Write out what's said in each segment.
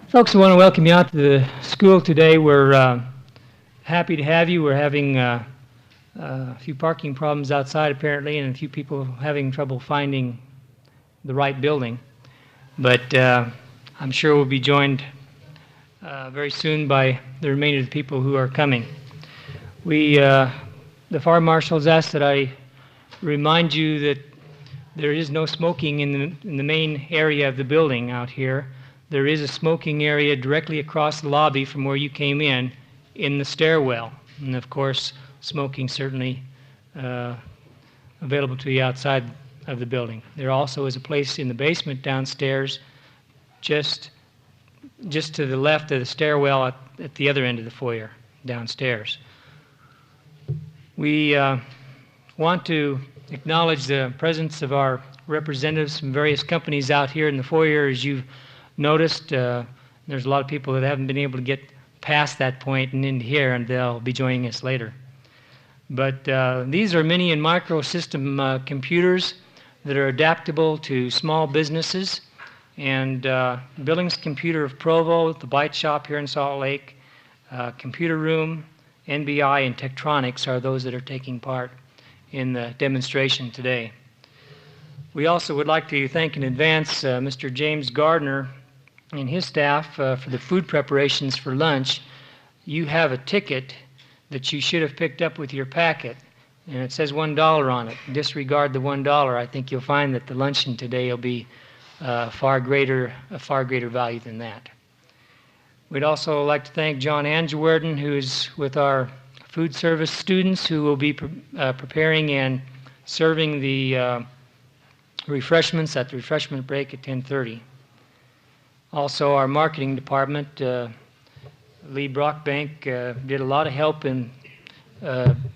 Folks, I want to welcome you out to the school today. We're happy to have you. We're having a few parking problems outside apparently, and a few people having trouble finding the right building. But I'm sure we'll be joined very soon by the remainder of the people who are coming. The fire marshals asked that I remind you that there is no smoking in the main area of the building out here. There is a smoking area directly across the lobby from where you came in the stairwell. And of course, smoking certainly available to you outside of the building. There also is a place in the basement downstairs, just to the left of the stairwell at the other end of the foyer downstairs. We want to acknowledge the presence of our representatives from various companies out here in the foyer. As you've noticed, there's a lot of people that haven't been able to get past that point and into here, and they'll be joining us later. But these are mini and micro system computers that are adaptable to small businesses. And Billings Computer of Provo, the Byte Shop here in Salt Lake, Computer Room, NBI, and Tektronix are those that are taking part in the demonstration today. We also would like to thank in advance Mr. James Gardner and his staff for the food preparations for lunch. You have a ticket that you should have picked up with your packet, and it says $1 on it. Disregard the $1. I think you'll find that the luncheon today will be a far greater value than that. We'd also like to thank John Angewerden, who is with our food service students, who will be preparing and serving the refreshments at the refreshment break at 10:30. Also, our marketing department, Lee Brockbank, did a lot of help and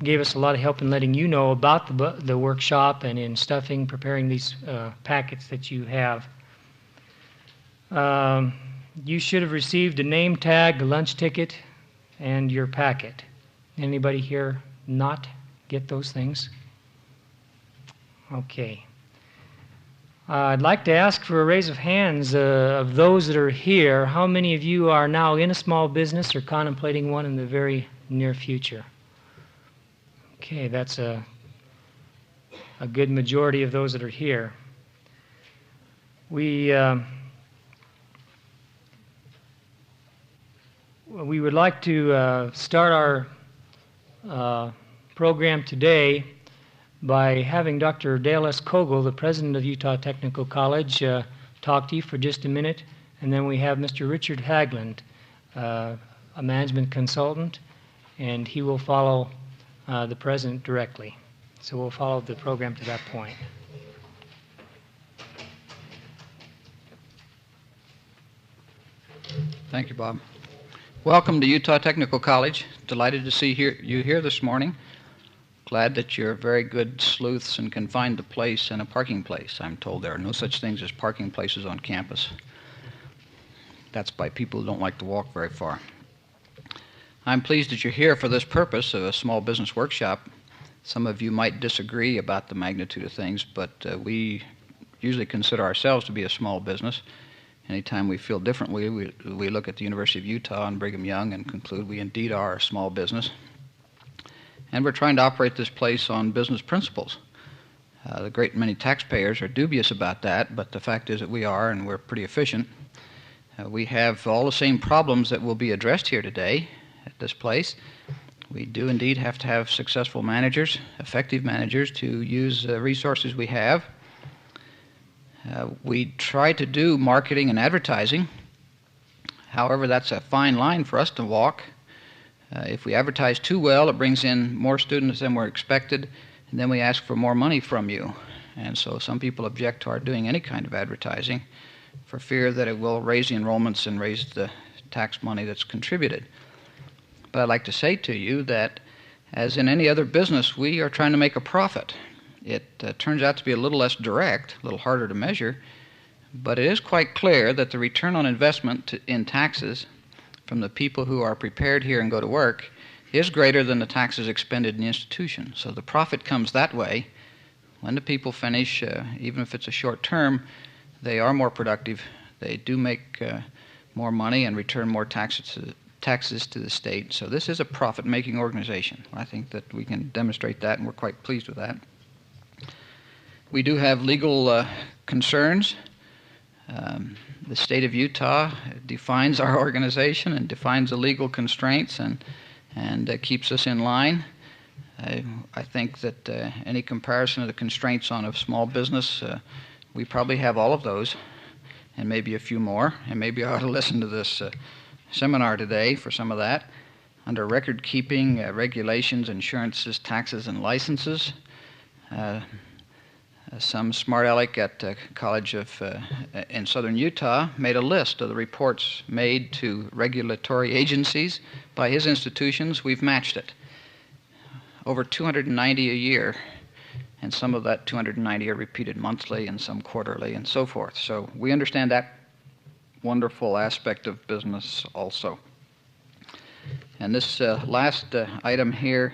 gave us a lot of help in letting you know about the workshop and in preparing these packets that you have. You should have received a name tag, a lunch ticket, and your packet. Anybody here not get those things? Okay. I'd like to ask for a raise of hands of those that are here. How many of you are now in a small business or contemplating one in the very near future? Okay, that's a good majority of those that are here. We would like to start our program today by having Dr. Dale S. Kogel, the president of Utah Technical College, talk to you for just a minute. And then we have Mr. Richard Haglund, a management consultant, and he will follow the president directly. So we'll follow the program to that point. Thank you, Bob. Welcome to Utah Technical College. Delighted to see you here this morning. Glad that you're very good sleuths and can find a place and a parking place. I'm told there are no such things as parking places on campus. That's by people who don't like to walk very far. I'm pleased that you're here for this purpose of a small business workshop. Some of you might disagree about the magnitude of things, but we usually consider ourselves to be a small business. Anytime we feel differently, we look at the University of Utah and Brigham Young and conclude we indeed are a small business. And we're trying to operate this place on business principles. The great many taxpayers are dubious about that, but the fact is that we are, and we're pretty efficient. We have all the same problems that will be addressed here today at this place. We do indeed have to have successful managers, effective managers, to use the resources we have. We try to do marketing and advertising. However, that's a fine line for us to walk. If we advertise too well, it brings in more students than we're expected, and then we ask for more money from you. And so some people object to our doing any kind of advertising for fear that it will raise the enrollments and raise the tax money that's contributed. But I'd like to say to you that, as in any other business, we are trying to make a profit. It turns out to be a little less direct, a little harder to measure, but it is quite clear that the return on investment in taxes from the people who are prepared here and go to work is greater than the taxes expended in the institution. So the profit comes that way. When the people finish, even if it's a short term, they are more productive. They do make more money and return more taxes to the state. So this is a profit-making organization. I think that we can demonstrate that, and we're quite pleased with that. We do have legal concerns. The state of Utah defines our organization and defines the legal constraints and keeps us in line. I think that any comparison of the constraints on a small business, we probably have all of those and maybe a few more. And maybe I ought to listen to this seminar today for some of that. Under record keeping, regulations, insurances, taxes, and licenses, some smart aleck at college in southern Utah made a list of the reports made to regulatory agencies by his institutions. We've matched it. Over 290 a year, and some of that 290 are repeated monthly and some quarterly and so forth. So we understand that wonderful aspect of business also. And this last item here,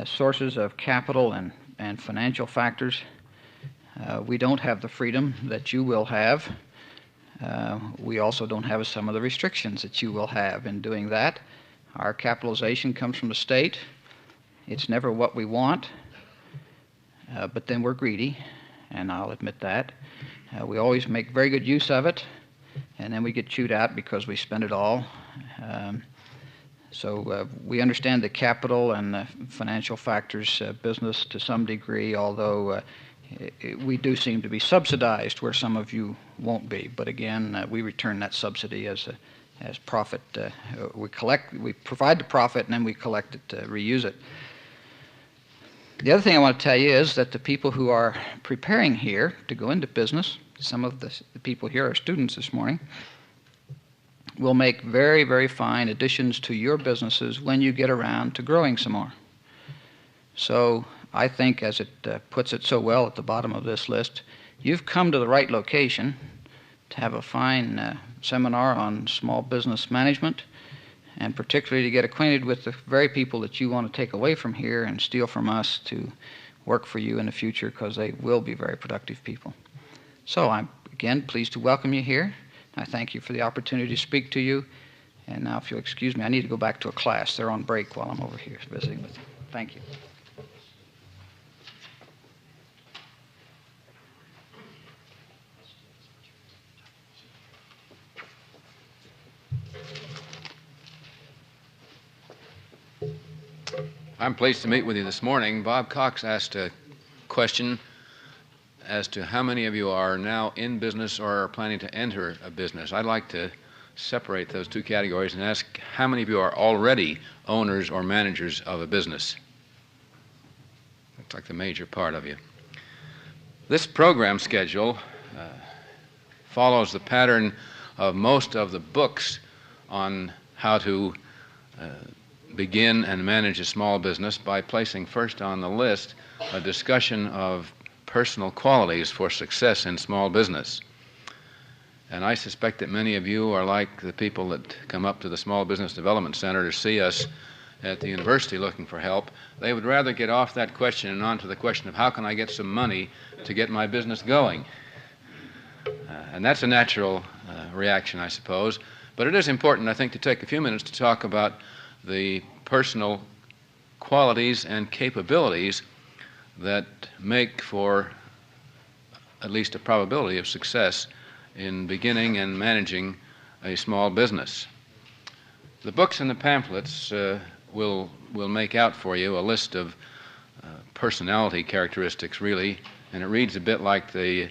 sources of capital and financial factors. We don't have the freedom that you will have. We also don't have some of the restrictions that you will have in doing that. Our capitalization comes from the state. It's never what we want, but then we're greedy, and I'll admit that. We always make very good use of it, and then we get chewed out because we spend it all. So we understand the capital and the financial factors business to some degree, although we do seem to be subsidized where some of you won't be. But again, we return that subsidy as profit. We provide the profit, and then we collect it, reuse it. The other thing I want to tell you is that the people who are preparing here to go into business, some of the people here are students this morning, will make very, very fine additions to your businesses when you get around to growing some more. So I think, as it puts it so well at the bottom of this list, you've come to the right location to have a fine seminar on small business management, and particularly to get acquainted with the very people that you want to take away from here and steal from us to work for you in the future, because they will be very productive people. So I'm, again, pleased to welcome you here. I thank you for the opportunity to speak to you. And now, if you'll excuse me, I need to go back to a class. They're on break while I'm over here visiting with you. Thank you. I'm pleased to meet with you this morning. Bob Cox asked a question as to how many of you are now in business or are planning to enter a business. I'd like to separate those two categories and ask how many of you are already owners or managers of a business. Looks like the major part of you. This program schedule follows the pattern of most of the books on how to begin and manage a small business by placing first on the list a discussion of personal qualities for success in small business. And I suspect that many of you are like the people that come up to the Small Business Development Center to see us at the university looking for help. They would rather get off that question and on to the question of how can I get some money to get my business going. And that's a natural reaction, I suppose. But it is important, I think, to take a few minutes to talk about the personal qualities and capabilities that make for at least a probability of success in beginning and managing a small business. The books and the pamphlets will make out for you a list of personality characteristics, really, and it reads a bit like the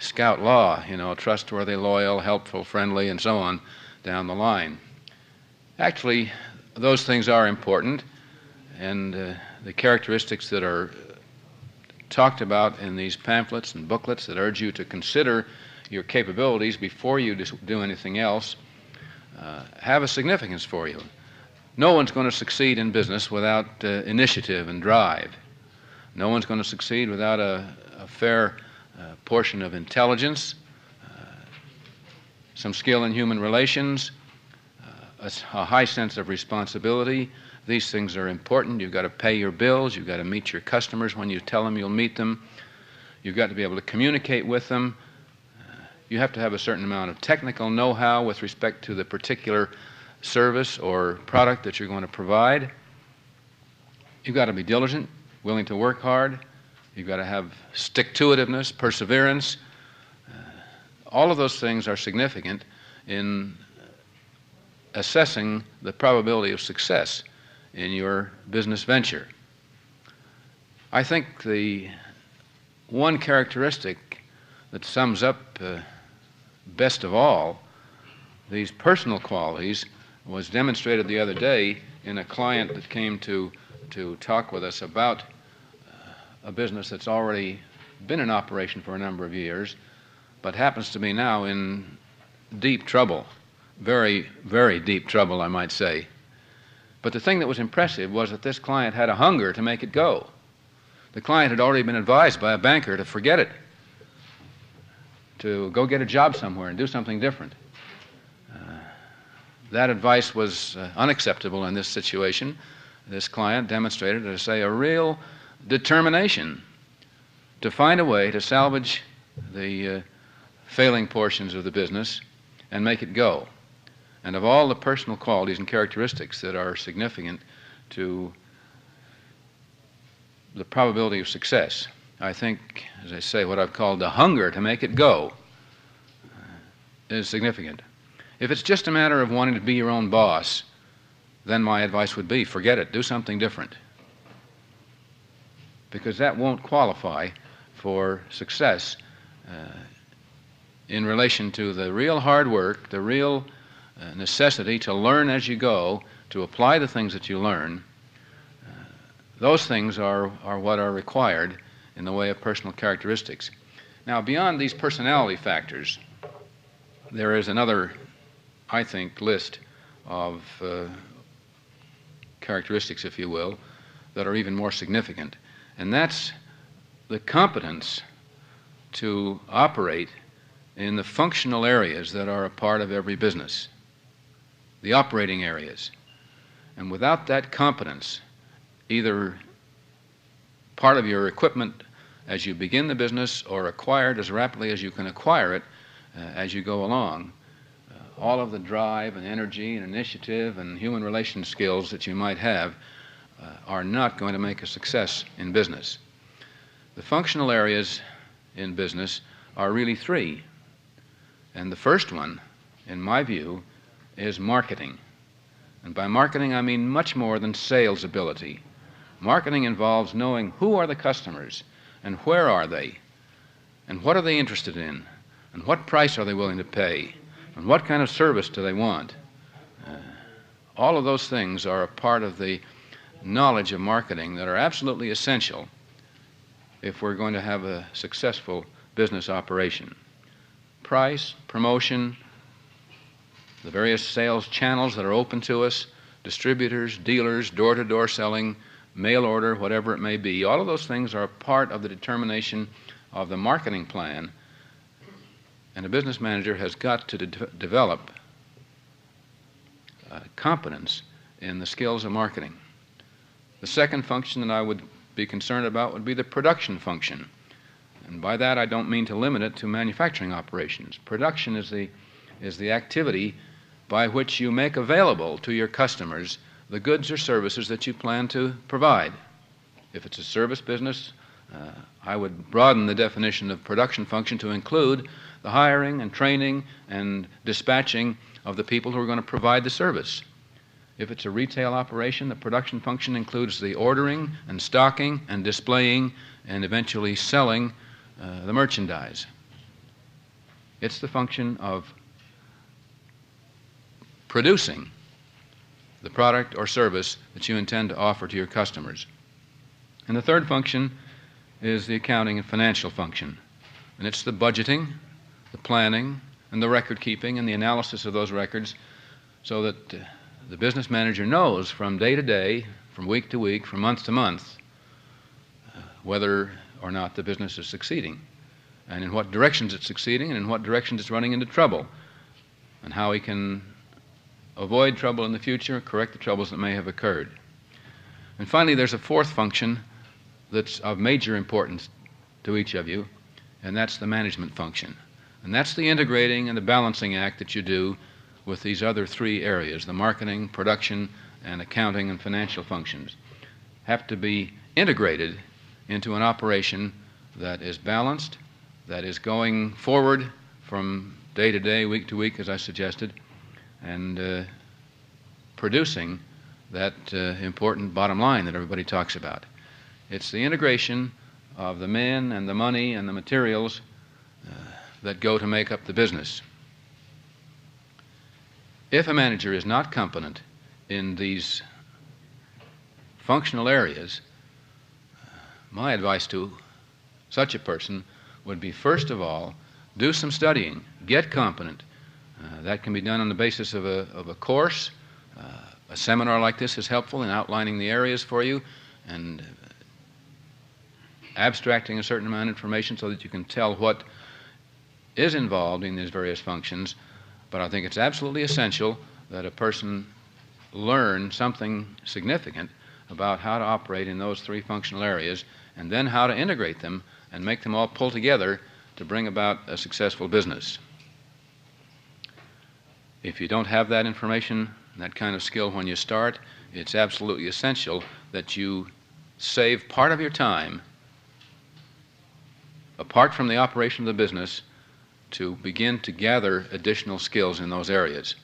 Scout Law, trustworthy, loyal, helpful, friendly, and so on down the line. Actually, those things are important, and the characteristics that are talked about in these pamphlets and booklets that urge you to consider your capabilities before you do anything else have a significance for you. No one's going to succeed in business without initiative and drive. No one's going to succeed without a fair portion of intelligence, some skill in human relations, a high sense of responsibility. These things are important. You've got to pay your bills. You've got to meet your customers when you tell them you'll meet them. You've got to be able to communicate with them. You have to have a certain amount of technical know-how with respect to the particular service or product that you're going to provide. You've got to be diligent, willing to work hard. You've got to have stick-to-itiveness, perseverance. All of those things are significant in assessing the probability of success in your business venture. I think the one characteristic that sums up best of all these personal qualities was demonstrated the other day in a client that came to talk with us about a business that's already been in operation for a number of years, but happens to be now in deep trouble, very, very deep trouble, I might say. But the thing that was impressive was that this client had a hunger to make it go. The client had already been advised by a banker to forget it, to go get a job somewhere and do something different. That advice was unacceptable in this situation. This client demonstrated, as I say, a real determination to find a way to salvage the failing portions of the business and make it go. And of all the personal qualities and characteristics that are significant to the probability of success, I think, as I say, what I've called the hunger to make it go is significant. If it's just a matter of wanting to be your own boss, then my advice would be forget it, do something different. Because that won't qualify for success in relation to the real hard work, the real necessity to learn as you go, to apply the things that you learn. Those things are what are required in the way of personal characteristics. Now, beyond these personality factors, there is another, I think, list of characteristics, if you will, that are even more significant. And that's the competence to operate in the functional areas that are a part of every business, the operating areas. And without that competence, either part of your equipment as you begin the business or acquired as rapidly as you can acquire it as you go along, all of the drive and energy and initiative and human relations skills that you might have are not going to make a success in business. The functional areas in business are really three. And the first one, in my view, is marketing. And by marketing, I mean much more than sales ability. Marketing involves knowing who are the customers and where are they and what are they interested in and what price are they willing to pay and what kind of service do they want. All of those things are a part of the knowledge of marketing that are absolutely essential if we're going to have a successful business operation. Price, promotion, the various sales channels that are open to us, distributors, dealers, door-to-door selling, mail order, whatever it may be, all of those things are a part of the determination of the marketing plan, and a business manager has got to develop competence in the skills of marketing. The second function that I would be concerned about would be the production function. And by that I don't mean to limit it to manufacturing operations. Production is the activity by which you make available to your customers the goods or services that you plan to provide. If it's a service business, I would broaden the definition of production function to include the hiring and training and dispatching of the people who are going to provide the service. If it's a retail operation, the production function includes the ordering and stocking and displaying and eventually selling the merchandise. It's the function of producing the product or service that you intend to offer to your customers. And the third function is the accounting and financial function. And it's the budgeting, the planning, and the record keeping and the analysis of those records so that the business manager knows from day to day, from week to week, from month to month, whether or not the business is succeeding, and in what directions it's succeeding, and in what directions it's running into trouble, and how he can avoid trouble in the future, correct the troubles that may have occurred. And finally, there's a fourth function that's of major importance to each of you, and that's the management function. And that's the integrating and the balancing act that you do with these other three areas, the marketing, production, and accounting and financial functions, have to be integrated into an operation that is balanced, that is going forward from day to day, week to week, as I suggested, and producing that important bottom line that everybody talks about. It's the integration of the men and the money and the materials that go to make up the business. If a manager is not competent in these functional areas, my advice to such a person would be, first of all, do some studying, get competent. That can be done on the basis of a course. A seminar like this is helpful in outlining the areas for you and abstracting a certain amount of information so that you can tell what is involved in these various functions. But I think it's absolutely essential that a person learn something significant about how to operate in those three functional areas and then how to integrate them and make them all pull together to bring about a successful business. If you don't have that information, that kind of skill when you start, it's absolutely essential that you save part of your time, apart from the operation of the business, to begin to gather additional skills in those areas.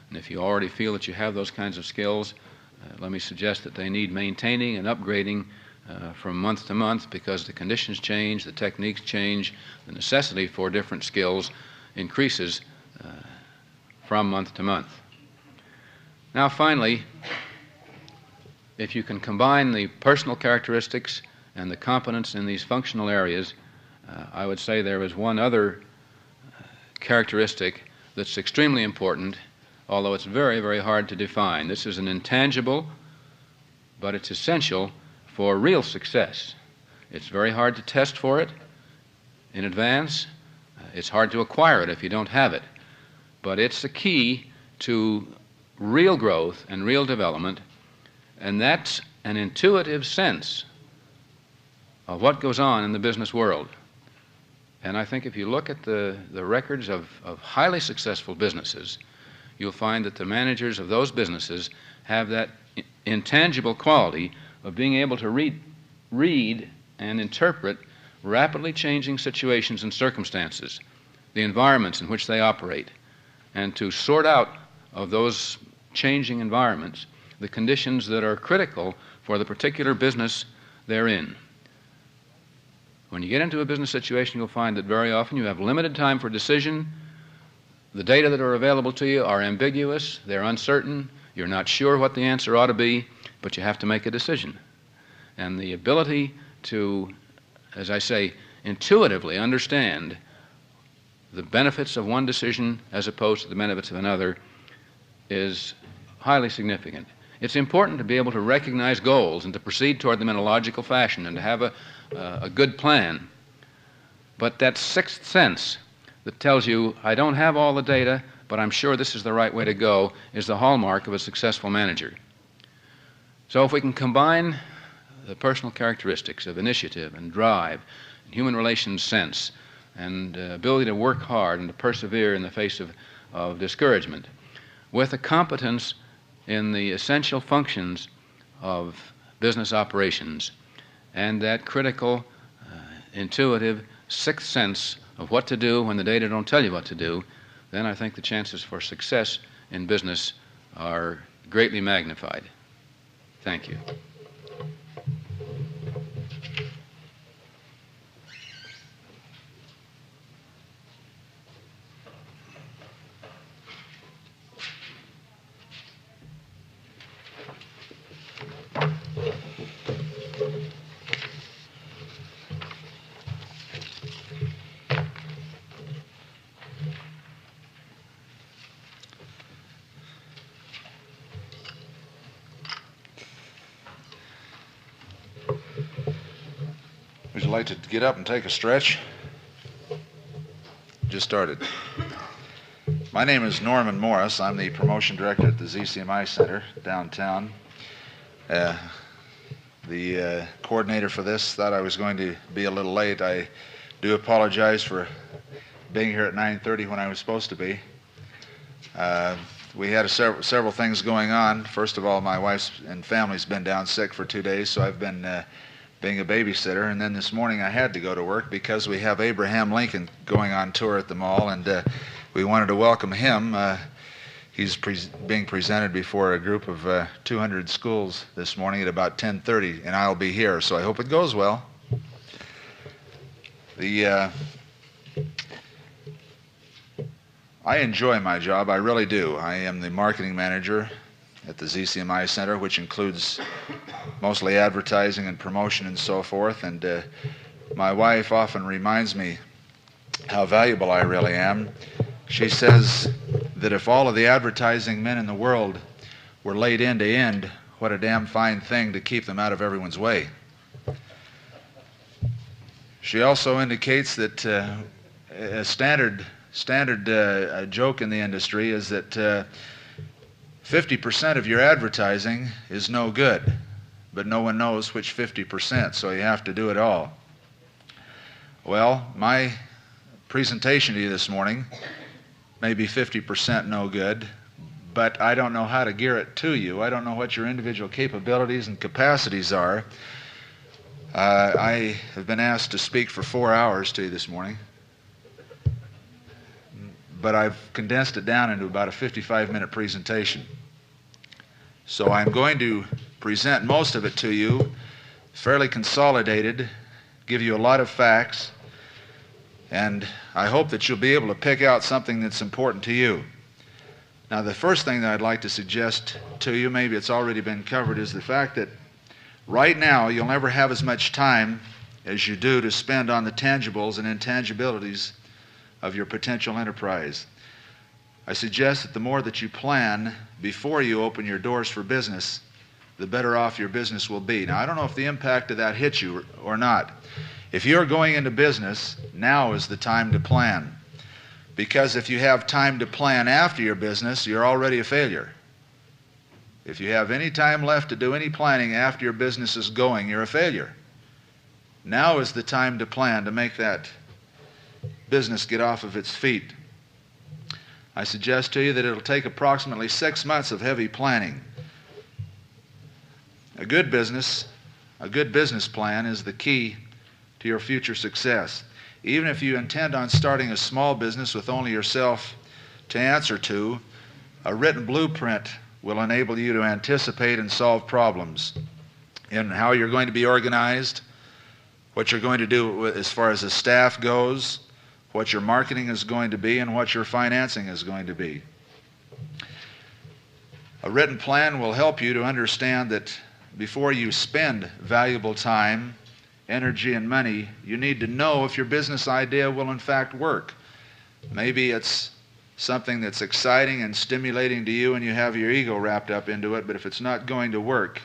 And if you already feel that you have those kinds of skills, let me suggest that they need maintaining and upgrading from month to month, because the conditions change, the techniques change, the necessity for different skills increases from month to month. Now finally, if you can combine the personal characteristics and the competence in these functional areas, I would say there is one other characteristic that's extremely important, although it's very, very hard to define. This is an intangible, but it's essential for real success. It's very hard to test for it in advance. It's hard to acquire it if you don't have it. But it's the key to real growth and real development, and that's an intuitive sense of what goes on in the business world. And I think if you look at the records of highly successful businesses, you'll find that the managers of those businesses have that intangible quality of being able to read and interpret rapidly changing situations and circumstances, the environments in which they operate, and to sort out of those changing environments the conditions that are critical for the particular business they're in. When you get into a business situation, you'll find that very often you have limited time for decision. The data that are available to you are ambiguous, they're uncertain, you're not sure what the answer ought to be, but you have to make a decision. And the ability to, as I say, intuitively understand the benefits of one decision as opposed to the benefits of another is highly significant. It's important to be able to recognize goals and to proceed toward them in a logical fashion and to have a good plan. But that sixth sense that tells you, I don't have all the data, but I'm sure this is the right way to go, is the hallmark of a successful manager. So if we can combine the personal characteristics of initiative and drive, and human relations sense, and ability to work hard and to persevere in the face of discouragement, with a competence in the essential functions of business operations, and that critical, intuitive sixth sense of what to do when the data don't tell you what to do, then I think the chances for success in business are greatly magnified. Thank you. Would you like to get up and take a stretch? Just started. My name is Norman Morris. I'm the promotion director at the ZCMI Center downtown. The coordinator for this thought I was going to be a little late. I do apologize for being here at 9:30 when I was supposed to be. We had several things going on. First of all, my wife and family's been down sick for 2 days, so I've been being a babysitter. And then this morning I had to go to work because we have Abraham Lincoln going on tour at the mall, and we wanted to welcome him. He's being presented before a group of 200 schools this morning at about 10:30, and I'll be here, so I hope it goes well. I enjoy my job, I really do. I am the marketing manager at the ZCMI Center, which includes mostly advertising and promotion and so forth, and my wife often reminds me how valuable I really am. She says that if all of the advertising men in the world were laid end to end, what a damn fine thing to keep them out of everyone's way. She also indicates that a standard joke in the industry is that 50% of your advertising is no good, but no one knows which 50%, so you have to do it all. Well, my presentation to you this morning may be 50% no good, but I don't know how to gear it to you. I don't know what your individual capabilities and capacities are. I have been asked to speak for 4 hours to you this morning, but I've condensed it down into about a 55-minute presentation. So I'm going to present most of it to you, fairly consolidated, give you a lot of facts, and I hope that you'll be able to pick out something that's important to you. Now, the first thing that I'd like to suggest to you, maybe it's already been covered, is the fact that right now you'll never have as much time as you do to spend on the tangibles and intangibilities of your potential enterprise. I suggest that the more that you plan before you open your doors for business, the better off your business will be. Now, I don't know if the impact of that hits you or not. If you're going into business, now is the time to plan. Because if you have time to plan after your business, you're already a failure. If you have any time left to do any planning after your business is going, you're a failure. Now is the time to plan to make that business get off of its feet. I suggest to you that it'll take approximately 6 months of heavy planning. A good business plan is the key to your future success. Even if you intend on starting a small business with only yourself to answer to, a written blueprint will enable you to anticipate and solve problems in how you're going to be organized, what you're going to do as far as the staff goes, what your marketing is going to be, and what your financing is going to be. A written plan will help you to understand that before you spend valuable time, energy, and money, you need to know if your business idea will in fact work. Maybe it's something that's exciting and stimulating to you and you have your ego wrapped up into it, but if it's not going to work,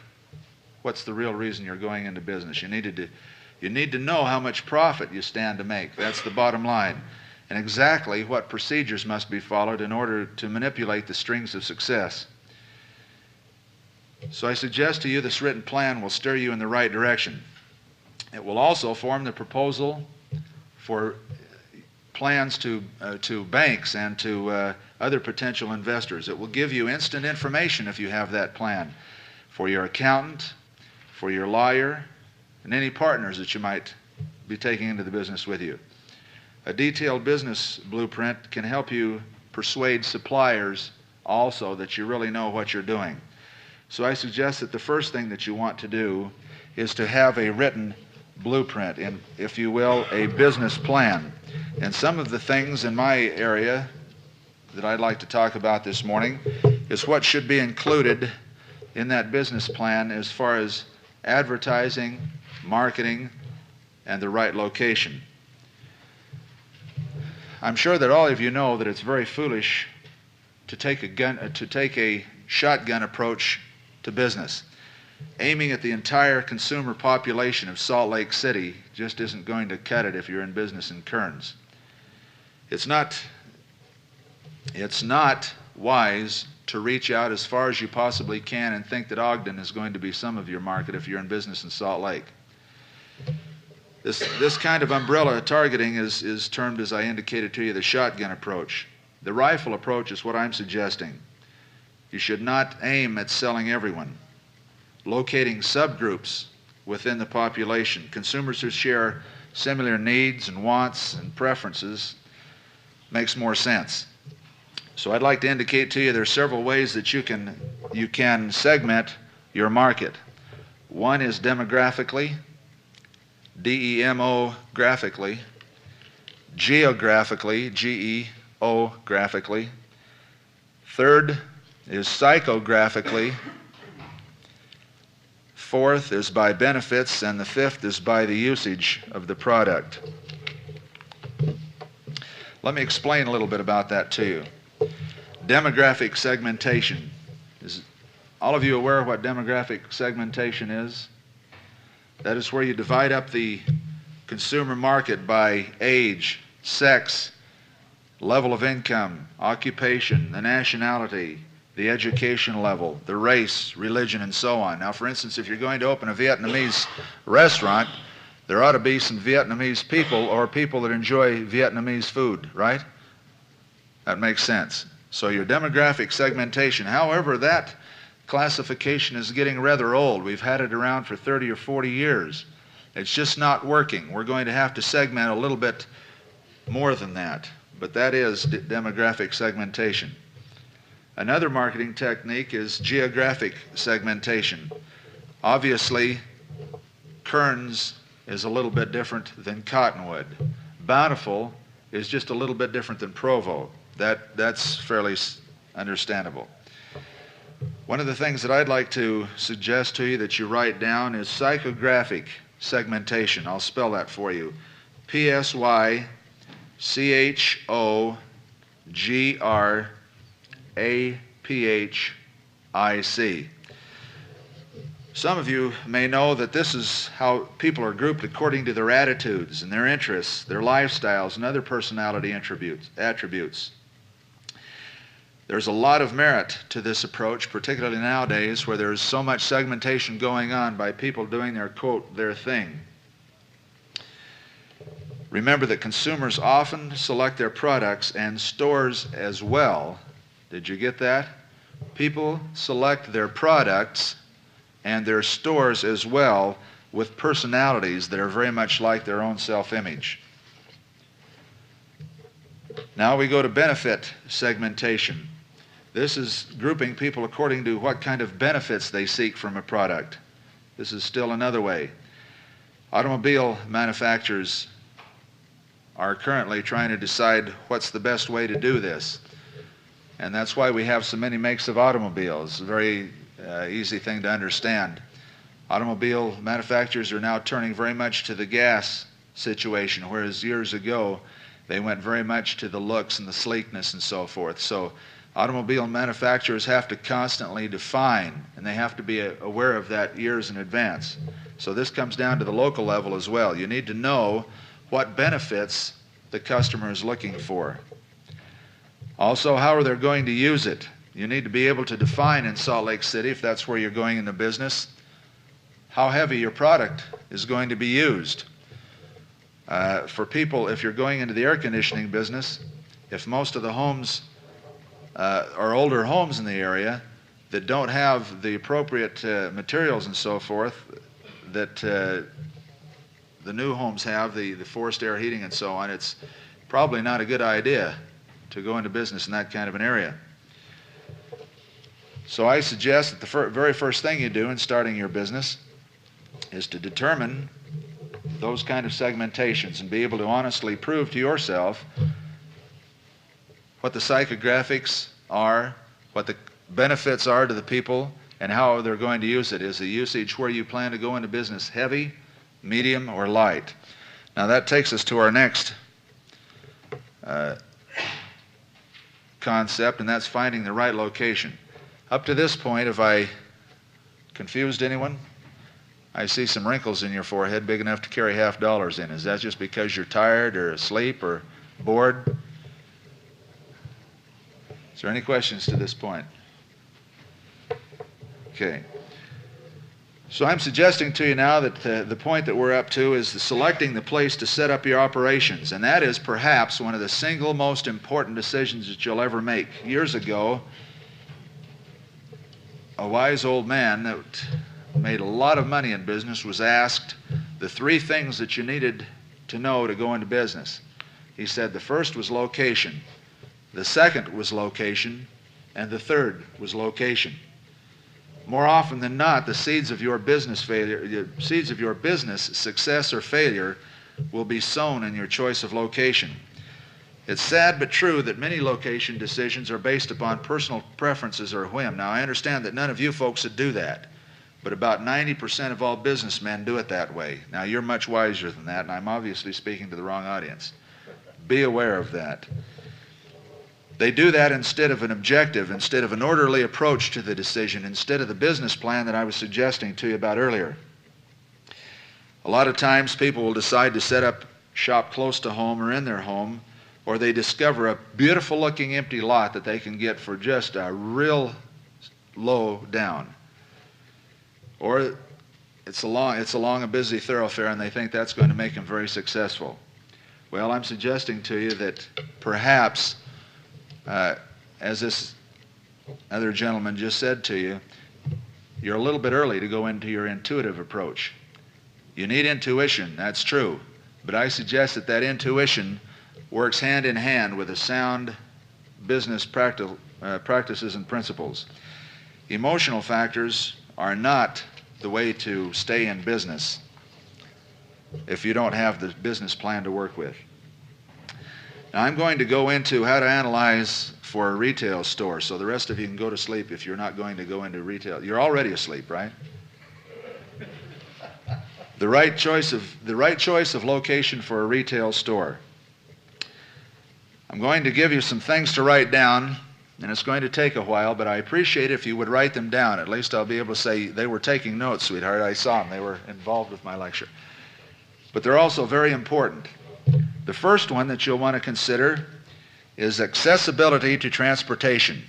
what's the real reason you're going into business? You need to know how much profit you stand to make. That's the bottom line. And exactly what procedures must be followed in order to manipulate the strings of success. So I suggest to you this written plan will steer you in the right direction. It will also form the proposal for plans to banks and to other potential investors. It will give you instant information if you have that plan for your accountant, for your lawyer, and any partners that you might be taking into the business with you. A detailed business blueprint can help you persuade suppliers also that you really know what you're doing. So I suggest that the first thing that you want to do is to have a written blueprint, and, if you will, a business plan. And some of the things in my area that I'd like to talk about this morning is what should be included in that business plan as far as advertising, marketing, and the right location. I'm sure that all of you know that it's very foolish to take a shotgun approach to business. Aiming at the entire consumer population of Salt Lake City just isn't going to cut it if you're in business in Kearns. It's not wise to reach out as far as you possibly can and think that Ogden is going to be some of your market if you're in business in Salt Lake. This kind of umbrella targeting is termed, as I indicated to you, the shotgun approach. The rifle approach is what I'm suggesting. You should not aim at selling everyone. Locating subgroups within the population, consumers who share similar needs and wants and preferences, makes more sense. So I'd like to indicate to you there are several ways that you can segment your market. One is demographically, DEMO-graphically, geographically, GEO-graphically. Third is psychographically. Fourth is by benefits, and the fifth is by the usage of the product. Let me explain a little bit about that to you. Demographic segmentation. Is all of you aware of what demographic segmentation is? That is where you divide up the consumer market by age, sex, level of income, occupation, the nationality, the education level, the race, religion, and so on. Now, for instance, if you're going to open a Vietnamese restaurant, there ought to be some Vietnamese people or people that enjoy Vietnamese food, right? That makes sense. So your demographic segmentation, however, that classification is getting rather old. We've had it around for 30 or 40 years. It's just not working. We're going to have to segment a little bit more than that, but that is demographic segmentation. Another marketing technique is geographic segmentation. Obviously, Kearns is a little bit different than Cottonwood. Bountiful is just a little bit different than Provo. That's fairly understandable. One of the things that I'd like to suggest to you that you write down is psychographic segmentation. I'll spell that for you. PSYCHOGRAPHIC. Some of you may know that this is how people are grouped according to their attitudes and their interests, their lifestyles, and other personality attributes. There's a lot of merit to this approach, particularly nowadays where there's so much segmentation going on by people doing their, quote, their thing. Remember that consumers often select their products and stores as well. Did you get that? People select their products and their stores as well with personalities that are very much like their own self-image. Now we go to benefit segmentation. This is grouping people according to what kind of benefits they seek from a product. This is still another way. Automobile manufacturers are currently trying to decide what's the best way to do this. And that's why we have so many makes of automobiles. A very easy thing to understand. Automobile manufacturers are now turning very much to the gas situation, whereas years ago they went very much to the looks and the sleekness and so forth. So automobile manufacturers have to constantly define, and they have to be aware of that years in advance. So this comes down to the local level as well. You need to know what benefits the customer is looking for. Also, how are they going to use it? You need to be able to define in Salt Lake City, if that's where you're going into business, how heavy your product is going to be used. For people, if you're going into the air conditioning business, if most of the homes are older homes in the area that don't have the appropriate materials and so forth that the new homes have, the forced air heating and so on, it's probably not a good idea to go into business in that kind of an area. So I suggest that the very first thing you do in starting your business is to determine those kind of segmentations and be able to honestly prove to yourself what the psychographics are, what the benefits are to the people, and how they're going to use it. Is the usage where you plan to go into business heavy, medium, or light? Now that takes us to our next concept, and that's finding the right location. Up to this point, have I confused anyone? I see some wrinkles in your forehead big enough to carry $50 in. Is that just because you're tired or asleep or bored? Is there any questions to this point? Okay. So I'm suggesting to you now that the point that we're up to is selecting the place to set up your operations, and that is perhaps one of the single most important decisions that you'll ever make. Years ago, a wise old man that made a lot of money in business was asked the 3 things that you needed to know to go into business. He said the first was location, the second was location, and the third was location. More often than not, the seeds of your business success or failure will be sown in your choice of location. It's sad but true that many location decisions are based upon personal preferences or whim. Now, I understand that none of you folks would do that, but about 90% of all businessmen do it that way. Now, you're much wiser than that, and I'm obviously speaking to the wrong audience. Be aware of that. They do that instead of an objective, instead of an orderly approach to the decision, instead of the business plan that I was suggesting to you about earlier. A lot of times people will decide to set up shop close to home or in their home, or they discover a beautiful looking empty lot that they can get for just a real low down. Or it's along a busy thoroughfare and they think that's going to make them very successful. Well, I'm suggesting to you that perhaps as this other gentleman just said to you, you're a little bit early to go into your intuitive approach. You need intuition, that's true, but I suggest that intuition works hand in hand with a sound business practices and principles. Emotional factors are not the way to stay in business if you don't have the business plan to work with. Now, I'm going to go into how to analyze for a retail store, so the rest of you can go to sleep if you're not going to go into retail. You're already asleep, right? The right choice of location for a retail store. I'm going to give you some things to write down, and it's going to take a while, but I appreciate if you would write them down. At least I'll be able to say they were taking notes, sweetheart. I saw them. They were involved with my lecture. But they're also very important. The first one that you'll want to consider is accessibility to transportation.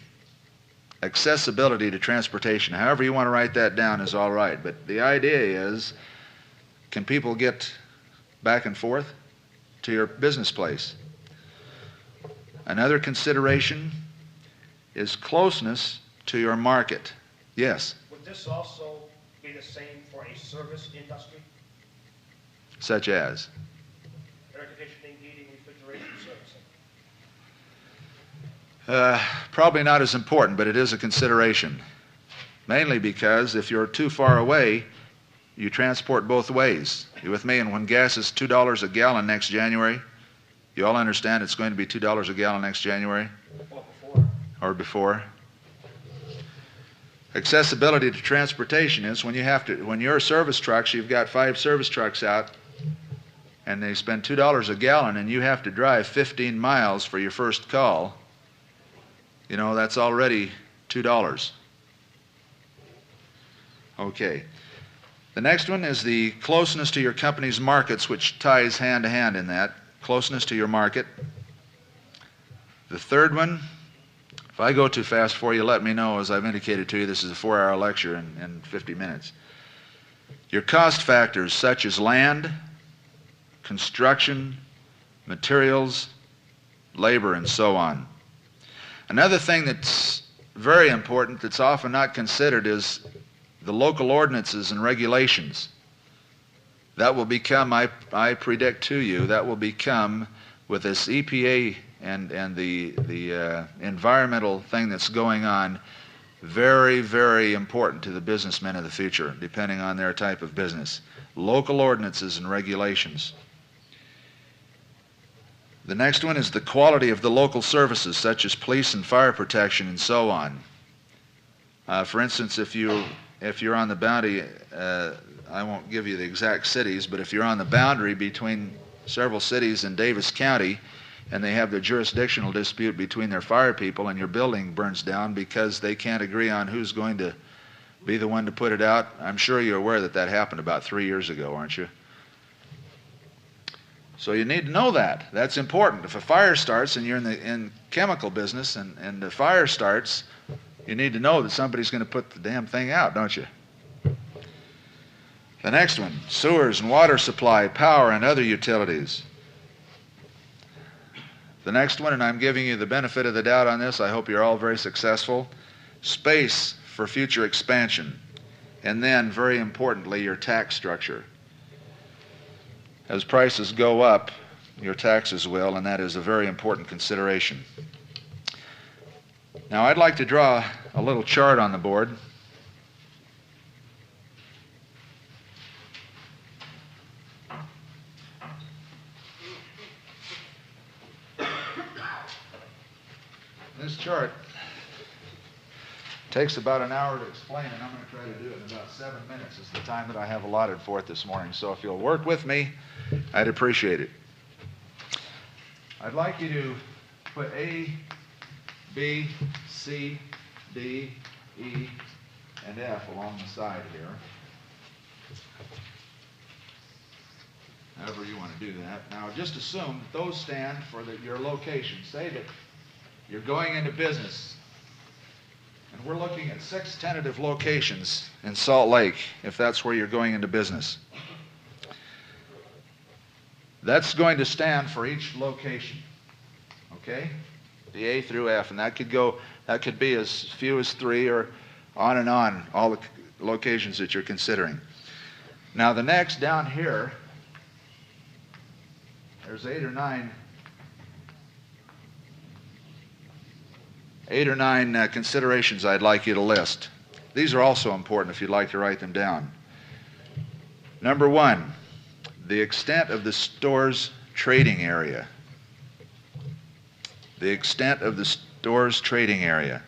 Accessibility to transportation. However you want to write that down is all right, but the idea is, can people get back and forth to your business place? Another consideration is closeness to your market. Yes? Would this also be the same for a service industry? Such as? Air conditioning, heating, refrigeration, servicing. Probably not as important, but it is a consideration. Mainly because if you're too far away, you transport both ways. You with me? And when gas is $2 a gallon next January, you all understand it's going to be $2 a gallon next January? Or before. Accessibility to transportation is when your service trucks, you've got 5 service trucks out, and they spend $2 a gallon, and you have to drive 15 miles for your first call, that's already $2. Okay. The next one is the closeness to your company's markets, which ties hand to hand in that. Closeness to your market. The third one, if I go too fast for you, let me know. As I've indicated to you, this is a 4-hour lecture in 50 minutes. Your cost factors such as land, construction, materials, labor, and so on. Another thing that's very important that's often not considered is the local ordinances and regulations. That will become, I predict to you, that will become, with this EPA and the environmental thing that's going on, very, very important to the businessmen of the future, depending on their type of business. Local ordinances and regulations. The next one is the quality of the local services, such as police and fire protection and so on. For instance, if you're on the boundary, I won't give you the exact cities, but if you're on the boundary between several cities in Davis County and they have the jurisdictional dispute between their fire people and your building burns down because they can't agree on who's going to be the one to put it out, I'm sure you're aware that happened about 3 years ago, aren't you? So you need to know that. That's important. If a fire starts and you're in chemical business and the fire starts, you need to know that somebody's going to put the damn thing out, don't you? The next one, sewers and water supply, power and other utilities. The next one, and I'm giving you the benefit of the doubt on this, I hope you're all very successful, space for future expansion. And then, very importantly, your tax structure. As prices go up, your taxes will, and that is a very important consideration. Now, I'd like to draw a little chart on the board. This chart takes about an hour to explain, and I'm going to try to do it in about 7 minutes is the time that I have allotted for it this morning. So if you'll work with me, I'd appreciate it. I'd like you to put A, B, C, D, E, and F along the side here. However you want to do that. Now just assume that those stand for your location. Say that you're going into business, and we're looking at 6 tentative locations in Salt Lake, if that's where you're going into business. That's going to stand for each location, okay? The A through F, and that could be as few as 3 or on and on, all the locations that you're considering. Now the next down here, there's 8 or 9 considerations I'd like you to list. These are also important if you'd like to write them down. Number 1, the extent of the store's trading area. The extent of the store's trading area.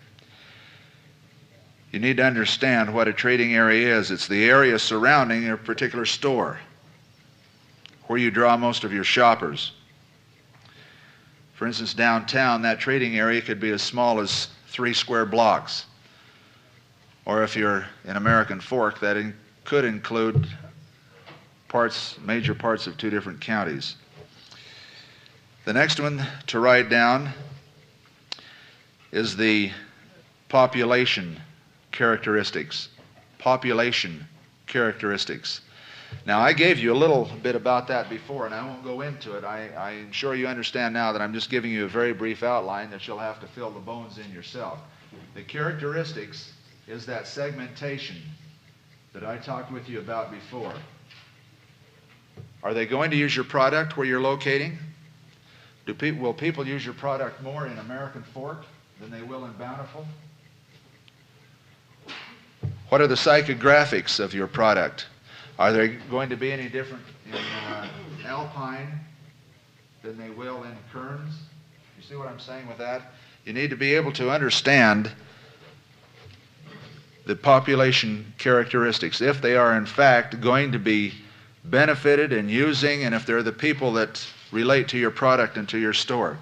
You need to understand what a trading area is. It's the area surrounding a particular store, where you draw most of your shoppers. For instance, downtown, that trading area could be as small as 3 square blocks. Or if you're in American Fork, that could include major parts of 2 different counties. The next one to write down is the population characteristics. Population characteristics. Now, I gave you a little bit about that before, and I won't go into it. I'm sure you understand now that I'm just giving you a very brief outline that you'll have to fill the bones in yourself. The characteristics is that segmentation that I talked with you about before. Are they going to use your product where you're locating? Will people use your product more in American Fork than they will in Bountiful? What are the psychographics of your product? Are they going to be any different in Alpine than they will in Kearns? You see what I'm saying with that? You need to be able to understand the population characteristics, if they are in fact going to be benefited in using, and if they're the people that relate to your product and to your store.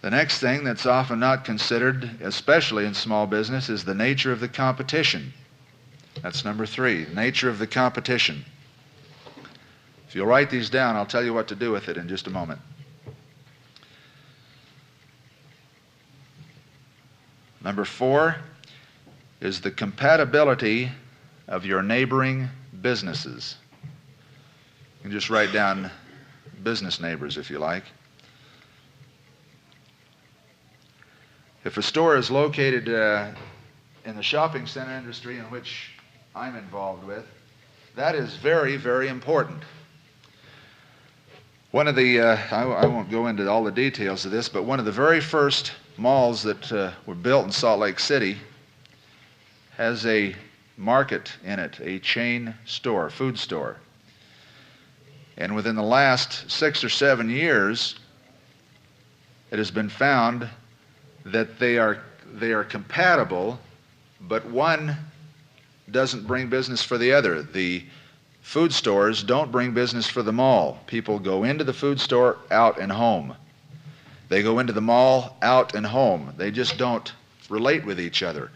The next thing that's often not considered, especially in small business, is the nature of the competition. That's number 3, nature of the competition. If you'll write these down, I'll tell you what to do with it in just a moment. Number 4 is the compatibility of your neighboring businesses. You can just write down business neighbors if you like. If a store is located in the shopping center industry in which I'm involved with, that is very, very important. One of the, I won't go into all the details of this, but one of the very first malls that were built in Salt Lake City has a market in it, a chain store, food store. And within the last 6 or 7 years, it has been found that they are compatible, but one doesn't bring business for the other. The food stores don't bring business for the mall. People go into the food store, out and home. They go into the mall, out and home. They just don't relate with each other.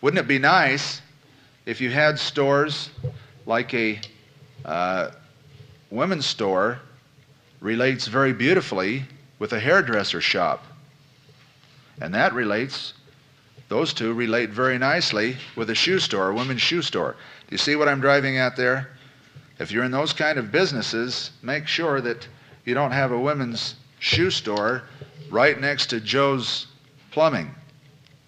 Wouldn't it be nice if you had stores like a women's store relates very beautifully with a hairdresser shop? And that relates those two relate very nicely with a shoe store, a women's shoe store. Do you see what I'm driving at there? If you're in those kind of businesses, make sure that you don't have a women's shoe store right next to Joe's plumbing.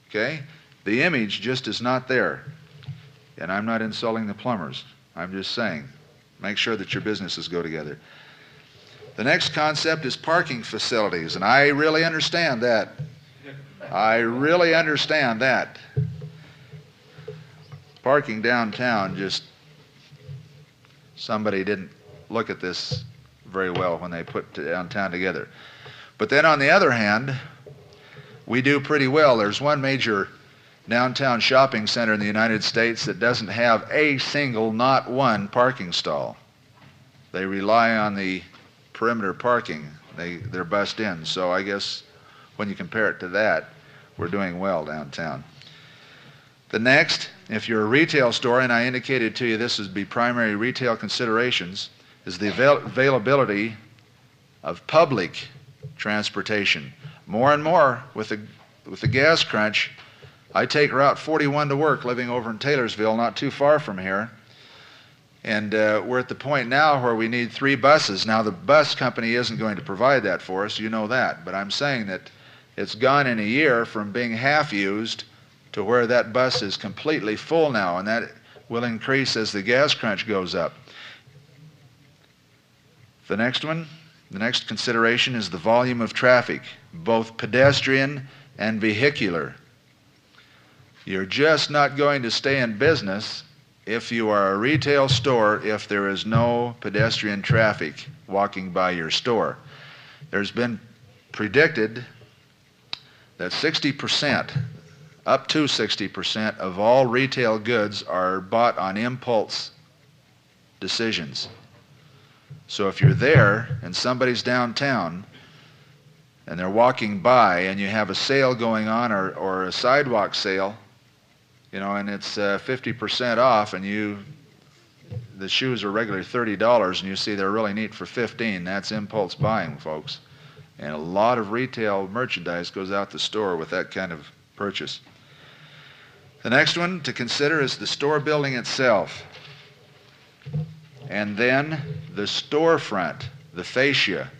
Okay? The image just is not there. And I'm not insulting the plumbers. I'm just saying, make sure that your businesses go together. The next concept is parking facilities, and I really understand that. I really understand that. Parking downtown, just somebody didn't look at this very well when they put downtown together. But then on the other hand, we do pretty well. There's one major downtown shopping center in the United States that doesn't have a single, not one, parking stall. They rely on the perimeter parking. They're bussed in. So I guess when you compare it to that, we're doing well downtown. The next, if you're a retail store, and I indicated to you this would be primary retail considerations, is the availability of public transportation. More and more with the gas crunch, I take Route 41 to work, living over in Taylorsville, not too far from here. And we're at the point now where we need 3 buses. Now, the bus company isn't going to provide that for us, you know that. But I'm saying that it's gone in a year from being half used to where that bus is completely full now, and that will increase as the gas crunch goes up. The next one, the next consideration is the volume of traffic, both pedestrian and vehicular. You're just not going to stay in business if you are a retail store if there is no pedestrian traffic walking by your store. There's been predicted that 60%, up to 60% of all retail goods are bought on impulse decisions. So if you're there and somebody's downtown and they're walking by and you have a sale going on or a sidewalk sale, and it's 50% off, and the shoes are regularly $30 and you see they're really neat for $15, that's impulse buying, folks. And a lot of retail merchandise goes out the store with that kind of purchase. The next one to consider is the store building itself. And then the storefront, the fascia.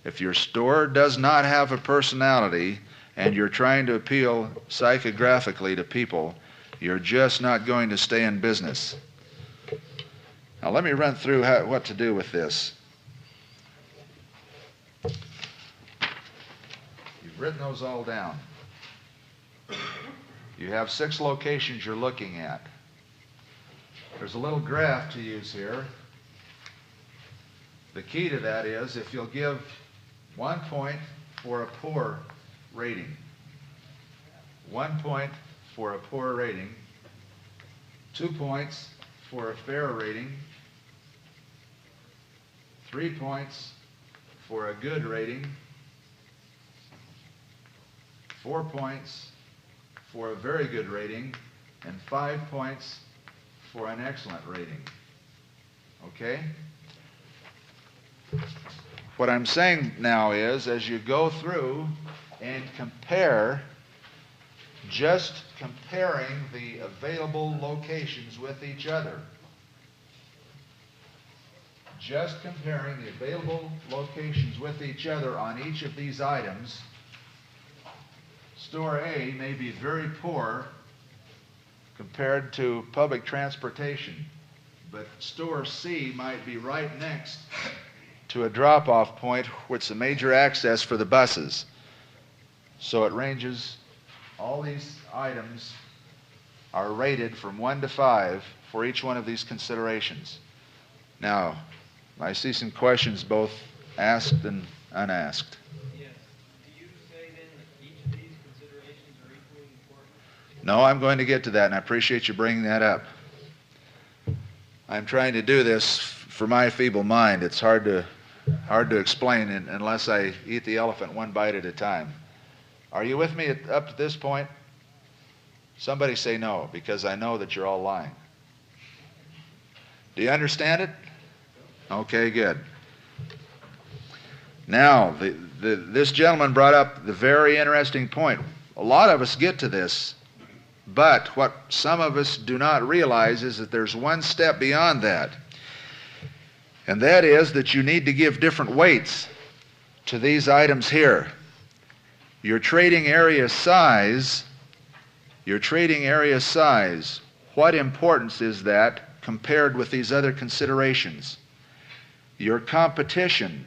If your store does not have a personality and you're trying to appeal psychographically to people, you're just not going to stay in business. Now let me run through what to do with this. You've written those all down. You have 6 locations you're looking at. There's a little graph to use here. The key to that is if you'll give 1 point for a poor rating, 1 point for a poor rating, 2 points for a fair rating, 3 points for a good rating, 4 points for a very good rating, and 5 points for an excellent rating. Okay? What I'm saying now is, as you go through and compare, just comparing the available locations with each other. Just comparing the available locations with each other on each of these items. Store A may be very poor compared to public transportation, but Store C might be right next to a drop-off point where it's a major access for the buses. So it ranges, all these items are rated from 1 to 5 for each one of these considerations. Now, I see some questions both asked and unasked. Yes. Do you say then that each of these considerations are equally important? No, I'm going to get to that, and I appreciate you bringing that up. I'm trying to do this for my feeble mind. It's hard to explain unless I eat the elephant one bite at a time. Are you with me up to this point? Somebody say no, because I know that you're all lying. Do you understand it? Okay, good. Now, this gentleman brought up the very interesting point. A lot of us get to this, but what some of us do not realize is that there's one step beyond that. And that is that you need to give different weights to these items here. Your trading area size, what importance is that compared with these other considerations? Your competition,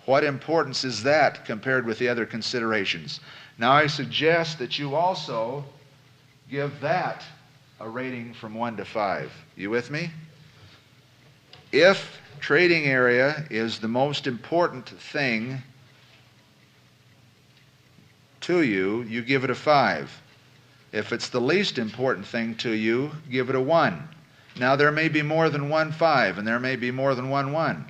what importance is that compared with the other considerations? Now I suggest that you also give that a rating from 1 to 5. You with me? If trading area is the most important thing to you, you give it a 5. If it's the least important thing to you, give it a 1. Now there may be more than one 5 and there may be more than one 1.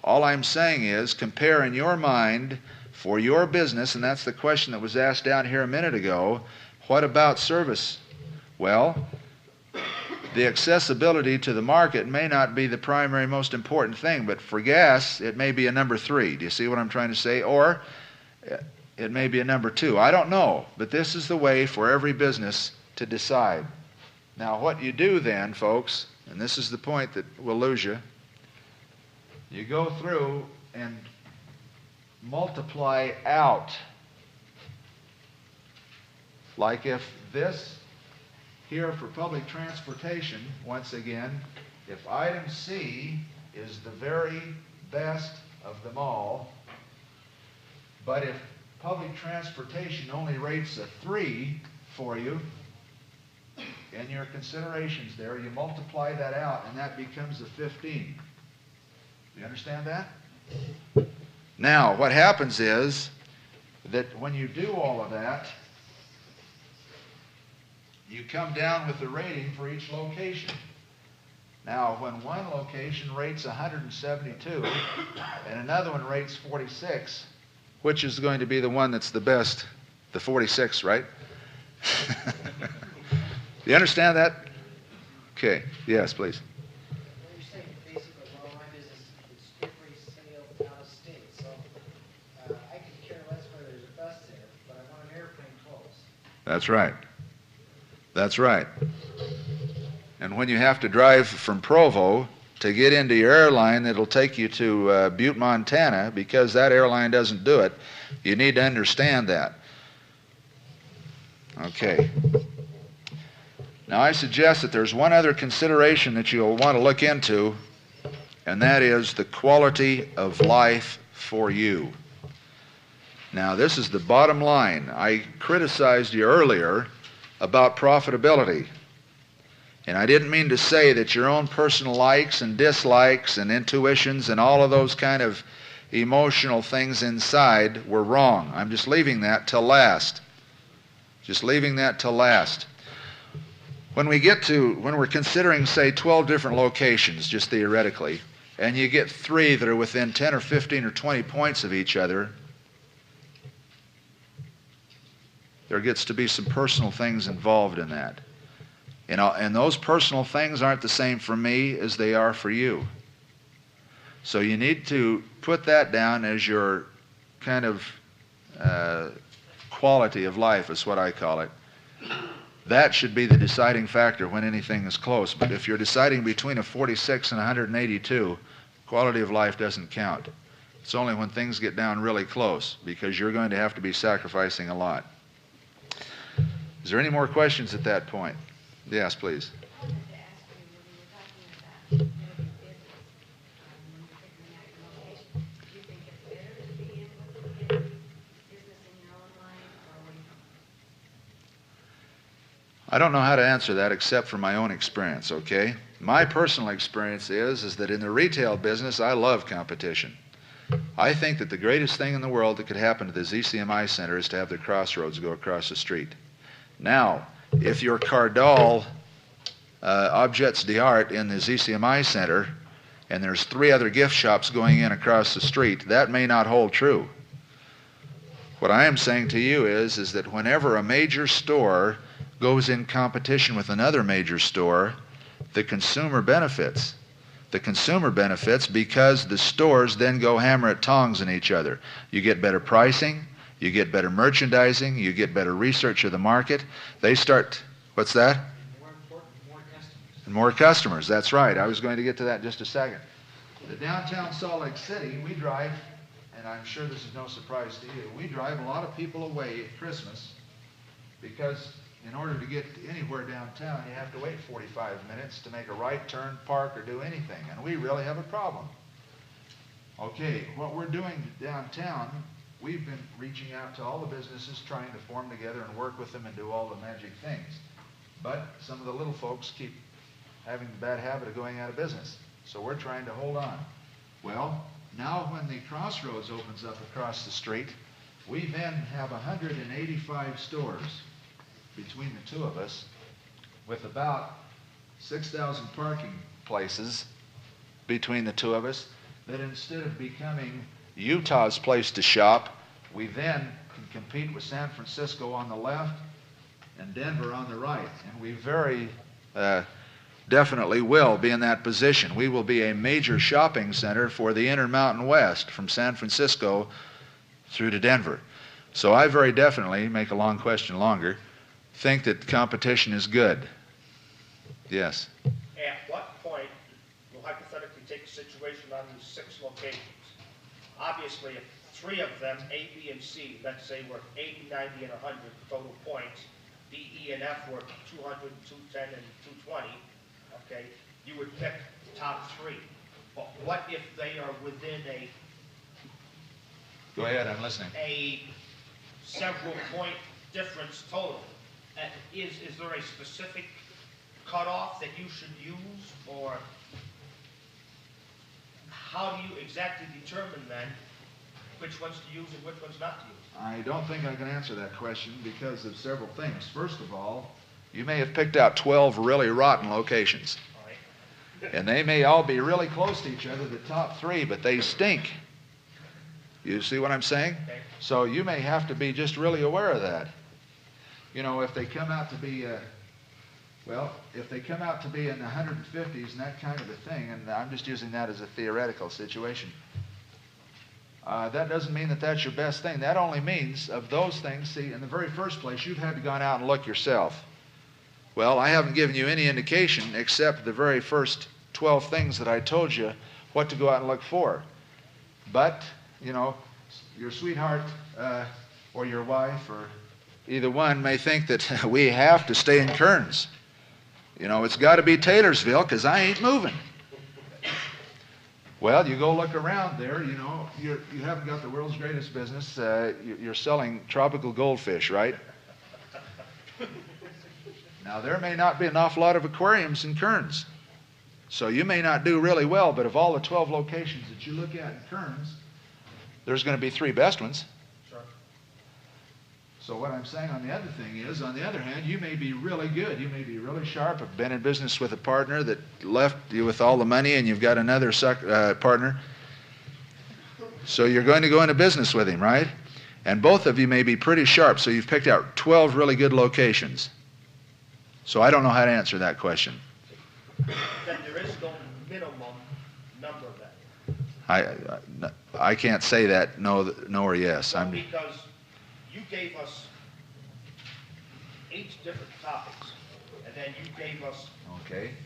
All I'm saying is compare in your mind for your business, and that's the question that was asked down here a minute ago, what about service? Well, the accessibility to the market may not be the primary most important thing, but for gas, it may be a number 3. Do you see what I'm trying to say? Or it may be a number 2. I don't know, but this is the way for every business to decide. Now, what you do then, folks, and this is the point that will lose you, you go through and multiply out. Like if this here for public transportation, once again, if item C is the very best of them all, but if public transportation only rates a 3 for you, in your considerations there, you multiply that out and that becomes a 15. Do you understand that? Now, what happens is that when you do all of that, you come down with the rating for each location. Now, when one location rates 172 and another one rates 46, which is going to be the one that's the best? The 46, right? You understand that? Okay. Yes, please. You're saying basically, well, my business is strictly sales out of state, so I could care less whether there's a bus there, but I want an airplane close. That's right. That's right. And when you have to drive from Provo to get into your airline that'll take you to Butte, Montana, because that airline doesn't do it, you need to understand that. Okay. Now I suggest that there's one other consideration that you'll want to look into, and that is the quality of life for you. Now this is the bottom line. I criticized you earlier about profitability. And I didn't mean to say that your own personal likes and dislikes and intuitions and all of those kind of emotional things inside were wrong. I'm just leaving that till last. Just leaving that till last. When we're considering, say, 12 different locations, just theoretically, and you get 3 that are within 10 or 15 or 20 points of each other, there gets to be some personal things involved in that. And those personal things aren't the same for me as they are for you. So you need to put that down as your kind of quality of life, is what I call it. That should be the deciding factor when anything is close. But if you're deciding between a 46 and 182, quality of life doesn't count. It's only when things get down really close, because you're going to have to be sacrificing a lot. Is there any more questions at that point? Yes, please. I wanted to ask you, when you were talking about building business, when you're figuring out your location, do you think it's better to be in business in your own line or away from it? I don't know how to answer that except from my own experience, okay? My personal experience is that in the retail business, I love competition. I think that the greatest thing in the world that could happen to the ZCMI Center is to have the crossroads go across the street. Now, if your Cardall Objets d'Art in the ZCMI Center and there's 3 other gift shops going in across the street, that may not hold true. What I am saying to you is that whenever a major store goes in competition with another major store, the consumer benefits. The consumer benefits because the stores then go hammer at tongs in each other. You get better pricing, You get better merchandising. You get better research of the market. They start, what's that? More important, more customers. And more customers, that's right. I was going to get to that in just a second. The downtown Salt Lake City, we drive, and I'm sure this is no surprise to you, we drive a lot of people away at Christmas because in order to get anywhere downtown, you have to wait 45 minutes to make a right turn, park, or do anything, and we really have a problem. Okay, what we're doing downtown, we've been reaching out to all the businesses, trying to form together and work with them and do all the magic things. But some of the little folks keep having the bad habit of going out of business. So we're trying to hold on. Well, now when the Crossroads opens up across the street, we then have 185 stores between the two of us with about 6,000 parking places between the two of us, that instead of becoming Utah's place to shop, we then can compete with San Francisco on the left and Denver on the right. And we very definitely will be in that position. We will be a major shopping center for the Intermountain West from San Francisco through to Denver. So I very definitely, make a long question longer, think that competition is good. Yes? At what point, we'll hypothetically take a situation on these 6 locations. Obviously, if 3 of them, A, B, and C, let's say were 80, 90, and 100 total points, D, E, and F were 200, 210, and 220, okay, you would pick the top 3. But what if they are within Go ahead, I'm listening. a several point difference total? Is there a specific cutoff that you should use, or how do you exactly determine then which ones to use and which ones not to use? I don't think I can answer that question because of several things. First of all, you may have picked out 12 really rotten locations. All right. And they may all be really close to each other, the top 3, but they stink. You see what I'm saying? Okay. So you may have to be just really aware of that. You know, if they come out to be, if they come out to be in the 150s and that kind of a thing, and I'm just using that as a theoretical situation, that doesn't mean that that's your best thing. That only means of those things, see, in the very first place, you've had to gone out and look yourself. Well, I haven't given you any indication except the very first 12 things that I told you what to go out and look for. But, you know, your sweetheart or your wife or either one may think that we have to stay in Kearns. You know, it's got to be Taylorsville because I ain't moving. Well, you go look around there, you know, you haven't got the world's greatest business. You're selling tropical goldfish, right? Now, there may not be an awful lot of aquariums in Kearns. So you may not do really well, but of all the 12 locations that you look at in Kearns, there's going to be 3 best ones. Sure. So what I'm saying on the other thing is, on the other hand, you may be really good. You may be really sharp. I've been in business with a partner that left you with all the money and you've got another partner. So you're going to go into business with him, right? And both of you may be pretty sharp, so you've picked out 12 really good locations. So I don't know how to answer that question. Then there is no minimum number then. I can't say that, no or yes. Well, because you gave us 8 different topics, and then you gave us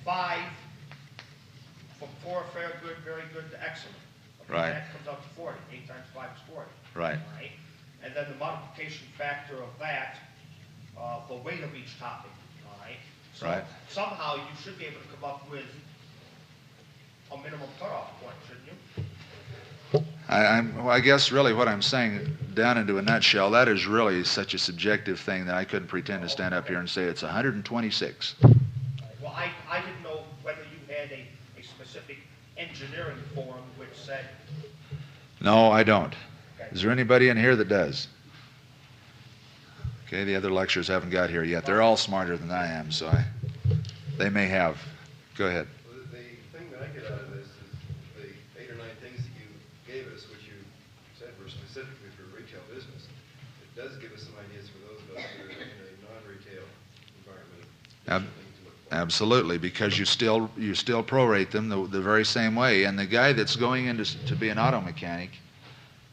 5 from poor, fair, good, very good to excellent. Okay, Right. That comes up to 40. 8 times 5 is 40. Right. All right. And then the multiplication factor of that, the weight of each topic. All right. So Right. somehow you should be able to come up with a minimum cutoff point, shouldn't you? I guess really what I'm saying, down into a nutshell, that is really such a subjective thing that I couldn't pretend to stand up here and say it's 126. Well, I didn't know whether you had a specific engineering form which said, No, I don't. okay, Is there anybody in here that does? Okay, the other lecturers haven't got here yet. They're all smarter than I am, so they may have. Go ahead. Well, the thing that I get out of this is the 8 or 9 things that you gave us, which you said were specifically for retail business. It does give us some ideas for those of us who are in a non-retail environment. Things to look for. Absolutely, because you still prorate them the very same way. And the guy that's going into to be an auto mechanic,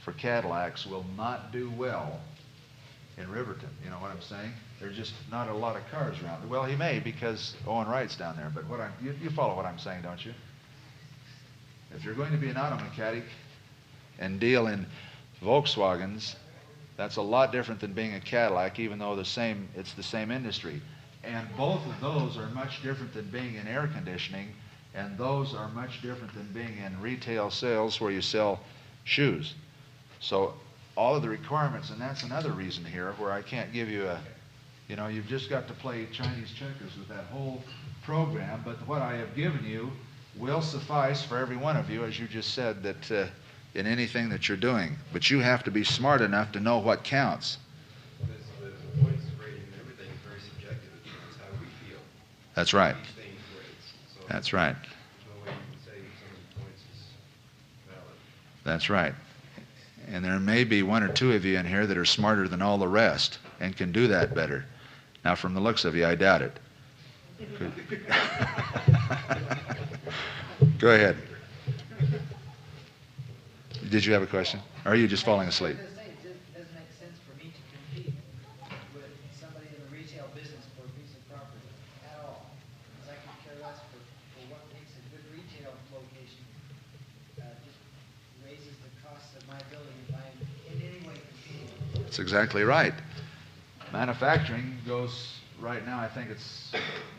for Cadillacs will not do well in Riverton. You know what I'm saying? There's just not a lot of cars around. Well, he may, because Owen Wright's down there, but you follow what I'm saying, don't you? If you're going to be an auto mechanic and deal in Volkswagens, that's a lot different than being a Cadillac, even though it's the same industry. And both of those are much different than being in air conditioning, and those are much different than being in retail sales where you sell shoes. So all of the requirements, and that's another reason here where I can't give you you've just got to play Chinese checkers with that whole program, but what I have given you will suffice for every one of you, as you just said, that in anything that you're doing. But you have to be smart enough to know what counts. The points rating and everything is very subjective. It's how we feel. That's right. Each thing rates. So That's right. there's no way you can say some of the points is valid. That's right. And there may be one or two of you in here that are smarter than all the rest and can do that better. Now, from the looks of you, I doubt it. Go ahead. Did you have a question? Or are you just falling asleep? I was going to say, it doesn't make sense for me to compete with somebody in the retail business for a piece of property at all. Because I could care less for what makes a good retail location. Just raises the cost of my building if I'm in any way competing. That's exactly right. Manufacturing goes, right now, I think it's,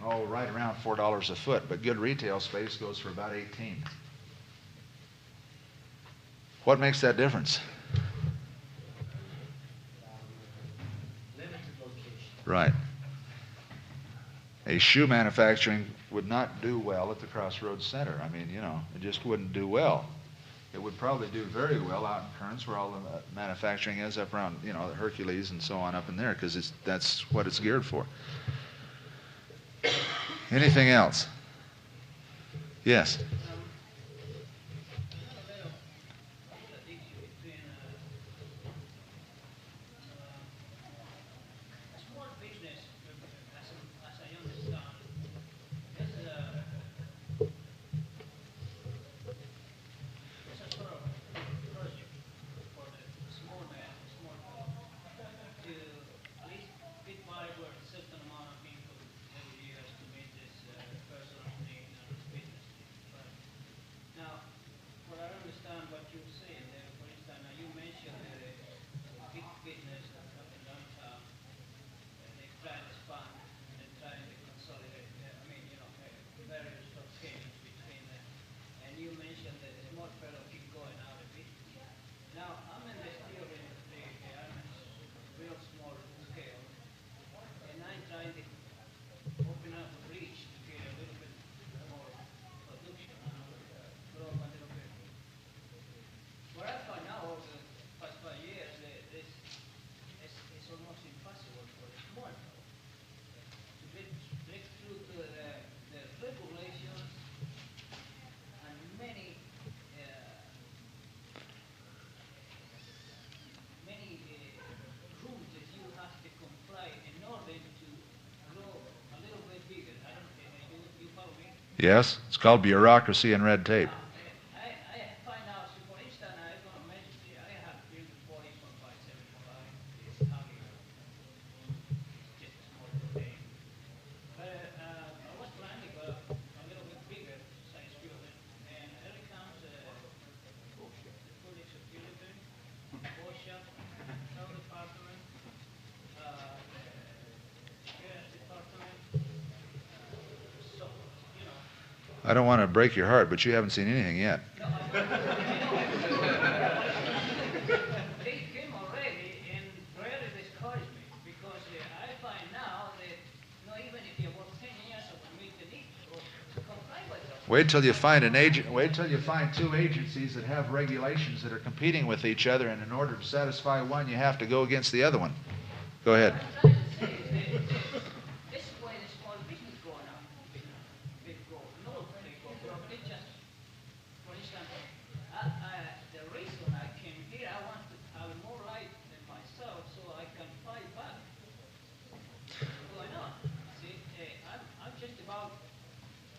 right around $4 a foot, but good retail space goes for about $18. What makes that difference? Limited location. Right. A shoe manufacturing would not do well at the Crossroads Center. I mean, it just wouldn't do well. It would probably do very well out in Kearns, where all the manufacturing is, up around, the Hercules and so on up in there, because that's what it's geared for. Anything else? Yes. Yes, it's called bureaucracy and red tape. I don't want to break your heart, but you haven't seen anything yet. They came already and really discouraged me because I find now that even if you work 10 years of meet the need to comply with them. Wait till you find an agent. Wait till you find two agencies that have regulations that are competing with each other, and in order to satisfy one, you have to go against the other one. Go ahead. What I'm trying to say is that this is why the small business going up. They go, no, they go, they just, for instance, the reason I came here, I want to have more light than myself so I can fight back. What's going on? See, I'm just about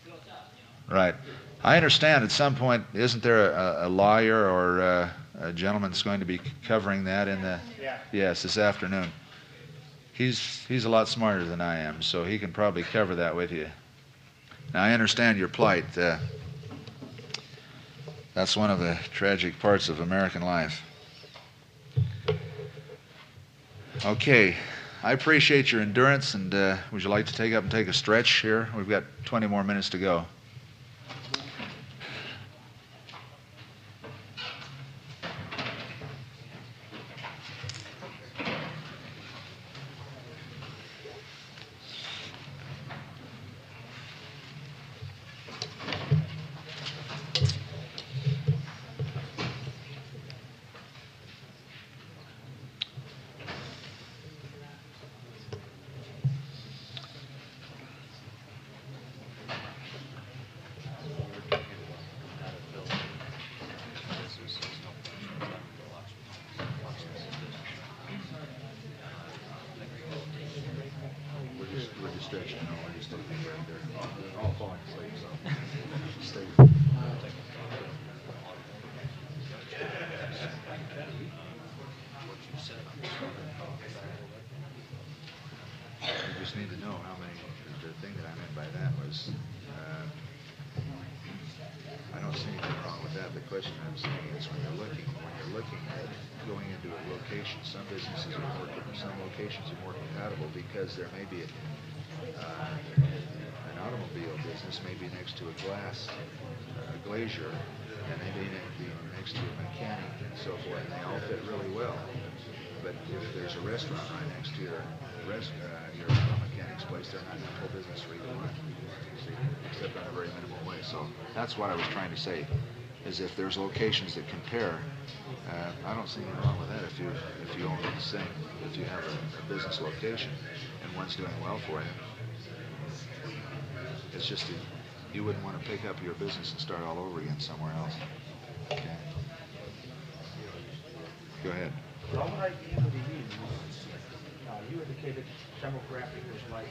close up, Right. I understand at some point, isn't there a lawyer or a gentleman that's going to be covering that in the, yes, this afternoon. He's a lot smarter than I am, so he can probably cover that with you. Now, I understand your plight. That's one of the tragic parts of American life. Okay, I appreciate your endurance, and would you like to take up and take a stretch here? We've got 20 more minutes to go. Because there may be an automobile business maybe next to a glass glazier, and they may be next to a mechanic and so forth, and they all fit really well. But if there's a restaurant right next to your auto mechanic's place, they're not going to pull business for either one, except in a very minimal way. So that's what I was trying to say, is if there's locations that compare, I don't see anything wrong with that if you own the same, if you have a business location and one's doing well for you. It's just that you wouldn't want to pick up your business and start all over again somewhere else. Okay. Go ahead. Well, what I gave to you indicated demographic was like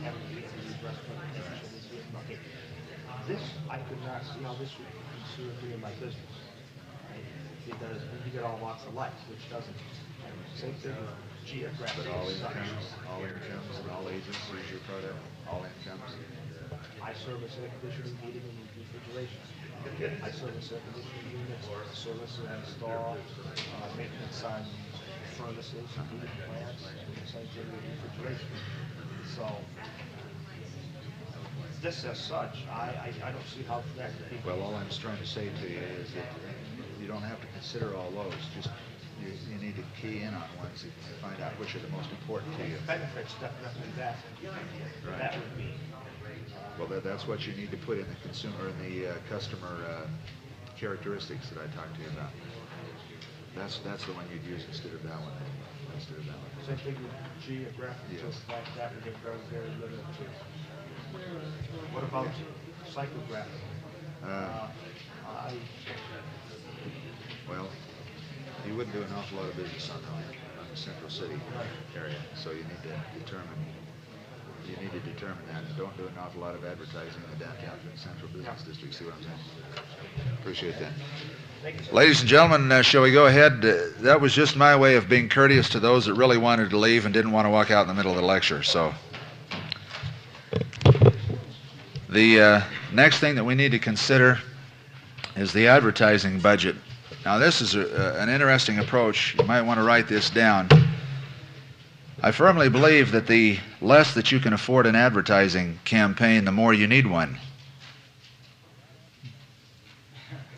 having to eat in these restaurants. Okay. This, I could not see how this would consider me in my business. Right? Because you get all walks of life, which doesn't. Same thing with geographic. But all incomes and all ages is your product, all incomes. I service air conditioning, heating, and refrigeration. I service air conditioning units, service and install, maintenance on furnaces, heating plants, same thing with refrigeration. So, this as such, I don't see how that could be. Well, all I'm just trying to say to you is that you don't have to consider all those. Just you need to key in on ones and find out which are the most important to you. Benefits, definitely that. Right. That would be. Well, that's what you need to put in the consumer, in the customer characteristics that I talked to you about. That's the one you'd use instead of that one. Same thing with geographic, just like that, we get very, very little too. What about psychographic? Well, you wouldn't do an awful lot of business on the Central City area, so you need to determine that. And don't do an awful lot of advertising in the downtown Central Business District. See what I'm saying? Appreciate that. Ladies and gentlemen, shall we go ahead? That was just my way of being courteous to those that really wanted to leave and didn't want to walk out in the middle of the lecture. So, the next thing that we need to consider is the advertising budget. Now, this is an interesting approach. You might want to write this down. I firmly believe that the less that you can afford an advertising campaign, the more you need one.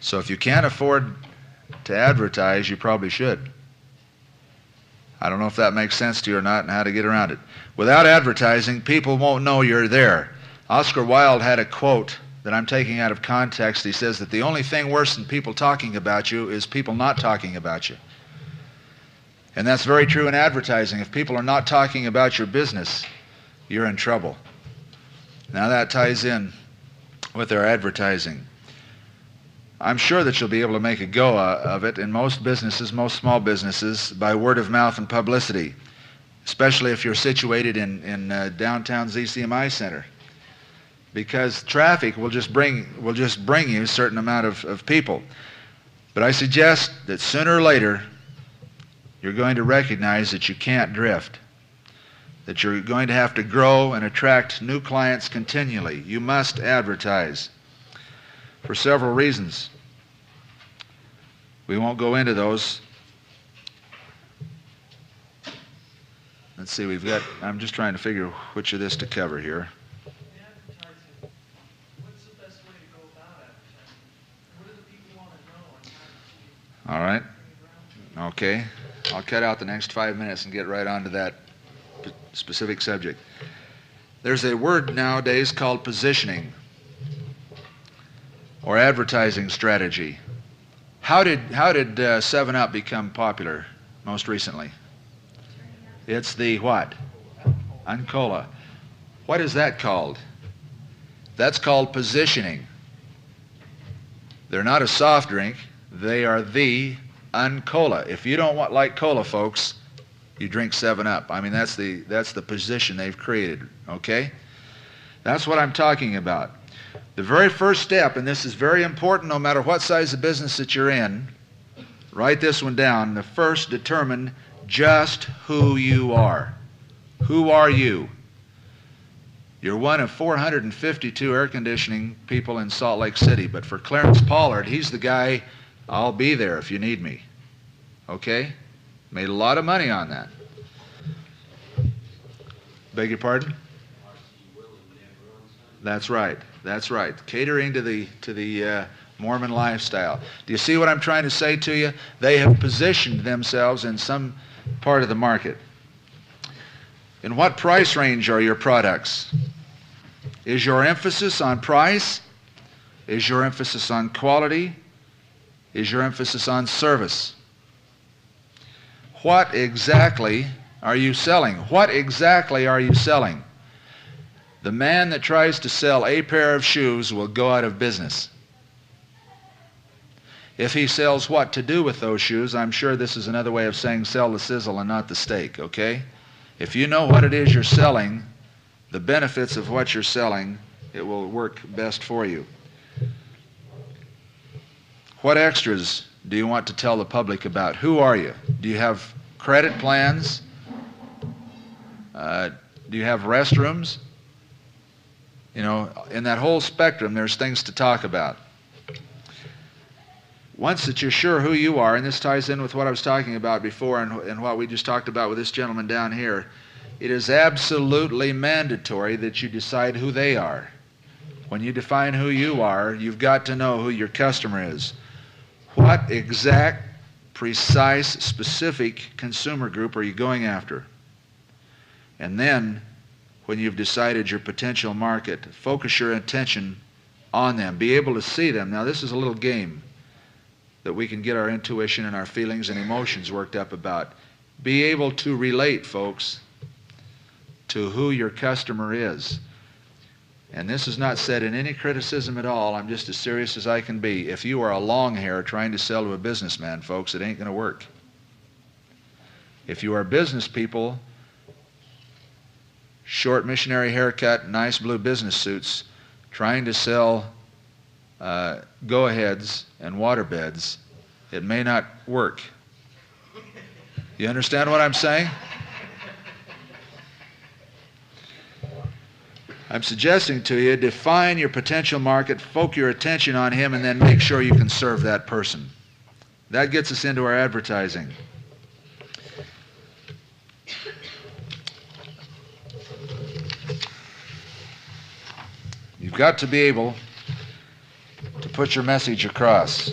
So if you can't afford to advertise, you probably should. I don't know if that makes sense to you or not and how to get around it. Without advertising, people won't know you're there. Oscar Wilde had a quote that I'm taking out of context. He says that the only thing worse than people talking about you is people not talking about you. And that's very true in advertising. If people are not talking about your business, you're in trouble. Now that ties in with their advertising. I'm sure that you'll be able to make a go of it in most businesses, most small businesses, by word of mouth and publicity, especially if you're situated in downtown ZCMI Center. Because traffic will just bring you a certain amount of people. But I suggest that sooner or later, you're going to recognize that you can't drift, that you're going to have to grow and attract new clients continually. You must advertise for several reasons. We won't go into those. Let's see, I'm just trying to figure which of this to cover here. What's the best way to go about advertising? What do the people want to know? All right. Okay. I'll cut out the next 5 minutes and get right onto that specific subject. There's a word nowadays called positioning or advertising strategy. How did 7-Up become popular most recently? It's the what? Uncola. What is that called? That's called positioning. They're not a soft drink. They are the Uncola. If you don't like cola, folks, you drink 7-Up. I mean, that's the position they've created, okay? That's what I'm talking about. The very first step, and this is very important no matter what size of business that you're in, write this one down. The first, determine just who you are. Who are you? You're one of 452 air conditioning people in Salt Lake City, but for Clarence Pollard, he's the guy, I'll be there if you need me. Okay? Made a lot of money on that. Beg your pardon? That's right. That's right. Catering to the Mormon lifestyle. Do you see what I'm trying to say to you? They have positioned themselves in some part of the market. In what price range are your products? Is your emphasis on price? Is your emphasis on quality? Is your emphasis on service? What exactly are you selling? What exactly are you selling? The man that tries to sell a pair of shoes will go out of business. If he sells what to do with those shoes, I'm sure this is another way of saying sell the sizzle and not the steak, okay? If you know what it is you're selling, the benefits of what you're selling, it will work best for you. What extras do you want to tell the public about? Who are you? Do you have credit plans? Do you have restrooms? You know, in that whole spectrum, there's things to talk about. Once that you're sure who you are, and this ties in with what I was talking about before and what we just talked about with this gentleman down here, it is absolutely mandatory that you decide who they are. When you define who you are, you've got to know who your customer is. What exact, precise, specific consumer group are you going after? And then, when you've decided your potential market, focus your attention on them. Be able to see them. Now, this is a little game that we can get our intuition and our feelings and emotions worked up about. Be able to relate, folks, to who your customer is. And this is not said in any criticism at all. I'm just as serious as I can be. If you are a long hair trying to sell to a businessman, folks, it ain't going to work. If you are business people, short missionary haircut, nice blue business suits, trying to sell go-aheads and waterbeds, it may not work. You understand what I'm saying? I'm suggesting to you, define your potential market, focus your attention on him, and then make sure you can serve that person. That gets us into our advertising. You've got to be able to put your message across.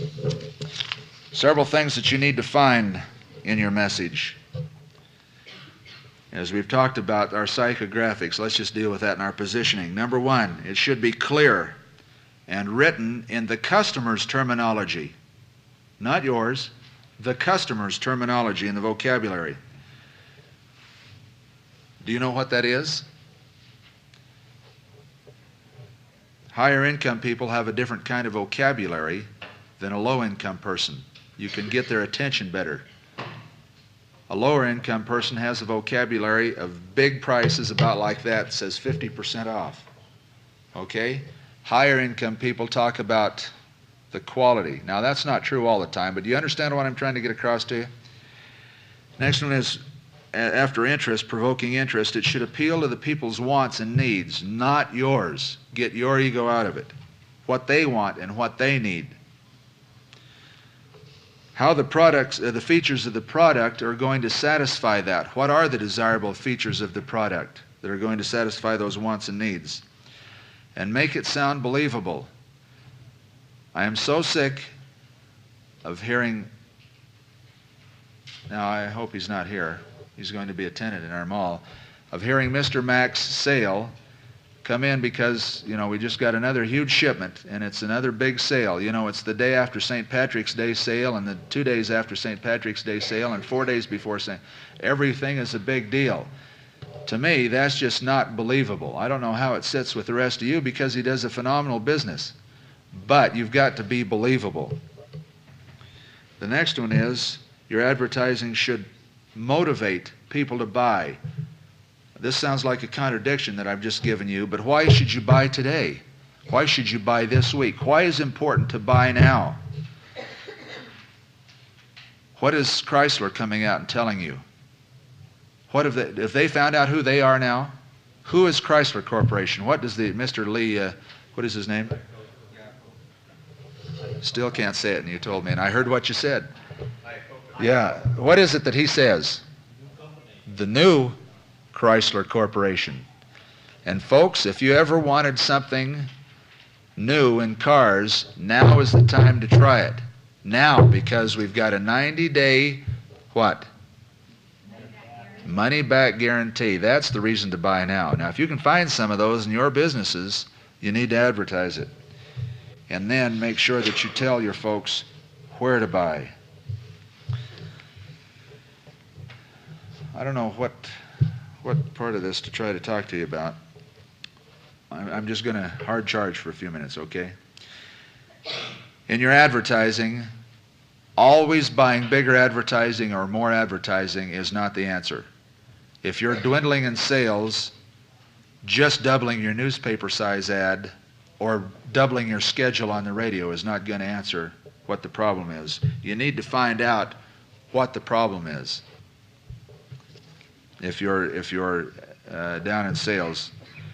Several things that you need to find in your message. As we've talked about our psychographics, let's just deal with that in our positioning. Number one, it should be clear and written in the customer's terminology. Not yours, the customer's terminology in the vocabulary. Do you know what that is? Higher income people have a different kind of vocabulary than a low income person. You can get their attention better. A lower income person has a vocabulary of big prices about like that, says 50% off. Okay? Higher income people talk about the quality. Now, that's not true all the time, but do you understand what I'm trying to get across to you? Next one is, after interest, provoking interest. It should appeal to the people's wants and needs, not yours. Get your ego out of it. What they want and what they need. How the features of the product are going to satisfy that. What are the desirable features of the product that are going to satisfy those wants and needs? And make it sound believable. I am so sick of hearing, now I hope he's not here, he's going to be a tenant in our mall, of hearing Mr. Mac's sale come in because, we just got another huge shipment and it's another big sale. It's the day after St. Patrick's Day sale and the 2 days after St. Patrick's Day sale and 4 days before St. Everything is a big deal. To me, that's just not believable. I don't know how it sits with the rest of you because he does a phenomenal business. But you've got to be believable. The next one is your advertising should motivate people to buy. This sounds like a contradiction that I've just given you, but why should you buy today? Why should you buy this week? Why is it important to buy now? What is Chrysler coming out and telling you? What if they found out who they are now? Who is Chrysler Corporation? What does Mr. Lee, what is his name? Still can't say it, and you told me, and I heard what you said. Yeah, what is it that he says? The new Chrysler Corporation. And folks, if you ever wanted something new in cars, now is the time to try it. Now, because we've got a 90-day, what? Money-back guarantee. That's the reason to buy now. Now, if you can find some of those in your businesses, you need to advertise it. And then make sure that you tell your folks where to buy. I don't know what part of this to try to talk to you about. I'm just going to hard charge for a few minutes, okay? In your advertising, always buying bigger advertising or more advertising is not the answer. If you're dwindling in sales, just doubling your newspaper size ad or doubling your schedule on the radio is not going to answer what the problem is. You need to find out what the problem is. If you're down in sales,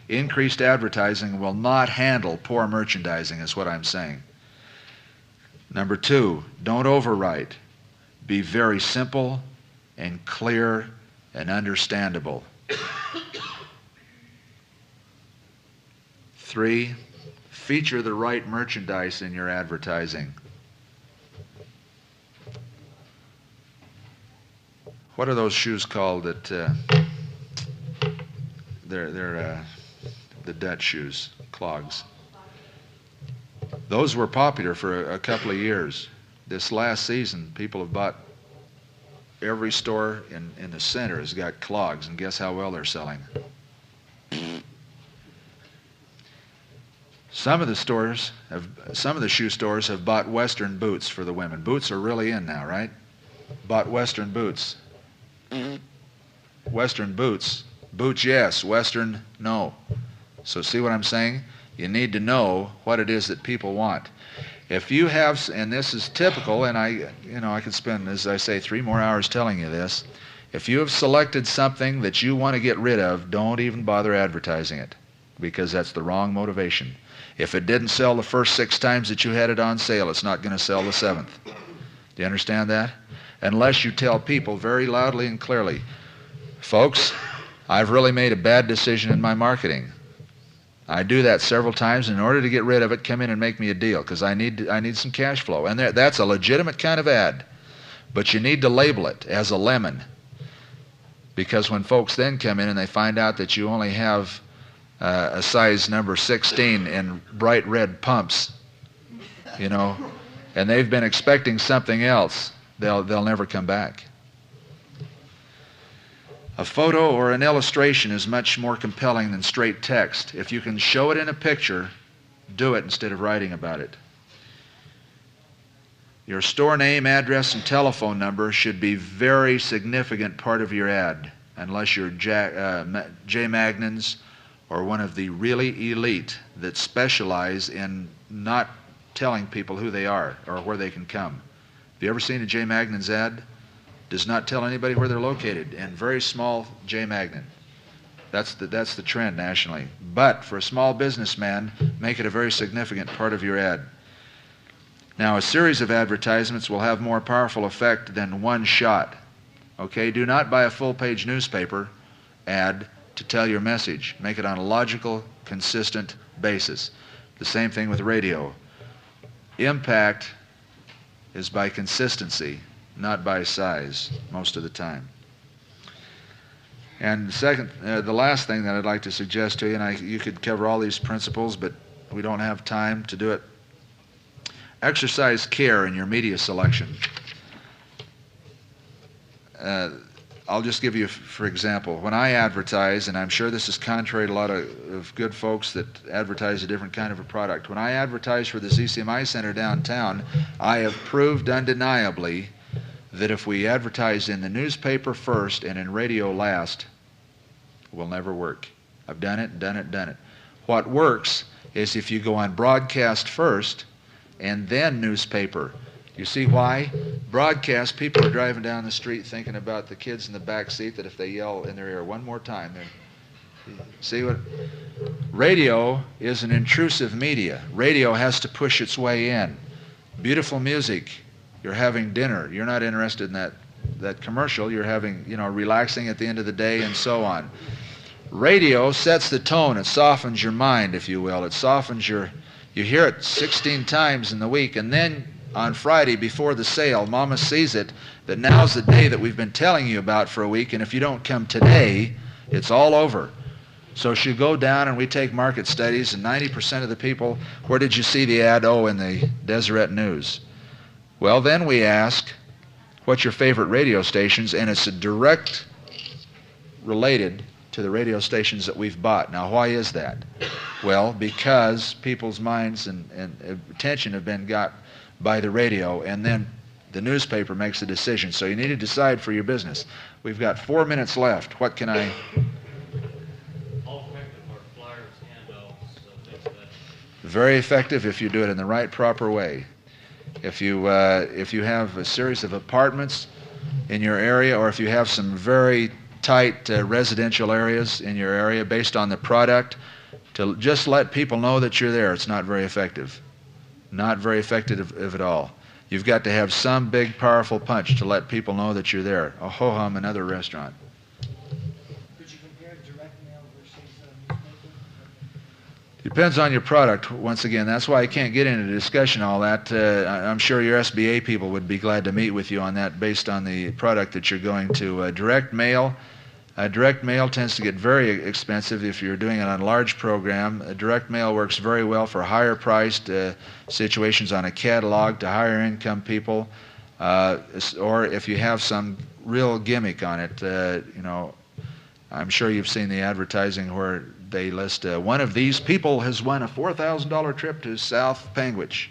increased advertising will not handle poor merchandising, is what I'm saying. Number 2, don't overwrite. Be very simple and clear and understandable. 3, feature the right merchandise in your advertising. What are those shoes called that they're the Dutch shoes, clogs? Those were popular for a couple of years. This last season, people have bought, every store in the center has got clogs, and guess how well they're selling? Some of the shoe stores have bought Western boots for the women. Boots are really in now, right? Bought Western boots. Western boots. Boots, yes. Western, no. So see what I'm saying? You need to know what it is that people want. If you have, and this is typical, and I could spend, as I say, 3 more hours telling you this. If you have selected something that you want to get rid of, don't even bother advertising it, because that's the wrong motivation. If it didn't sell the first 6 times that you had it on sale, it's not going to sell the 7th. Do you understand that? Unless you tell people very loudly and clearly, folks, I've really made a bad decision in my marketing. I do that several times, and in order to get rid of it, come in and make me a deal, because I need some cash flow. And that's a legitimate kind of ad. But you need to label it as a lemon, because when folks then come in and they find out that you only have a size number 16 in bright red pumps, and they've been expecting something else, they'll never come back. A photo or an illustration is much more compelling than straight text. If you can show it in a picture, do it instead of writing about it. Your store name, address, and telephone number should be a very significant part of your ad, unless you're J. Magnon's or one of the really elite that specialize in not telling people who they are or where they can come. Have you ever seen a J. Magnan's ad? Does not tell anybody where they're located, and very small J. Magnan. That's the trend nationally. But for a small businessman, make it a very significant part of your ad. Now, a series of advertisements will have more powerful effect than one shot. Okay, do not buy a full-page newspaper ad to tell your message. Make it on a logical, consistent basis. The same thing with radio. Impact is by consistency, not by size, most of the time. And second, the last thing that I'd like to suggest to you, and you could cover all these principles, but we don't have time to do it. Exercise care in your media selection. I'll just give you, for example, when I advertise, and I'm sure this is contrary to a lot of good folks that advertise a different kind of a product. When I advertise for the ZCMI Center downtown, I have proved undeniably that if we advertise in the newspaper first and in radio last, it will never work. I've done it. What works is if you go on broadcast first and then newspaper. You see why? Broadcast, people are driving down the street thinking about the kids in the back seat that if they yell in their ear one more time, see what? Radio is an intrusive media. Radio has to push its way in. Beautiful music. You're having dinner. You're not interested in that commercial. You're having, relaxing at the end of the day and so on. Radio sets the tone. It softens your mind, if you will. It softens you hear it 16 times in the week, and then on Friday before the sale, Mama sees it, that now's the day that we've been telling you about for a week, and if you don't come today, it's all over. So she'll go down, and we take market studies, and 90% of the people, where did you see the ad? Oh, in the Deseret News. Well, then we ask, what's your favorite radio stations? And it's direct related to the radio stations that we've bought. Now, why is that? Well, because people's minds and attention have been got by the radio, and then the newspaper makes a decision. So you need to decide for your business. We've got 4 minutes left. What can I... How effective are flyers, handouts, things like that? Very effective if you do it in the right, proper way. If you have a series of apartments in your area, or if you have some very tight residential areas in your area based on the product, to just let people know that you're there, it's not very effective. Not very effective if at all. You've got to have some big, powerful punch to let people know that you're there. A ho-hum, another restaurant. Could you compare direct mail versus newspaper? Depends on your product. Once again, that's why I can't get into discussion all that. I'm sure your SBA people would be glad to meet with you on that based on the product that you're going to. Direct mail tends to get very expensive if you're doing it on a large program. Direct mail works very well for higher priced situations on a catalog to higher income people, or if you have some real gimmick on it. I'm sure you've seen the advertising where they list one of these people has won a $4,000 trip to South Panguitch.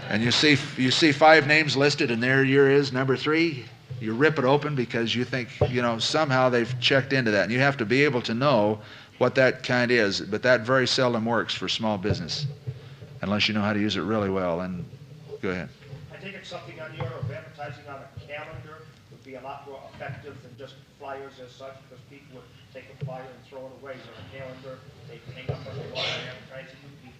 And you see 5 names listed, and there year is number 3. You rip it open because you think, somehow they've checked into that. And you have to be able to know what that kind is. But that very seldom works for small business unless you know how to use it really well. And go ahead. I think it's something on the order of advertising on a calendar would be a lot more effective than just flyers as such, because people would take a flyer and throw it away. So a calendar, they hang up on the wall and advertising would be...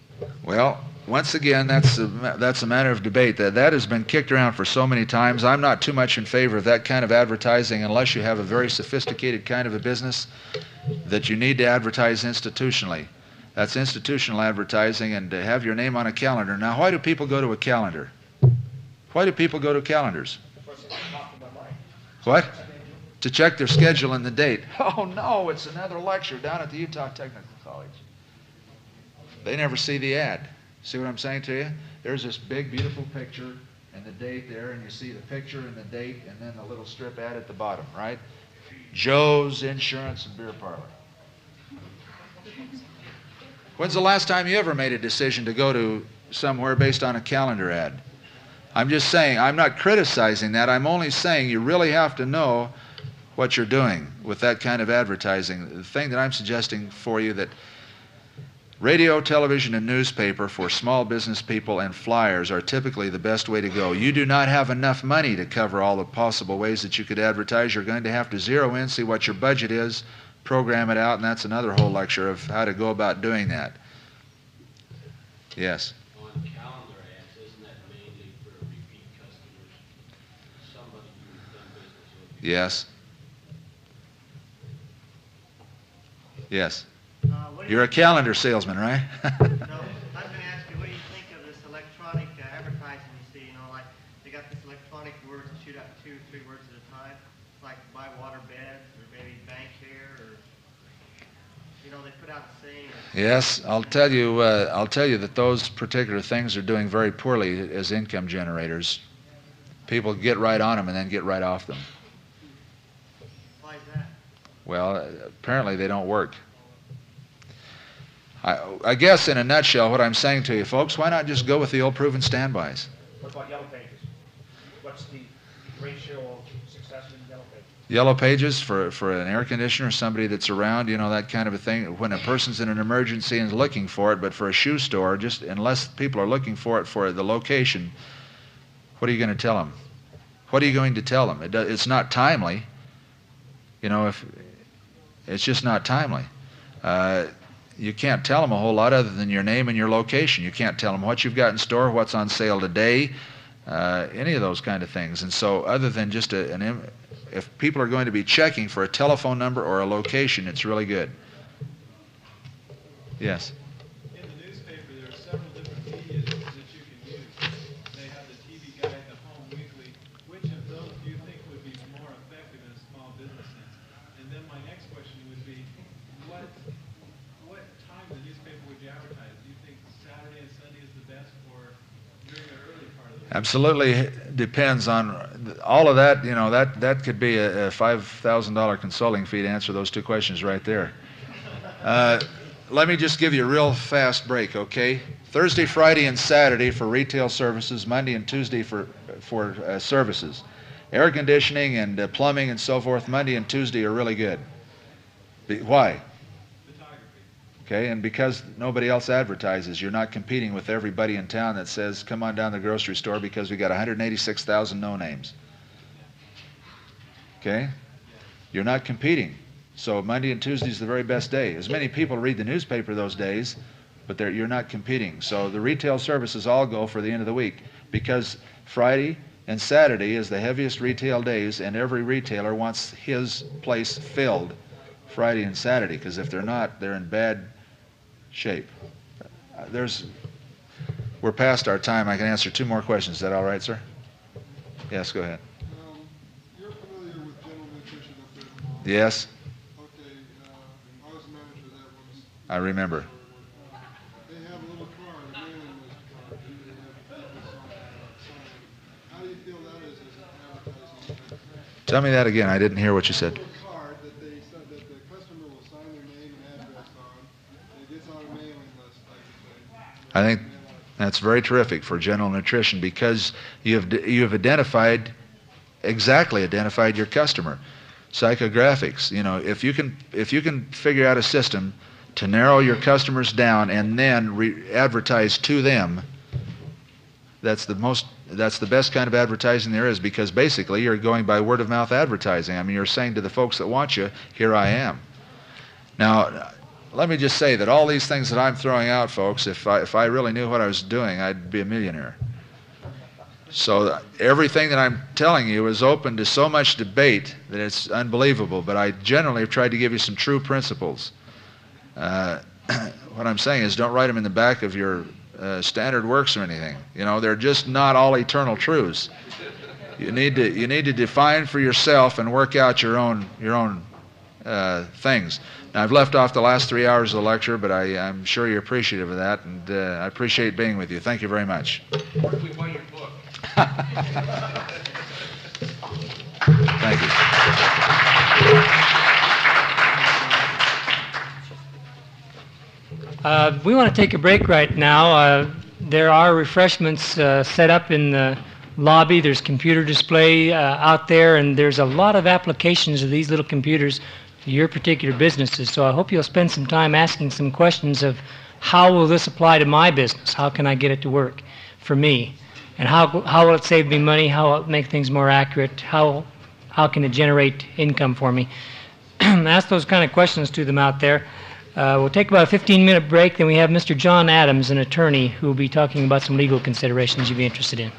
Well, once again, that's a matter of debate. That has been kicked around for so many times. I'm not too much in favor of that kind of advertising unless you have a very sophisticated kind of a business that you need to advertise institutionally. That's institutional advertising, and to have your name on a calendar. Now, why do people go to a calendar? Why do people go to calendars? What? To check their schedule and the date. Oh, no, it's another lecture down at the Utah Technical College. They never see the ad. See what I'm saying to you? There's this big, beautiful picture and the date there, and you see the picture and the date, and then the little strip ad at the bottom, right? Joe's Insurance and Beer Parlor. When's the last time you ever made a decision to go to somewhere based on a calendar ad? I'm just saying, I'm not criticizing that. I'm only saying you really have to know what you're doing with that kind of advertising. The thing that I'm suggesting for you that Radio, television, and newspaper for small business people and flyers are typically the best way to go. You do not have enough money to cover all the possible ways that you could advertise. You're going to have to zero in, see what your budget is, program it out, and that's another whole lecture of how to go about doing that. Yes? On calendar ads, isn't that mainly for repeat customers? Somebody you've done business with? Yes. Yes. What do You're a calendar salesman, right? No, I was going to ask you, what do you think of this electronic advertising you see? You know, like they got this electronic words to shoot out 2 or 3 words at a time, like buy water beds or maybe bank here, or you know, they put out a saying. Yes, I'll tell you that those particular things are doing very poorly as income generators. People get right on them and then get right off them. Why is that? Well, apparently they don't work. I guess in a nutshell what I'm saying to you folks, why not just go with the old proven standbys? What about Yellow Pages? What's the ratio of success in Yellow Pages? Yellow Pages for an air conditioner, somebody that's around, you know, that kind of a thing. When a person's in an emergency and is looking for it, but for a shoe store, just unless people are looking for it for the location, what are you going to tell them? What are you going to tell them? It's not timely. You know, if it's just not timely. You can't tell them a whole lot other than your name and your location. You can't tell them what you've got in store, what's on sale today, any of those kind of things. And so other than just if people are going to be checking for a telephone number or a location, it's really good. Yes? In the newspaper, there are several different medias that you can use. They have the TV Guide, the Home Weekly. Which of those do you think would be more effective in a small business sense? And then my next question would be, what time in the newspaper would you advertise? Do you think Saturday and Sunday is the best, or during the early part of the week? Absolutely depends on all of that. You know, that could be a $5,000 consulting fee to answer those 2 questions right there. Let me just give you a real fast break, okay? Thursday, Friday, and Saturday for retail services. Monday and Tuesday for services. Air conditioning and plumbing and so forth, Monday and Tuesday are really good. Why? Okay, and because nobody else advertises, you're not competing with everybody in town that says, come on down to the grocery store because we got 186,000 no-names. Okay? You're not competing. So Monday and Tuesday is the very best day. As many people read the newspaper those days, but you're not competing. So the retail services all go for the end of the week because Friday and Saturday is the heaviest retail days, and every retailer wants his place filled Friday and Saturday, because if they're not, they're in bad shape. We're past our time. I can answer 2 more questions. Is that all right, sir? Yes, go ahead. You're familiar with General Nutrition up there in the mall? Yes, Okay, I was manager of that once. I remember. They have a little card, a mailing list card. They have people sign. How do you feel that is as an advertising? Tell me that again. I didn't hear what you said. Card that they said that the customer will sign their name and address on, and it gets on a mailing list type of thing. I think that's very terrific for General Nutrition because you have exactly identified your customer. Psychographics, you know, if you can figure out a system to narrow your customers down and then advertise to them, that's the best kind of advertising there is, because basically you're going by word of mouth advertising. I mean, you're saying to the folks that want you, here I am. Now, let me just say that all these things that I'm throwing out, folks, if I really knew what I was doing, I'd be a millionaire. So everything that I'm telling you is open to so much debate that it's unbelievable, but I generally have tried to give you some true principles. What I'm saying is don't write them in the back of your standard works or anything. You know, they're just not all eternal truths. You need to define for yourself and work out your own things. Now, I've left off the last 3 hours of the lecture, but I'm sure you're appreciative of that, and I appreciate being with you. Thank you very much. Where do we buy your book? Thank you. We want to take a break right now. There are refreshments set up in the lobby. There's computer display out there, and there's a lot of applications of these little computers for your particular businesses. So I hope you'll spend some time asking some questions of how will this apply to my business? How can I get it to work for me? And how will it save me money? How will it make things more accurate? How can it generate income for me? Ask those kind of questions to them out there. We'll take about a 15-minute break. Then we have Mr. John Adams, an attorney, who will be talking about some legal considerations you'd be interested in.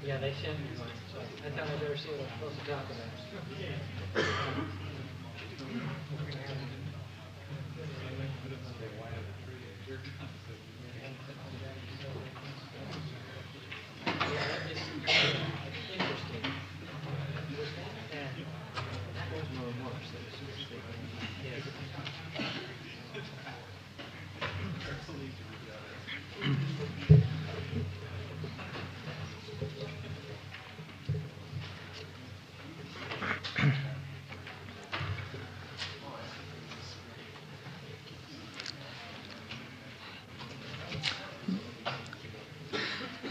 Yeah, they sent me one, so I thought I'd better see what I'm supposed to talk about.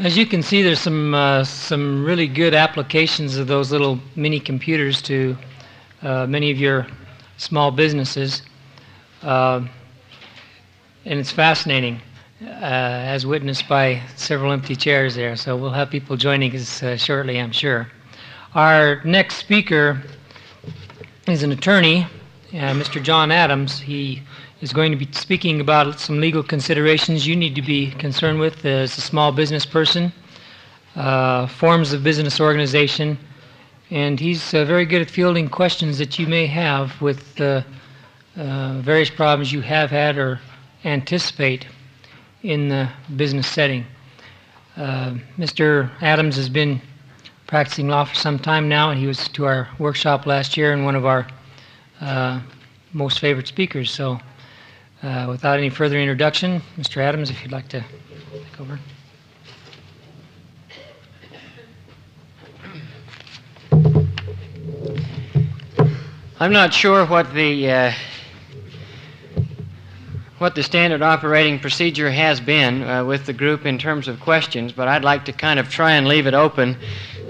As you can see, there's some really good applications of those little mini computers to many of your small businesses, and it's fascinating, as witnessed by several empty chairs there. So we'll have people joining us shortly, I'm sure. Our next speaker is an attorney, Mr. John Adams. He is going to be speaking about some legal considerations you need to be concerned with as a small business person, forms of business organization, and he's very good at fielding questions that you may have with various problems you have had or anticipate in the business setting. Mr. Adams has been practicing law for some time now, and he was to our workshop last year and one of our most favorite speakers. So without any further introduction, Mr. Adams, if you'd like to take over. I'm not sure what the standard operating procedure has been with the group in terms of questions, but I'd like to kind of try and leave it open.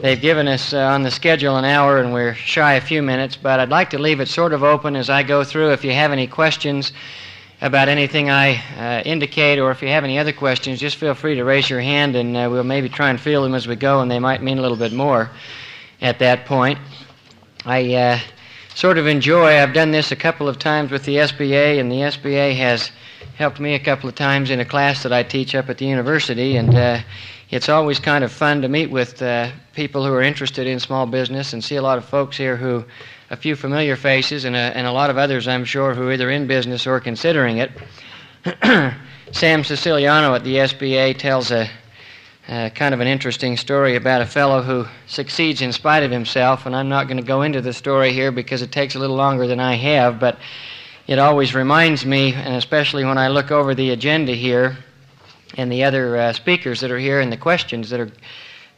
They've given us on the schedule an hour, and we're shy a few minutes, but I'd like to leave it sort of open as I go through. If you have any questions about anything I indicate, or if you have any other questions, just feel free to raise your hand, and we'll maybe try and field them as we go, and they might mean a little bit more at that point. I sort of enjoy. I've done this a couple of times with the SBA, and the SBA has helped me a couple of times in a class that I teach up at the university, and it's always kind of fun to meet with people who are interested in small business and see a lot of folks here who, a few familiar faces and a lot of others, I'm sure, who are either in business or considering it. Sam Siciliano at the SBA tells a kind of an interesting story about a fellow who succeeds in spite of himself, and I'm not going to go into the story here because it takes a little longer than I have, but it always reminds me, and especially when I look over the agenda here and the other speakers that are here and the questions that are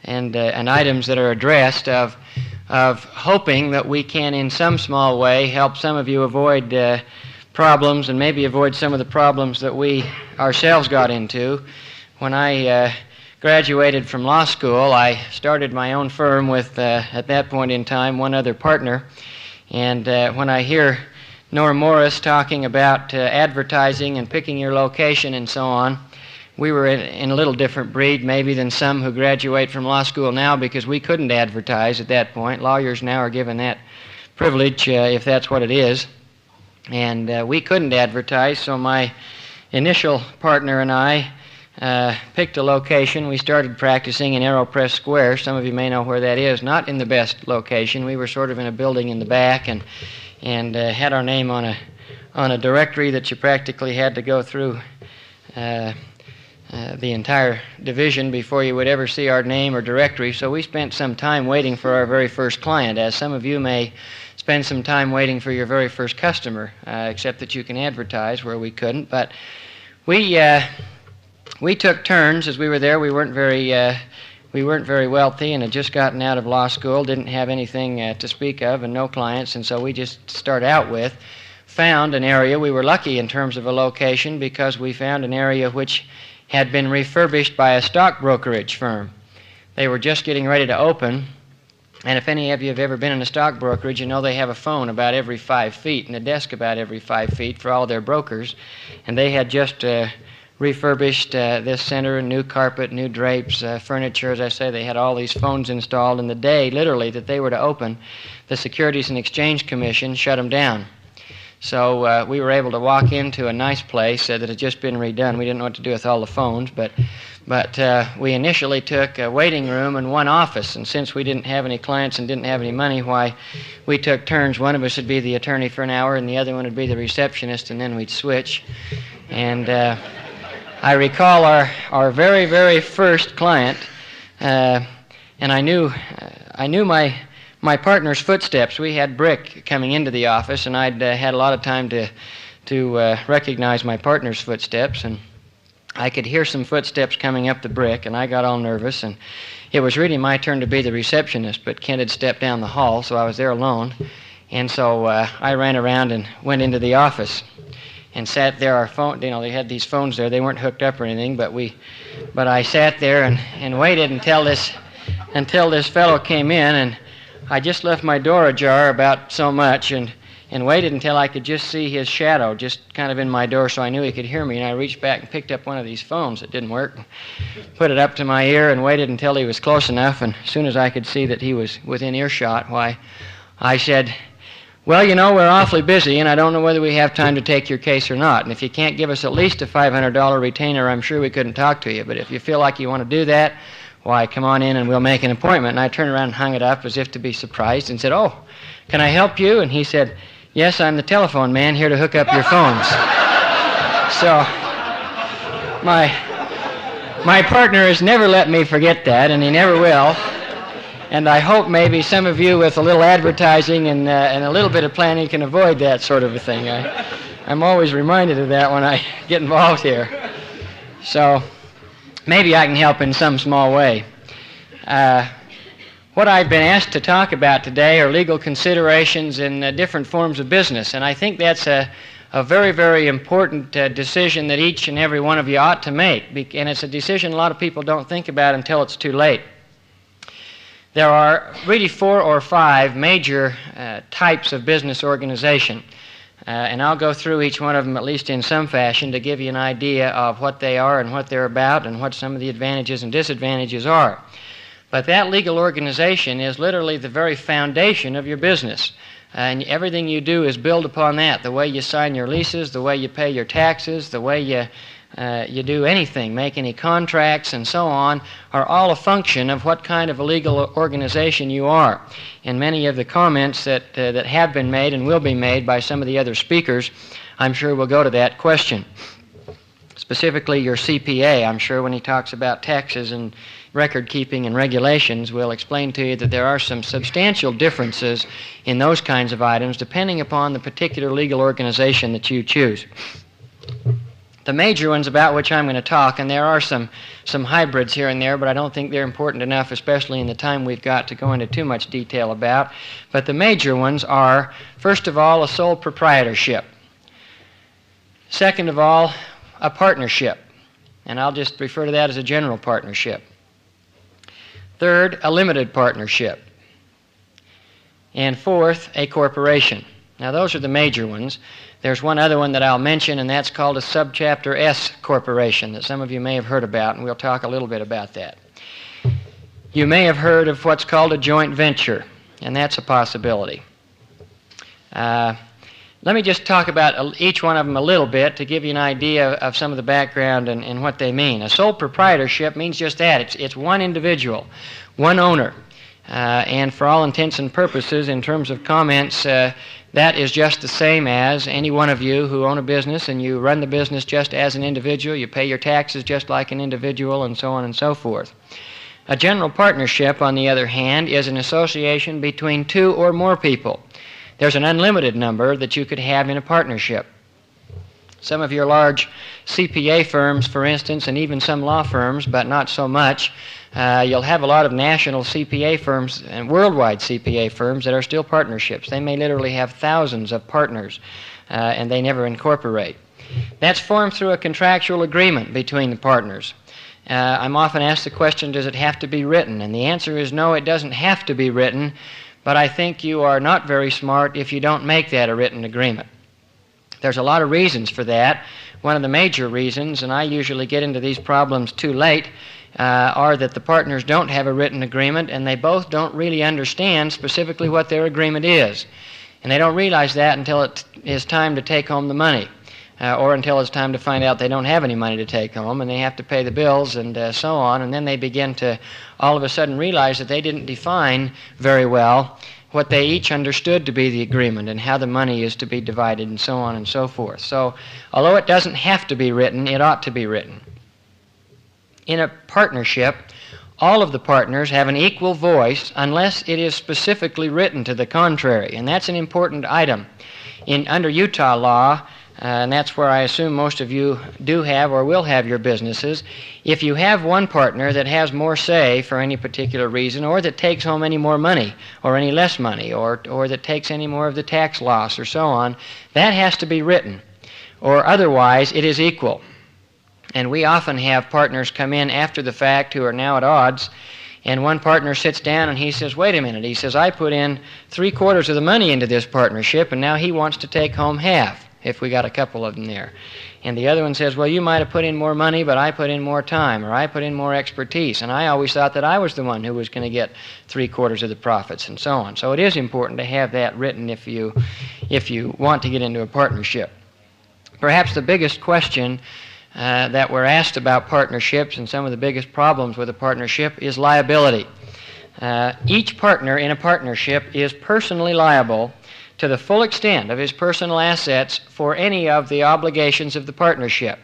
and items that are addressed, of hoping that we can in some small way help some of you avoid problems and maybe avoid some of the problems that we ourselves got into. When I graduated from law school, I started my own firm with, at that point in time, one other partner. And when I hear Norm Morris talking about advertising and picking your location and so on, we were in a little different breed maybe than some who graduate from law school now, because we couldn't advertise at that point. Lawyers now are given that privilege, if that's what it is. And we couldn't advertise, so my initial partner and I picked a location. We started practicing in Aeropress Square. Some of you may know where that is. Not in the best location. We were sort of in a building in the back, and had our name on a directory that you practically had to go through the entire division before you would ever see our name or directory. So we spent some time waiting for our very first client, as some of you may spend some time waiting for your very first customer, except that you can advertise where we couldn't. But we took turns as we were there. We weren't very wealthy and had just gotten out of law school, didn't have anything to speak of and no clients, and so we just started out with, found an area. We were lucky in terms of a location because we found an area which had been refurbished by a stock brokerage firm. They were just getting ready to open, and if any of you have ever been in a stock brokerage, you know they have a phone about every 5 feet and a desk about every 5 feet for all their brokers, and they had just refurbished this center, new carpet, new drapes, furniture. As I say, they had all these phones installed, and the day, literally, that they were to open, the Securities and Exchange Commission shut them down. So we were able to walk into a nice place that had just been redone. We didn't know what to do with all the phones, but we initially took a waiting room and one office, and since we didn't have any clients and didn't have any money, why, we took turns. One of us would be the attorney for an hour, and the other one would be the receptionist, and then we'd switch. And I recall our very, very first client, and I knew my partner's footsteps. We had brick coming into the office, and I'd had a lot of time to recognize my partner's footsteps, and I could hear some footsteps coming up the brick, and I got all nervous, and it was really my turn to be the receptionist, but Kent had stepped down the hall, so I was there alone, and so I ran around and went into the office and sat there. Our phone, they had these phones there. They weren't hooked up or anything, but I sat there and waited until this fellow came in, and I just left my door ajar about so much and waited until I could just see his shadow just kind of in my door, so I knew he could hear me, and I reached back and picked up one of these phones that didn't work, put it up to my ear and waited until he was close enough, and as soon as I could see that he was within earshot, why, I said, "Well, you know, we're awfully busy, and I don't know whether we have time to take your case or not, and if you can't give us at least a $500 retainer, I'm sure we couldn't talk to you, but if you feel like you want to do that, why, come on in and we'll make an appointment." And I turned around and hung it up as if to be surprised and said, "Oh, can I help you?" And he said, "Yes, I'm the telephone man here to hook up your phones." So my partner has never let me forget that, and he never will. And I hope maybe some of you with a little advertising and a little bit of planning can avoid that sort of a thing. I'm always reminded of that when I get involved here. So maybe I can help in some small way. What I've been asked to talk about today are legal considerations in different forms of business, and I think that's a very, very important decision that each and every one of you ought to make, and it's a decision a lot of people don't think about until it's too late. There are really 4 or 5 major types of business organization, and I'll go through each one of them at least in some fashion to give you an idea of what they are and what they're about and what some of the advantages and disadvantages are. But that legal organization is literally the very foundation of your business. And everything you do is built upon that. The way you sign your leases, the way you pay your taxes, the way you do anything, make any contracts and so on, are all a function of what kind of a legal organization you are. And many of the comments that have been made and will be made by some of the other speakers, I'm sure will go to that question. Specifically your CPA, I'm sure when he talks about taxes and record keeping and regulations, will explain to you that there are some substantial differences in those kinds of items depending upon the particular legal organization that you choose. The major ones about which I'm going to talk, and there are some hybrids here and there, but I don't think they're important enough, especially in the time we've got, to go into too much detail about. But the major ones are, first of all, a sole proprietorship. Second of all, a partnership, and I'll just refer to that as a general partnership. Third, a limited partnership. And fourth, a corporation. Now those are the major ones. There's one other one that I'll mention, and that's called a Subchapter S corporation that some of you may have heard about, and we'll talk a little bit about that. You may have heard of what's called a joint venture, and that's a possibility. Let me just talk about each one of them a little bit to give you an idea of some of the background and what they mean. A sole proprietorship means just that. It's one individual, one owner. And for all intents and purposes, in terms of comments, that is just the same as any one of you who own a business and you run the business just as an individual, you pay your taxes just like an individual, and so on and so forth. A general partnership, on the other hand, is an association between two or more people. There's an unlimited number that you could have in a partnership. Some of your large CPA firms, for instance, and even some law firms, but not so much, you'll have a lot of national CPA firms and worldwide CPA firms that are still partnerships. They may literally have thousands of partners, and they never incorporate. That's formed through a contractual agreement between the partners. I'm often asked the question, does it have to be written? And the answer is no, it doesn't have to be written, but I think you are not very smart if you don't make that a written agreement. There's a lot of reasons for that. One of the major reasons, and I usually get into these problems too late, are that the partners don't have a written agreement and they both don't really understand specifically what their agreement is. And they don't realize that until it is time to take home the money, or until it's time to find out they don't have any money to take home and they have to pay the bills and so on, and then they begin to all of a sudden realize that they didn't define very well what they each understood to be the agreement and how the money is to be divided and so on and so forth. So although it doesn't have to be written, it ought to be written. In a partnership, all of the partners have an equal voice unless it is specifically written to the contrary, and that's an important item. Under Utah law, and that's where I assume most of you do have or will have your businesses, if you have one partner that has more say for any particular reason, or that takes home any more money or any less money, or that takes any more of the tax loss or so on, that has to be written, or otherwise it is equal. And we often have partners come in after the fact who are now at odds, and one partner sits down and he says, wait a minute, he says, I put in 3/4 of the money into this partnership and now he wants to take home half, if we got a couple of them there. And the other one says, well, you might have put in more money, but I put in more time, or I put in more expertise, and I always thought that I was the one who was going to get 3/4 of the profits, and so on. So it is important to have that written if you want to get into a partnership. Perhaps the biggest question that we're asked about partnerships, and some of the biggest problems with a partnership, is liability. Each partner in a partnership is personally liable to the full extent of his personal assets for any of the obligations of the partnership.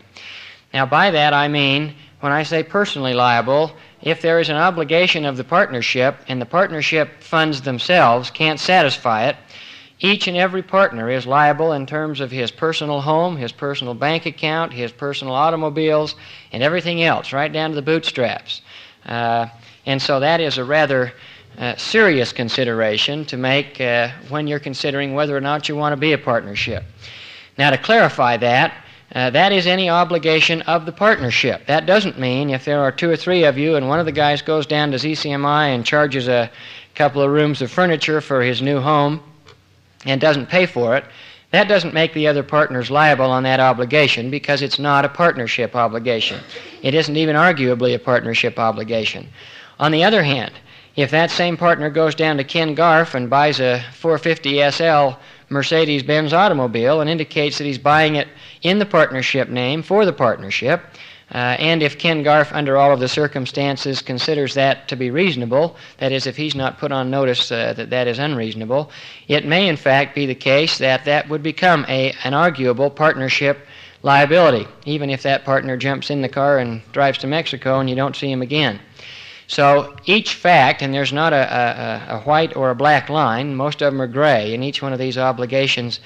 Now, by that I mean, when I say personally liable, if there is an obligation of the partnership and the partnership funds themselves can't satisfy it, each and every partner is liable in terms of his personal home, his personal bank account, his personal automobiles, and everything else, right down to the bootstraps. And so that is a rather serious consideration to make when you're considering whether or not you want to be a partnership. Now, to clarify that, that is any obligation of the partnership. That doesn't mean if there are 2 or 3 of you and one of the guys goes down to ZCMI and charges a couple of rooms of furniture for his new home and doesn't pay for it, that doesn't make the other partners liable on that obligation, because it's not a partnership obligation. It isn't even arguably a partnership obligation. On the other hand, if that same partner goes down to Ken Garf and buys a 450 SL Mercedes-Benz automobile and indicates that he's buying it in the partnership name for the partnership, and if Ken Garf, under all of the circumstances, considers that to be reasonable, that is, if he's not put on notice that that is unreasonable, it may in fact be the case that that would become an arguable partnership liability, even if that partner jumps in the car and drives to Mexico and you don't see him again. So each fact, and there's not a white or a black line, most of them are gray, and each one of these obligations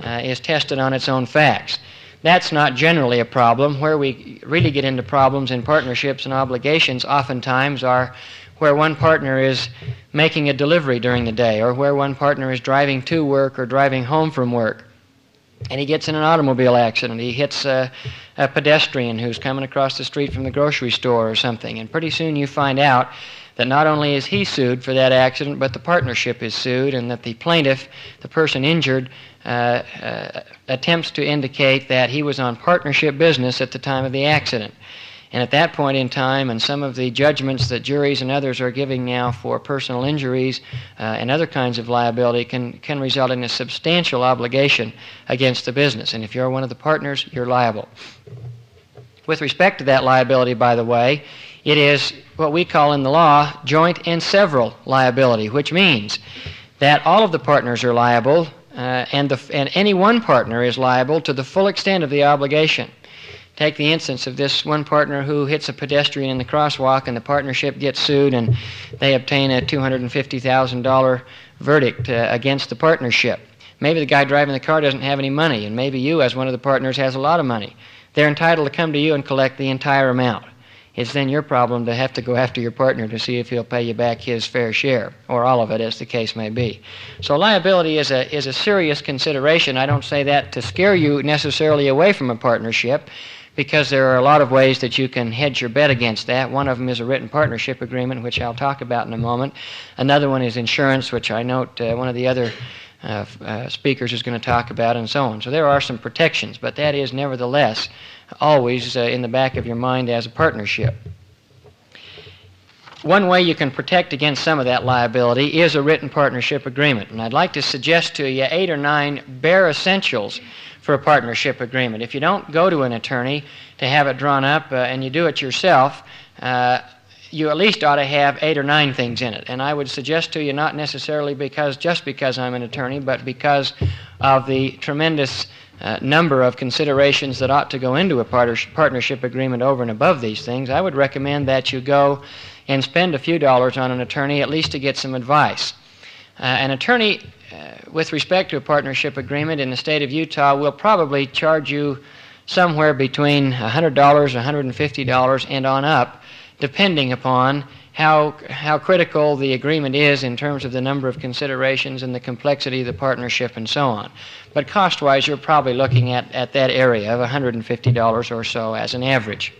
is tested on its own facts. That's not generally a problem. Where we really get into problems in partnerships and obligations oftentimes are where one partner is making a delivery during the day, or where one partner is driving to work or driving home from work, and he gets in an automobile accident. He hits a pedestrian who's coming across the street from the grocery store or something, and pretty soon you find out that not only is he sued for that accident, but the partnership is sued, and that the plaintiff, the person injured, attempts to indicate that he was on partnership business at the time of the accident. And at that point in time, and some of the judgments that juries and others are giving now for personal injuries and other kinds of liability can result in a substantial obligation against the business. And if you're one of the partners, you're liable. With respect to that liability, by the way, it is what we call in the law joint and several liability, which means that all of the partners are liable, and any one partner is liable to the full extent of the obligation. Take the instance of this one partner who hits a pedestrian in the crosswalk, and the partnership gets sued, and they obtain a $250,000 verdict against the partnership. Maybe the guy driving the car doesn't have any money, and maybe you, as one of the partners, has a lot of money. They're entitled to come to you and collect the entire amount. It's then your problem to have to go after your partner to see if he'll pay you back his fair share, or all of it, as the case may be. So liability is a serious consideration. I don't say that to scare you necessarily away from a partnership, because there are a lot of ways that you can hedge your bet against that. One of them is a written partnership agreement, which I'll talk about in a moment. Another one is insurance, which I note one of the other speakers is going to talk about, and so on. So there are some protections, but that is nevertheless always in the back of your mind as a partnership. One way you can protect against some of that liability is a written partnership agreement, and I'd like to suggest to you 8 or 9 bare essentials for a partnership agreement. If you don't go to an attorney to have it drawn up and you do it yourself, you at least ought to have 8 or 9 things in it. And I would suggest to you, not necessarily just because I'm an attorney, but because of the tremendous number of considerations that ought to go into a partnership agreement over and above these things, I would recommend that you go and spend a few dollars on an attorney, at least to get some advice. An attorney, with respect to a partnership agreement in the state of Utah, will probably charge you somewhere between $100, $150, and on up, depending upon how critical the agreement is in terms of the number of considerations and the complexity of the partnership and so on. But cost-wise, you're probably looking at that area of $150 or so as an average.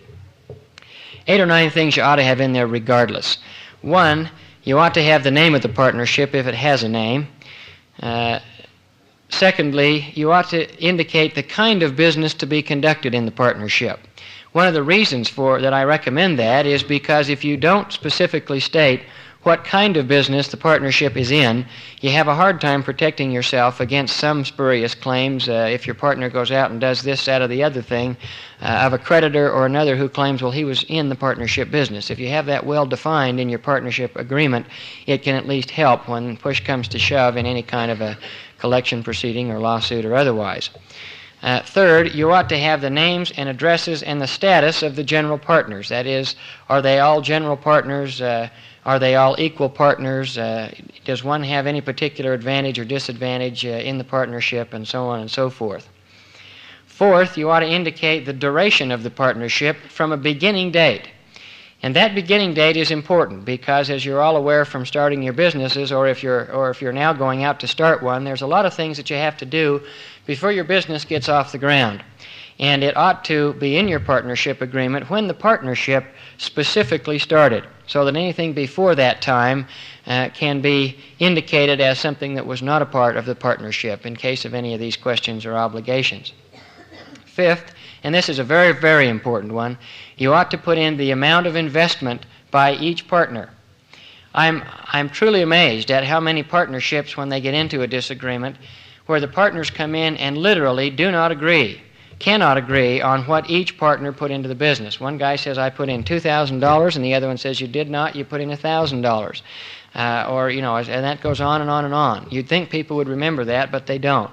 8 or 9 things you ought to have in there regardless. 1, you ought to have the name of the partnership if it has a name. Secondly, you ought to indicate the kind of business to be conducted in the partnership. One of the reasons that I recommend that is because if you don't specifically state what kind of business the partnership is in, you have a hard time protecting yourself against some spurious claims if your partner goes out and does this, that, or the other thing of a creditor or another who claims, well, he was in the partnership business. If you have that well defined in your partnership agreement, it can at least help when push comes to shove in any kind of a collection proceeding or lawsuit or otherwise. Third, you ought to have the names and addresses and the status of the general partners. That is, are they all general partners? Are they all equal partners? Does one have any particular advantage or disadvantage in the partnership, and so on and so forth. Fourth, you ought to indicate the duration of the partnership from a beginning date. And that beginning date is important because, as you're all aware from starting your businesses, or if you're now going out to start one, there's a lot of things that you have to do before your business gets off the ground. And it ought to be in your partnership agreement when the partnership specifically started, so that anything before that time can be indicated as something that was not a part of the partnership in case of any of these questions or obligations. Fifth, and this is a very, very important one, you ought to put in the amount of investment by each partner. I'm truly amazed at how many partnerships, when they get into a disagreement, where the partners come in and literally cannot agree on what each partner put into the business. One guy says, I put in $2,000, and the other one says, you did not, you put in $1,000. And that goes on and on and on. You'd think people would remember that, but they don't.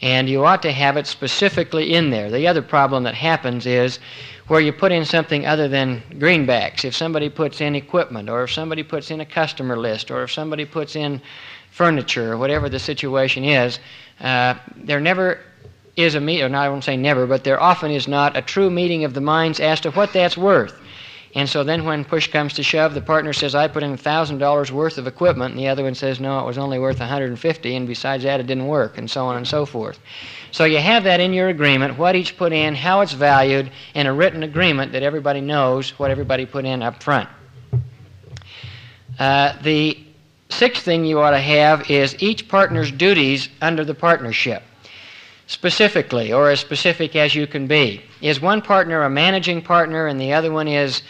And you ought to have it specifically in there. The other problem that happens is where you put in something other than greenbacks. If somebody puts in equipment, or if somebody puts in a customer list, or if somebody puts in furniture, or whatever the situation is, there never is a meeting, I won't say never, but there often is not a true meeting of the minds as to what that's worth. And so then when push comes to shove, the partner says, I put in $1,000 worth of equipment, and the other one says, no, it was only worth $150, and besides that, it didn't work, and so on and so forth. So you have that in your agreement, what each put in, how it's valued, and a written agreement that everybody knows what everybody put in up front. The sixth thing you ought to have is each partner's duties under the partnership. Specifically, or as specific as you can be. Is one partner a managing partner and the other one is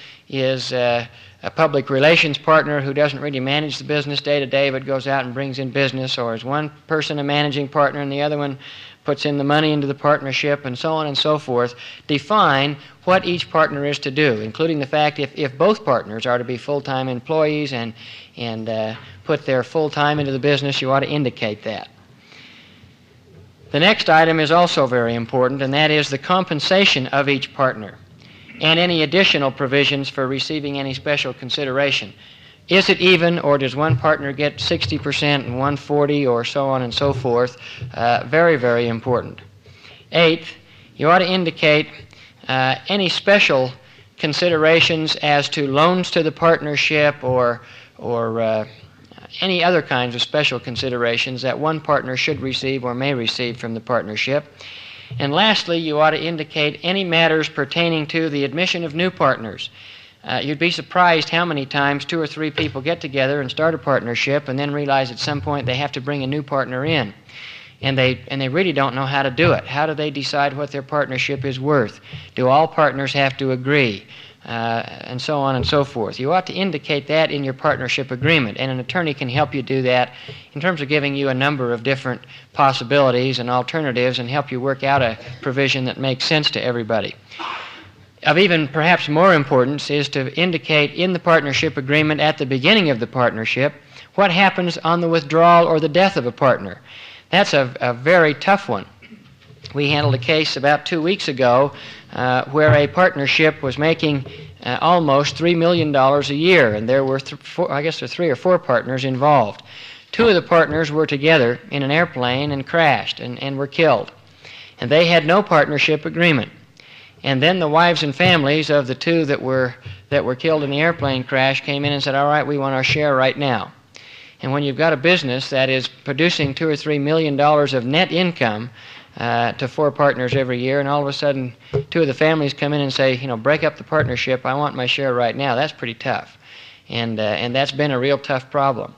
a public relations partner who doesn't really manage the business day to day but goes out and brings in business? Or is one person a managing partner and the other one puts in the money into the partnership, and so on and so forth? Define what each partner is to do, including the fact if both partners are to be full-time employees and put their full time into the business, you ought to indicate that. The next item is also very important, and that is the compensation of each partner and any additional provisions for receiving any special consideration. Is it even, or does one partner get 60% and one 40%, or so on and so forth? Very, very important. Eighth, you ought to indicate any special considerations as to loans to the partnership or any other kinds of special considerations that one partner should receive or may receive from the partnership. And lastly, you ought to indicate any matters pertaining to the admission of new partners. You'd be surprised how many times 2 or 3 people get together and start a partnership and then realize at some point they have to bring a new partner in. And they really don't know how to do it. How do they decide what their partnership is worth? Do all partners have to agree? And so on and so forth. You ought to indicate that in your partnership agreement, and an attorney can help you do that in terms of giving you a number of different possibilities and alternatives and help you work out a provision that makes sense to everybody. Of even perhaps more importance is to indicate in the partnership agreement at the beginning of the partnership what happens on the withdrawal or the death of a partner. That's a very tough one. We handled a case about 2 weeks ago where a partnership was making almost $3 million a year, and there were 3 or 4 partners involved. 2 of the partners were together in an airplane and crashed and were killed, and they had no partnership agreement. And then the wives and families of the 2 that were killed in the airplane crash came in and said, all right, we want our share right now. And when you've got a business that is producing $2 or $3 million of net income to 4 partners every year, and all of a sudden 2 of the families come in and say, break up the partnership, I want my share right now, that's pretty tough. And that's been a real tough problem.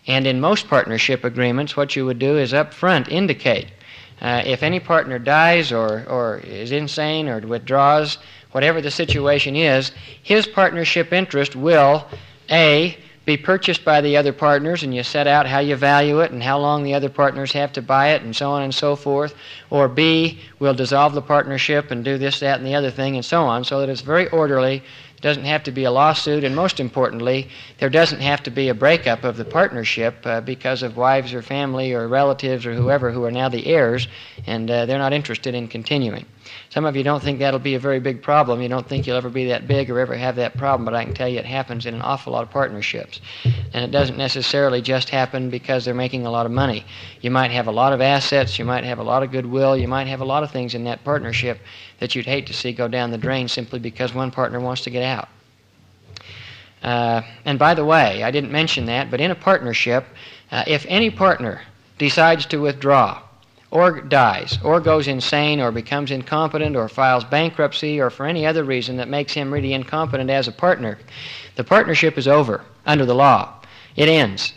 And in most partnership agreements, what you would do is up front indicate if any partner dies or is insane or withdraws, whatever the situation is, his partnership interest will, A, be purchased by the other partners, and you set out how you value it and how long the other partners have to buy it and so on and so forth, or B, we'll dissolve the partnership and do this, that, and the other thing and so on, so that it's very orderly. It doesn't have to be a lawsuit, and most importantly, there doesn't have to be a breakup of the partnership because of wives or family or relatives or whoever who are now the heirs, and they're not interested in continuing. Some of you don't think that'll be a very big problem. You don't think you'll ever be that big or ever have that problem, but I can tell you it happens in an awful lot of partnerships. And it doesn't necessarily just happen because they're making a lot of money. You might have a lot of assets, you might have a lot of goodwill, you might have a lot of things in that partnership that you'd hate to see go down the drain simply because one partner wants to get out. And by the way, I didn't mention that, but in a partnership, if any partner decides to withdraw, or dies, or goes insane, or becomes incompetent, or files bankruptcy, or for any other reason that makes him really incompetent as a partner, the partnership is over under the law. It ends,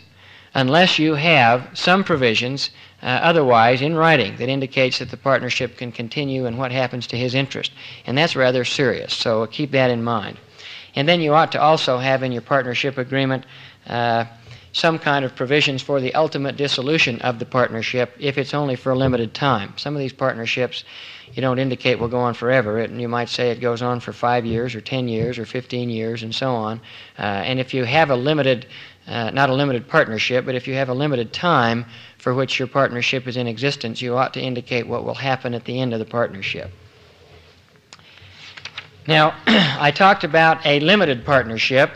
unless you have some provisions otherwise in writing that indicates that the partnership can continue and what happens to his interest. And that's rather serious, so keep that in mind. And then you ought to also have in your partnership agreement some kind of provisions for the ultimate dissolution of the partnership if it's only for a limited time. Some of these partnerships you don't indicate will go on forever. You might say it goes on for 5 years or 10 years or 15 years and so on. And if you have a limited, not a limited partnership, but if you have a limited time for which your partnership is in existence, you ought to indicate what will happen at the end of the partnership. Now, I talked about a limited partnership,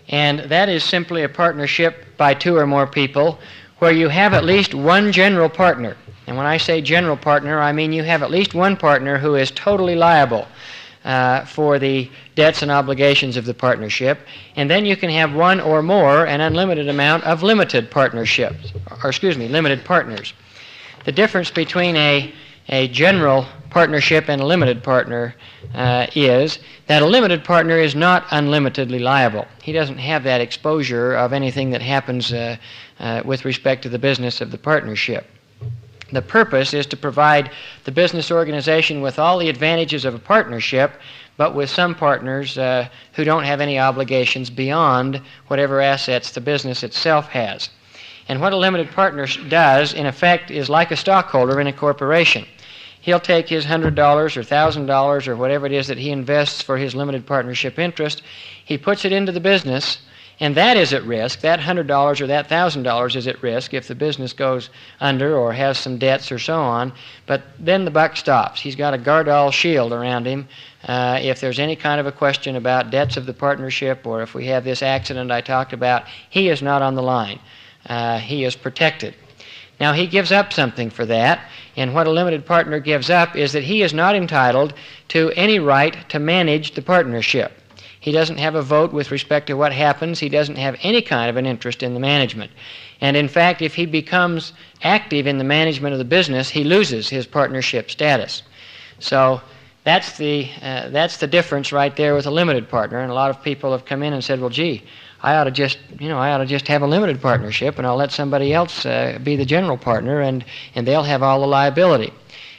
and that is simply a partnership by 2 or more people where you have at least one general partner. And when I say general partner, I mean you have at least one partner who is totally liable for the debts and obligations of the partnership. And then you can have one or more, an unlimited amount of limited partnerships, or limited partners. The difference between a general partnership and a limited partner is that a limited partner is not unlimitedly liable. He doesn't have that exposure of anything that happens with respect to the business of the partnership. The purpose is to provide the business organization with all the advantages of a partnership, but with some partners who don't have any obligations beyond whatever assets the business itself has. And what a limited partner does, in effect, is like a stockholder in a corporation. He'll take his $100 or $1,000 or whatever it is that he invests for his limited partnership interest, he puts it into the business, and that is at risk. That $100 or that $1,000 is at risk if the business goes under or has some debts or so on. But then the buck stops. He's got a guard-all shield around him. If there's any kind of a question about debts of the partnership or if we have this accident I talked about, he is not on the line. He is protected. Now, he gives up something for that, and what a limited partner gives up is that he is not entitled to any right to manage the partnership. He doesn't have a vote with respect to what happens. He doesn't have any kind of an interest in the management. And in fact, if he becomes active in the management of the business, he loses his partnership status. So that's the difference right there with a limited partner. And a lot of people have come in and said, well, gee, I ought to just have a limited partnership, and I'll let somebody else be the general partner, and they'll have all the liability.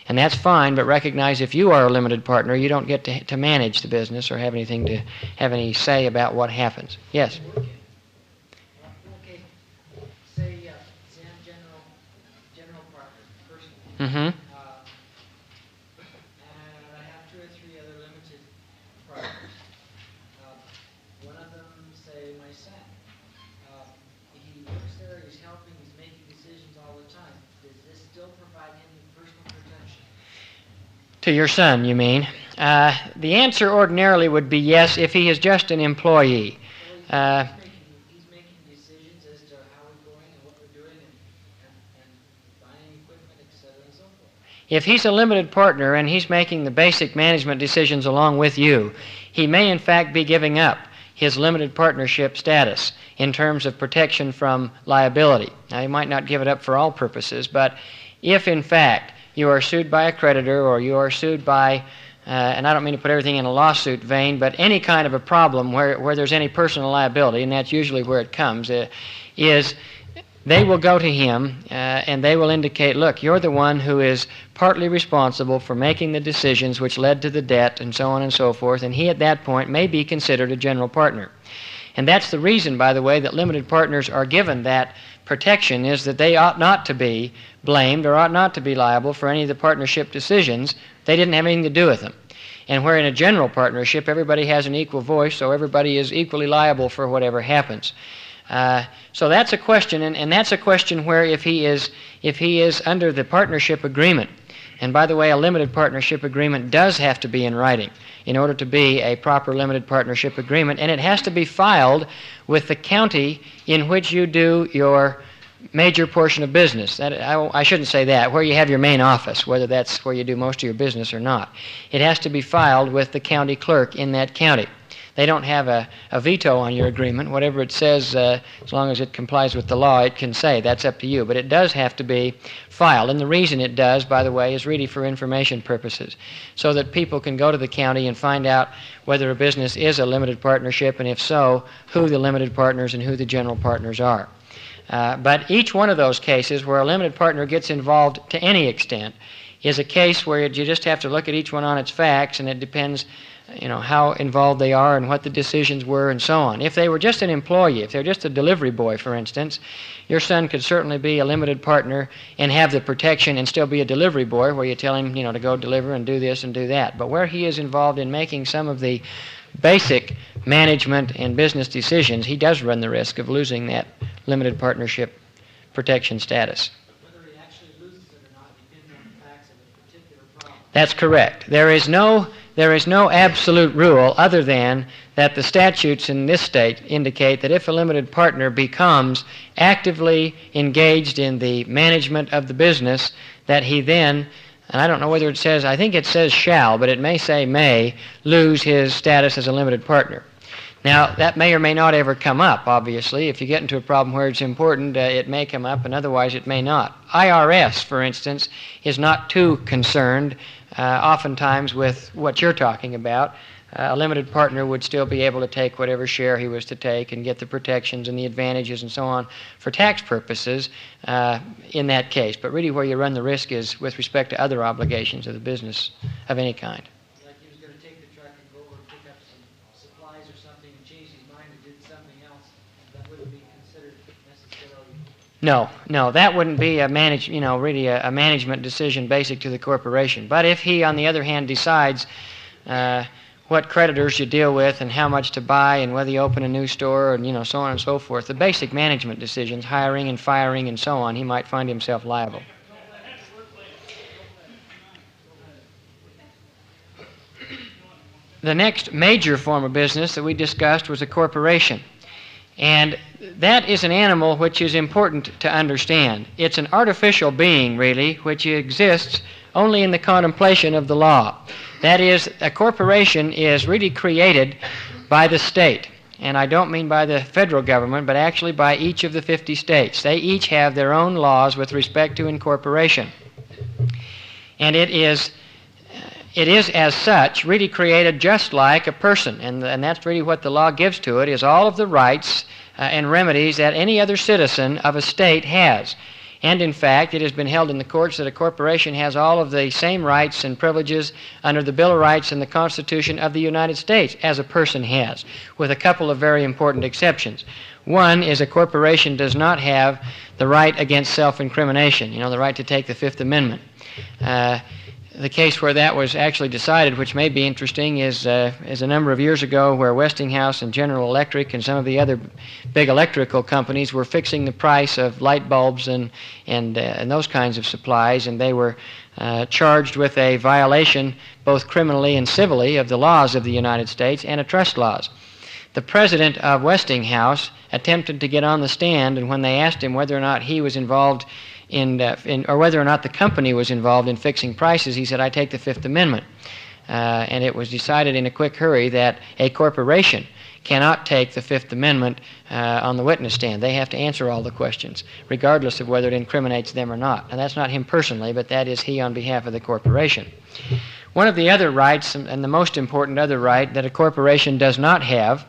And that's fine, but recognize if you are a limited partner, you don't get to manage the business or have any say about what happens. Yes? Okay. Say I'm general partner, personal. Mm-hmm. And I have 2 or 3 other limited partners. One of them, say, my son. He works there, he's helping, he's making decisions all the time. Does this still provide him with personal protection? To your son, you mean? The answer ordinarily would be yes if he is just an employee. He's making decisions as to how we're going and what we're doing and buying equipment, etc. and so forth. If he's a limited partner and he's making the basic management decisions along with you, he may in fact be giving up his limited partnership status in terms of protection from liability. Now, he might not give it up for all purposes, but if in fact you are sued by a creditor or you are sued by, and I don't mean to put everything in a lawsuit vein, but any kind of a problem where there's any personal liability, and that's usually where it comes, is they will go to him and they will indicate, look, you're the one who is partly responsible for making the decisions which led to the debt and so on and so forth, and he at that point may be considered a general partner. And that's the reason, by the way, that limited partners are given that protection, is that they ought not to be blamed or ought not to be liable for any of the partnership decisions. They didn't have anything to do with them. And where in a general partnership everybody has an equal voice, so everybody is equally liable for whatever happens. So that's a question, and that's a question where if he is under the partnership agreement, and by the way, a limited partnership agreement does have to be in writing in order to be a proper limited partnership agreement, and it has to be filed with the county in which you do your major portion of business. I shouldn't say that, where you have your main office, whether that's where you do most of your business or not. It has to be filed with the county clerk in that county. They don't have a veto on your agreement. Whatever it says, as long as it complies with the law, it can say. That's up to you. But it does have to be filed. And the reason it does, by the way, is really for information purposes, so that people can go to the county and find out whether a business is a limited partnership, and if so, who the limited partners and who the general partners are. But each one of those cases where a limited partner gets involved to any extent is a case where you just have to look at each one on its facts, and it depends how involved they are and what the decisions were and so on. If they were just an employee, if they're just a delivery boy, for instance, your son could certainly be a limited partner and have the protection and still be a delivery boy where you tell him, to go deliver and do this and do that. But where he is involved in making some of the basic management and business decisions, he does run the risk of losing that limited partnership protection status. Whether he actually loses it or not depends on the facts of a particular problem. That's correct. There is no absolute rule other than that the statutes in this state indicate that if a limited partner becomes actively engaged in the management of the business, that he then, and I don't know whether it says, I think it says shall, but it may say may, lose his status as a limited partner. Now, that may or may not ever come up, obviously. If you get into a problem where it's important, it may come up, and otherwise it may not. IRS, for instance, is not too concerned oftentimes with what you're talking about. A limited partner would still be able to take whatever share he was to take and get the protections and the advantages and so on for tax purposes in that case. But really where you run the risk is with respect to other obligations of the business of any kind. Like he was going to take the truck and go over and pick up some supplies or something and change his mind and did something else, that wouldn't be considered necessarily. No, that wouldn't be a management decision basic to the corporation. But if he, on the other hand, decides what creditors you deal with and how much to buy and whether you open a new store and so on and so forth, the basic management decisions, hiring and firing and so on, he might find himself liable. The next major form of business that we discussed was a corporation. And that is an animal which is important to understand. It's an artificial being, really, which exists only in the contemplation of the law. That is, a corporation is really created by the state. And I don't mean by the federal government, but actually by each of the 50 states. They each have their own laws with respect to incorporation. And it is as such really created just like a person. And that's really what the law gives to it, is all of the rights and remedies that any other citizen of a state has. And in fact, it has been held in the courts that a corporation has all of the same rights and privileges under the Bill of Rights and the Constitution of the United States as a person has, with a couple of very important exceptions. One is a corporation does not have the right against self-incrimination, the right to take the Fifth Amendment. The case where that was actually decided, which may be interesting, is a number of years ago where Westinghouse and General Electric and some of the other big electrical companies were fixing the price of light bulbs and those kinds of supplies, and they were charged with a violation both criminally and civilly of the laws of the United States, antitrust laws. The president of Westinghouse attempted to get on the stand, and when they asked him whether or not he was involved or whether or not the company was involved in fixing prices, he said, I take the Fifth Amendment. And it was decided in a quick hurry that a corporation cannot take the Fifth Amendment on the witness stand. They have to answer all the questions, regardless of whether it incriminates them or not. And that's not him personally, but that is he on behalf of the corporation. One of the other rights, and the most important other right that a corporation does not have,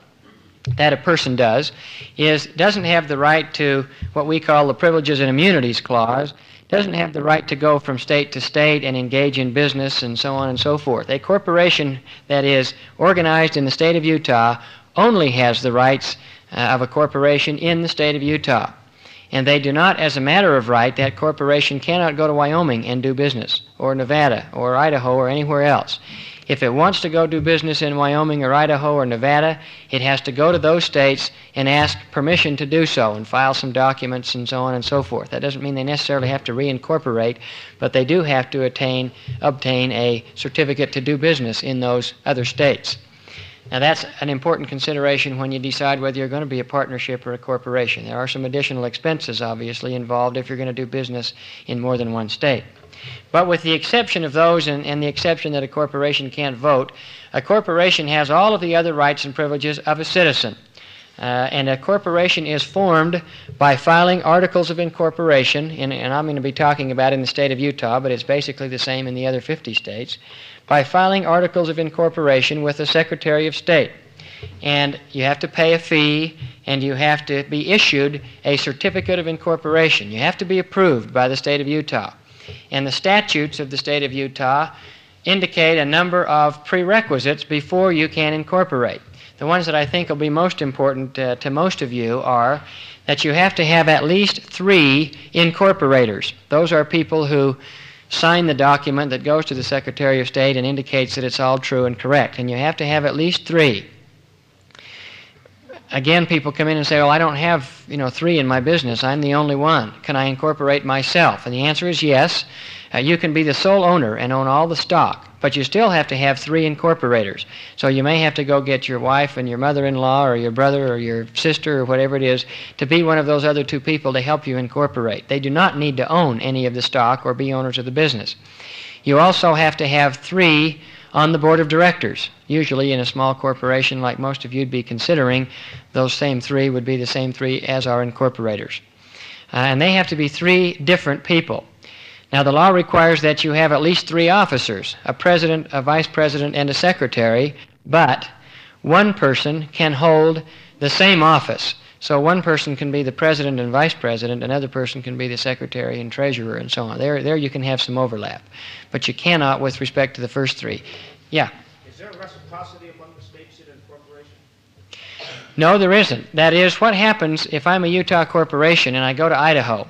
that a person doesn't have the right to what we call the Privileges and Immunities Clause, doesn't have the right to go from state to state and engage in business and so on and so forth. A corporation that is organized in the state of Utah only has the rights of a corporation in the state of Utah. And they do not, as a matter of right, that corporation cannot go to Wyoming and do business, or Nevada, or Idaho, or anywhere else. If it wants to go do business in Wyoming or Idaho or Nevada, it has to go to those states and ask permission to do so and file some documents and so on and so forth. That doesn't mean they necessarily have to reincorporate, but they do have to obtain a certificate to do business in those other states. Now that's an important consideration when you decide whether you're going to be a partnership or a corporation. There are some additional expenses, obviously, involved if you're going to do business in more than one state. But with the exception of those and the exception that a corporation can't vote, a corporation has all of the other rights and privileges of a citizen. And a corporation is formed by filing articles of incorporation, and I'm going to be talking about in the state of Utah, but it's basically the same in the other 50 states, by filing articles of incorporation with the Secretary of State. And you have to pay a fee, and you have to be issued a certificate of incorporation. You have to be approved by the state of Utah. And the statutes of the state of Utah indicate a number of prerequisites before you can incorporate. The ones that I think will be most important to most of you are that you have to have at least 3 incorporators. Those are people who sign the document that goes to the Secretary of State and indicates that it's all true and correct. And you have to have at least 3. Again, people come in and say, well, I don't have 3 in my business. I'm the only one. Can I incorporate myself? And the answer is yes. You can be the sole owner and own all the stock, but you still have to have 3 incorporators. So you may have to go get your wife and your mother-in-law or your brother or your sister or whatever it is to be one of those other 2 people to help you incorporate. They do not need to own any of the stock or be owners of the business. You also have to have 3 on the board of directors. Usually in a small corporation like most of you'd be considering, those same 3 would be the same 3 as our incorporators. And they have to be 3 different people. Now, the law requires that you have at least 3 officers, a president, a vice president, and a secretary, but one person can hold the same office. So one person can be the president and vice president, another person can be the secretary and treasurer, and so on. There you can have some overlap, but you cannot with respect to the first 3. Yeah? Is there a reciprocity among the states in incorporation? No, there isn't. That is, what happens if I'm a Utah corporation and I go to Idaho?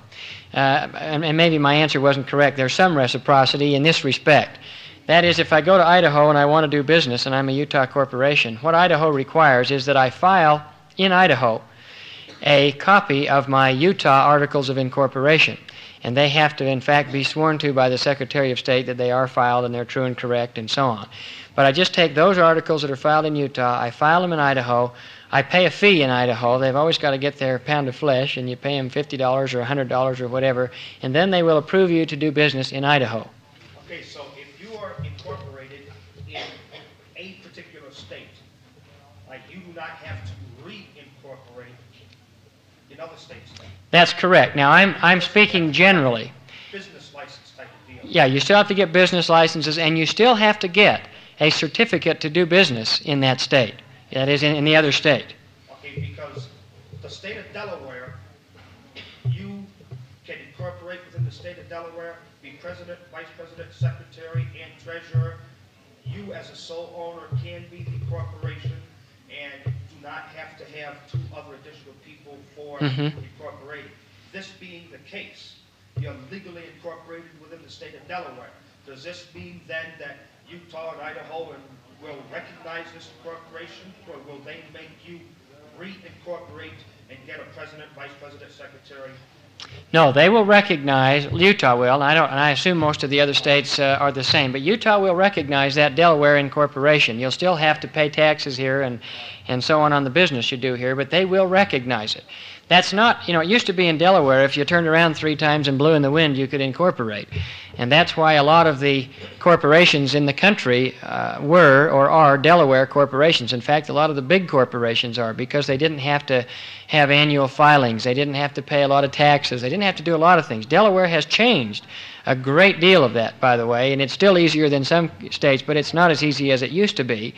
And maybe my answer wasn't correct. There's some reciprocity in this respect. That is, if I go to Idaho and I want to do business and I'm a Utah corporation, what Idaho requires is that I file in Idaho a copy of my Utah Articles of Incorporation. And they have to, in fact, be sworn to by the Secretary of State that they are filed and they're true and correct and so on. But I just take those articles that are filed in Utah, I file them in Idaho, I pay a fee in Idaho. They've always got to get their pound of flesh, and you pay them $50 or $100 or whatever, and then they will approve you to do business in Idaho. Okay, so if you are incorporated in a particular state, like you do not have to re-incorporate in other states. That's correct. Now, I'm speaking generally. Business license type of deal. Yeah, you still have to get business licenses, and you still have to get a certificate to do business in that state. That is, in the other state. Okay, because the state of Delaware, you can incorporate within the state of Delaware, be president, vice president, secretary, and treasurer. You, as a sole owner, can be the corporation and do not have to have 2 other additional people for incorporating. This being the case, you're legally incorporated within the state of Delaware. Does this mean then that Utah and Idaho will recognize this incorporation, or will they make you re-incorporate and get a president, vice president, secretary? No, they will recognize, Utah will, and I assume most of the other states are the same, but Utah will recognize that Delaware incorporation. You'll still have to pay taxes here and so on the business you do here, but they will recognize it. That's not, it used to be in Delaware, if you turned around 3 times and blew in the wind, you could incorporate. And that's why a lot of the corporations in the country were or are Delaware corporations. In fact, a lot of the big corporations are, because they didn't have to have annual filings. They didn't have to pay a lot of taxes. They didn't have to do a lot of things. Delaware has changed a great deal of that, by the way, and it's still easier than some states, but it's not as easy as it used to be.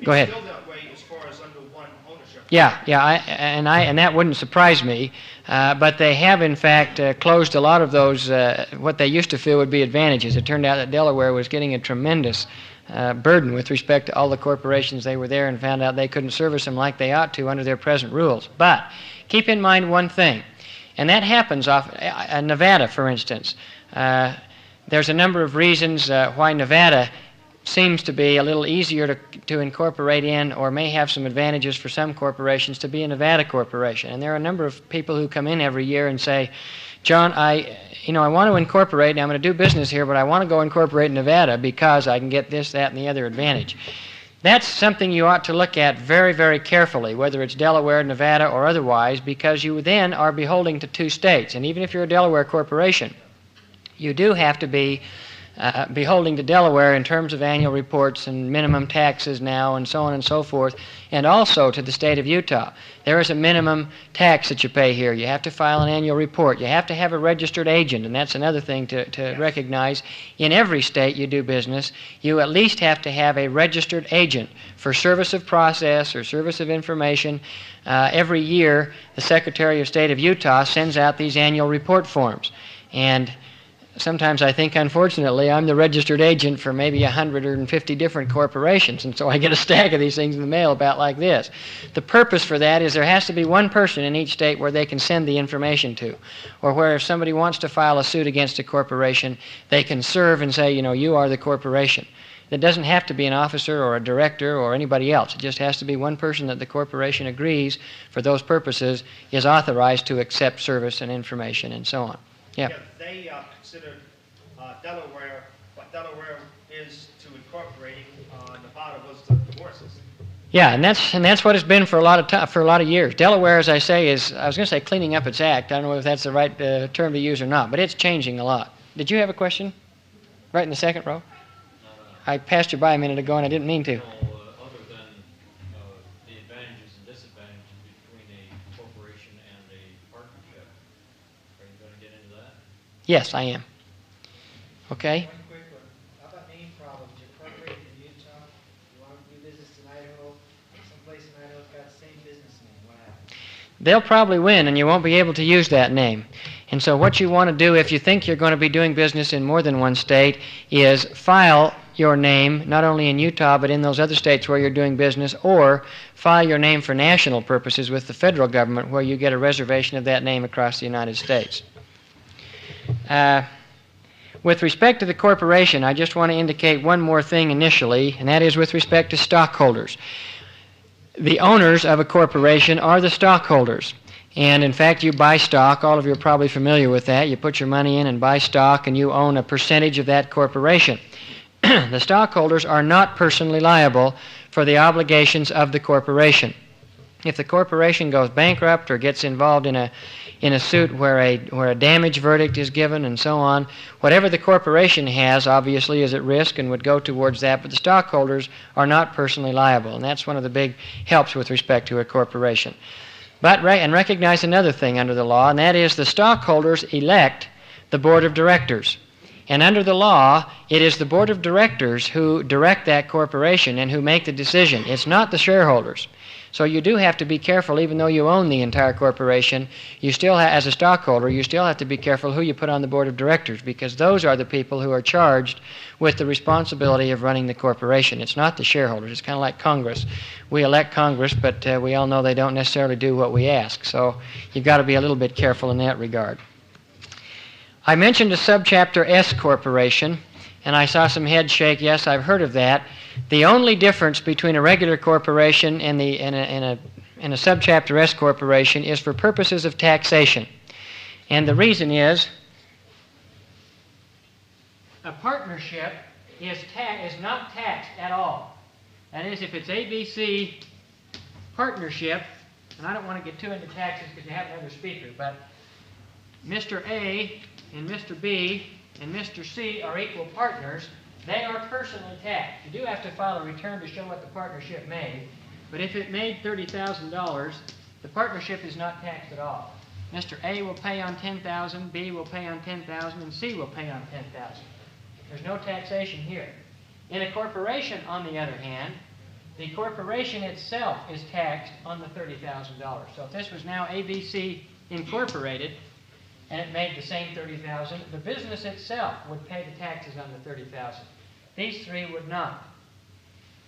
Go ahead. It's still that way as far as under one ownership. Yeah, and that wouldn't surprise me. But they have, in fact, closed a lot of those, what they used to feel would be advantages. It turned out that Delaware was getting a tremendous burden with respect to all the corporations they were there, and found out they couldn't service them like they ought to under their present rules. But keep in mind one thing, and that happens off Nevada, for instance. There's a number of reasons why Nevada seems to be a little easier to incorporate in, or may have some advantages for some corporations to be a Nevada corporation. And there are a number of people who come in every year and say, John, I want to incorporate, and I'm going to do business here, but I want to go incorporate in Nevada because I can get this, that, and the other advantage. That's something you ought to look at very, very carefully, whether it's Delaware, Nevada, or otherwise, because you then are beholden to 2 states. And even if you're a Delaware corporation, you do have to be beholding to Delaware in terms of annual reports and minimum taxes now and so on and so forth, and also to the state of Utah. There is a minimum tax that you pay here. You have to file an annual report. You have to have a registered agent, and that's another thing to recognize. In every state you do business, you at least have to have a registered agent for service of process or service of information. Every year, the Secretary of State of Utah sends out these annual report forms. And sometimes I think, unfortunately, I'm the registered agent for maybe 150 different corporations, and so I get a stack of these things in the mail about like this. The purpose for that is there has to be one person in each state where they can send the information to, or where if somebody wants to file a suit against a corporation, they can serve and say, you are the corporation. It doesn't have to be an officer or a director or anybody else. It just has to be one person that the corporation agrees for those purposes is authorized to accept service and information and so on. Yeah. They considered Delaware, what Delaware is to incorporating. Nevada was the divorces. Yeah, and that's what it's been for a lot of years. Delaware, as I say, I was going to say cleaning up its act. I don't know if that's the right term to use or not, but it's changing a lot. Did you have a question? Right in the second row. I passed you by a minute ago, and I didn't mean to. Other than the advantages and disadvantages between a corporation and a partnership, are you going to get into that? Yes, I am. Okay. One quick one. How about name problems? You're incorporated in Utah. You want to do business in Idaho. Someplace in Idaho's got the same business name. What happens? They'll probably win, and you won't be able to use that name. And so what you want to do if you think you're going to be doing business in more than one state is file your name not only in Utah but in those other states where you're doing business, or file your name for national purposes with the federal government where you get a reservation of that name across the United States. With respect to the corporation, I just want to indicate one more thing initially, and that is with respect to stockholders. The owners of a corporation are the stockholders. And in fact, you buy stock. All of you are probably familiar with that. You put your money in and buy stock, and you own a percentage of that corporation. The stockholders are not personally liable for the obligations of the corporation. If the corporation goes bankrupt or gets involved in a suit where a damage verdict is given and so on, whatever the corporation has obviously is at risk and would go towards that, but the stockholders are not personally liable, and that's one of the big helps with respect to a corporation. But recognize another thing under the law, and that is the stockholders elect the board of directors. And under the law, it is the board of directors who direct that corporation and who make the decision. It's not the shareholders. So you do have to be careful, even though you own the entire corporation, you still as a stockholder, you still have to be careful who you put on the board of directors, because those are the people who are charged with the responsibility of running the corporation. It's not the shareholders. It's kind of like Congress. We elect Congress, but we all know they don't necessarily do what we ask. So you've got to be a little bit careful in that regard. I mentioned a subchapter S corporation, and I saw some heads shake. Yes, I've heard of that. The only difference between a regular corporation and a subchapter S corporation is for purposes of taxation. And the reason is a partnership is not taxed at all. That is, if it's ABC partnership, and I don't want to get too into taxes because you have another speaker, but Mr. A and Mr. B and Mr. C are equal partners, they are personally taxed. You do have to file a return to show what the partnership made, but if it made $30,000, the partnership is not taxed at all. Mr. A will pay on $10,000, B will pay on $10,000, and C will pay on $10,000. There's no taxation here. In a corporation, on the other hand, the corporation itself is taxed on the $30,000. So if this was now ABC Incorporated, and it made the same $30,000, the business itself would pay the taxes on the $30,000. These three would not.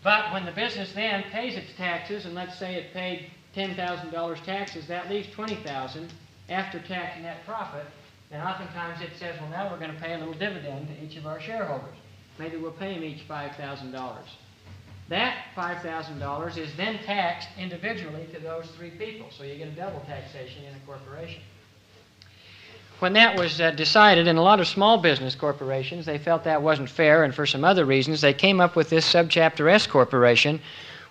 But when the business then pays its taxes, and let's say it paid $10,000 taxes, that leaves $20,000 after tax net profit, then oftentimes it says, well, now we're going to pay a little dividend to each of our shareholders. Maybe we'll pay them each $5,000. That $5,000 is then taxed individually to those three people, so you get a double taxation in a corporation. When that was decided, in a lot of small business corporations, they felt that wasn't fair, and for some other reasons, they came up with this subchapter S corporation,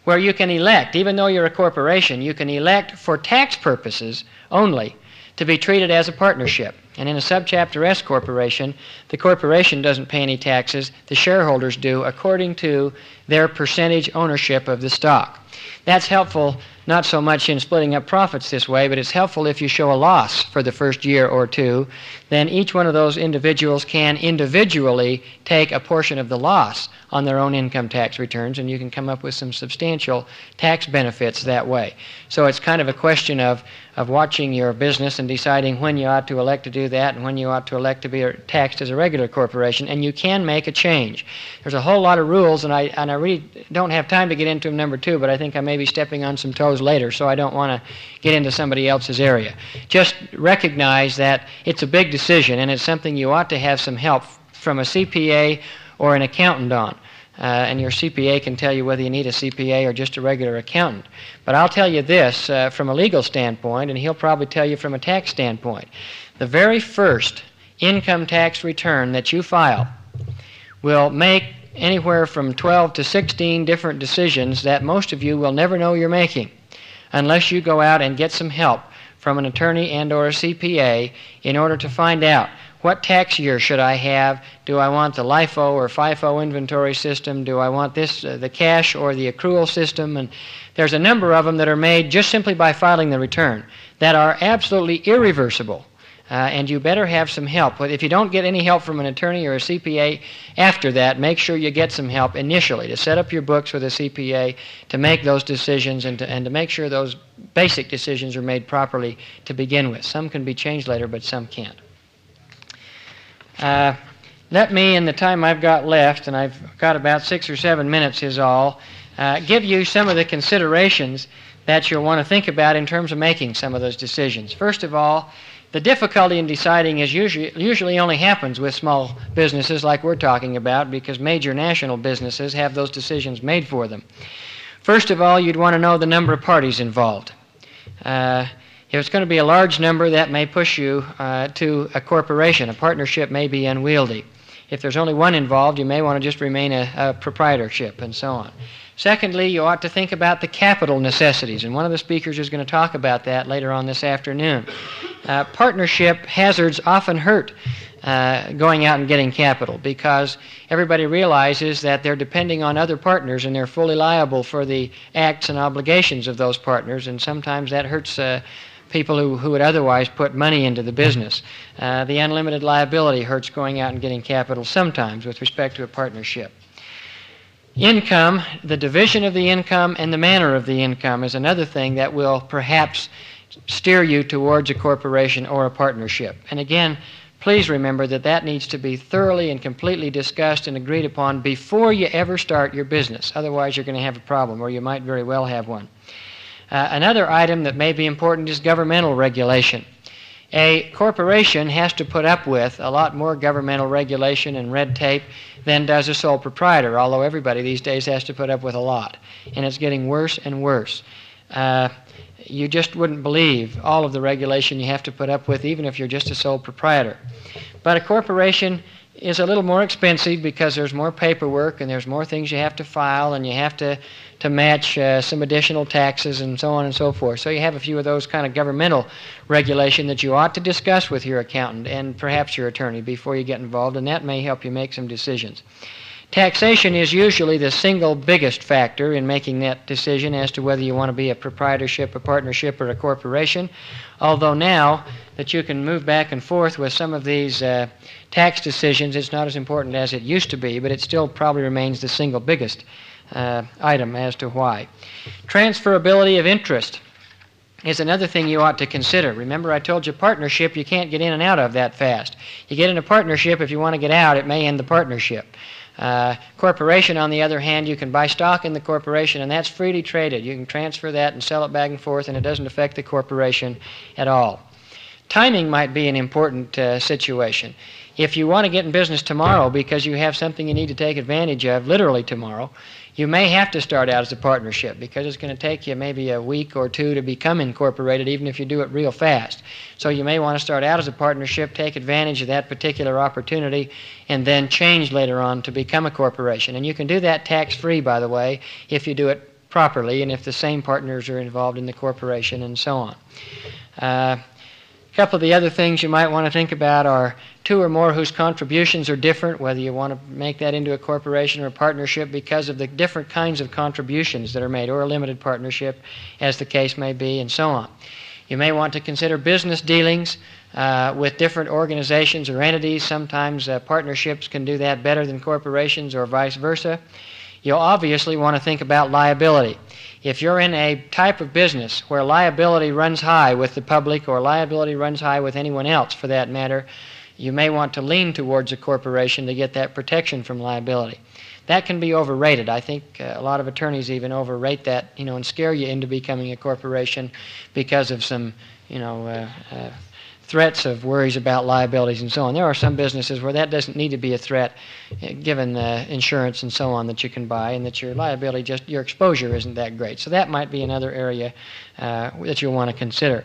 where you can elect, even though you're a corporation, you can elect for tax purposes only to be treated as a partnership. And in a subchapter S corporation, the corporation doesn't pay any taxes, the shareholders do, according to their percentage ownership of the stock. That's helpful not so much in splitting up profits this way, but it's helpful if you show a loss for the first year or two. Then each one of those individuals can individually take a portion of the loss on their own income tax returns, and you can come up with some substantial tax benefits that way. So it's kind of a question of watching your business and deciding when you ought to elect to do that and when you ought to elect to be taxed as a regular corporation, and you can make a change. There's a whole lot of rules, and I really don't have time to get into them, number two, but I think I may be stepping on some toes later, so I don't want to get into somebody else's area. Just recognize that it's a big decision, and it's something you ought to have some help from a CPA or an accountant on. And your CPA can tell you whether you need a CPA or just a regular accountant. But I'll tell you this from a legal standpoint, and he'll probably tell you from a tax standpoint. The very first income tax return that you file will make anywhere from 12 to 16 different decisions that most of you will never know you're making unless you go out and get some help from an attorney and or a CPA in order to find out what tax year should I have? Do I want the LIFO or FIFO inventory system? Do I want this, the cash or the accrual system? And there's a number of them that are made just simply by filing the return that are absolutely irreversible. And you better have some help. But if you don't get any help from an attorney or a CPA after that, make sure you get some help initially to set up your books with a CPA, to make those decisions, and to make sure those basic decisions are made properly to begin with. Some can be changed later, but some can't. Let me, in the time I've got left, and I've got about 6 or 7 minutes is all, give you some of the considerations that you'll want to think about in terms of making some of those decisions. First of all, the difficulty in deciding is usually only happens with small businesses like we're talking about, because major national businesses have those decisions made for them. First of all, you'd want to know the number of parties involved. If it's going to be a large number, that may push you to a corporation. A partnership may be unwieldy. If there's only one involved, you may want to just remain a proprietorship, and so on. Secondly, you ought to think about the capital necessities, and one of the speakers is going to talk about that later on this afternoon. Partnership hazards often hurt going out and getting capital, because everybody realizes that they're depending on other partners and they're fully liable for the acts and obligations of those partners, and sometimes that hurts people who would otherwise put money into the business. The unlimited liability hurts going out and getting capital sometimes with respect to a partnership. Income, the division of the income and the manner of the income is another thing that will perhaps steer you towards a corporation or a partnership. And again, please remember that that needs to be thoroughly and completely discussed and agreed upon before you ever start your business. Otherwise, you're going to have a problem, or you might very well have one. Another item that may be important is governmental regulation. A corporation has to put up with a lot more governmental regulation and red tape than does a sole proprietor, although everybody these days has to put up with a lot. And it's getting worse and worse. You just wouldn't believe all of the regulation you have to put up with, even if you're just a sole proprietor. But a corporation is a little more expensive because there's more paperwork and there's more things you have to file, and you have to match some additional taxes and so on and so forth. So you have a few of those kind of governmental regulation that you ought to discuss with your accountant and perhaps your attorney before you get involved, and that may help you make some decisions. Taxation is usually the single biggest factor in making that decision as to whether you want to be a proprietorship, a partnership, or a corporation, although now that you can move back and forth with some of these tax decisions, it's not as important as it used to be, but it still probably remains the single biggest item as to why. Transferability of interest is another thing you ought to consider. Remember, I told you partnership, you can't get in and out of that fast. You get in a partnership, if you want to get out, it may end the partnership. Corporation, on the other hand, you can buy stock in the corporation, and that's freely traded. You can transfer that and sell it back and forth, and it doesn't affect the corporation at all. Timing might be an important situation. If you want to get in business tomorrow because you have something you need to take advantage of, literally tomorrow, you may have to start out as a partnership because it's going to take you maybe a week or two to become incorporated, even if you do it real fast. So you may want to start out as a partnership, take advantage of that particular opportunity, and then change later on to become a corporation. And you can do that tax-free, by the way, if you do it properly and if the same partners are involved in the corporation and so on. A couple of the other things you might want to think about are two or more whose contributions are different, whether you want to make that into a corporation or a partnership because of the different kinds of contributions that are made, or a limited partnership, as the case may be, and so on. You may want to consider business dealings with different organizations or entities. Sometimes partnerships can do that better than corporations, or vice versa. You'll obviously want to think about liability. If you're in a type of business where liability runs high with the public, or liability runs high with anyone else for that matter, you may want to lean towards a corporation to get that protection from liability. That can be overrated. I think a lot of attorneys even overrate that, and scare you into becoming a corporation because of some, threats of worries about liabilities and so on. There are some businesses where that doesn't need to be a threat, given insurance and so on that you can buy, and that your liability, your exposure isn't that great. So that might be another area that you'll want to consider.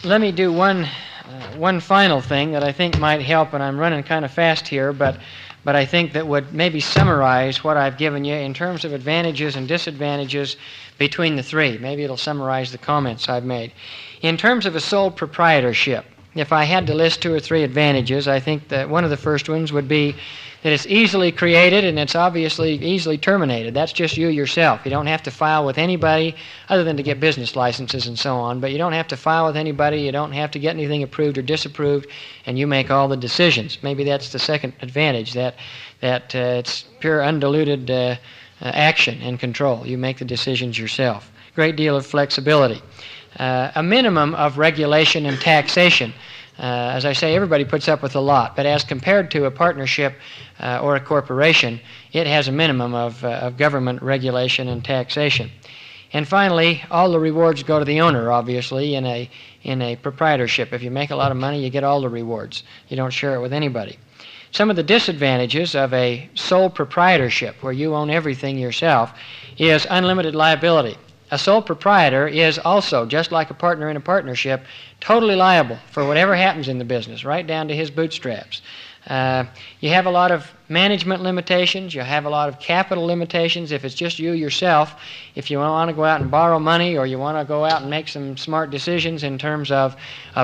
Let me do one final thing that I think might help, and I'm running kind of fast here, but I think that would maybe summarize what I've given you in terms of advantages and disadvantages between the three. Maybe it'll summarize the comments I've made. In terms of a sole proprietorship, if I had to list two or three advantages, I think that one of the first ones would be that it's easily created and it's obviously easily terminated. That's just you yourself. You don't have to file with anybody other than to get business licenses and so on, but you don't have to file with anybody, you don't have to get anything approved or disapproved, and you make all the decisions. Maybe that's the second advantage, that it's pure undiluted action and control. You make the decisions yourself. Great deal of flexibility. A minimum of regulation and taxation. As I say, everybody puts up with a lot, but as compared to a partnership or a corporation, it has a minimum of government regulation and taxation. And finally, all the rewards go to the owner, obviously, in a proprietorship. If you make a lot of money, you get all the rewards. You don't share it with anybody. Some of the disadvantages of a sole proprietorship, where you own everything yourself, is unlimited liability. A sole proprietor is also, just like a partner in a partnership, totally liable for whatever happens in the business, right down to his bootstraps. You have a lot of management limitations. You have a lot of capital limitations. If it's just you yourself, if you want to go out and borrow money, or you want to go out and make some smart decisions in terms of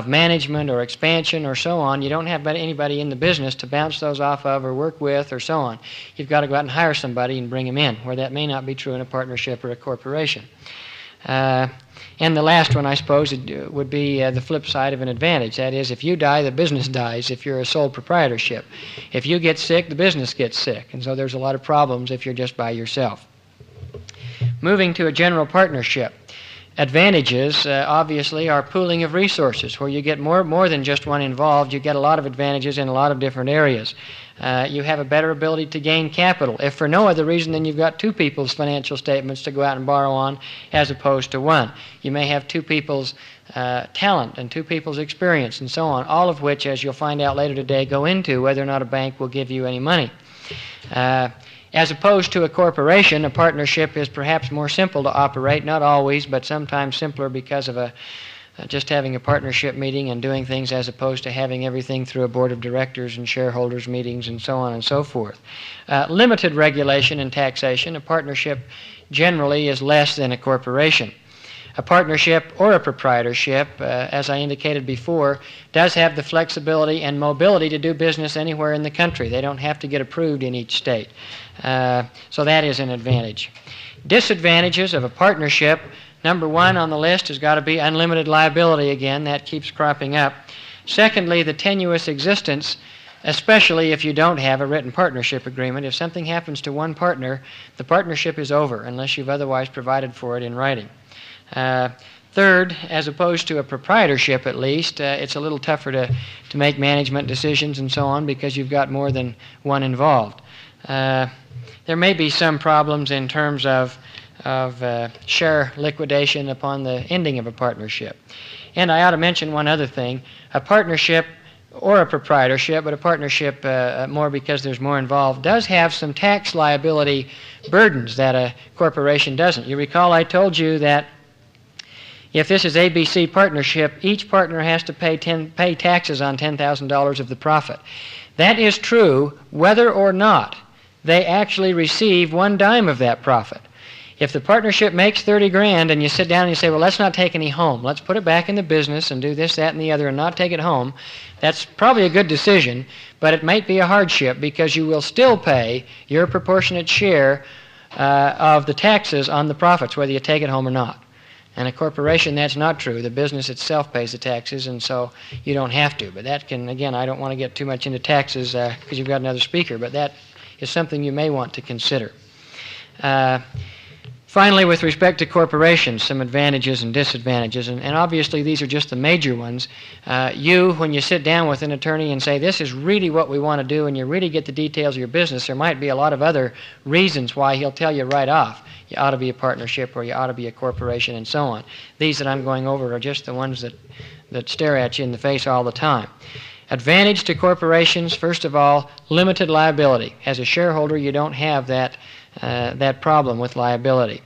management or expansion or so on, you don't have anybody in the business to bounce those off of or work with or so on. You've got to go out and hire somebody and bring them in, where that may not be true in a partnership or a corporation. And the last one, I suppose, would be the flip side of an advantage. That is, if you die, the business dies if you're a sole proprietorship. If you get sick, the business gets sick. And so there's a lot of problems if you're just by yourself. Moving to a general partnership. Advantages, obviously, are pooling of resources, where you get more than just one involved. You get a lot of advantages in a lot of different areas. You have a better ability to gain capital, if for no other reason than you've got two people's financial statements to go out and borrow on, as opposed to one. You may have two people's talent and two people's experience and so on, all of which, as you'll find out later today, go into whether or not a bank will give you any money. As opposed to a corporation, a partnership is perhaps more simple to operate, not always, but sometimes simpler because of just having a partnership meeting and doing things, as opposed to having everything through a board of directors and shareholders meetings and so on and so forth. Limited regulation and taxation. A partnership generally is less than a corporation. A partnership or a proprietorship, as I indicated before, does have the flexibility and mobility to do business anywhere in the country. They don't have to get approved in each state. So that is an advantage. Disadvantages of a partnership. Number one on the list has got to be unlimited liability again. That keeps cropping up. Secondly, the tenuous existence, especially if you don't have a written partnership agreement. If something happens to one partner, the partnership is over unless you've otherwise provided for it in writing. Third, as opposed to a proprietorship at least, it's a little tougher to make management decisions and so on because you've got more than one involved. There may be some problems in terms of share liquidation upon the ending of a partnership. And I ought to mention one other thing. A partnership or a proprietorship, but a partnership more because there's more involved, does have some tax liability burdens that a corporation doesn't. You recall I told you that if this is ABC partnership, each partner has to pay taxes on $10,000 of the profit. That is true whether or not they actually receive one dime of that profit. If the partnership makes 30 grand and you sit down and you say, well, let's not take any home. Let's put it back in the business and do this, that, and the other and not take it home. That's probably a good decision, but it might be a hardship because you will still pay your proportionate share of the taxes on the profits, whether you take it home or not. And a corporation, that's not true. The business itself pays the taxes, and so you don't have to. But that can, again, I don't want to get too much into taxes because you've got another speaker, but that is something you may want to consider. Finally, with respect to corporations, some advantages and disadvantages, and obviously these are just the major ones. When you sit down with an attorney and say, this is really what we want to do, and you really get the details of your business, there might be a lot of other reasons why he'll tell you right off, you ought to be a partnership or you ought to be a corporation and so on. These that I'm going over are just the ones that stare at you in the face all the time. Advantage to corporations, first of all, limited liability. As a shareholder, you don't have that problem with liability.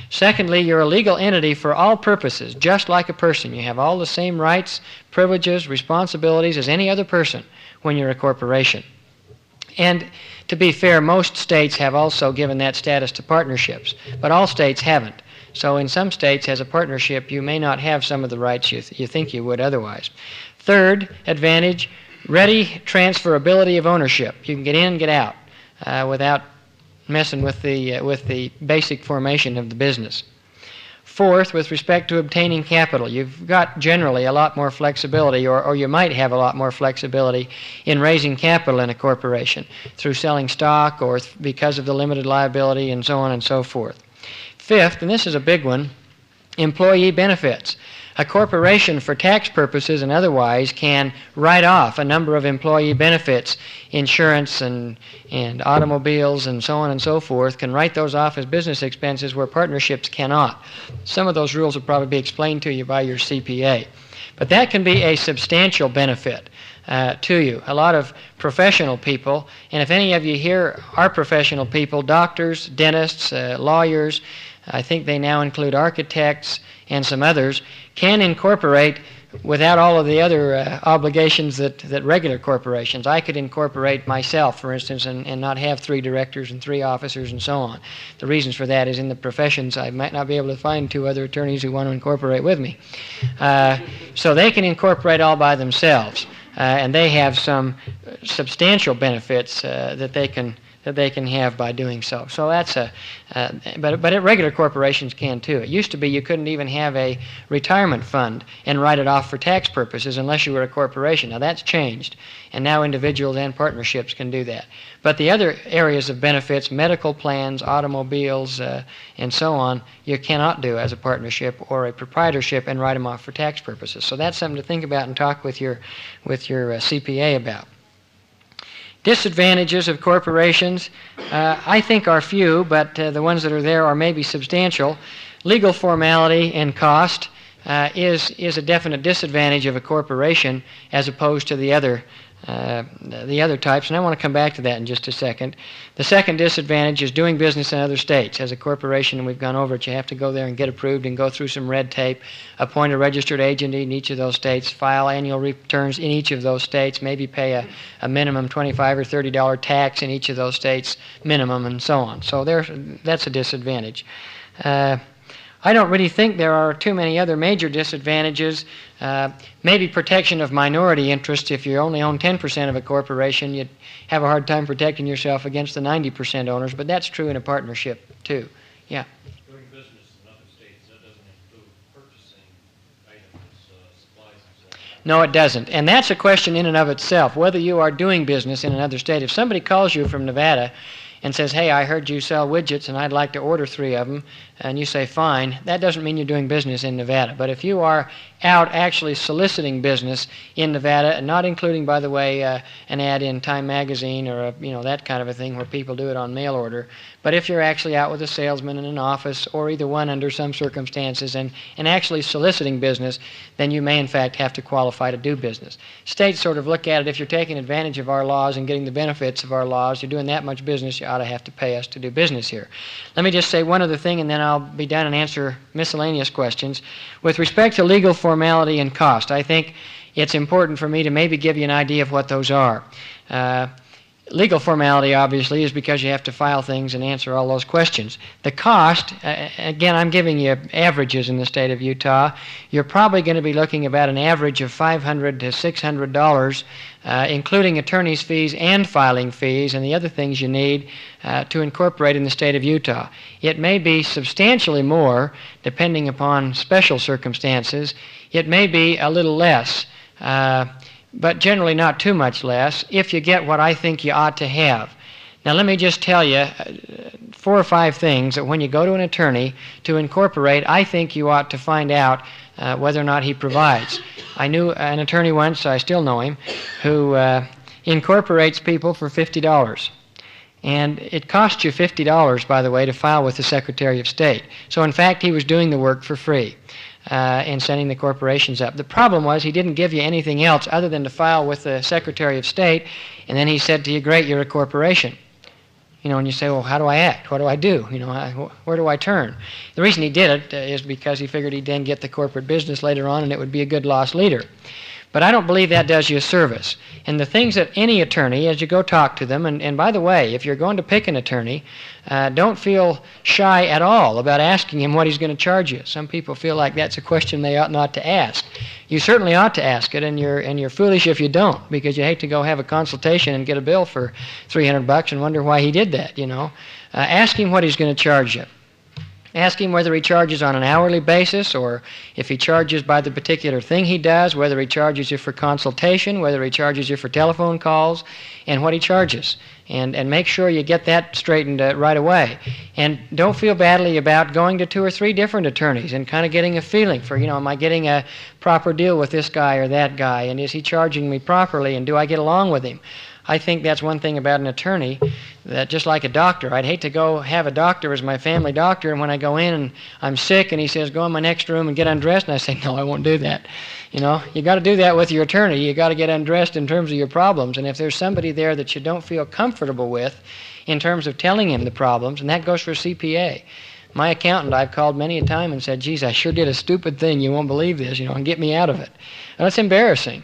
Secondly, you're a legal entity for all purposes, just like a person. You have all the same rights, privileges, responsibilities as any other person when you're a corporation. And to be fair, most states have also given that status to partnerships, but all states haven't. So in some states, as a partnership, you may not have some of the rights you think you would otherwise. Third advantage, ready transferability of ownership. You can get in and get out without messing with the basic formation of the business. Fourth, with respect to obtaining capital, you've got generally a lot more flexibility, or you might have a lot more flexibility in raising capital in a corporation through selling stock or because of the limited liability and so on and so forth. Fifth, and this is a big one, employee benefits. A corporation, for tax purposes and otherwise, can write off a number of employee benefits, insurance and automobiles and so on and so forth, can write those off as business expenses where partnerships cannot. Some of those rules will probably be explained to you by your CPA. But that can be a substantial benefit to you. A lot of professional people, and if any of you here are professional people, doctors, dentists, lawyers, I think they now include architects and some others, can incorporate without all of the other obligations that regular corporations. I could incorporate myself, for instance, and not have 3 directors and 3 officers and so on. The reasons for that is in the professions I might not be able to find 2 other attorneys who want to incorporate with me. So they can incorporate all by themselves, and they have some substantial benefits that they can have by doing so. So that's but regular corporations can too. It used to be you couldn't even have a retirement fund and write it off for tax purposes unless you were a corporation. Now that's changed, and now individuals and partnerships can do that. But the other areas of benefits, medical plans, automobiles, and so on, you cannot do as a partnership or a proprietorship and write them off for tax purposes. So that's something to think about and talk with your CPA about. Disadvantages of corporations, I think, are few, but the ones that are there are maybe substantial. Legal formality and cost is a definite disadvantage of a corporation as opposed to the other types, and I want to come back to that in just a second. The second disadvantage is doing business in other states. As a corporation, and we've gone over it, you have to go there and get approved and go through some red tape, appoint a registered agent in each of those states, file annual returns in each of those states, maybe pay a minimum $25 or $30 tax in each of those states minimum, and so on. So that's a disadvantage. I don't really think there are too many other major disadvantages. Maybe protection of minority interests. If you only own 10% of a corporation, you'd have a hard time protecting yourself against the 90% owners, but that's true in a partnership too. Yeah? Doing business in other states, that doesn't include purchasing items, supplies and so on. No, it doesn't. And that's a question in and of itself, whether you are doing business in another state. If somebody calls you from Nevada and says, hey, I heard you sell widgets and I'd like to order 3 of them, and you say, fine, that doesn't mean you're doing business in Nevada. But if you are out actually soliciting business in Nevada, and not including, by the way, an ad in Time Magazine or that kind of a thing where people do it on mail order, but if you're actually out with a salesman in an office or either one under some circumstances and actually soliciting business, then you may in fact have to qualify to do business. States sort of look at it, if you're taking advantage of our laws and getting the benefits of our laws, you're doing that much business, you ought to have to pay us to do business here. Let me just say one other thing and then I'll be done and answer miscellaneous questions. With respect to legal formality and cost, I think it's important for me to maybe give you an idea of what those are. Legal formality, obviously, is because you have to file things and answer all those questions. The cost, again, I'm giving you averages in the state of Utah. You're probably going to be looking about an average of $500 to $600, including attorney's fees and filing fees and the other things you need to incorporate in the state of Utah. It may be substantially more, depending upon special circumstances. It may be a little less. But generally not too much less, if you get what I think you ought to have. Now let me just tell you 4 or 5 things that when you go to an attorney to incorporate, I think you ought to find out whether or not he provides. I knew an attorney once, I still know him, who incorporates people for $50. And it costs you $50, by the way, to file with the Secretary of State. So in fact, he was doing the work for free. And setting the corporations up. The problem was he didn't give you anything else other than to file with the Secretary of State, and then he said to you, great, you're a corporation. You know, and you say, well, how do I act? What do I do? You know, where do I turn? The reason he did it is because he figured he'd then get the corporate business later on and it would be a good loss leader. But I don't believe that does you a service. And the things that any attorney, as you go talk to them, and by the way, if you're going to pick an attorney, don't feel shy at all about asking him what he's going to charge you. Some people feel like that's a question they ought not to ask. You certainly ought to ask it, and you're foolish if you don't, because you hate to go have a consultation and get a bill for $300 and wonder why he did that, you know. Ask him what he's going to charge you. Ask him whether he charges on an hourly basis or if he charges by the particular thing he does, whether he charges you for consultation, whether he charges you for telephone calls, and what he charges. And make sure you get that straightened right away. And don't feel badly about going to 2 or 3 different attorneys and kind of getting a feeling for, you know, am I getting a proper deal with this guy or that guy, and is he charging me properly, and do I get along with him? I think that's one thing about an attorney, that just like a doctor, I'd hate to go have a doctor as my family doctor, and when I go in and I'm sick and he says, go in my next room and get undressed, and I say, no, I won't do that. You know, you got to do that with your attorney. You got to get undressed in terms of your problems, and if there's somebody there that you don't feel comfortable with in terms of telling him the problems, and that goes for a CPA. My accountant, I've called many a time and said, geez, I sure did a stupid thing, you won't believe this, you know, and get me out of it. And that's embarrassing.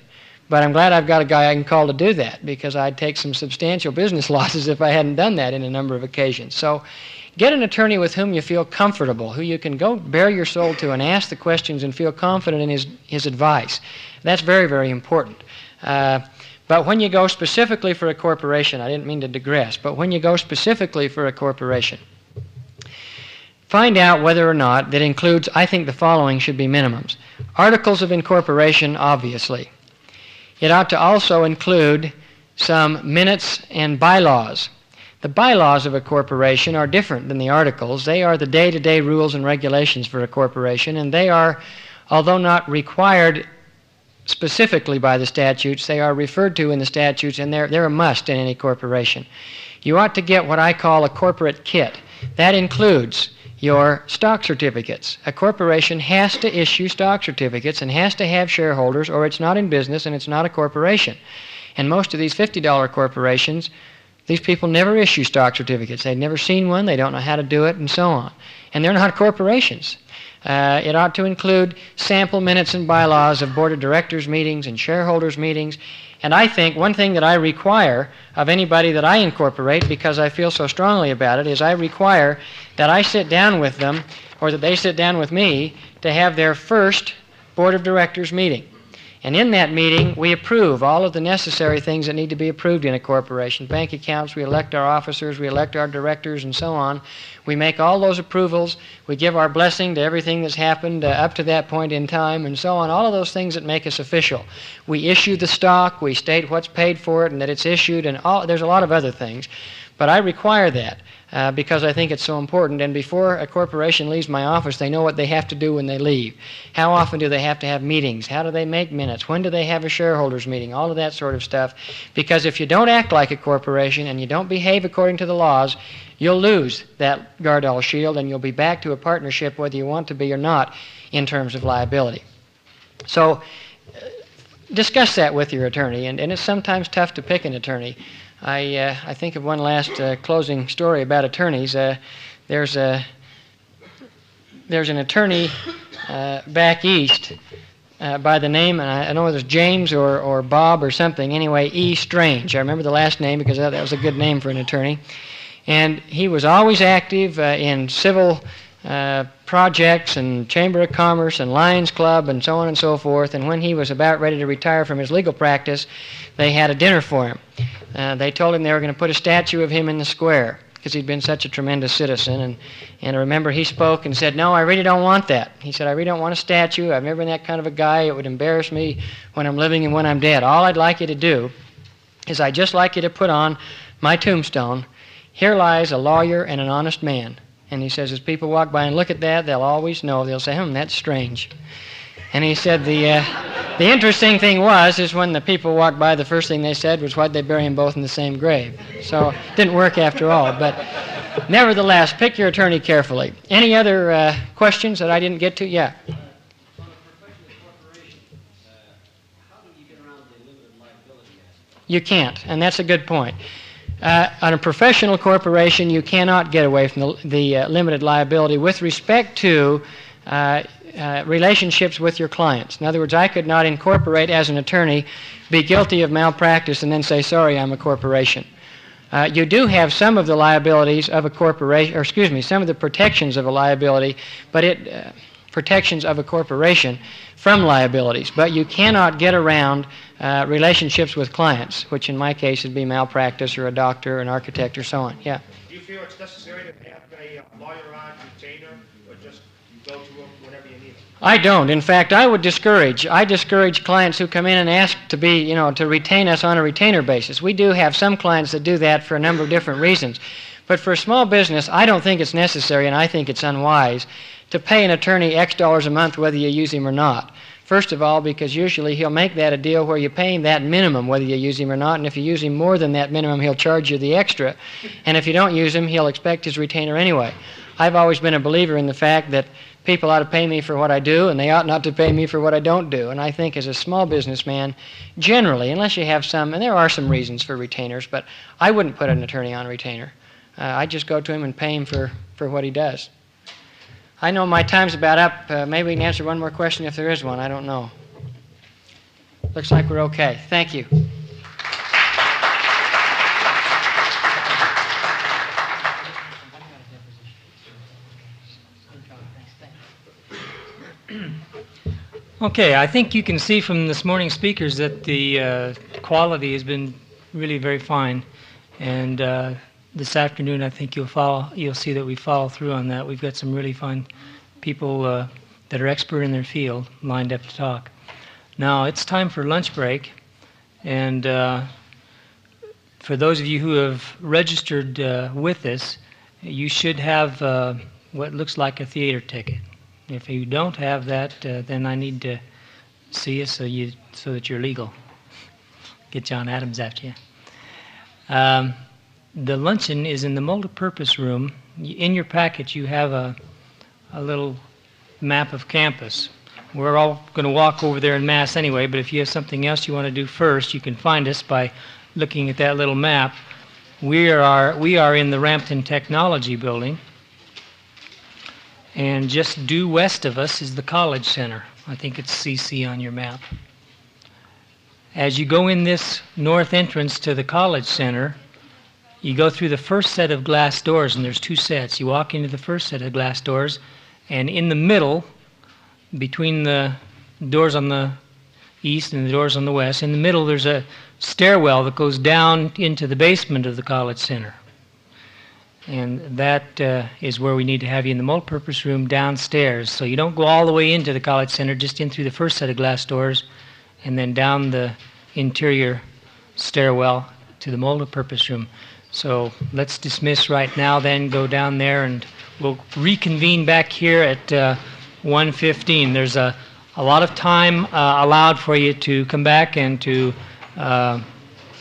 But I'm glad I've got a guy I can call to do that, because I'd take some substantial business losses if I hadn't done that in a number of occasions. So get an attorney with whom you feel comfortable, who you can go bare your soul to and ask the questions and feel confident in his advice. That's very, very important. But when you go specifically for a corporation, I didn't mean to digress, but when you go specifically for a corporation, find out whether or not that includes, I think the following should be minimums. Articles of incorporation, obviously. It ought to also include some minutes and bylaws. The bylaws of a corporation are different than the articles. They are the day-to-day rules and regulations for a corporation, and they are, although not required specifically by the statutes, they are referred to in the statutes, and they're a must in any corporation. You ought to get what I call a corporate kit. That includes your stock certificates. A corporation has to issue stock certificates and has to have shareholders, or it's not in business and it's not a corporation. And most of these $50 corporations, these people never issue stock certificates. They've never seen one, they don't know how to do it, and so on. And they're not corporations. It ought to include sample minutes and bylaws of board of directors meetings and shareholders meetings. And I think one thing that I require of anybody that I incorporate, because I feel so strongly about it, is I require that I sit down with them, or that they sit down with me, to have their first board of directors meeting. And in that meeting, we approve all of the necessary things that need to be approved in a corporation. Bank accounts, we elect our officers, we elect our directors, and so on. We make all those approvals. We give our blessing to everything that's happened up to that point in time, and so on. All of those things that make us official. We issue the stock, we state what's paid for it and that it's issued, and there's a lot of other things. But I require that. Because I think it's so important. And before a corporation leaves my office, they know what they have to do when they leave. How often do they have to have meetings? How do they make minutes? When do they have a shareholders meeting? All of that sort of stuff. Because if you don't act like a corporation and you don't behave according to the laws, you'll lose that Gardell shield and you'll be back to a partnership whether you want to be or not in terms of liability. So discuss that with your attorney. And it's sometimes tough to pick an attorney. I think of one last closing story about attorneys. There's an attorney back east by the name, and I don't know whether it's James or Bob or something. Anyway, E. Strange. I remember the last name because that was a good name for an attorney. And he was always active in civil projects and Chamber of Commerce and Lions Club and so on and so forth. And when he was about ready to retire from his legal practice, they had a dinner for him. They told him they were going to put a statue of him in the square because he'd been such a tremendous citizen. And I remember he spoke and said, "No, I really don't want that." He said, "I really don't want a statue. I've never been that kind of a guy. It would embarrass me when I'm living and when I'm dead. All I'd like you to do is I'd just like you to put on my tombstone, 'Here lies a lawyer and an honest man.'" And he says, as people walk by and look at that, they'll always know. They'll say, "That's strange." And he said the interesting thing is when the people walked by, the first thing they said was, "Why'd they bury them both in the same grave?" So it didn't work after all. But nevertheless, pick your attorney carefully. Any other questions that I didn't get to? Yeah. You can't, and that's a good point. On a professional corporation, you cannot get away from the limited liability with respect to relationships with your clients. In other words, I could not incorporate as an attorney, be guilty of malpractice, and then say, "Sorry, I'm a corporation." You do have some of the liabilities of a corporation, or excuse me, some of the protections of a liability, but protections of a corporation from liabilities. But you cannot get around relationships with clients, which in my case would be malpractice or a doctor or an architect or so on. Yeah. Do you feel it's necessary to have a lawyer on retainer, or just go to him whenever you need him? I don't. In fact, I discourage clients who come in and ask to be, to retain us on a retainer basis. We do have some clients that do that for a number of different reasons. But for a small business, I don't think it's necessary, and I think it's unwise, to pay an attorney X dollars a month whether you use him or not. First of all, because usually he'll make that a deal where you pay him that minimum whether you use him or not, and if you use him more than that minimum, he'll charge you the extra. And if you don't use him, he'll expect his retainer anyway. I've always been a believer in the fact that people ought to pay me for what I do, and they ought not to pay me for what I don't do. And I think as a small businessman, generally, unless you have some, and there are some reasons for retainers, but I wouldn't put an attorney on retainer. I just go to him and pay him for what he does. I know my time's about up. Maybe we can answer one more question if there is one. I don't know. Looks like we're okay. Thank you. Okay, I think you can see from this morning's speakers that the quality has been really very fine. And this afternoon, I think you'll see that we follow through on that. We've got some really fine people that are expert in their field lined up to talk. Now, it's time for lunch break. And for those of you who have registered with us, you should have what looks like a theater ticket. If you don't have that, then I need to see you so that you're legal. Get John Adams after you. The luncheon is in the multipurpose room. In your packet, you have a little map of campus. We're all going to walk over there en masse anyway, but if you have something else you want to do first, you can find us by looking at that little map. We are in the Rampton Technology Building. And just due west of us is the College Center. I think it's CC on your map. As you go in this north entrance to the College Center, you go through the first set of glass doors, and there's two sets. You walk into the first set of glass doors, and in the middle, between the doors on the east and the doors on the west, in the middle there's a stairwell that goes down into the basement of the College Center. And that is where we need to have you in the multipurpose room downstairs. So you don't go all the way into the College Center, just in through the first set of glass doors, and then down the interior stairwell to the multipurpose room. So let's dismiss right now, then go down there, and we'll reconvene back here at 1:15. There's a lot of time allowed for you to come back and to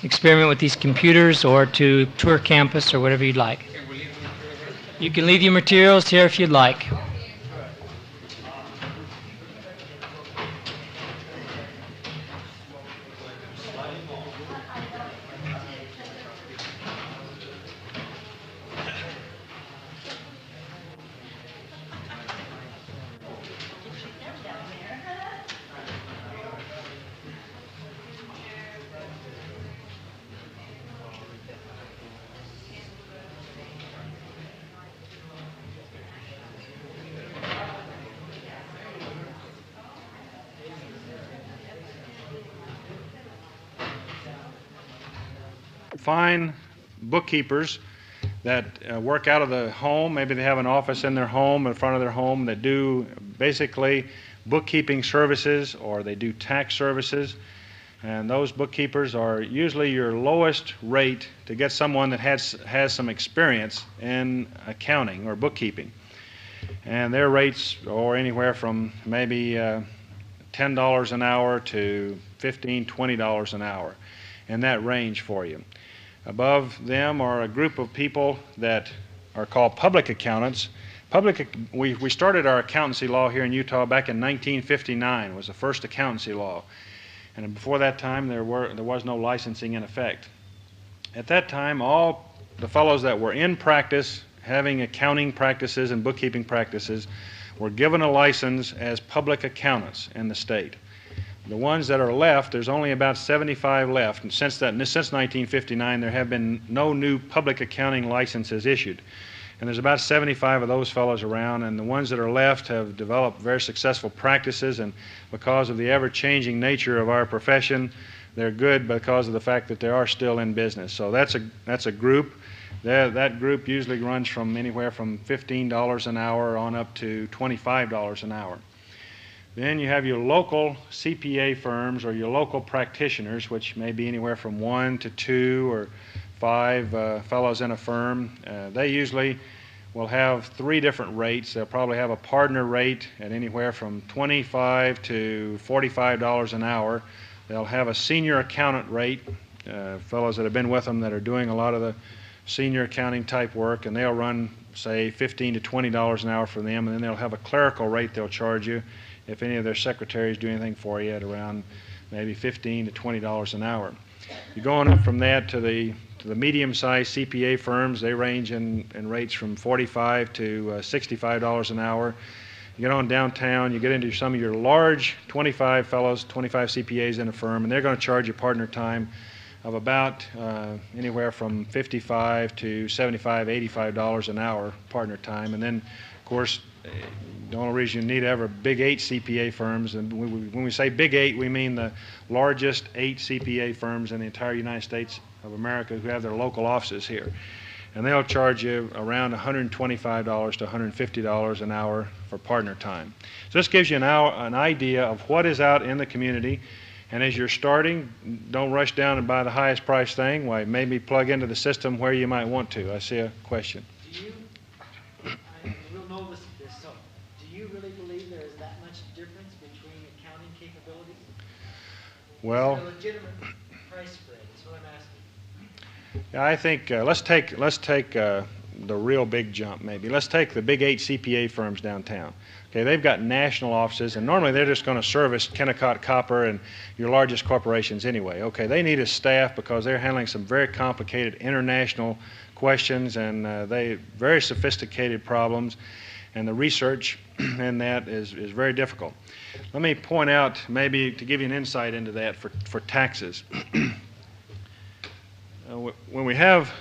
experiment with these computers or to tour campus or whatever you'd like. You can leave your materials here if you'd like. fine bookkeepers that work out of the home. Maybe they have an office in their home, in front of their home, that do basically bookkeeping services, or they do tax services. And those bookkeepers are usually your lowest rate to get someone that has some experience in accounting or bookkeeping. And their rates are anywhere from maybe $10 an hour to $15, $20 an hour, in that range for you. Above them are a group of people that are called public accountants. We started our accountancy law here in Utah back in 1959. It was the first accountancy law. And before that time, there was no licensing in effect. At that time, all the fellows that were in practice, having accounting practices and bookkeeping practices, were given a license as public accountants in the state. The ones that are left, there's only about 75 left, and since 1959, there have been no new public accounting licenses issued. And there's about 75 of those fellows around, and the ones that are left have developed very successful practices, and because of the ever-changing nature of our profession, they're good because of the fact that they are still in business. So that's a group. That group usually runs from anywhere from $15 an hour on up to $25 an hour. Then you have your local CPA firms or your local practitioners, which may be anywhere from 1 to 2 or 5 fellows in a firm. They usually will have 3 different rates. They'll probably have a partner rate at anywhere from $25 to $45 an hour. They'll have a senior accountant rate, fellows that have been with them that are doing a lot of the senior accounting type work, and they'll run, say, $15 to $20 an hour for them, and then they'll have a clerical rate they'll charge you if any of their secretaries do anything for you at around maybe $15 to $20 an hour. You're going up from that to the medium-sized CPA firms. They range in rates from $45 to $65 an hour. You get on downtown, you get into some of your large 25 fellows, 25 CPAs in a firm, and they're going to charge you partner time of about anywhere from $55 to $75, $85 an hour partner time. And then, of course, the only reason you need to have are big 8 CPA firms, and when we say big 8, we mean the largest 8 CPA firms in the entire United States of America who have their local offices here. And they'll charge you around $125 to $150 an hour for partner time. So this gives you an idea of what is out in the community. And as you're starting, don't rush down and buy the highest price thing. Why, maybe plug into the system where you might want to. I see a question. We'll know this, so do you really believe there is that much difference between accounting capabilities? Well, is there a legitimate price spread? That's what I'm asking. Yeah, I think let's take the real big jump maybe. Let's take the big 8 CPA firms downtown. Okay, they've got national offices, and normally they're just going to service Kennecott Copper and your largest corporations anyway. Okay, they need a staff because they're handling some very complicated international questions and they very sophisticated problems, and the research in that is very difficult. Let me point out, maybe to give you an insight into that for taxes. When we have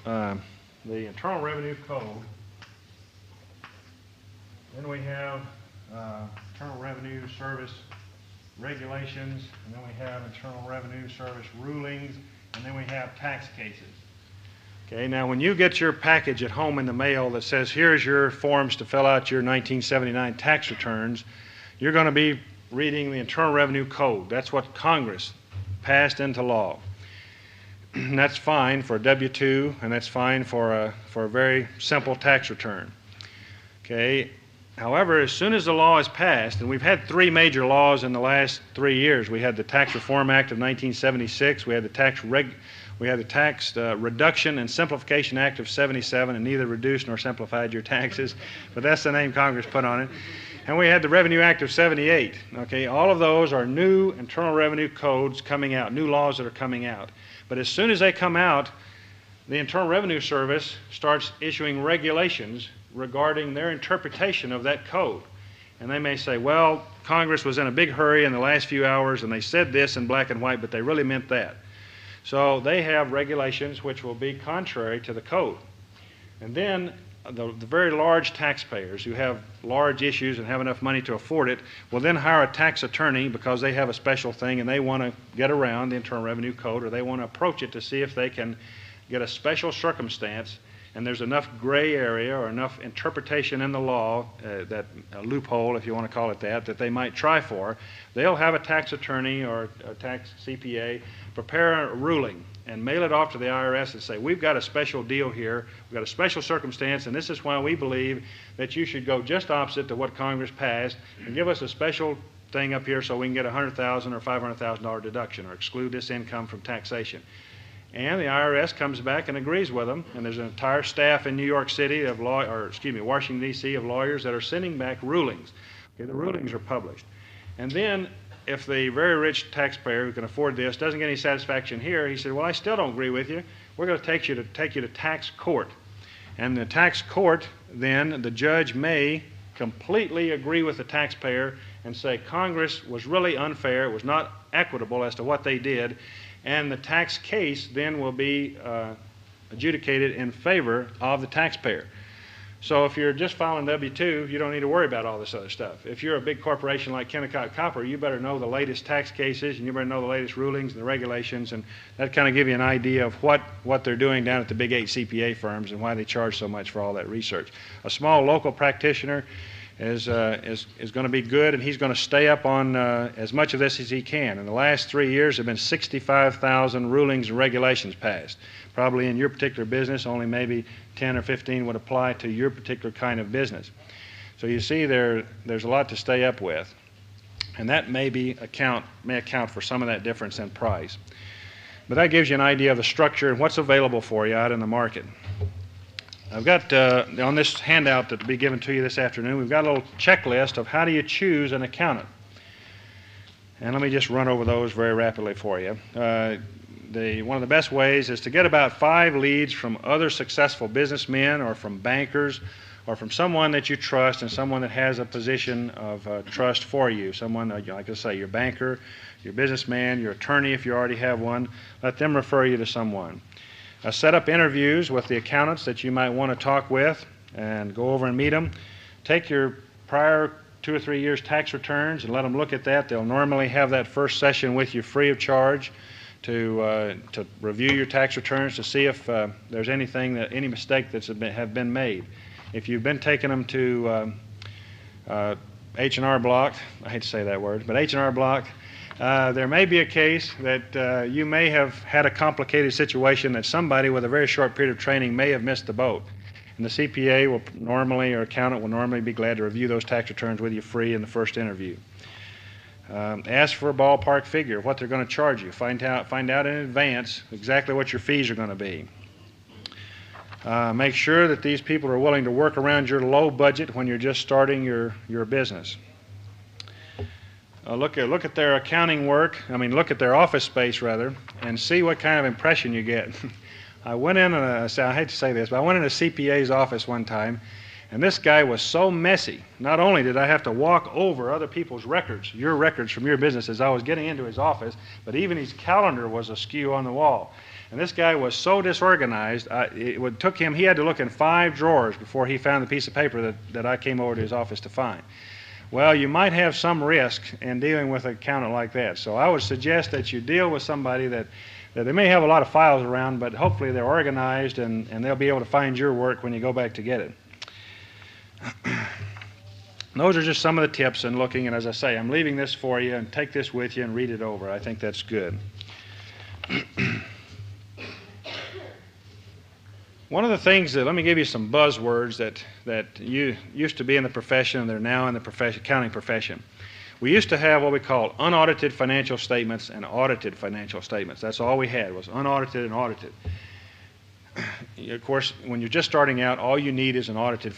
the Internal Revenue Code, then we have Internal Revenue Service regulations, and then we have Internal Revenue Service rulings, and then we have tax cases. Okay, now when you get your package at home in the mail that says, here's your forms to fill out your 1979 tax returns, you're going to be reading the Internal Revenue Code. That's what Congress passed into law. And that's fine for a W-2, and that's fine for a very simple tax return. Okay. However, as soon as the law is passed, and we've had 3 major laws in the last 3 years. We had the Tax Reform Act of 1976. We had the Tax Reduction and Simplification Act of 77, and neither reduced nor simplified your taxes, but that's the name Congress put on it. And we had the Revenue Act of 78. Okay, all of those are new Internal Revenue codes coming out, new laws that are coming out. But as soon as they come out, the Internal Revenue Service starts issuing regulations regarding their interpretation of that code. And they may say, well, Congress was in a big hurry in the last few hours and they said this in black and white, but they really meant that. So they have regulations which will be contrary to the code. And then the very large taxpayers who have large issues and have enough money to afford it will then hire a tax attorney because they have a special thing and they want to get around the Internal Revenue Code, or they want to approach it to see if they can get a special circumstance, and there's enough gray area or enough interpretation in the law, that a loophole, if you want to call it that they might try for. They'll have a tax attorney or a tax CPA prepare a ruling and mail it off to the IRS and say, we've got a special deal here, we've got a special circumstance, and this is why we believe that you should go just opposite to what Congress passed and give us a special thing up here so we can get a $100,000 or $500,000 deduction or exclude this income from taxation. And the IRS comes back and agrees with them, and there's an entire staff in New York City of Washington, D.C. of lawyers that are sending back rulings. Okay, the rulings are published. And then if the very rich taxpayer who can afford this doesn't get any satisfaction here, he said, well, I still don't agree with you. We're going to take you to tax court. And the tax court, then, the judge may completely agree with the taxpayer and say Congress was really unfair, it was not equitable as to what they did, and the tax case then will be adjudicated in favor of the taxpayer. So if you're just filing W-2, you don't need to worry about all this other stuff. If you're a big corporation like Kennecott Copper, you better know the latest tax cases, and you better know the latest rulings and the regulations, and that kind of give you an idea of what they're doing down at the big 8 CPA firms and why they charge so much for all that research. A small local practitioner is going to be good, and he's going to stay up on as much of this as he can. In the last 3 years, there have been 65,000 rulings and regulations passed. Probably in your particular business, only maybe 10 or 15 would apply to your particular kind of business. So you see there's a lot to stay up with, and that may account for some of that difference in price. But that gives you an idea of the structure and what's available for you out in the market. I've got, on this handout that will be given to you this afternoon, we've got a little checklist of how do you choose an accountant. And let me just run over those very rapidly for you. One of the best ways is to get about 5 leads from other successful businessmen or from bankers or from someone that you trust and someone that has a position of trust for you. Someone, like I say, your banker, your businessman, your attorney if you already have one. Let them refer you to someone. Set up interviews with the accountants that you might want to talk with and go over and meet them. Take your prior 2 or 3 years tax returns and let them look at that. They'll normally have that first session with you free of charge to review your tax returns to see if there's any mistake that's have been made. If you've been taking them to H&R Block, I hate to say that word, but H&R Block, there may be a case that you may have had a complicated situation that somebody with a very short period of training may have missed the boat. And the CPA will normally, or accountant will normally be glad to review those tax returns with you free in the first interview. Ask for a ballpark figure of what they're going to charge you. Find out in advance exactly what your fees are going to be. Make sure that these people are willing to work around your low budget when you're just starting your business. Look at their accounting work, look at their office space rather, and see what kind of impression you get. I went in, I hate to say this, but I went in a CPA's office one time, and this guy was so messy. Not only did I have to walk over other people's records, your records from your business as I was getting into his office, but even his calendar was askew on the wall. And this guy was so disorganized, he had to look in 5 drawers before he found the piece of paper that I came over to his office to find. Well, you might have some risk in dealing with an accountant like that. So I would suggest that you deal with somebody that they may have a lot of files around, but hopefully they're organized and they'll be able to find your work when you go back to get it. Those are just some of the tips in looking, and as I say, I'm leaving this for you, and take this with you and read it over. I think that's good. One of the things let me give you some buzzwords that you used to be in the profession and they're now in the accounting profession. We used to have what we call unaudited financial statements and audited financial statements. That's all we had was unaudited and audited. Of course, when you're just starting out, all you need is an unaudited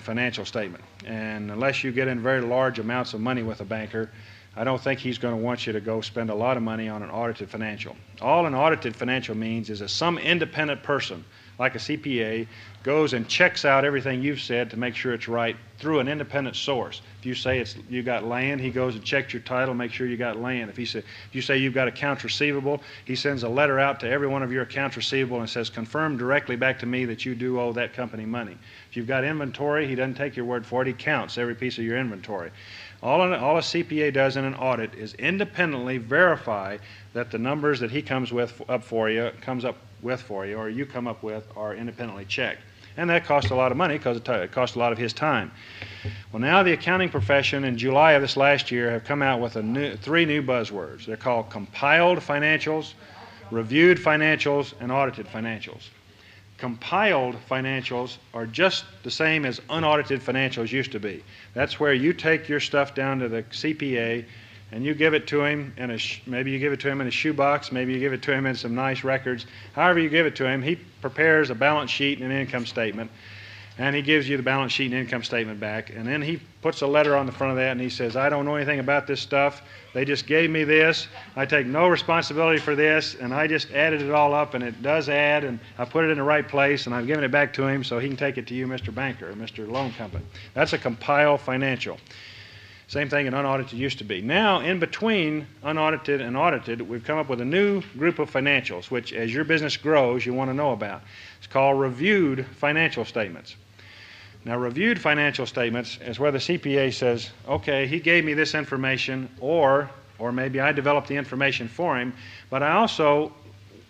financial statement. And unless you get in very large amounts of money with a banker, I don't think he's going to want you to go spend a lot of money on an audited financial. All an audited financial means is that some independent person like a CPA, goes and checks out everything you've said to make sure it's right through an independent source. If you say you got land, he goes and checks your title, make sure you got land. If you say you've got accounts receivable, he sends a letter out to every one of your accounts receivable and says, confirm directly back to me that you do owe that company money. If you've got inventory, he doesn't take your word for it. He counts every piece of your inventory. All a CPA does in an audit is independently verify that the numbers that he comes up with for you, or you come up with, are independently checked. And that costs a lot of money because it costs a lot of his time. Well, now the accounting profession in July of this last year have come out with three new buzzwords. They're called compiled financials, reviewed financials, and audited financials. Compiled financials are just the same as unaudited financials used to be. That's where you take your stuff down to the CPA and you give it to him in maybe you give it to him in a shoebox, maybe you give it to him in some nice records. However you give it to him, he prepares a balance sheet and an income statement, and he gives you the balance sheet and income statement back, and then he puts a letter on the front of that and he says, I don't know anything about this stuff. They just gave me this. I take no responsibility for this, and I just added it all up, and it does add, and I put it in the right place, and I've given it back to him so he can take it to you, Mr. Banker, or Mr. Loan Company. That's a compiled financial. Same thing in unaudited used to be. Now, in between unaudited and audited, we've come up with a new group of financials, which as your business grows, you want to know about. It's called reviewed financial statements. Now, reviewed financial statements is where the CPA says, okay, he gave me this information, or maybe I developed the information for him, but I also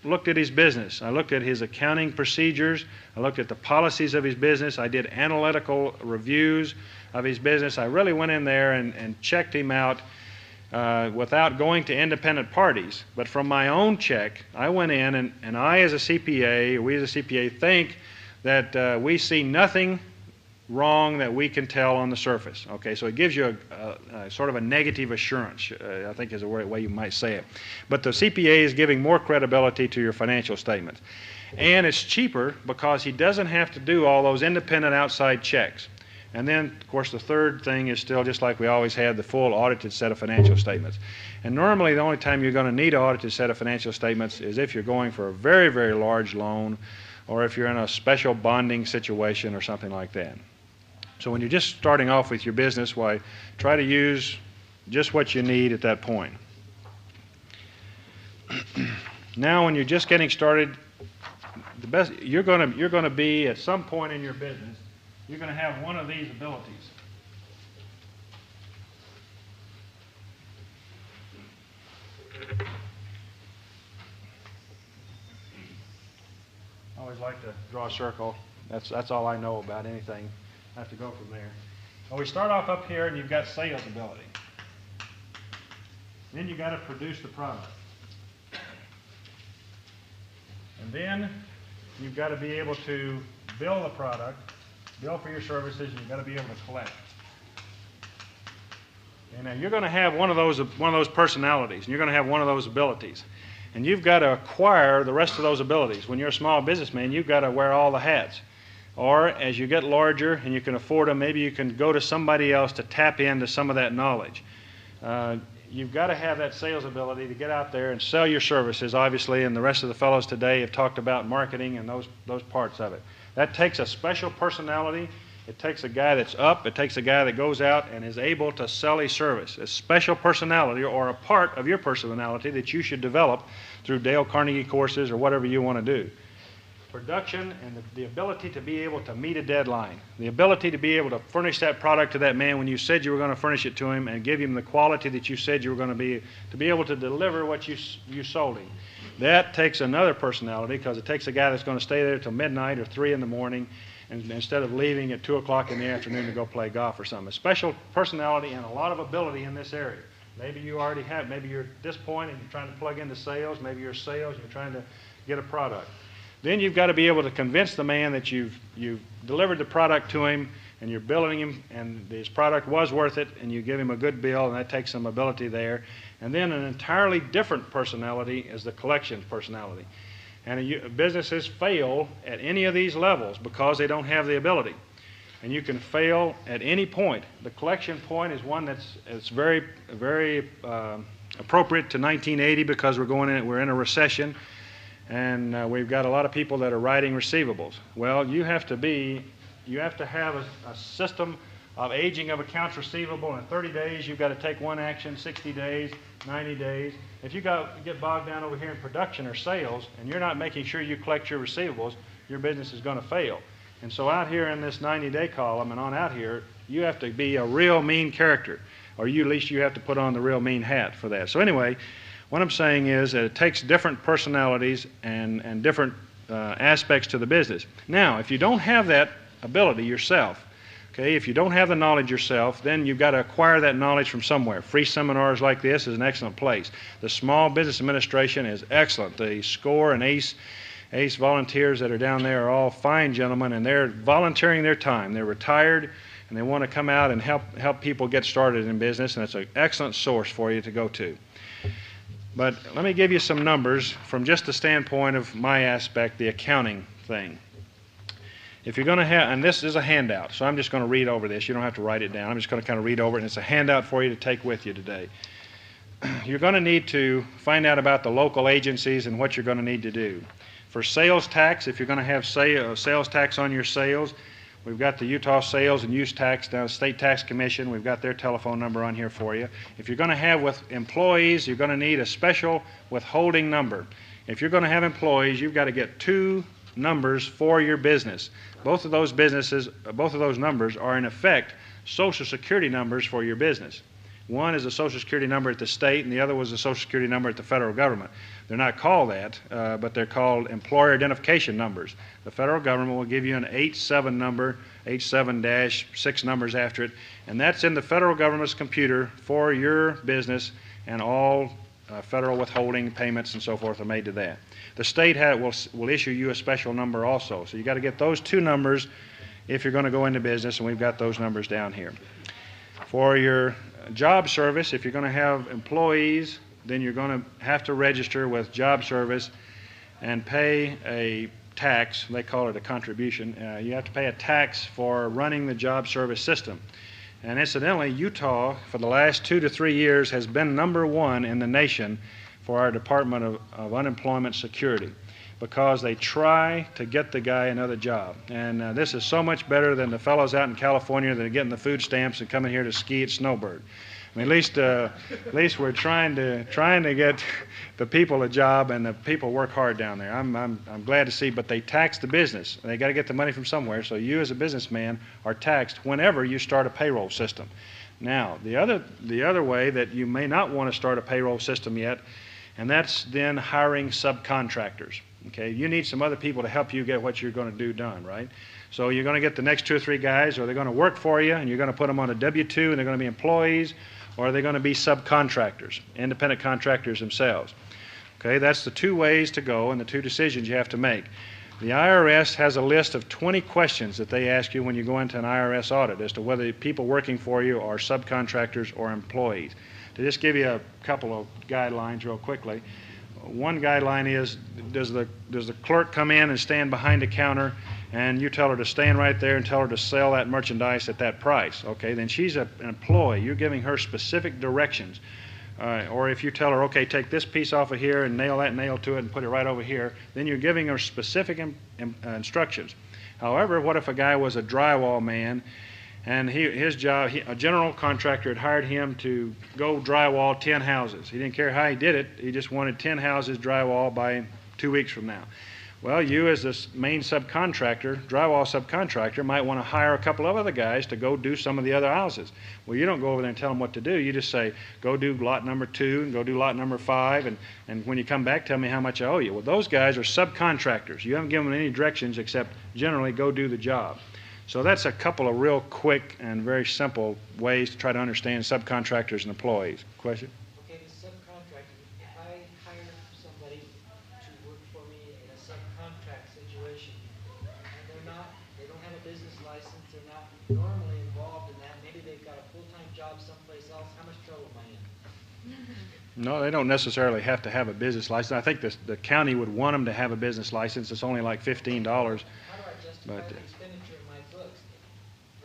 looked at his business. I looked at his accounting procedures. I looked at the policies of his business. I did analytical reviews of his business. I really went in there and checked him out without going to independent parties. But from my own check, I went in and we as a CPA think that we see nothing wrong that we can tell on the surface. Okay, so it gives you a sort of a negative assurance, I think is the way you might say it. But the CPA is giving more credibility to your financial statements. And it's cheaper because he doesn't have to do all those independent outside checks. And then, of course, the third thing is still just like we always had, the full audited set of financial statements. And normally the only time you're going to need an audited set of financial statements is if you're going for a very, very large loan, or if you're in a special bonding situation or something like that. So when you're just starting off with your business, why, try to use just what you need at that point. Now, when you're just getting started, the best you're going to be at some point in your business, you're going to have one of these abilities. I always like to draw a circle. That's all I know about anything. I have to go from there. Well, we start off up here, and you've got sales ability. Then you've got to produce the product. And then you've got to be able to bill the product, bill for your services, and you've got to be able to collect. And now you're going to have one of those personalities, and you're going to have one of those abilities. And you've got to acquire the rest of those abilities. When you're a small businessman, you've got to wear all the hats. Or as you get larger and you can afford them, maybe you can go to somebody else to tap into some of that knowledge. You've got to have that sales ability to get out there and sell your services, obviously, and the rest of the fellows today have talked about marketing and those parts of it. That takes a special personality. It takes a guy that's up. It takes a guy that goes out and is able to sell a service. A special personality or a part of your personality that you should develop through Dale Carnegie courses or whatever you want to do. Production and the ability to be able to meet a deadline. The ability to be able to furnish that product to that man when you said you were going to furnish it to him and give him the quality that you said you were going to be able to deliver what you sold him. That takes another personality because it takes a guy that's going to stay there till midnight or 3 in the morning and instead of leaving at 2 o'clock in the afternoon to go play golf or something. A special personality and a lot of ability in this area. Maybe you already have, maybe you're at this point and you're trying to plug into sales, maybe you're sales and you're trying to get a product. Then you've got to be able to convince the man that you've delivered the product to him and you're billing him and his product was worth it and you give him a good bill and that takes some ability there. And then an entirely different personality is the collection personality. And businesses fail at any of these levels because they don't have the ability. And you can fail at any point. The collection point is one that's very, very appropriate to 1980 because we're in a recession. and we've got a lot of people that are writing receivables. Well, you have to have a system of aging of accounts receivable. In 30 days, you've got to take one action, 60 days, 90 days. If you get bogged down over here in production or sales, and you're not making sure you collect your receivables, your business is going to fail. And so out here in this 90-day column and on out here, you have to be a real mean character, or at least you have to put on the real mean hat for that. So anyway, what I'm saying is that it takes different personalities and different aspects to the business. Now, if you don't have that ability yourself, okay, if you don't have the knowledge yourself, then you've got to acquire that knowledge from somewhere. Free seminars like this is an excellent place. The Small Business Administration is excellent. The SCORE and ACE volunteers that are down there are all fine gentlemen, and they're volunteering their time. They're retired, and they want to come out and help people get started in business, and it's an excellent source for you to go to. But let me give you some numbers from just the standpoint of my aspect, the accounting thing. If you're going to have, and this is a handout, so I'm just going to read over this. You don't have to write it down. I'm just going to kind of read over it, and it's a handout for you to take with you today. You're going to need to find out about the local agencies and what you're going to need to do. For sales tax, if you're going to have sales tax on your sales, we've got the Utah Sales and Use Tax down at State Tax Commission. We've got their telephone number on here for you. If you're going to have with employees, you're going to need a special withholding number. If you're going to have employees, you've got to get 2 numbers for your business. Both of those numbers are in effect Social Security numbers for your business. One is a Social Security number at the state, and the other was a Social Security number at the federal government. They're not called that, but they're called employer identification numbers. The federal government will give you an 87 number, 87-6 numbers after it, and that's in the federal government's computer for your business, and all federal withholding payments and so forth are made to that. The state will issue you a special number also, so you got to get those 2 numbers if you're going to go into business, and we've got those numbers down here. For your job service, if you're going to have employees, then you're going to have to register with job service and pay a tax. They call it a contribution. You have to pay a tax for running the job service system. And incidentally, Utah, for the last 2 to 3 years, has been #1 in the nation for our Department of Unemployment Security, because they try to get the guy another job. And this is so much better than the fellows out in California that are getting the food stamps and coming here to ski at Snowbird. I mean, at least we're trying to get the people a job, and the people work hard down there. I'm glad to see, but they tax the business. They got to get the money from somewhere. So you, as a businessman, are taxed whenever you start a payroll system. Now, the other way that you may not want to start a payroll system yet, and that's then hiring subcontractors. Okay, you need some other people to help you get what you're going to do done, right? So you're going to get the next 2 or 3 guys, or they're going to work for you, and you're going to put them on a W-2, and they're going to be employees, or are they going to be subcontractors, independent contractors themselves? Okay, that's the 2 ways to go and the 2 decisions you have to make. The IRS has a list of 20 questions that they ask you when you go into an IRS audit as to whether the people working for you are subcontractors or employees. To just give you a couple of guidelines real quickly, one guideline is, does the clerk come in and stand behind the counter and you tell her to stand right there and tell her to sell that merchandise at that price? Okay, then she's an employee. You're giving her specific directions. Or if you tell her, okay, take this piece off of here and nail that nail to it and put it right over here, then you're giving her specific instructions. However, what if a guy was a drywall man, and his job, a general contractor had hired him to go drywall 10 houses. He didn't care how he did it. He just wanted 10 houses drywall by 2 weeks from now. Well, you as the main subcontractor, drywall subcontractor, might want to hire a couple of other guys to go do some of the other houses. Well, you don't go over there and tell them what to do. You just say, go do lot number 2 and go do lot number 5, and when you come back, tell me how much I owe you. Well, those guys are subcontractors. You haven't given them any directions except generally go do the job. So that's a couple of real quick and very simple ways to try to understand subcontractors and employees. Question? Okay, the subcontractor, if I hire somebody to work for me in a subcontract situation, and they don't have a business license, they're not normally involved in that, maybe they've got a full-time job someplace else, how much trouble am I in? No, they don't necessarily have to have a business license. I think the county would want them to have a business license. It's only like $15. How do I justify the expenditure in my books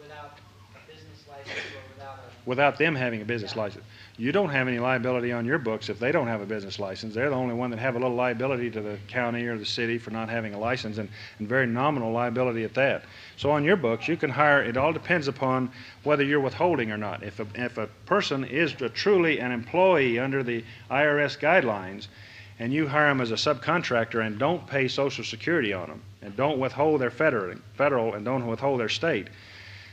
without a business license or without a... Without them having a business license. You don't have any liability on your books if they don't have a business license. They're the only one that have a little liability to the county or the city for not having a license, and very nominal liability at that. So on your books, you can hire, it all depends upon whether you're withholding or not. If a person is truly an employee under the IRS guidelines, and you hire them as a subcontractor and don't pay Social Security on them, and don't withhold their federal and don't withhold their state,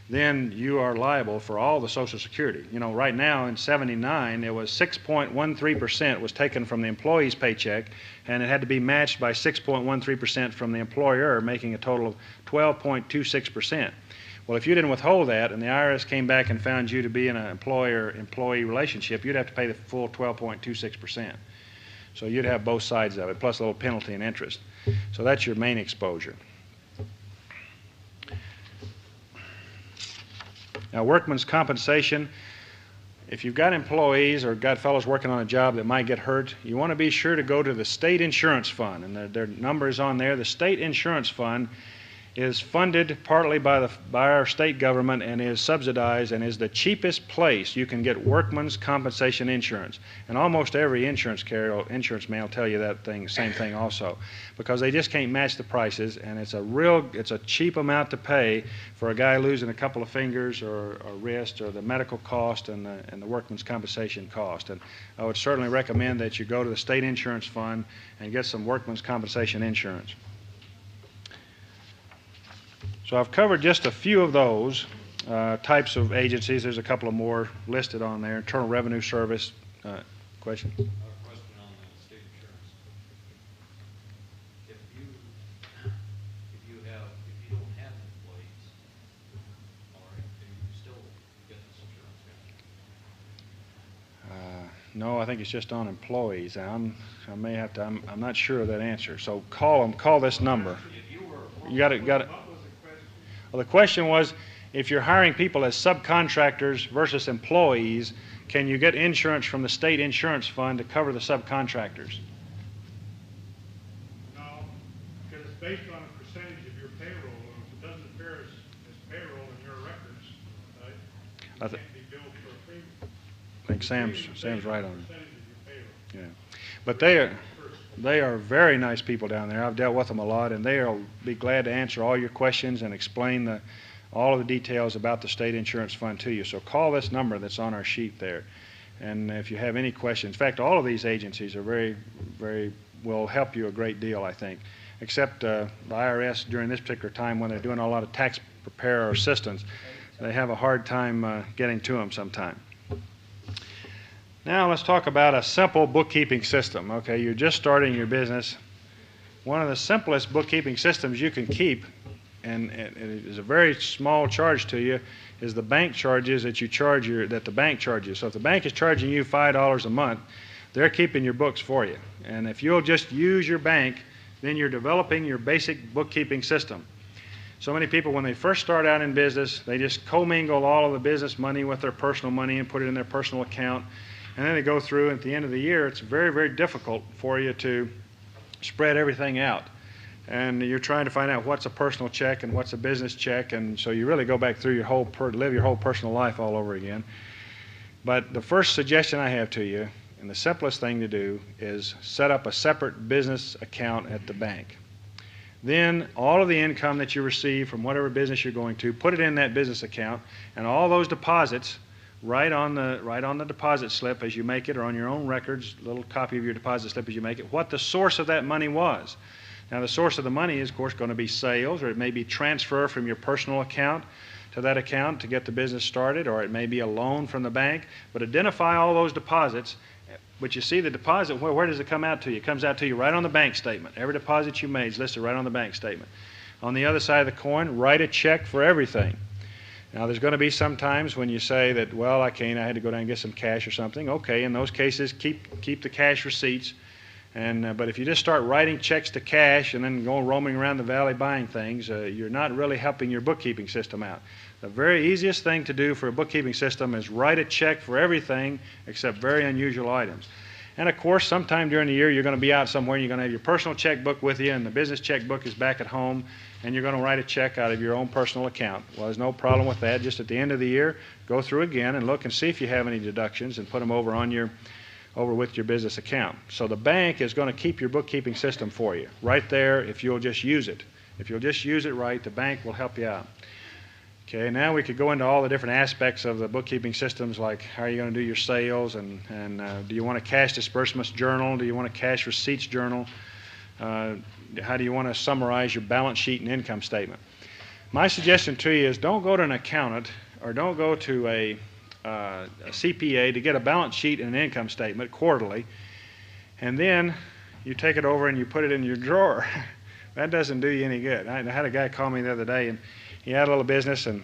then you are liable for all the Social Security. You know, right now in '79, it was 6.13% was taken from the employee's paycheck, and it had to be matched by 6.13% from the employer, making a total of 12.26%. Well, if you didn't withhold that and the IRS came back and found you to be in an employer-employee relationship, you'd have to pay the full 12.26%. So you'd have both sides of it, plus a little penalty and interest. So that's your main exposure. Now, workman's compensation, if you've got employees or got fellows working on a job that might get hurt, you want to be sure to go to the state insurance fund, and their number is on there. The state insurance fund is funded partly by our state government and is subsidized and is the cheapest place you can get workman's compensation insurance. And almost every insurance carrier, insurance man will tell you that same thing also, because they just can't match the prices, and it's a cheap amount to pay for a guy losing a couple of fingers or wrist, or the medical cost and the workman's compensation cost. And I would certainly recommend that you go to the state insurance fund and get some workman's compensation insurance. So I've covered just a few of those types of agencies. There's a couple of more listed on there. Internal Revenue Service. Question? A question on the state insurance. If you don't have employees, all right, do you still get this insurance? No, I think it's just on employees. I may have to. I'm not sure of that answer. So call them. Call this number. You got it. Got it. Well, the question was, if you're hiring people as subcontractors versus employees, can you get insurance from the state insurance fund to cover the subcontractors? No, because it's based on a percentage of your payroll, and if it doesn't appear as payroll in your records, you can't be billed for a premium. I think Sam's right on it. Yeah, but they are very nice people down there. I've dealt with them a lot, and they'll be glad to answer all your questions and explain all of the details about the state insurance fund to you. So call this number that's on our sheet there, and if you have any questions. In fact, all of these agencies are will help you a great deal, I think, except the IRS during this particular time when they're doing a lot of tax preparer assistance. They have a hard time getting to them sometime. Now let's talk about a simple bookkeeping system. Okay, you're just starting your business. One of the simplest bookkeeping systems you can keep, and it is a very small charge to you, is the bank charges that the bank charges. So if the bank is charging you $5 a month, they're keeping your books for you. And if you'll just use your bank, then you're developing your basic bookkeeping system. So many people, when they first start out in business, they just commingle all of the business money with their personal money and put it in their personal account. And then they go through, and at the end of the year, it's very, very difficult for you to spread everything out. And you're trying to find out what's a personal check and what's a business check, and so you really go back through live your whole personal life all over again. But the first suggestion I have to you, and the simplest thing to do, is set up a separate business account at the bank. Then all of the income that you receive from whatever business you're going to, put it in that business account, and all those deposits, right on the deposit slip as you make it, or on your own records, a little copy of your deposit slip as you make it, what the source of that money was. Now, the source of the money is, of course, going to be sales, or it may be transfer from your personal account to that account to get the business started, or it may be a loan from the bank. But identify all those deposits. But you see the deposit, where does it come out to you? It comes out to you right on the bank statement. Every deposit you made is listed right on the bank statement. On the other side of the coin, write a check for everything. Now, there's going to be some times when you say that, well, I had to go down and get some cash or something. Okay, in those cases, keep the cash receipts. But if you just start writing checks to cash and then go roaming around the valley buying things, you're not really helping your bookkeeping system out. The very easiest thing to do for a bookkeeping system is write a check for everything except very unusual items. And of course, sometime during the year, you're going to be out somewhere and you're going to have your personal checkbook with you and the business checkbook is back at home and you're going to write a check out of your own personal account. Well, there's no problem with that. Just at the end of the year, go through again and look and see if you have any deductions and put them over with your business account. So the bank is going to keep your bookkeeping system for you right there if you'll just use it. If you'll just use it right, the bank will help you out. Okay, now we could go into all the different aspects of the bookkeeping systems, like how are you going to do your sales, and do you want a cash disbursements journal? Do you want a cash receipts journal? How do you want to summarize your balance sheet and income statement? My suggestion to you is don't go to an accountant or don't go to a CPA to get a balance sheet and an income statement quarterly, and then you take it over and you put it in your drawer. That doesn't do you any good. I had a guy call me the other day, and he had a little business, and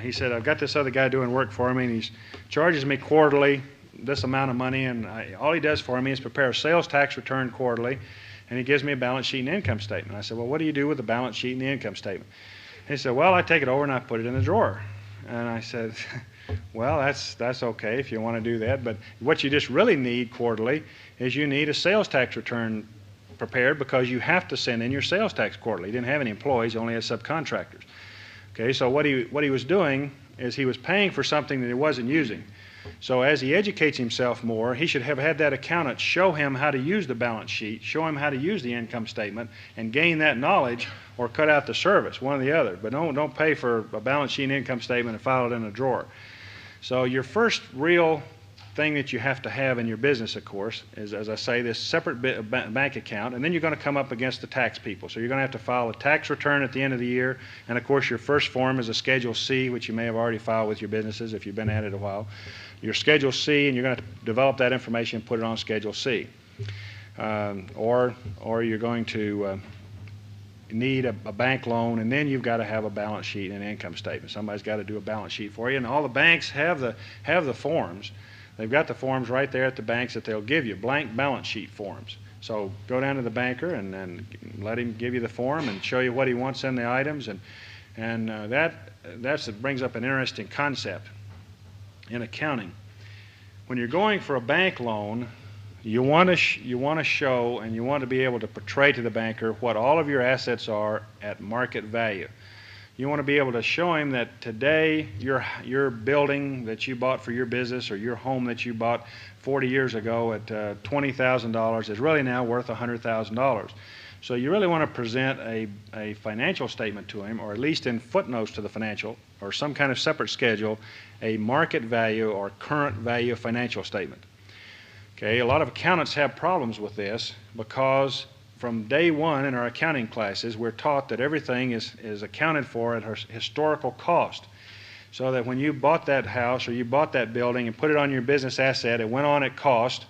he said, I've got this other guy doing work for me, and he charges me quarterly this amount of money, and all he does for me is prepare a sales tax return quarterly, and he gives me a balance sheet and income statement. I said, well, what do you do with the balance sheet and the income statement? He said, well, I take it over and I put it in the drawer. And I said, well, that's okay if you want to do that, but what you just really need quarterly is you need a sales tax return prepared, because you have to send in your sales tax quarterly. He didn't have any employees, he only had subcontractors. Okay, so what he was doing is he was paying for something that he wasn't using. So as he educates himself more, he should have had that accountant show him how to use the balance sheet, show him how to use the income statement, and gain that knowledge, or cut out the service, one or the other. But don't pay for a balance sheet and income statement and file it in a drawer. So your first real thing that you have to have in your business, of course, is, as I say, this separate bank account, and then you're going to come up against the tax people. So you're going to have to file a tax return at the end of the year, and of course your first form is a Schedule C, which you may have already filed with your businesses if you've been at it a while. Your Schedule C, and you're going to develop that information and put it on Schedule C. Or you're going to need a bank loan, and then you've got to have a balance sheet and an income statement. Somebody's got to do a balance sheet for you, and all the banks have the forms. They've got the forms right there at the banks that they'll give you, blank balance sheet forms. So go down to the banker and let him give you the form and show you what he wants in the items, and that brings up an interesting concept in accounting. When you're going for a bank loan, you want to show and you want to be able to portray to the banker what all of your assets are at market value. You want to be able to show him that today your building that you bought for your business, or your home that you bought 40 years ago at $20,000 is really now worth $100,000. So you really want to present a financial statement to him, or at least in footnotes to the financial, or some kind of separate schedule, a market value or current value financial statement. Okay, a lot of accountants have problems with this, because from day one in our accounting classes, we're taught that everything is accounted for at historical cost. So that when you bought that house or you bought that building and put it on your business asset, it went on at cost,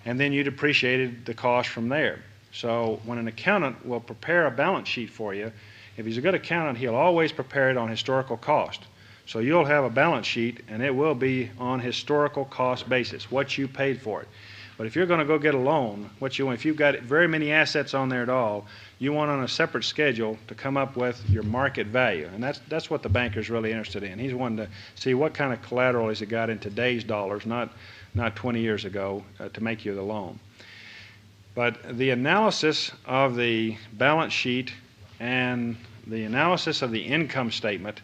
and then you depreciated the cost from there. So when an accountant will prepare a balance sheet for you, if he's a good accountant, he'll always prepare it on historical cost. So you'll have a balance sheet, and it will be on historical cost basis, what you paid for it. But if you're going to go get a loan, if you've got very many assets on there at all, you want on a separate schedule to come up with your market value. And that's what the banker's really interested in. He's wanting to see what kind of collateral has it got in today's dollars, not 20 years ago, to make you the loan. But the analysis of the balance sheet and the analysis of the income statement,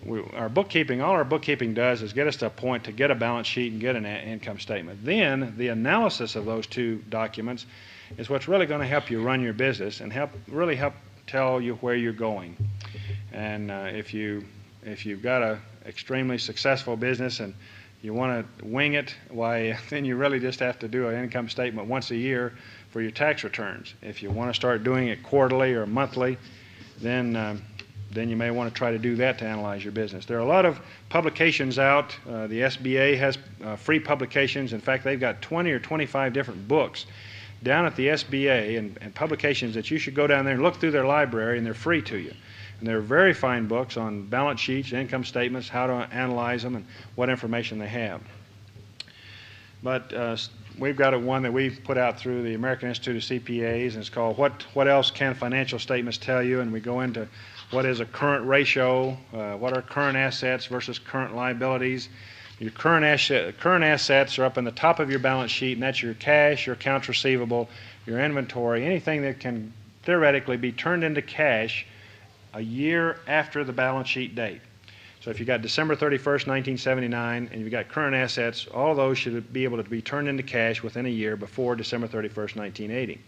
all our bookkeeping does is get us to a point to get a balance sheet and get an income statement. Then the analysis of those two documents is what's really going to help you run your business and really help tell you where you're going. And if you've got an extremely successful business and you want to wing it, why, then you really just have to do an income statement once a year for your tax returns. If you want to start doing it quarterly or monthly, then you may want to try to do that to analyze your business. There are a lot of publications out. The SBA has free publications. In fact, they've got 20 or 25 different books down at the SBA and publications that you should go down there and look through their library, and they're free to you. And they're very fine books on balance sheets, income statements, how to analyze them, and what information they have. But we've got one that we put out through the American Institute of CPAs, and it's called What Else Can Financial Statements Tell You? And we go into what is a current ratio, what are current assets versus current liabilities, Your current assets are up in the top of your balance sheet, and that's your cash, your accounts receivable, your inventory, anything that can theoretically be turned into cash a year after the balance sheet date. So if you got December 31st, 1979, and you've got current assets, all those should be able to be turned into cash within a year before December 31st, 1980.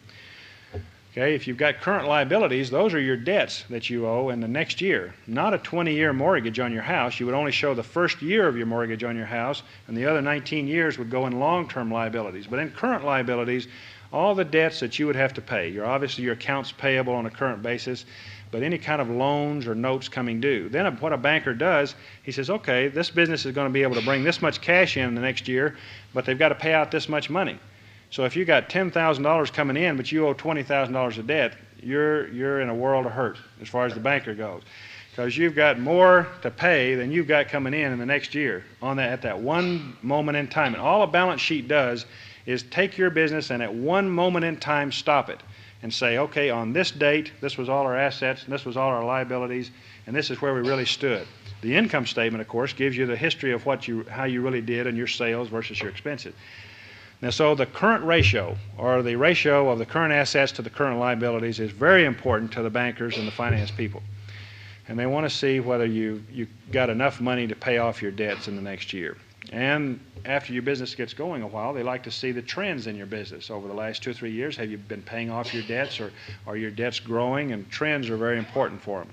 Okay, if you've got current liabilities, those are your debts that you owe in the next year. Not a 20-year mortgage on your house. You would only show the first year of your mortgage on your house, and the other 19 years would go in long-term liabilities. But in current liabilities, all the debts that you would have to pay, obviously your accounts payable on a current basis, but any kind of loans or notes coming due. Then what a banker does, he says, okay, this business is going to be able to bring this much cash in the next year, but they've got to pay out this much money. So if you got $10,000 coming in, but you owe $20,000 of debt, you're in a world of hurt as far as the banker goes, because you've got more to pay than you've got coming in the next year at that one moment in time. And all a balance sheet does is take your business and at one moment in time stop it and say, okay, on this date, this was all our assets, and this was all our liabilities, and this is where we really stood. The income statement, of course, gives you the history of how you really did in your sales versus your expenses. Now, so the current ratio, or the ratio of the current assets to the current liabilities, is very important to the bankers and the finance people. And they want to see whether you got enough money to pay off your debts in the next year. And after your business gets going a while, they like to see the trends in your business over the last 2 or 3 years. Have you been paying off your debts, or are your debts growing? And trends are very important for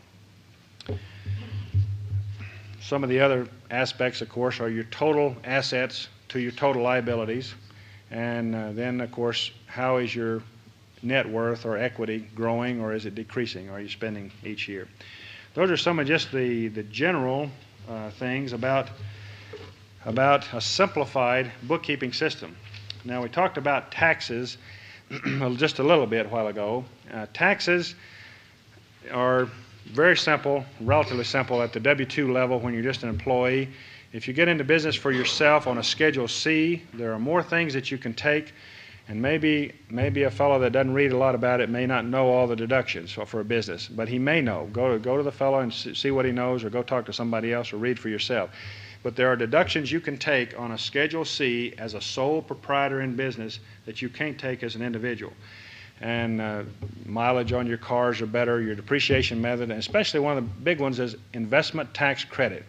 them. Some of the other aspects, of course, are your total assets to your total liabilities. And then, of course, how is your net worth or equity growing, or is it decreasing? Are you spending each year? Those are some of just the general things about a simplified bookkeeping system. Now, we talked about taxes just a little bit a while ago. Taxes are very simple, relatively simple at the W-2 level when you're just an employee. If you get into business for yourself on a Schedule C, there are more things that you can take, and maybe a fellow that doesn't read a lot about it may not know all the deductions for a business, but he may know. Go to the fellow and see what he knows, or go talk to somebody else, or read for yourself. But there are deductions you can take on a Schedule C as a sole proprietor in business that you can't take as an individual. And mileage on your cars are better, your depreciation method, and especially one of the big ones is investment tax credit.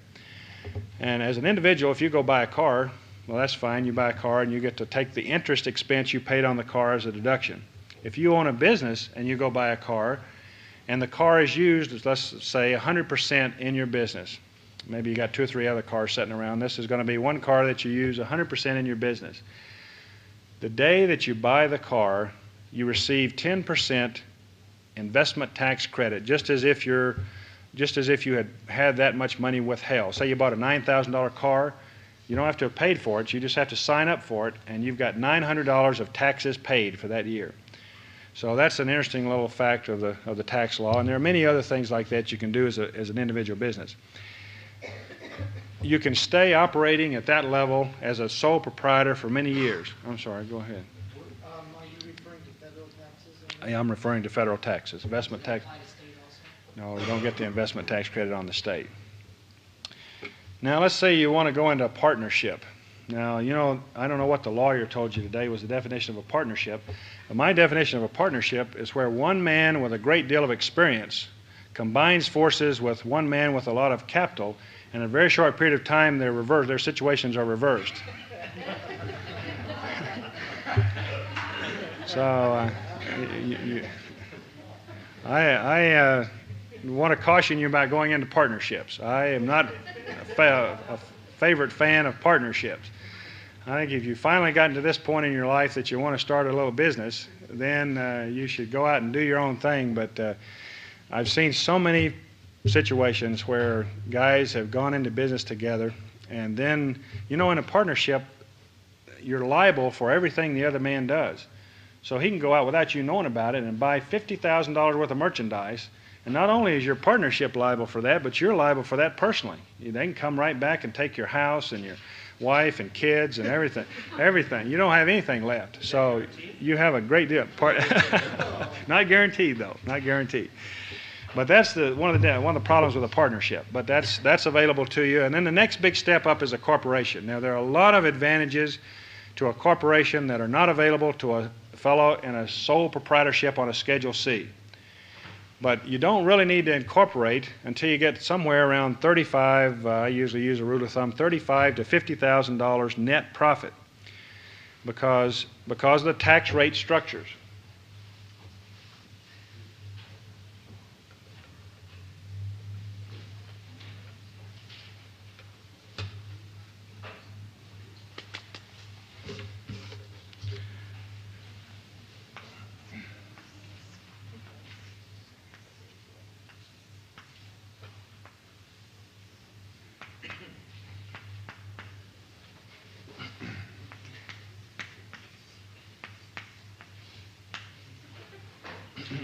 And as an individual, if you go buy a car, well, that's fine. You buy a car and you get to take the interest expense you paid on the car as a deduction. If you own a business and you go buy a car, and the car is used, let's say, 100% in your business. Maybe you got 2 or 3 other cars sitting around. This is going to be one car that you use 100% in your business. The day that you buy the car, you receive 10% investment tax credit, just as if you had that much money withheld. Say you bought a $9,000 car, you don't have to have paid for it, you just have to sign up for it, and you've got $900 of taxes paid for that year. So that's an interesting little fact of the tax law, and there are many other things like that you can do as an individual business. You can stay operating at that level as a sole proprietor for many years. I'm sorry, go ahead. Are you referring to federal taxes? I'm referring to federal taxes. Investment tax. No, we don't get the investment tax credit on the state. Now, let's say you want to go into a partnership. Now, I don't know what the lawyer told you today was the definition of a partnership, but my definition of a partnership is where one man with a great deal of experience combines forces with one man with a lot of capital, and in a very short period of time, their situations are reversed. So, I want to caution you about going into partnerships. I am not a favorite fan of partnerships. I think if you've finally gotten to this point in your life that you want to start a little business, then you should go out and do your own thing. But I've seen so many situations where guys have gone into business together, and then, in a partnership, you're liable for everything the other man does. So he can go out without you knowing about it and buy $50,000 worth of merchandise, and not only is your partnership liable for that, but you're liable for that personally. They can come right back and take your house and your wife and kids and everything. Everything. You don't have anything left. So you have a great deal. Not guaranteed, though. Not guaranteed. But that's one of the problems with a partnership. But that's available to you. And then the next big step up is a corporation. Now, there are a lot of advantages to a corporation that are not available to a fellow in a sole proprietorship on a Schedule C. But you don't really need to incorporate until you get somewhere around 35, I usually use a rule of thumb, $35,000 to $50,000 net profit because of the tax rate structures.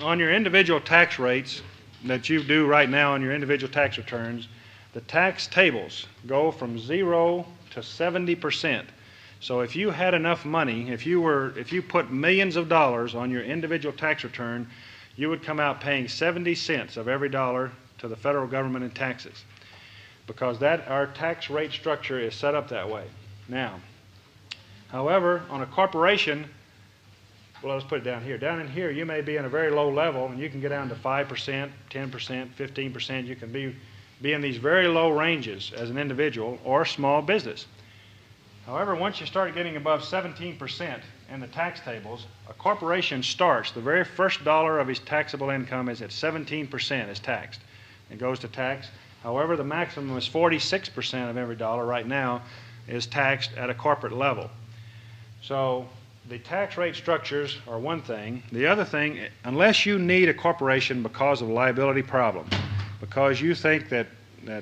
On your individual tax rates that you do right now on your individual tax returns, the tax tables go from 0 to 70%. So if you had enough money, if you put millions of dollars on your individual tax return, you would come out paying 70 cents of every dollar to the federal government in taxes, because our tax rate structure is set up that way. Now, however, on a corporation, well, let's put it down here. Down in here, you may be in a very low level, and you can get down to 5%, 10%, 15%. You can be in these very low ranges as an individual or small business. However, once you start getting above 17% in the tax tables, a corporation starts, the very first dollar of his taxable income is at 17% is taxed. It goes to tax. However, the maximum is 46% of every dollar right now is taxed at a corporate level. So the tax rate structures are one thing. The other thing, unless you need a corporation because of liability problems, because you think that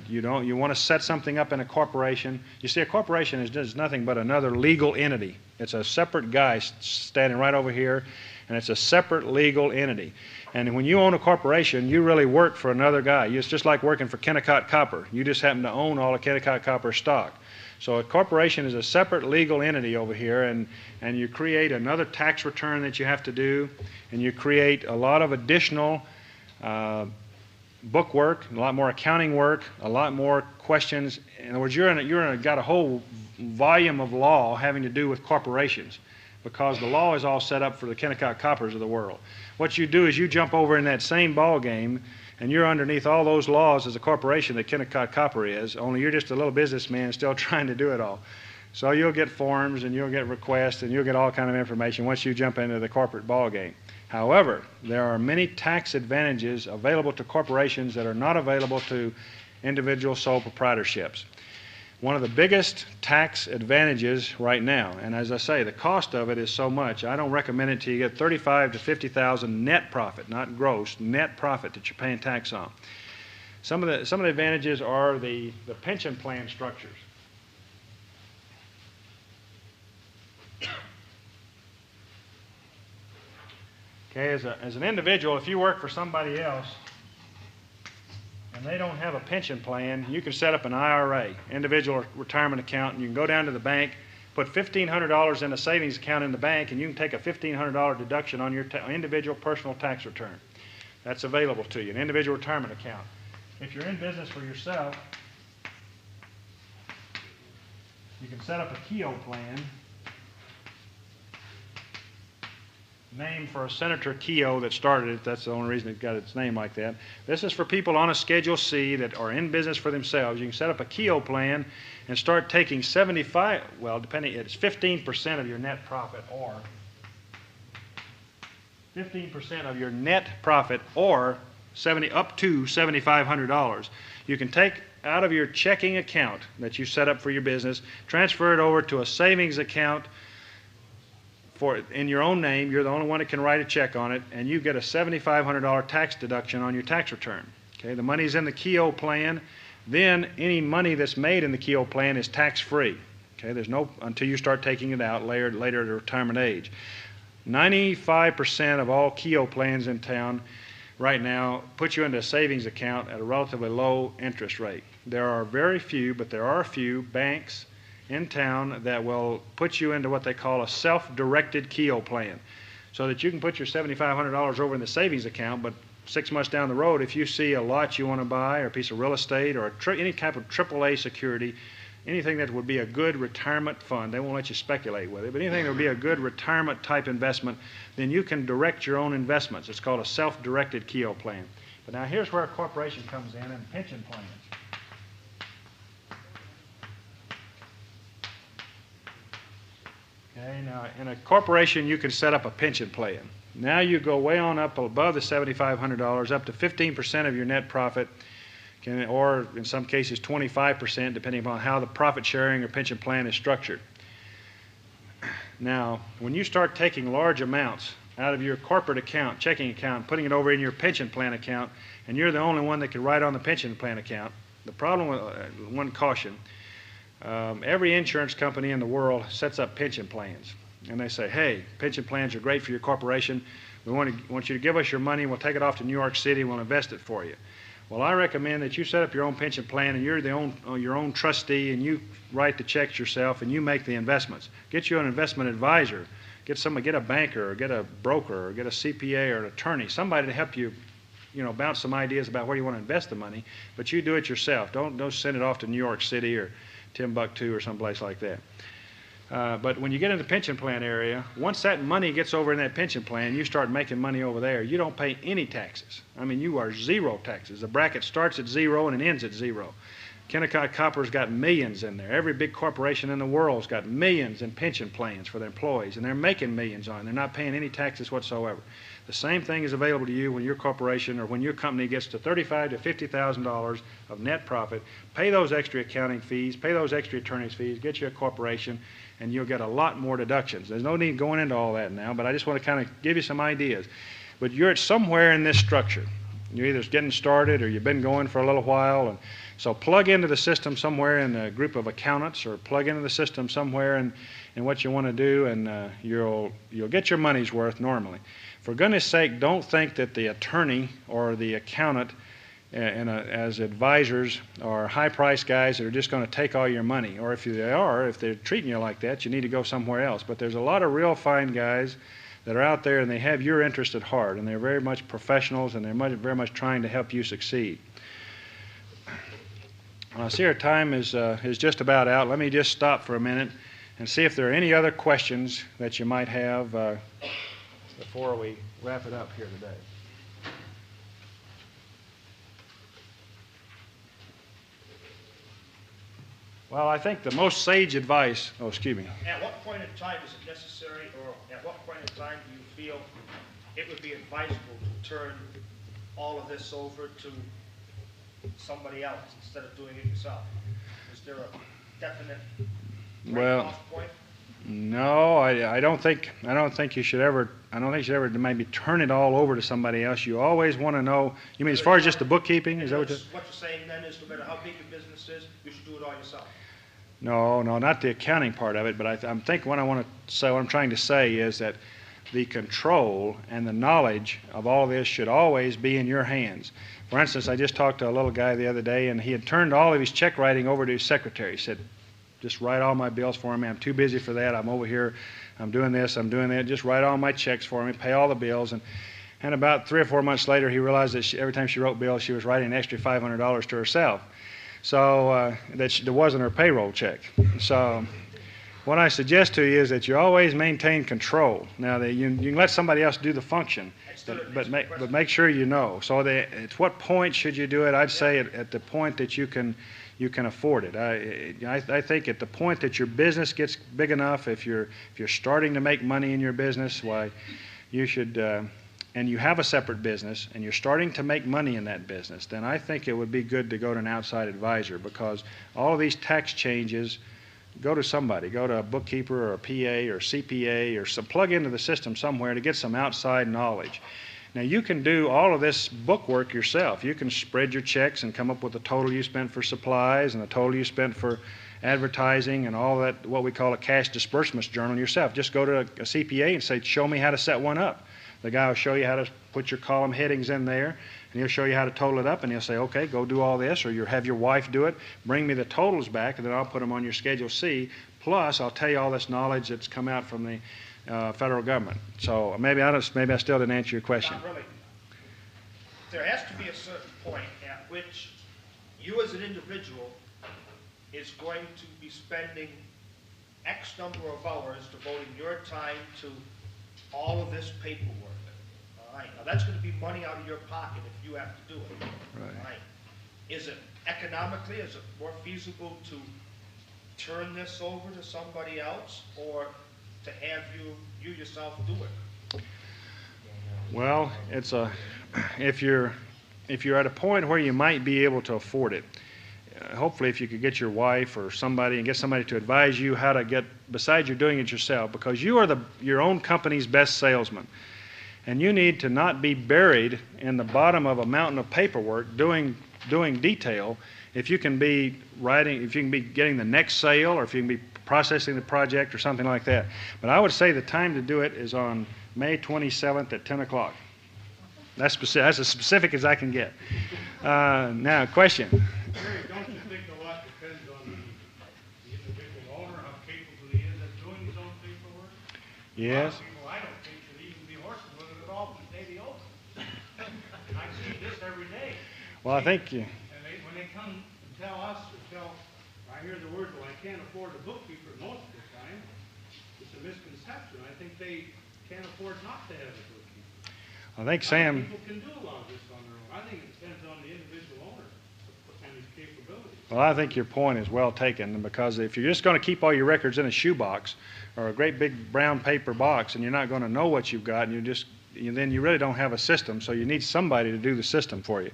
you want to set something up in a corporation. You see, a corporation is just nothing but another legal entity. It's a separate guy standing right over here, and it's a separate legal entity. And when you own a corporation, you really work for another guy. It's just like working for Kennecott Copper. You just happen to own all of Kennecott Copper stock. So a corporation is a separate legal entity over here, and you create another tax return that you have to do, and you create a lot of additional book work, a lot more accounting work, a lot more questions. In other words, got a whole volume of law having to do with corporations, because the law is all set up for the Kennecott Coppers of the world. What you do is you jump over in that same ball game, and you're underneath all those laws as a corporation that Kennecott Copper is, only you're just a little businessman still trying to do it all. So you'll get forms, and you'll get requests, and you'll get all kind of information once you jump into the corporate ball game. However, there are many tax advantages available to corporations that are not available to individual sole proprietorships. One of the biggest tax advantages right now, and as I say, the cost of it is so much, I don't recommend it till you get $35,000 to $50,000 net profit, not gross, net profit that you're paying tax on. Some of the advantages are the pension plan structures. Okay, as an individual, if you work for somebody else and they don't have a pension plan, you can set up an IRA, individual retirement account, and you can go down to the bank, put $1,500 in a savings account in the bank, and you can take a $1,500 deduction on your individual personal tax return. That's available to you, an individual retirement account. If you're in business for yourself, you can set up a Keogh plan, named for a Senator Keogh that started it. That's the only reason it got its name like that. This is for people on a Schedule C that are in business for themselves. You can set up a Keogh plan and start taking it's 15% of your net profit, or 15% of your net profit, or up to $7,500. You can take out of your checking account that you set up for your business, transfer it over to a savings account in your own name. You're the only one that can write a check on it, and you get a $7,500 tax deduction on your tax return. Okay, the money's in the Keogh plan. Then any money that's made in the Keogh plan is tax-free. Okay, there's no until you start taking it out later at retirement age. 95% of all Keogh plans in town right now put you into a savings account at a relatively low interest rate. There are very few, but there are a few banks in town that will put you into what they call a self-directed Keogh plan. so that you can put your $7,500 over in the savings account, but 6 months down the road, if you see a lot you want to buy or a piece of real estate or any type of AAA security, anything that would be a good retirement fund, they won't let you speculate with it, but anything that would be a good retirement type investment, then you can direct your own investments. It's called a self-directed Keogh plan. But now here's where a corporation comes in and pension plans. Okay, now in a corporation you can set up a pension plan. Now you go way on up above the $7,500, up to 15% of your net profit, or in some cases 25%, depending upon how the profit sharing or pension plan is structured. Now, when you start taking large amounts out of your corporate account, checking account, putting it over in your pension plan account, and you're the only one that can write on the pension plan account, the problem with one caution, every insurance company in the world sets up pension plans. And they say, hey, pension plans are great for your corporation. We want you to give us your money. We'll take it off to New York City. We'll invest it for you. Well, I recommend that you set up your own pension plan and you're your own trustee and you write the checks yourself and you make the investments. Get you an investment advisor. Get a banker or get a broker or get a CPA or an attorney, somebody to help you, bounce some ideas about where you want to invest the money, but you do it yourself. Don't send it off to New York City or Timbuktu or someplace like that. But when you get into the pension plan area, once that money gets over in that pension plan, you start making money over there. You don't pay any taxes. I mean, you are zero taxes. The bracket starts at 0 and it ends at 0. Kennecott Copper's got millions in there. Every big corporation in the world's got millions in pension plans for their employees, and they're making millions on it. They're not paying any taxes whatsoever. The same thing is available to you when your corporation or when your company gets to $35,000 to $50,000 of net profit. Pay those extra accounting fees, pay those extra attorney's fees, get you a corporation, and you'll get a lot more deductions. There's no need going into all that now, but I just want to kind of give you some ideas. But you're somewhere in this structure. You're either getting started or you've been going for a little while. And so plug into the system somewhere in a group of accountants or plug into the system somewhere in what you want to do, and you'll get your money's worth normally. For goodness sake, don't think that the attorney or the accountant as advisors are high-priced guys that are just going to take all your money. Or if they're treating you like that, you need to go somewhere else. But there's a lot of real fine guys that are out there, and they have your interest at heart, and they're very much professionals, and they're very much trying to help you succeed. I see our time is just about out. Let me just stop for a minute and see if there are any other questions that you might have before we wrap it up here today. Well, I think the most sage advice, excuse me. At what point in time is it necessary, or at what point in time do you feel it would be advisable to turn all of this over to somebody else instead of doing it yourself? Is there a definite off point? No, I don't think you should ever maybe turn it all over to somebody else. You always want to know. You mean as far as just the bookkeeping? Is that what you're saying then is no matter how big your business is, you should do it all yourself? No, not the accounting part of it, but I'm thinking what I'm trying to say is that the control and the knowledge of all of this should always be in your hands. For instance, I just talked to a little guy the other day, and he had turned all of his check writing over to his secretary. He said, just write all my bills for me. I'm too busy for that. I'm over here. I'm doing this. I'm doing that. Just write all my checks for me. Pay all the bills. And about 3 or 4 months later, he realized that every time she wrote bills, she was writing an extra $500 to herself. So that wasn't her payroll check. So what I suggest to you is that you always maintain control. Now, you can let somebody else do the function, but make sure you know. So at what point should you do it? I'd say at the point that you can afford it. I think at the point that your business gets big enough, if you're starting to make money in your business, why you should, and you have a separate business and you're starting to make money in that business, then I think it would be good to go to an outside advisor, because all of these tax changes, go to somebody, go to a bookkeeper or a PA or CPA or plug into the system somewhere to get some outside knowledge. Now, you can do all of this book work yourself. You can spread your checks and come up with the total you spent for supplies and the total you spent for advertising and all that, what we call a cash disbursements journal yourself. Just go to a CPA and say, show me how to set one up. The guy will show you how to put your column headings in there, and he'll show you how to total it up, and he'll say, okay, go do all this, or you have your wife do it, bring me the totals back, and then I'll put them on your Schedule C, plus I'll tell you all this knowledge that's come out from federal government. So maybe I still didn't answer your question. Not really. There has to be a certain point at which you as an individual is going to be spending X number of hours devoting your time to all of this paperwork. All right. Now that's going to be money out of your pocket if you have to do it. Right. All right. Is it economically, is it more feasible to turn this over to somebody else or to have you yourself do it? Well, if you're at a point where you might be able to afford it, hopefully if you could get your wife or somebody and get somebody to advise you how to get, besides you're doing it yourself, because you are your own company's best salesman. And you need to not be buried in the bottom of a mountain of paperwork doing detail. If you can be getting the next sale, or if you can be processing the project or something like that. But I would say the time to do it is on May 27th at 10 o'clock. That's as specific as I can get. Now, question. Jerry, don't you think a lot depends on the individual owner, how capable he is at doing his own paperwork? Yes. A lot of people I don't think should even be horsing with it at all because they be open. I see this every day. Well, I think you. And when they come and tell us, I hear the words, well, I can't afford a bookkeeper most of the time. It's a misconception. I think they can't afford not to have a bookkeeper. I think Sam. People can do a lot of this on their own. I think it depends on the individual owner and his capabilities. Well, I think your point is well taken, because if you're just going to keep all your records in a shoebox or a great big brown paper box, and you're not going to know what you've got, and then you really don't have a system. So you need somebody to do the system for you.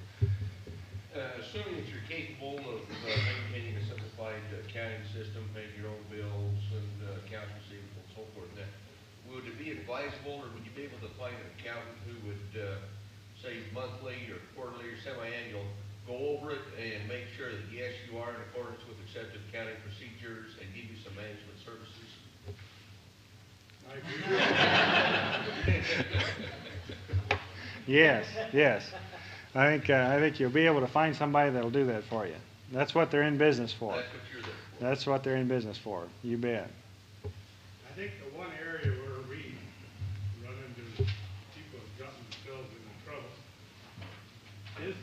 Assuming that you're capable of maintaining a simplified accounting system, paying your own bills and accounts receivable and so forth, then would it be advisable, or would you be able to find an accountant who would, say, monthly or quarterly or semi-annual, go over it and make sure that, yes, you are in accordance with accepted accounting procedures and give you some management services? Yes. I think you'll be able to find somebody that'll do that for you. That's what they're in business for. That's what you're there for. That's what they're in business for. You bet. I think the one area where we run into people gotten themselves into trouble is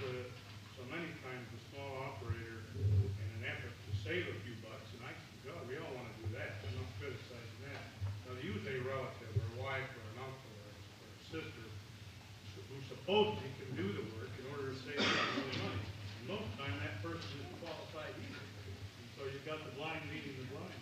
so many times the small operator, in an effort to save a few bucks, and we all want to do that. I'm not criticizing that. They'll use a relative or a wife or an uncle or a sister who supposedly can do the work in order to save them money. And most of the time that person isn't qualified either. And so you've got the blind leading the blind.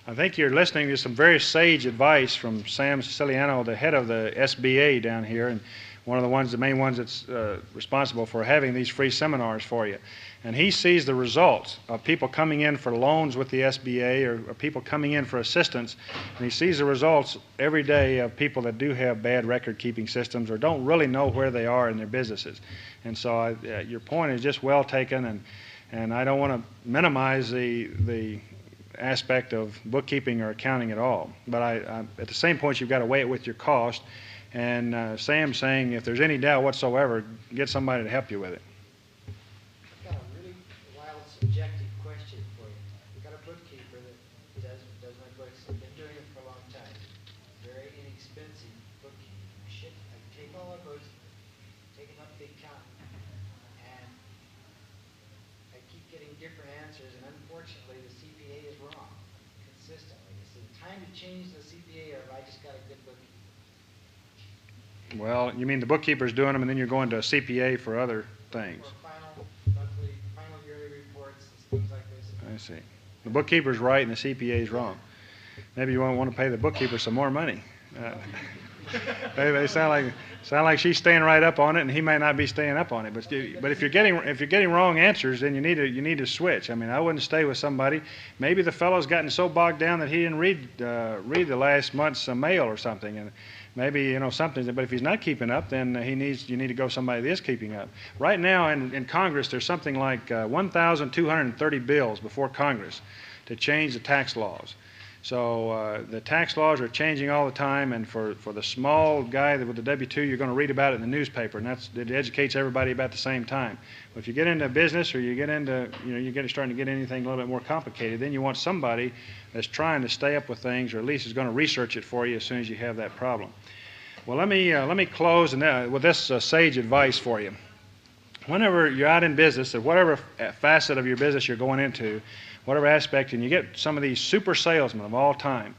I think you're listening to some very sage advice from Sam Siciliano, the head of the SBA down here, and the main ones that's responsible for having these free seminars for you. And he sees the results of people coming in for loans with the SBA or people coming in for assistance, and he sees the results every day of people that do have bad record-keeping systems or don't really know where they are in their businesses. And so your point is just well taken, and I don't want to minimize the aspect of bookkeeping or accounting at all. But at the same point, you've got to weigh it with your cost. And Sam's saying if there's any doubt whatsoever, get somebody to help you with it. I've got a really wild, subjective question for you. We've got a bookkeeper that does my books. I've been doing it for a long time. Very inexpensive bookkeeping. I take all our books, take it up to the accountant, and I keep getting different answers, and unfortunately the CPA is wrong consistently. Is it time to change the CPA, or have I just got a good bookkeeper? Well, you mean the bookkeeper's doing them, and then you're going to a CPA for other things. Or final yearly reports, and things like this. I see. The bookkeeper's right, and the CPA's wrong. Maybe you won't want to pay the bookkeeper some more money. They sound like she's staying right up on it, and he may not be staying up on it. But if you're getting wrong answers, then you need to switch. I mean, I wouldn't stay with somebody. Maybe the fellow's gotten so bogged down that he didn't read the last month's mail or something, and maybe something. But if he's not keeping up, then you need to go somebody that is keeping up. Right now in Congress, there's something like 1,230 bills before Congress to change the tax laws. So the tax laws are changing all the time, and for the small guy with the W-2, you're going to read about it in the newspaper, and it educates everybody about the same time. But if you get into business, or you get into, you're starting to get anything a little bit more complicated, then you want somebody that's trying to stay up with things, or at least is going to research it for you as soon as you have that problem. Well, let me close with this sage advice for you. Whenever you're out in business, at whatever facet of your business you're going into, whatever aspect, and you get some of these super salesmen of all time,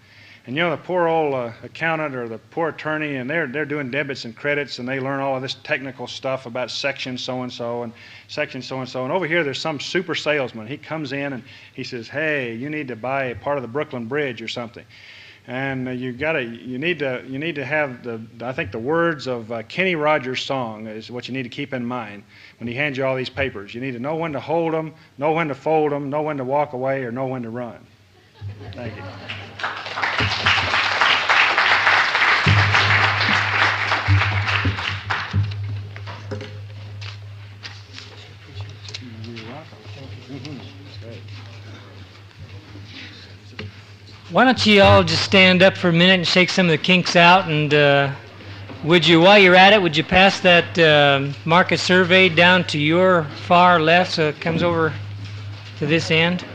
and the poor old accountant or the poor attorney, and they're doing debits and credits, and they learn all of this technical stuff about section so-and-so and section so-and-so, and over here there's some super salesman. He comes in and he says, hey, you need to buy a part of the Brooklyn Bridge or something. And you need to have I think the words of Kenny Rogers' song is what you need to keep in mind when he hands you all these papers. You need to know when to hold them, know when to fold them, know when to walk away, or know when to run. Thank you. Why don't you all just stand up for a minute and shake some of the kinks out, and would you, while you're at it, would you pass that market survey down to your far left so it comes over to this end?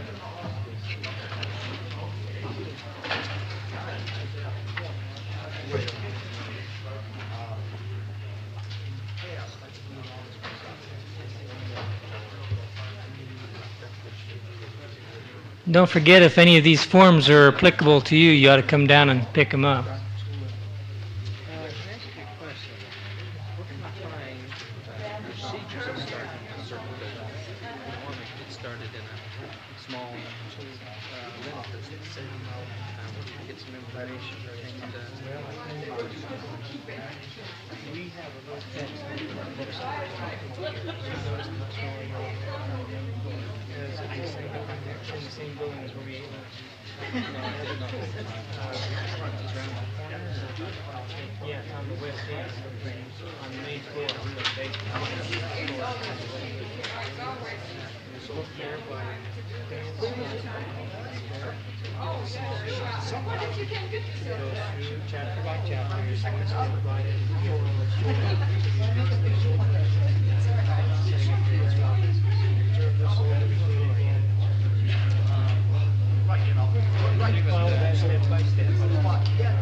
Don't forget, if any of these forms are applicable to you, you ought to come down and pick them up. Yeah, on the west end, on the main floor. So what if you can get through chapter by chapter, step by step by step.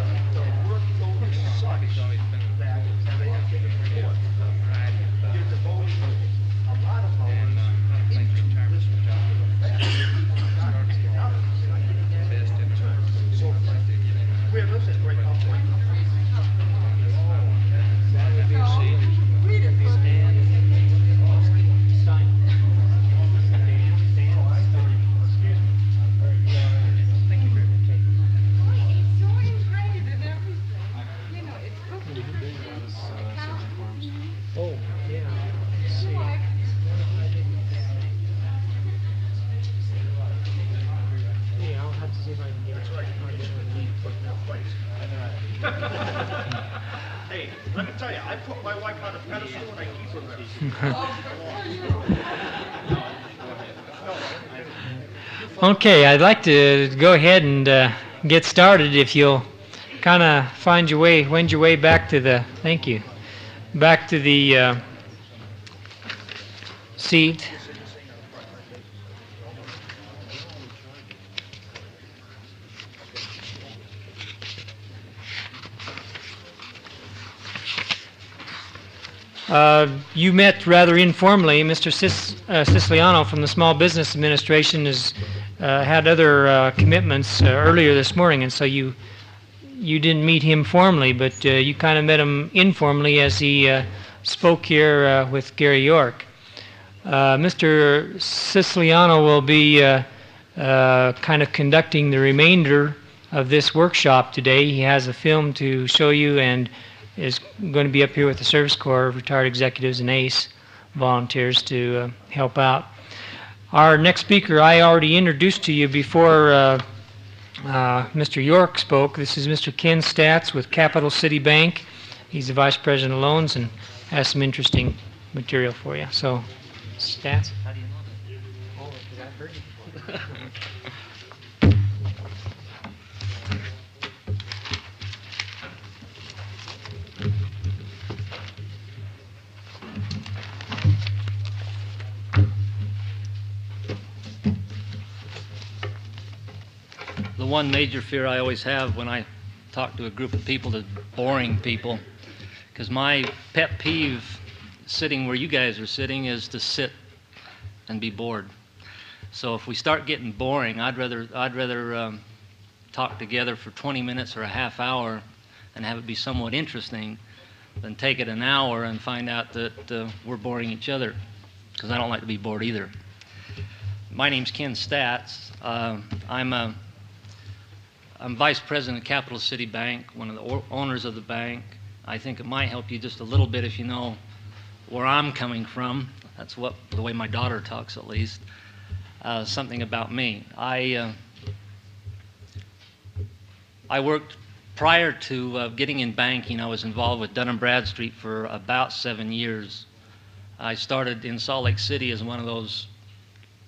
Hey, let me tell you, I put my wife on a pedestal and I keep her there. Okay, I'd like to go ahead and get started. If you'll kind of wend your way back to the, thank you, back to the seat. You met rather informally. Mr. Siciliano from the Small Business Administration has had other commitments earlier this morning, and so you didn't meet him formally, but you kind of met him informally as he spoke here with Gary York. Mr. Siciliano will be kind of conducting the remainder of this workshop today. He has a film to show you and is going to be up here with the Service Corps of Retired Executives and ACE volunteers to help out. Our next speaker I already introduced to you before Mr. York spoke. This is Mr. Ken Statz with Capital City Bank. He's the Vice President of Loans and has some interesting material for you. So, Statz, how do you know that? Oh, because I've heard you before. one major fear I always have when I talk to a group of people is boring people. Because my pet peeve sitting where you guys are sitting is to sit and be bored. So if we start getting boring, I'd rather talk together for 20 minutes or a half hour and have it be somewhat interesting than take it an hour and find out that we're boring each other, because I don't like to be bored either. My name's Ken Statz. I'm Vice President of Capital City Bank, one of the owners of the bank. I think it might help you just a little bit if you know where I'm coming from. That's the way my daughter talks, at least. Something about me. I worked, prior to getting in banking, I was involved with Dun & Bradstreet for about 7 years. I started in Salt Lake City as one of those,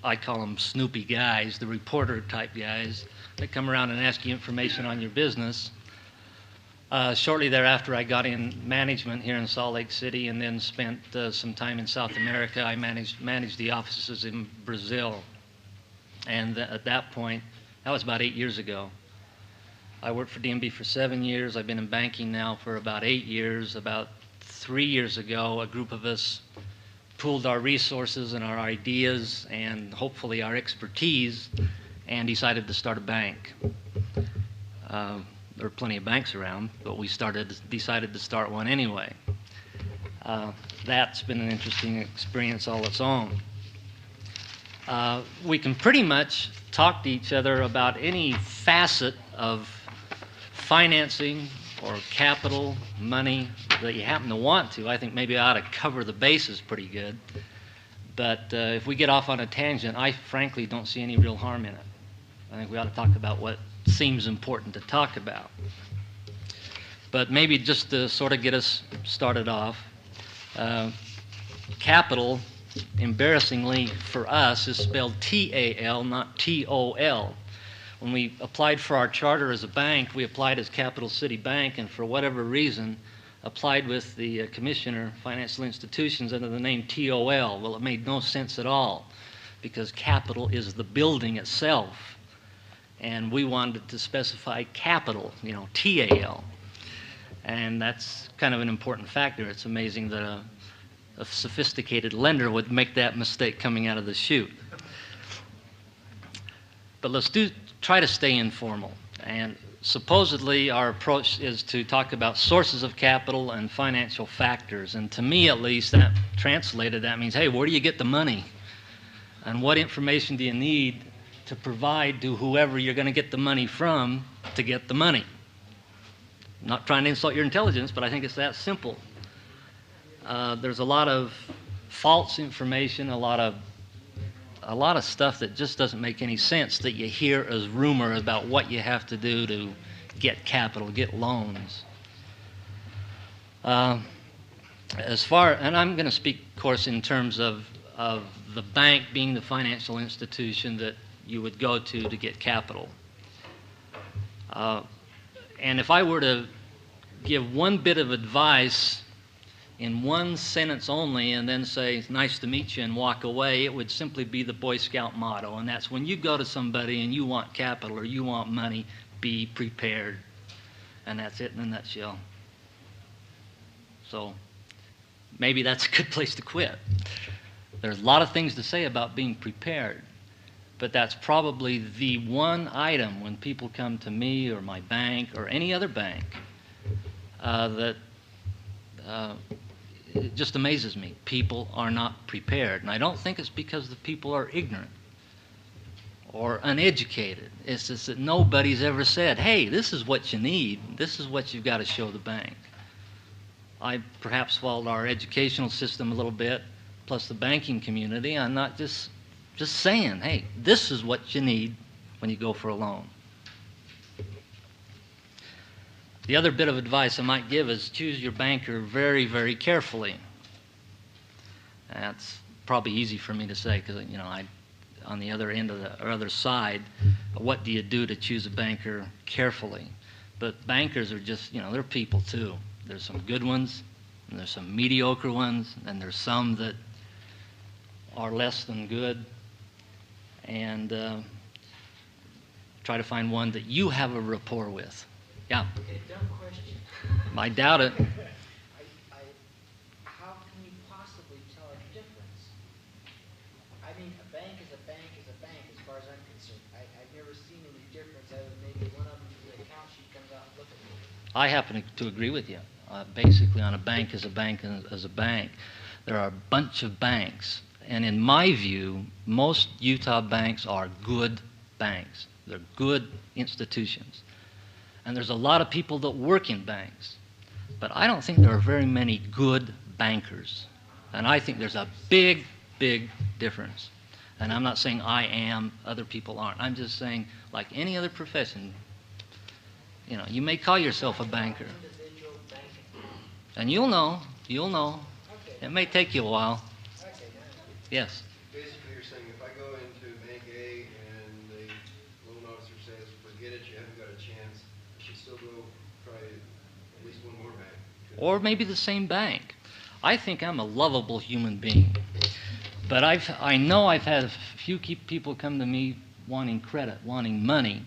I call them Snoopy guys, the reporter type guys that come around and ask you information on your business. Shortly thereafter, I got in management here in Salt Lake City and then spent some time in South America. I managed the offices in Brazil. And at that point, that was about 8 years ago. I worked for DNB for 7 years. I've been in banking now for about 8 years. About 3 years ago, a group of us pooled our resources and our ideas and hopefully our expertise and decided to start a bank. There are plenty of banks around, but we decided to start one anyway. That's been an interesting experience all its own. We can pretty much talk to each other about any facet of financing or capital, money that you happen to want to. I think maybe I ought to cover the bases pretty good. But if we get off on a tangent, I frankly don't see any real harm in it. I think we ought to talk about what seems important to talk about. But maybe just to sort of get us started off, capital, embarrassingly for us, is spelled T-A-L, not T-O-L. When we applied for our charter as a bank, we applied as Capital City Bank, and for whatever reason, applied with the Commissioner of Financial Institutions under the name T-O-L. Well, it made no sense at all, because capital is the building itself. And we wanted to specify capital, T-A-L. And that's kind of an important factor. It's amazing that a sophisticated lender would make that mistake coming out of the chute. But let's try to stay informal. And supposedly our approach is to talk about sources of capital and financial factors. And to me, at least, that means, hey, where do you get the money? And what information do you need to provide to whoever you're going to get the money from to get the money? I'm not trying to insult your intelligence, but I think it's that simple. There's a lot of false information, a lot of stuff that just doesn't make any sense that you hear as rumor about what you have to do to get capital, get loans. And I'm going to speak, of course, in terms of the bank being the financial institution that you would go to get capital. And if I were to give one bit of advice in one sentence only and then say, nice to meet you, and walk away, it would simply be the Boy Scout motto. And that's when you go to somebody and you want capital or you want money, be prepared. And that's it in a nutshell. So maybe that's a good place to quit. There's a lot of things to say about being prepared, but that's probably the one item when people come to me or my bank or any other bank that it just amazes me. People are not prepared. And I don't think it's because the people are ignorant or uneducated. It's just that nobody's ever said, hey, this is what you need. This is what you've got to show the bank. I perhaps fault our educational system a little bit, plus the banking community. I'm not just saying, hey, this is what you need when you go for a loan. The other bit of advice I might give is choose your banker very, very carefully. That's probably easy for me to say because, on the other end of or other side, what do you do to choose a banker carefully? But bankers are just, they're people too. There's some good ones, and there's some mediocre ones, and there's some that are less than good. And try to find one that you have a rapport with. Yeah. Okay, dumb question. I doubt it. How can you possibly tell a difference? I mean, a bank is a bank is a bank as far as I'm concerned. I've never seen any difference other than maybe one of them, the account sheet comes out and look at me. I happen to agree with you. Basically, on a bank is a bank as a bank. There are a bunch of banks. And in my view, most Utah banks are good banks. They're good institutions. And there's a lot of people that work in banks. But I don't think there are very many good bankers. And I think there's a big, big difference. And I'm not saying I am, other people aren't. I'm just saying, like any other profession, you know, you may call yourself a banker. And you'll know. It may take you a while. Yes. Basically, you're saying if I go into Bank A and the loan officer says, forget it, you haven't got a chance, I should still go try at least one more bank. Or maybe the same bank. I think I'm a lovable human being. But I know I've had a few people come to me wanting credit, wanting money,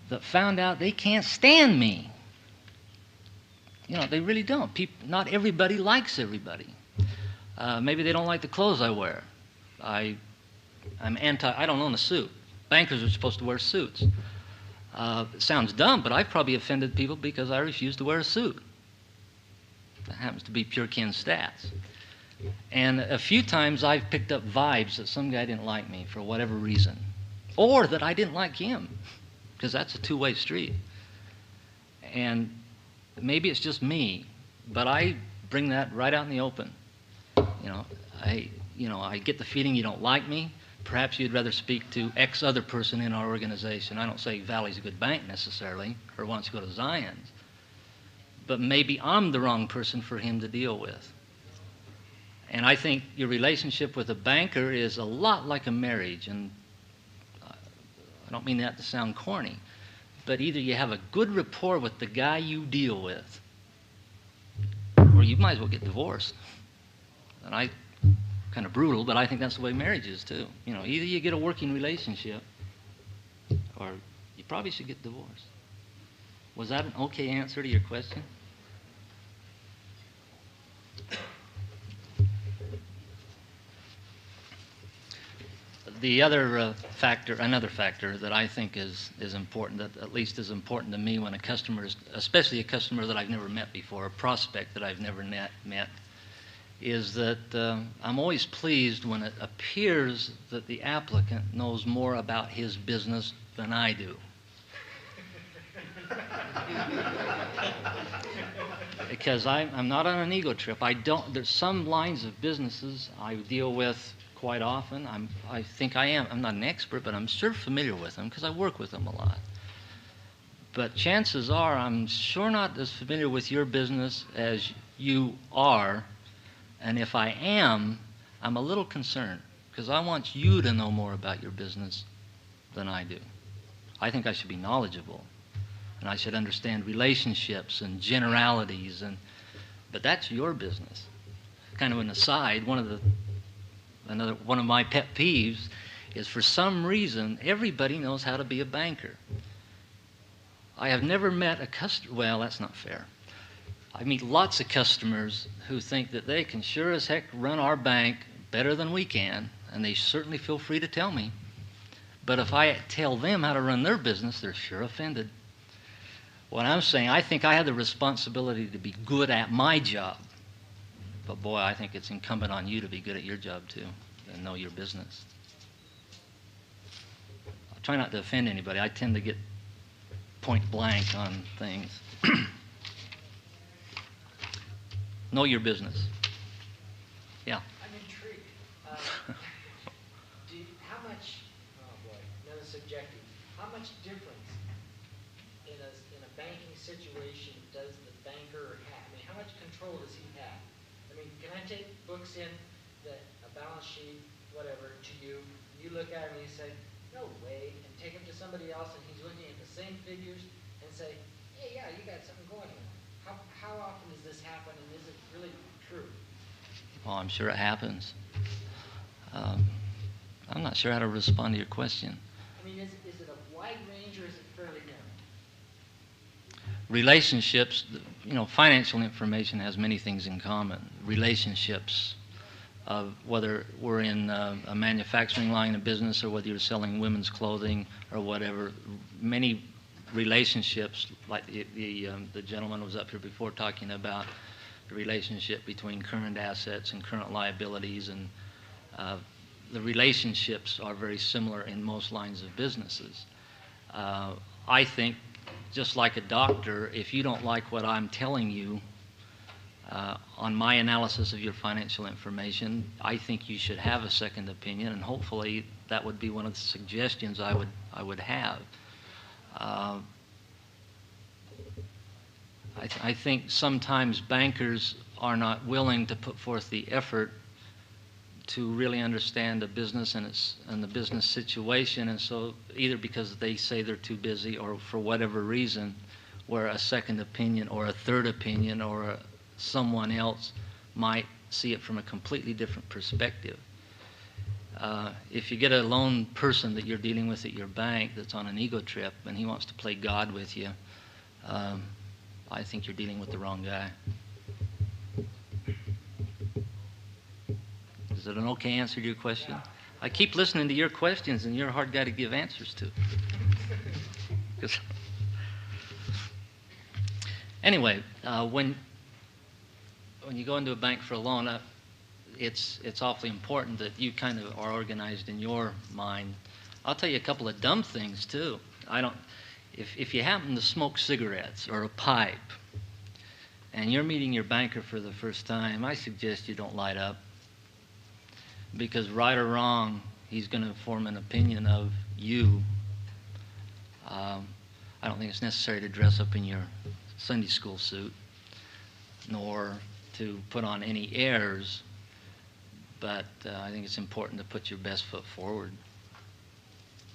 that found out they can't stand me. You know, they really don't. Not everybody likes everybody. Maybe they don't like the clothes I wear. I don't own a suit. Bankers are supposed to wear suits. It sounds dumb, but I've probably offended people because I refuse to wear a suit. That happens to be pure kin stats. And a few times I've picked up vibes that some guy didn't like me for whatever reason. Or that I didn't like him, because that's a two-way street. And maybe it's just me, but I bring that right out in the open. I get the feeling you don't like me. Perhaps you'd rather speak to X other person in our organization. I don't say Valley's a good bank necessarily, or wants to go to Zion's. But maybe I'm the wrong person for him to deal with. And I think your relationship with a banker is a lot like a marriage. And I don't mean that to sound corny, but either you have a good rapport with the guy you deal with, or you might as well get divorced. And kind of brutal, but I think that's the way marriage is too. You know, either you get a working relationship, or you probably should get divorced. Was that an okay answer to your question? The other another factor that I think is important, that at least is important to me when a customer is, especially a customer that I've never met before, a prospect that I've never met, is that I'm always pleased when it appears that the applicant knows more about his business than I do. Because I'm not on an ego trip. There's some lines of businesses I deal with quite often. I think I am. I'm not an expert, but I'm sure familiar with them because I work with them a lot. But chances are I'm sure not as familiar with your business as you are. And if I am, I'm a little concerned because I want you to know more about your business than I do. I think I should be knowledgeable, and I should understand relationships and generalities, but that's your business. Kind of an aside, one of my pet peeves is for some reason everybody knows how to be a banker. I have never met a customer, well, that's not fair. I meet lots of customers who think that they can sure as heck run our bank better than we can, and they certainly feel free to tell me. But if I tell them how to run their business, they're sure offended. What I'm saying, I think I have the responsibility to be good at my job. But boy, I think it's incumbent on you to be good at your job too, and know your business. I try not to offend anybody. I tend to get point blank on things. Know your business. Yeah. I'm intrigued. How much, oh boy, another subjective, how much difference in a banking situation does the banker have? I mean, how much control does he have? I mean, can I take books in, a balance sheet, whatever, to you, you look at them and you say, no way, and take them to somebody else and he's looking at the same figures and say, hey, yeah, you got something going on. How often does this happen, and is it really true? Oh, I'm sure it happens. I'm not sure how to respond to your question. I mean, is it a wide range, or relationships, financial information has many things in common. Relationships, whether we're in a manufacturing line of business or whether you're selling women's clothing or whatever, many relationships, like the gentleman was up here before talking about the relationship between current assets and current liabilities, and the relationships are very similar in most lines of businesses. I think, just like a doctor, if you don't like what I'm telling you on my analysis of your financial information, I think you should have a second opinion, and hopefully that would be one of the suggestions I would have. I think sometimes bankers are not willing to put forth the effort to really understand the business and the business situation, and so either because they say they're too busy or for whatever reason, where a second opinion or a third opinion or someone else might see it from a completely different perspective. If you get a lone person that you're dealing with at your bank that's on an ego trip and he wants to play God with you, I think you're dealing with the wrong guy. Is it an okay answer to your question? Yeah. I keep listening to your questions, and you're a hard guy to give answers to. Anyway, when you go into a bank for a loan, it's awfully important that you kind of are organized in your mind. I'll tell you a couple of dumb things too. If you happen to smoke cigarettes or a pipe, and you're meeting your banker for the first time, I suggest you don't light up. Because right or wrong, he's going to form an opinion of you. I don't think it's necessary to dress up in your Sunday school suit, nor to put on any airs, but I think it's important to put your best foot forward.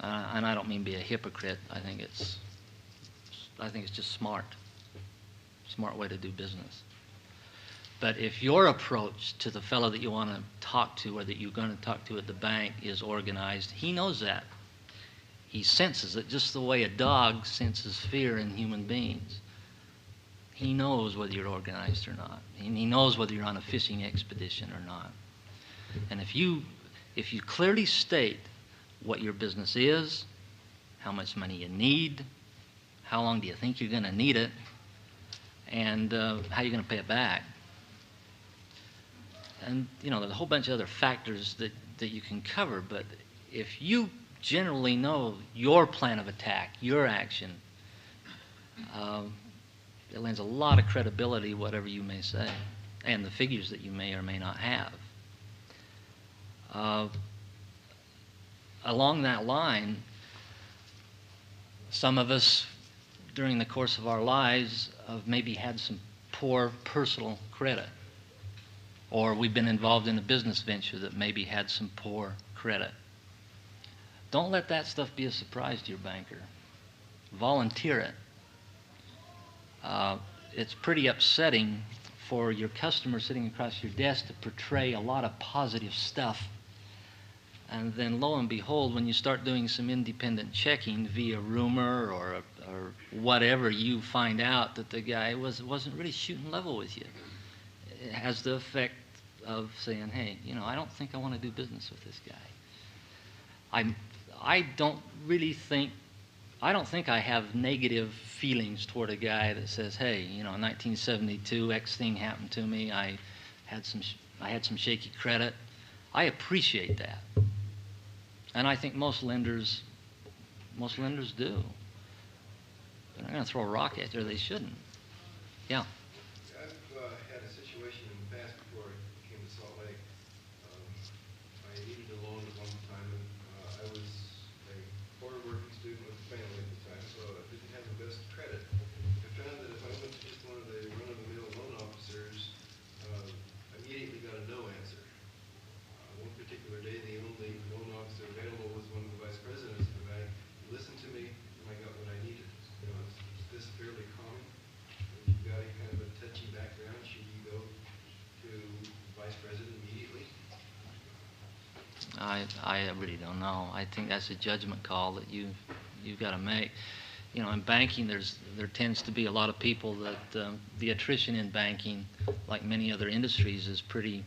And I don't mean be a hypocrite. I think it's just smart way to do business. But if your approach to the fellow that you want to talk to or that you're going to talk to at the bank is organized, he knows that. He senses it just the way a dog senses fear in human beings. He knows whether you're organized or not. He knows whether you're on a fishing expedition or not. And if you clearly state what your business is, how much money you need, how long do you think you're going to need it, and how you're going to pay it back. And, there's a whole bunch of other factors that you can cover, but if you generally know your plan of attack, your action, it lends a lot of credibility, whatever you may say, and the figures that you may or may not have. Along that line, some of us, during the course of our lives, have maybe had some poor personal credit. Or we've been involved in a business venture that maybe had some poor credit. Don't let that stuff be a surprise to your banker. Volunteer it. It's pretty upsetting for your customer sitting across your desk to portray a lot of positive stuff. And then lo and behold, when you start doing some independent checking via rumor or whatever, you find out that the guy wasn't really shooting level with you. It has the effect of saying, hey, I don't think I want to do business with this guy. I don't think I have negative feelings toward a guy that says, hey, in 1972, X thing happened to me. I had some shaky credit. I appreciate that. And I think most lenders do. They're not going to throw a rock at you, or they shouldn't. Yeah. I've had a situation in the past before I came to Salt Lake. I needed a loan at one time, and I was a border working student with a family at the time, so I didn't have the best credit. I found that if I went to just one of the run-of-the-mill loan officers, I immediately got a no answer. One particular day, the only loan officer available was one of the vice presidents of the bank. He listened to me, and I got what I needed. Is this fairly common? If you've got a kind of a touchy background, should you go to the vice president immediately? I really don't know. I think that's a judgment call that you've got to make. in banking, there tends to be a lot of people that the attrition in banking, like many other industries, is pretty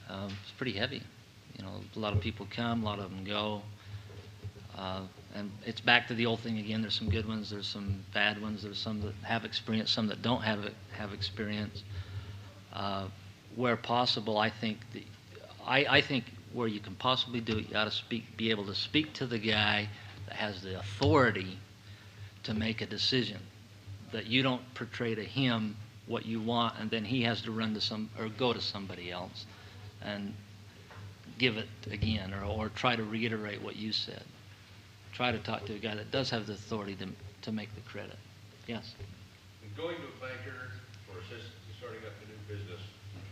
heavy. A lot of people come, a lot of them go, and it's back to the old thing again. There's some good ones, there's some bad ones, there's some that have experience, some that don't have experience. Where possible, I think I think where you can possibly do it, you ought to be able to speak to the guy that has the authority to make a decision. That you don't portray to him what you want, and then he has to run to go to somebody else and give it again, or try to reiterate what you said. Try to talk to a guy that does have the authority to make the credit. Yes? Going to a banker for assistance in starting up a new business,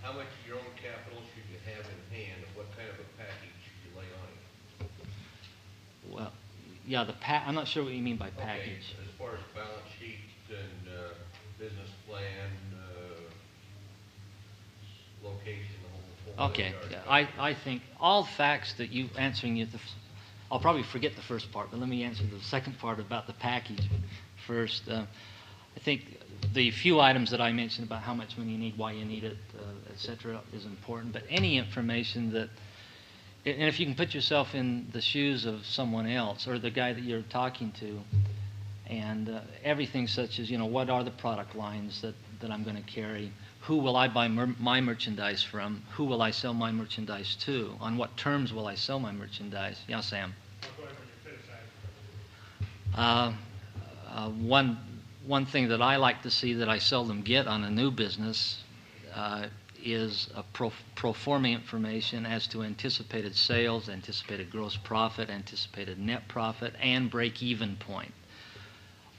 how much of your own capital should you have in hand, and what kind of a package should you lay on it? Well, yeah, I'm not sure what you mean by package. Okay, as far as balance sheet and business plan, location, the whole Okay, yard. I think all facts that you answering you, I'll probably forget the first part, but let me answer the second part about the package first. I think the few items that I mentioned about how much money you need, why you need it, etc., is important. But any information that, and if you can put yourself in the shoes of someone else or the guy that you're talking to, and everything such as, what are the product lines that I'm going to carry? Who will I buy my merchandise from? Who will I sell my merchandise to? On what terms will I sell my merchandise? Yeah, Sam. One thing that I like to see that I seldom get on a new business is a pro forma information as to anticipated sales, anticipated gross profit, anticipated net profit, and break-even point.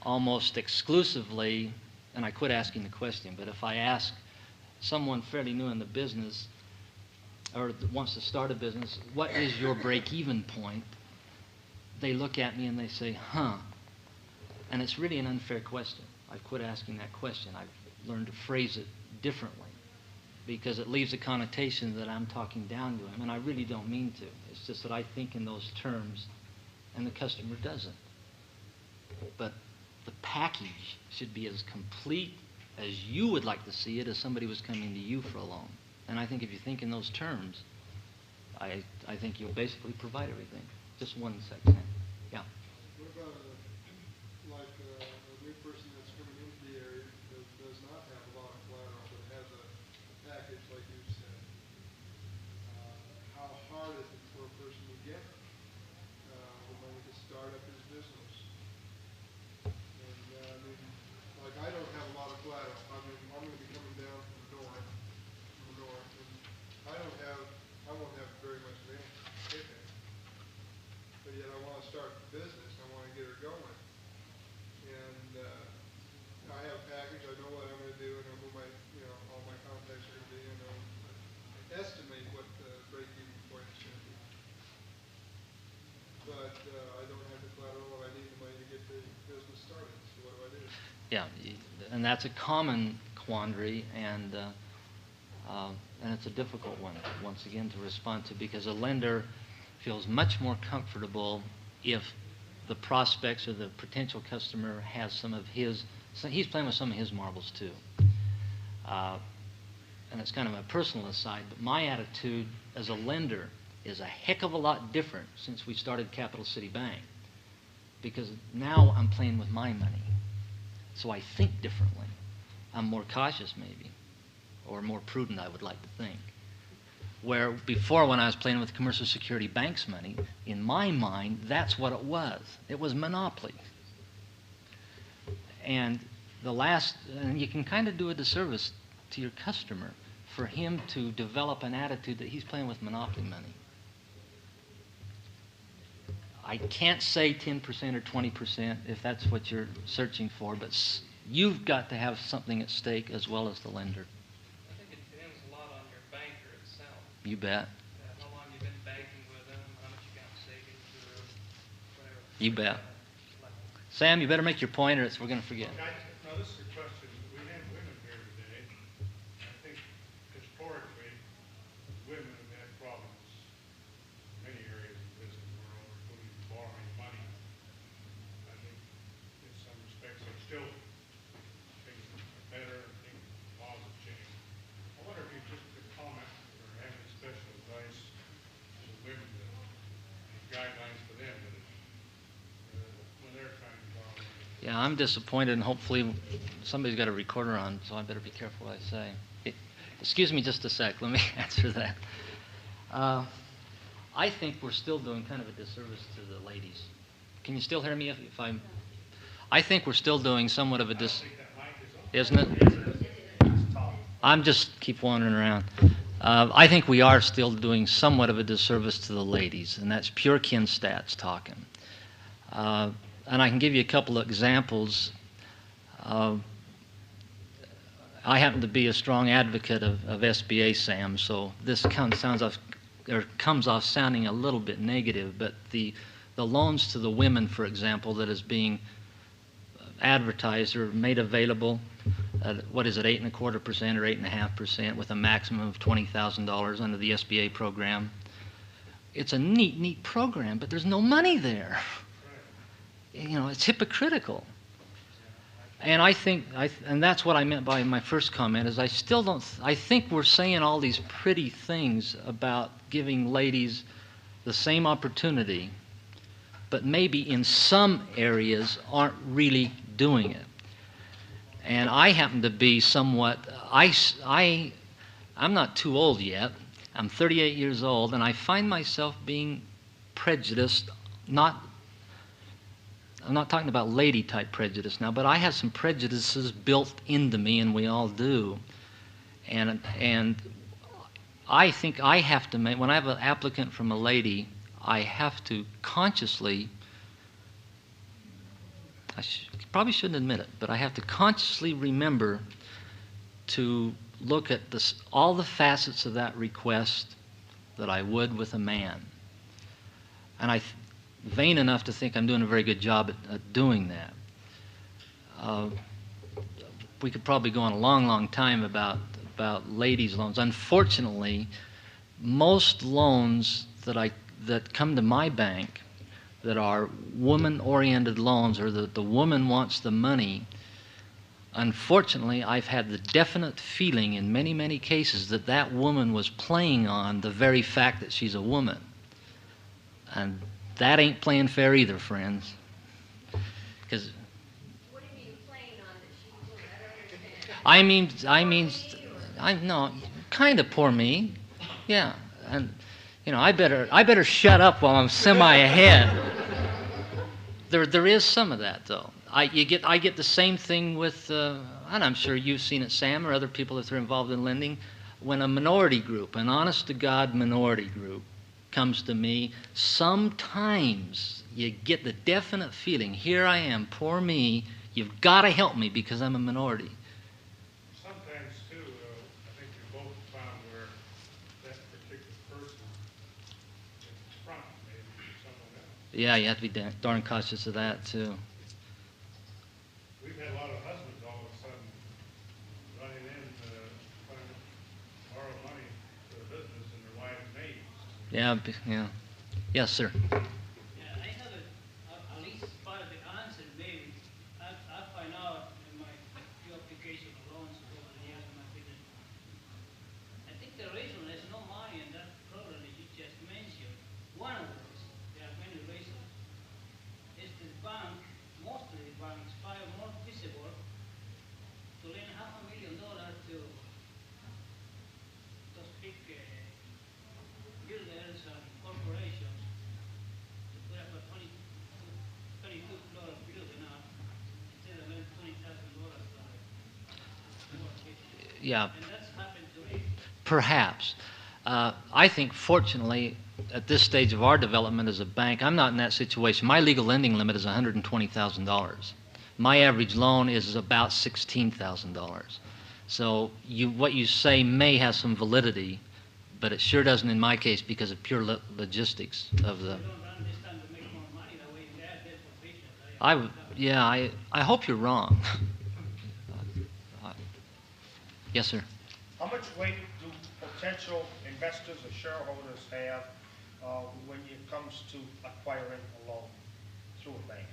Almost exclusively, and I quit asking the question, but if I ask someone fairly new in the business or wants to start a business, what is your break-even point? They look at me and they say, huh. And it's really an unfair question. I've quit asking that question. I've learned to phrase it differently because it leaves a connotation that I'm talking down to him, and I really don't mean to. It's just that I think in those terms, and the customer doesn't. But the package should be as complete as you would like to see it as somebody was coming to you for a loan. And I think if you think in those terms, I think you'll basically provide everything. Just 1 second. Yeah. What about a new person that's coming into the area that does not have a lot of collateral but has a package like you said? How hard is it for a person to get the money to start up his business? And I don't have a lot of collateral. I'm going to be coming down from the north, and I won't have very much of anything. But yet I want to start the business. I want to get her going. And I have a package. I know what I'm going to do. I know who all my contacts are going to be. I estimate what the break-even point is going to be. But I don't have the collateral, and I need the money to get the business started. So what do I do? Yeah, and that's a common quandary, and it's a difficult one, once again, to respond to, because a lender feels much more comfortable if the prospects or the potential customer has he's playing with some of his marbles too. And it's kind of a personal aside, but my attitude as a lender is a heck of a lot different since we started Capital City Bank, because now I'm playing with my money. So I think differently. I'm more cautious maybe, or more prudent, I would like to think. Where before, when I was playing with commercial security banks' money, in my mind, that's what it was. It was monopoly. And you can kind of do a disservice to your customer for him to develop an attitude that he's playing with monopoly money. I can't say 10% or 20% if that's what you're searching for, but you've got to have something at stake as well as the lender. I think it depends a lot on your banker itself. You bet. How long you've been banking with them, how much you got savings, or whatever. You bet. Sam, you better make your point or we're going to forget. Now, this is a question. We have women here today. I think historically, women have had problems in many areas of the business world, including borrowing money. I think in some I'm disappointed, and hopefully somebody's got a recorder on, so I better be careful what I say. Excuse me just a sec. Let me answer that. I think we're still doing kind of a disservice to the ladies. Can you still hear me if I'm... I think we're still doing somewhat of a isn't it? I'm just keep wandering around. I think we are still doing somewhat of a disservice to the ladies, and that's pure kin stats talking. And I can give you a couple of examples. I happen to be a strong advocate of SBA, Sam, so this comes off sounding a little bit negative, but the loans to the women, for example, that is being advertised or made available, what is it, 8.25% or 8.5% with a maximum of $20,000 under the SBA program. It's a neat program, but there's no money there. You know, it's hypocritical. And I think, and that's what I meant by my first comment, is I think we're saying all these pretty things about giving ladies the same opportunity, but maybe in some areas aren't really doing it. And I happen to be somewhat, I'm not too old yet. I'm 38 years old, and I find myself being prejudiced. I'm not talking about lady-type prejudice now, but I have some prejudices built into me, and we all do. And I think I have to make, when I have an applicant from a lady, I have to consciously, probably shouldn't admit it, but I have to consciously remember to look at all the facets of that request that I would with a man. And I'm vain enough to think I'm doing a very good job at doing that. We could probably go on a long time about ladies' loans. Unfortunately, most loans that come to my bank that are woman-oriented loans, or the woman wants the money, unfortunately, I've had the definite feeling in many cases that woman was playing on the very fact that she's a woman. And that ain't playing fair either, friends. Because What do you mean playing on that she's woman? I mean, no, kind of poor me. Yeah. And, you know, I better shut up while I'm semi ahead. There is some of that, though. I get the same thing with, and I'm sure you've seen it, Sam, or other people that are involved in lending. When a minority group, an honest-to-God minority group, comes to me, sometimes you get the definite feeling, here I am, poor me, you've got to help me because I'm a minority. Sometimes, too, I think we both found where that particular person in front maybe someone else. Yeah, you have to be darn cautious of that, too. We've had a lot of husbands all of a sudden running in trying to borrow money for the business in their wives' names. Yeah. Yes, sir. Yeah, I have at least part of the answer, maybe. I find out in my few application of loans over the years in my business. I think the reason there's no money in that program that you just mentioned, one of those, there are many reasons, is the bank, mostly banks, find more feasible to lend $500,000 to speak builders and corporations to put up a $22 building up instead of $20,000. Yeah. And that's happened to me. Perhaps. I think, fortunately, at this stage of our development as a bank, I'm not in that situation. My legal lending limit is $120,000. My average loan is about $16,000. So what you say may have some validity, but it sure doesn't in my case because of pure logistics of the... I hope you're wrong. Yes, sir. How much weight do potential investors or shareholders have when it comes to acquiring a loan through a bank?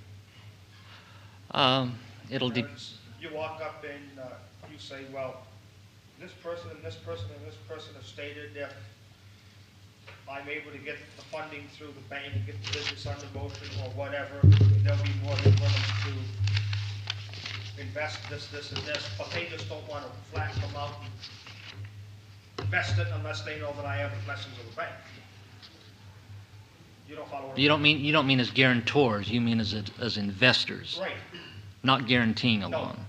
You walk up and you say, well, this person and this person and this person have stated if I'm able to get the funding through the bank and get the business under motion or whatever, they'll be more than willing to invest this, this, and this, but they just don't want to flat come out and invest it unless they know that I have the blessings of the bank. You don't follow what I'm You don't mean as guarantors. You mean as investors. Right. Not guaranteeing a No. loan.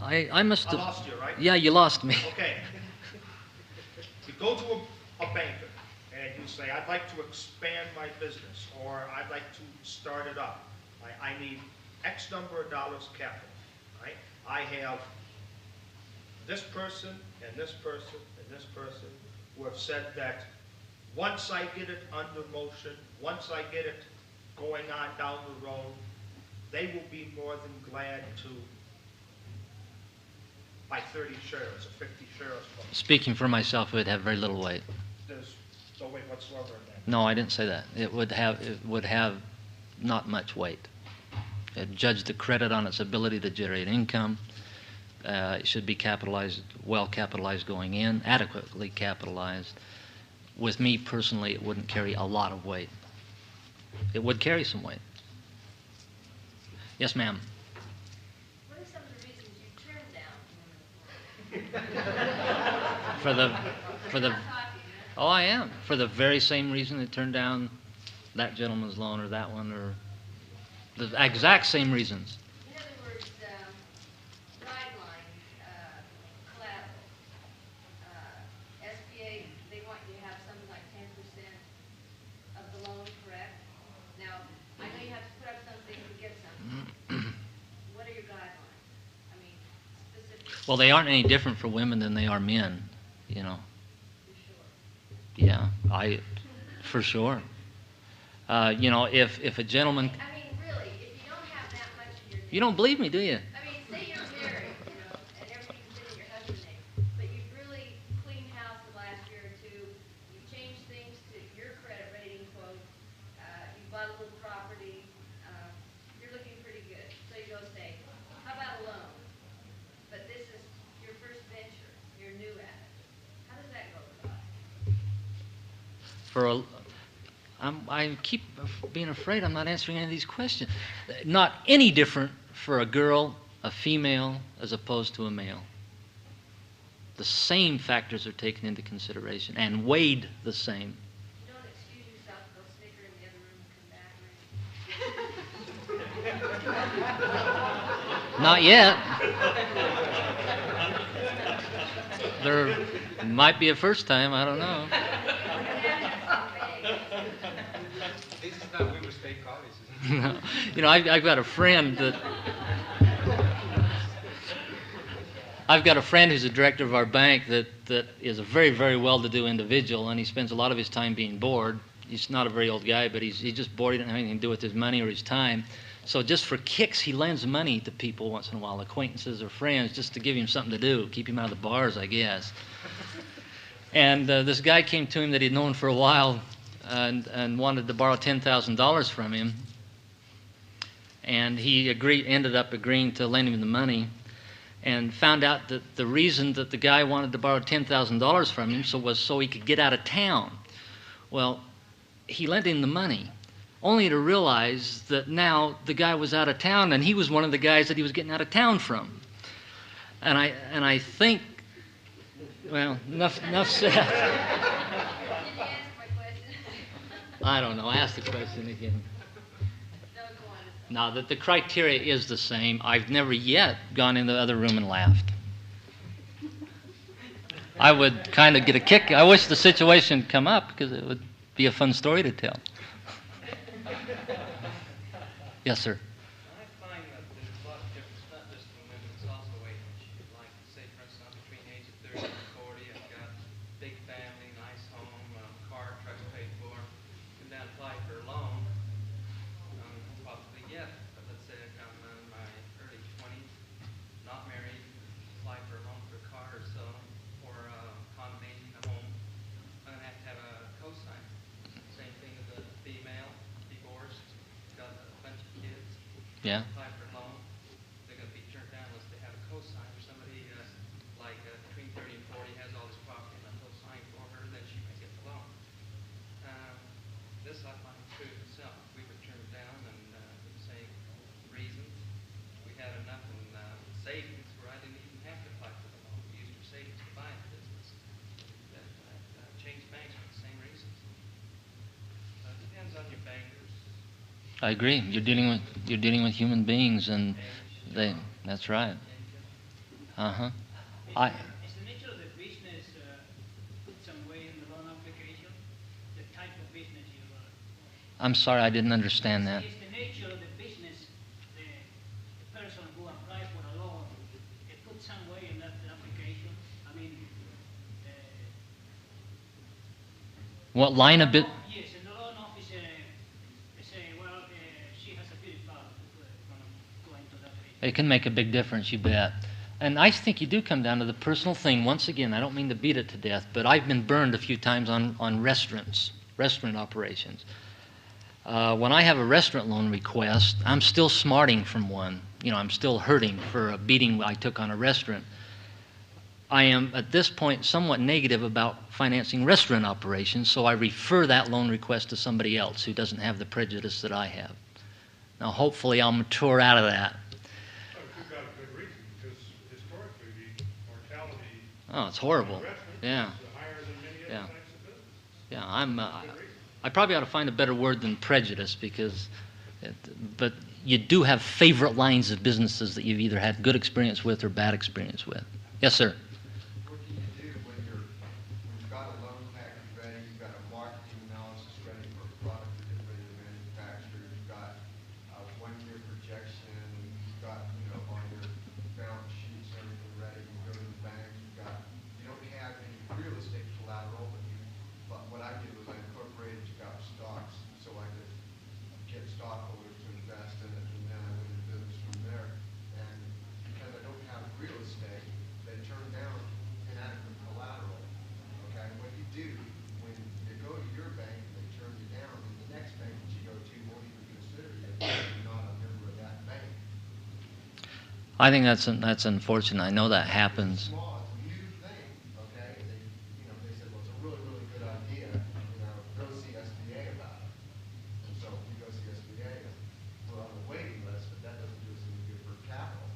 I must have. I lost you, right? Yeah, you lost me. Okay. You go to a banker and you say, I'd like to expand my business, or I'd like to start it up. I need X number of dollars capital, right? I have this person and this person and this person who have said that once I get it under motion, once I get it going on down the road, they will be more than glad to buy 30 shares or 50 shares from me. Speaking for myself, it would have very little weight. There's no weight whatsoever in that. No, I didn't say that. It would have not much weight. It judged the credit on its ability to generate income. It should be capitalized, well capitalized going in, adequately capitalized. With me personally, it wouldn't carry a lot of weight. It would carry some weight. Yes, ma'am. What are some of the reasons you turned down? For the oh, I am, for the very same reason they turned down that gentleman's loan or that one, or the exact same reasons. In other words, guidelines, collateral, SBA, they want you to have something like 10% of the loan, correct? Now, I know you have to put up something to get something. What are your guidelines? I mean, specific. Well, they aren't any different for women than they are men, you know. Yeah, for sure. You know, if a gentleman. I mean, really, if you don't have that much in your name. You don't believe me, do you? I mean, say you're married, you know, and everything's been in your husband's name, but you've really cleaned house the last year or two. You've changed things to your credit rating, quote. You bought a little property. You're looking pretty good. So you go say, how about a loan? But this is your first venture. You're new at it. How does that go about? I keep being afraid I'm not answering any of these questions. Not any different for a girl, a female, as opposed to a male. The same factors are taken into consideration and weighed the same. You don't excuse yourself, go snicker in the other room and come back. Not yet. There might be a first time, I don't know. This is not we mistake colleges. No. You know, I've got a friend who's the director of our bank that is a very, very well-to-do individual, and he spends a lot of his time being bored. He's not a very old guy, but he's just bored. He doesn't have anything to do with his money or his time. So just for kicks, he lends money to people once in a while, acquaintances or friends, just to give him something to do, keep him out of the bars, I guess. And this guy came to him that he'd known for a while and wanted to borrow $10,000 from him. And he ended up agreeing to lend him the money, and found out that the reason that the guy wanted to borrow $10,000 from him was so he could get out of town. Well, he lent him the money, only to realize that now the guy was out of town, and he was one of the guys that he was getting out of town from. And I think, well, enough said. Did you answer my question? I don't know. Ask the question again. No, the criteria is the same. I've never yet gone in the other room and laughed. I would kind of get a kick. I wish the situation would come up because it would be a fun story to tell. Yes, sir. I find that there's a lot of difference, not just in women, it's also age. Like, say, for instance, I'm between the age of 30 and 40. I've got big family, nice home, car, truck paid for. Can then apply for a loan. Possibly yet, but let's say I'm in my early 20s, not married, apply for a loan for a car or so, or a condominium, a home. I'm going to have a cosign. Same thing with a female, divorced, got a bunch of kids. Yeah. Apply for a loan. They're going to be turned down unless they have a cosign or somebody between 30 and 40 has all this property and a cosign for her, then she may get the loan. This I find true itself. We were turned down and for the same reason. I agree. You're dealing with human beings, and that's right. Uh-huh. Is the nature of the business put some way in the loan application? The type of business you run? I'm sorry, I didn't understand that. Is the nature of the business, the person who applies for a loan, it put some way in that application? I mean, What line of business? yes, in the loan office, they say, well, she has a beauty parlor. Go into that page. It can make a big difference, you bet. And I think you do come down to the personal thing. Once again, I don't mean to beat it to death, but I've been burned a few times on restaurant operations. When I have a restaurant loan request, I'm still smarting from one. I'm still hurting for a beating I took on a restaurant. I am, at this point, somewhat negative about financing restaurant operations, so I refer that loan request to somebody else who doesn't have the prejudice that I have. Now, hopefully, I'll mature out of that. You've got a good reason, because historically, the mortality Oh, it's horrible. Yeah. is higher than many other types of business. Yeah, I probably ought to find a better word than prejudice, but you do have favorite lines of businesses that you've either had good experience with or bad experience with. Yes, sir. What do you do when you've got a loan package ready, you've got a marketing analysis ready for a product you're getting ready to manufacture, you've got a one-year projection, you've got, on your balance sheets, everything ready, you go to the bank, you don't have any real estate collateral, but what I did was I incorporated, you got stocks, so I could get stockholders to invest in it, and then I went into business from there. And because I don't have real estate, they turn down inadequate collateral. Okay, what you do when you go to your bank and they turn you down, then the next bank that you go to won't even consider you if you're not a member of that bank. I think that's unfortunate. I know that happens. Small, it's a new thing, okay? They said, well, it's a really, really good idea, go see SBA about it. And so we go see SBA, and we're on the waiting list, but that doesn't do us any good for capital.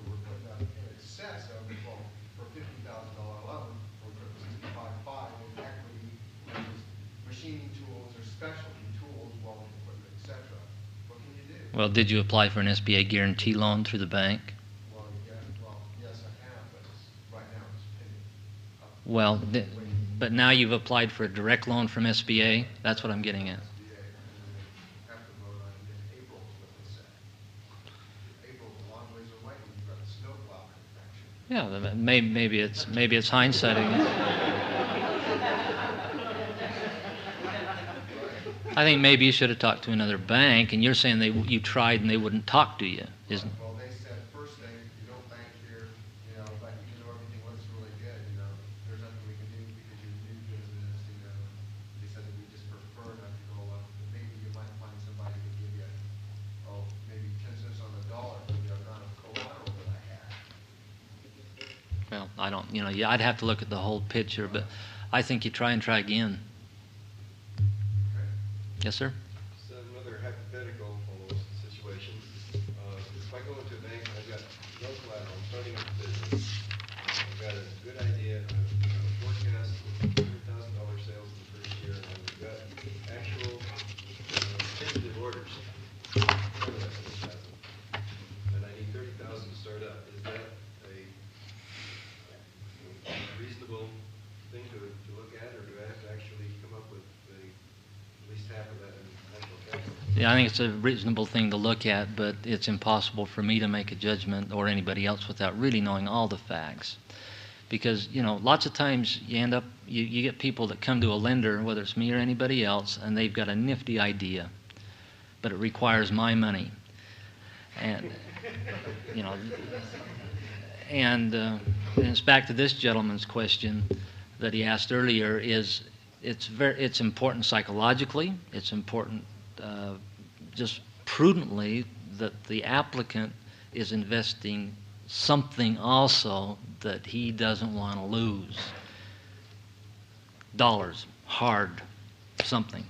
We're putting up in excess of, well, for a $50,000 loan, we're putting 65.5 in equity, which is machining tools or specialty tools, welding equipment, et cetera. What can you do? Well, did you apply for an SBA guarantee loan through the bank? Yes, I have, but right now it's pending. Well, but now you've applied for a direct loan from SBA? That's what I'm getting at. Yeah, maybe it's hindsight. I think maybe you should have talked to another bank, and you're saying you tried and they wouldn't talk to you, isn't? Well, they said first thing, you don't bank here, but everything looks really good, there's nothing we can do because you're new business, They said that we just prefer not to go up. Maybe you might find somebody who give you, maybe 10 cents on the dollar for the amount of collateral that I had. Well, I don't, I'd have to look at the whole picture, but I think you try again. Yes, sir? So another hypothetical almost situation. If I go into a bank and I've got no collateral, I'm starting up a business, I've got a good idea, I've forecast $100,000 sales in the first year, and I've got actual tentative orders. And I need $30,000 to start up. Is that a reasonable thing to look at, or do I have to actually come up with at least half of that in actual capital? Yeah, I think it's a reasonable thing to look at, but it's impossible for me to make a judgment or anybody else without really knowing all the facts. Because, lots of times you get people that come to a lender, whether it's me or anybody else, and they've got a nifty idea, but it requires my money. And, and it's back to this gentleman's question that he asked earlier, it's important psychologically, it's important just prudently that the applicant is investing something also that he doesn't want to lose. Dollars, hard, something,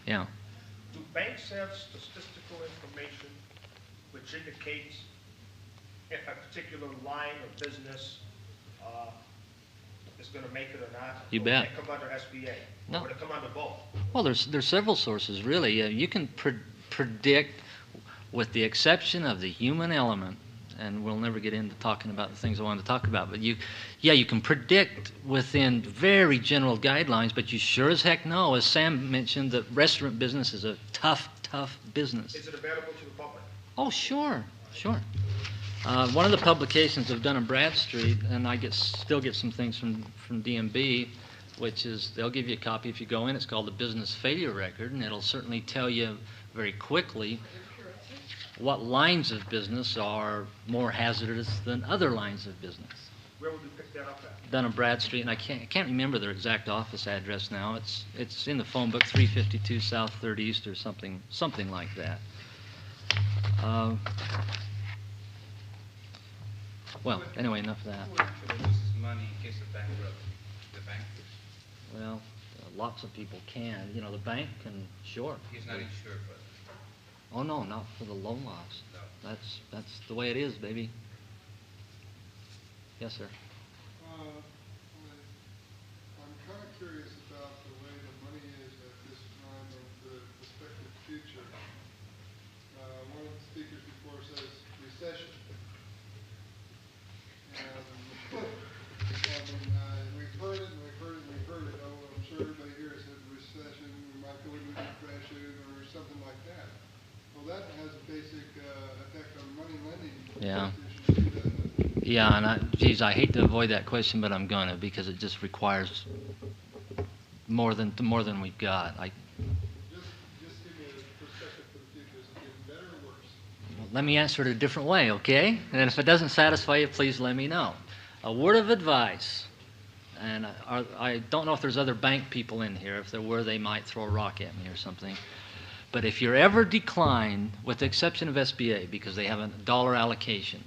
yeah. Do banks have statistical information which indicates if a particular line of business is going to make it or not? You bet. Or will it come under SBA? No. Or will it come under both? Well, there's several sources, really. You can predict, with the exception of the human element, and we'll never get into talking about the things I want to talk about, but you can predict within very general guidelines, but you sure as heck know, as Sam mentioned, that restaurant business is a tough business. Is it available to the public? Oh, sure. One of the publications of Dun & Bradstreet, and I still get some things from DMB, which is, they'll give you a copy if you go in. It's called the Business Failure Record, and it'll certainly tell you very quickly what lines of business are more hazardous than other lines of business. Where would we pick that up at? Dun & Bradstreet, and I can't remember their exact office address now. It's in the phone book, 352 South 3rd East or something like that. Well, anyway, enough of that. Who actually loses money in case of bankruptcy? The bank? Well, lots of people can. The bank can, sure. He's not insured, but... Oh, no, not for the loan loss. No. That's the way it is, baby. Yes, sir. I'm kind of curious about the way the money is at this time of the prospective future. One of the speakers before says recession. And we've heard it and we've heard it and we've heard it. Oh, I'm sure everybody here has said recession, we might go into depression or something like that. Well, that has a basic effect on money lending. Yeah. Yeah, and I hate to avoid that question, but I'm gonna, because it just requires more than we've got. Just give me a perspective for the future. Is it getting better or worse? Well, let me answer it a different way, okay? And if it doesn't satisfy you, please let me know. A word of advice, and I don't know if there's other bank people in here. If there were, they might throw a rock at me or something. But if you're ever declined, with the exception of SBA, because they have a dollar allocation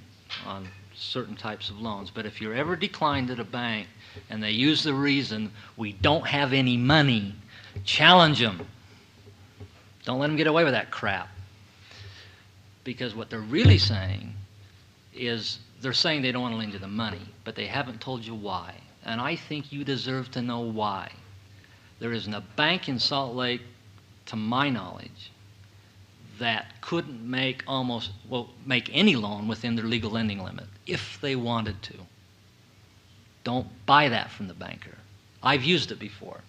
on certain types of loans, but if you're ever declined at a bank and they use the reason, we don't have any money, challenge them. Don't let them get away with that crap. Because what they're really saying is, they're saying they don't want to lend you the money, but they haven't told you why. And I think you deserve to know why. There isn't a bank in Salt Lake, to my knowledge, that couldn't make any loan within their legal lending limit if they wanted to. Don't buy that from the banker. I've used it before.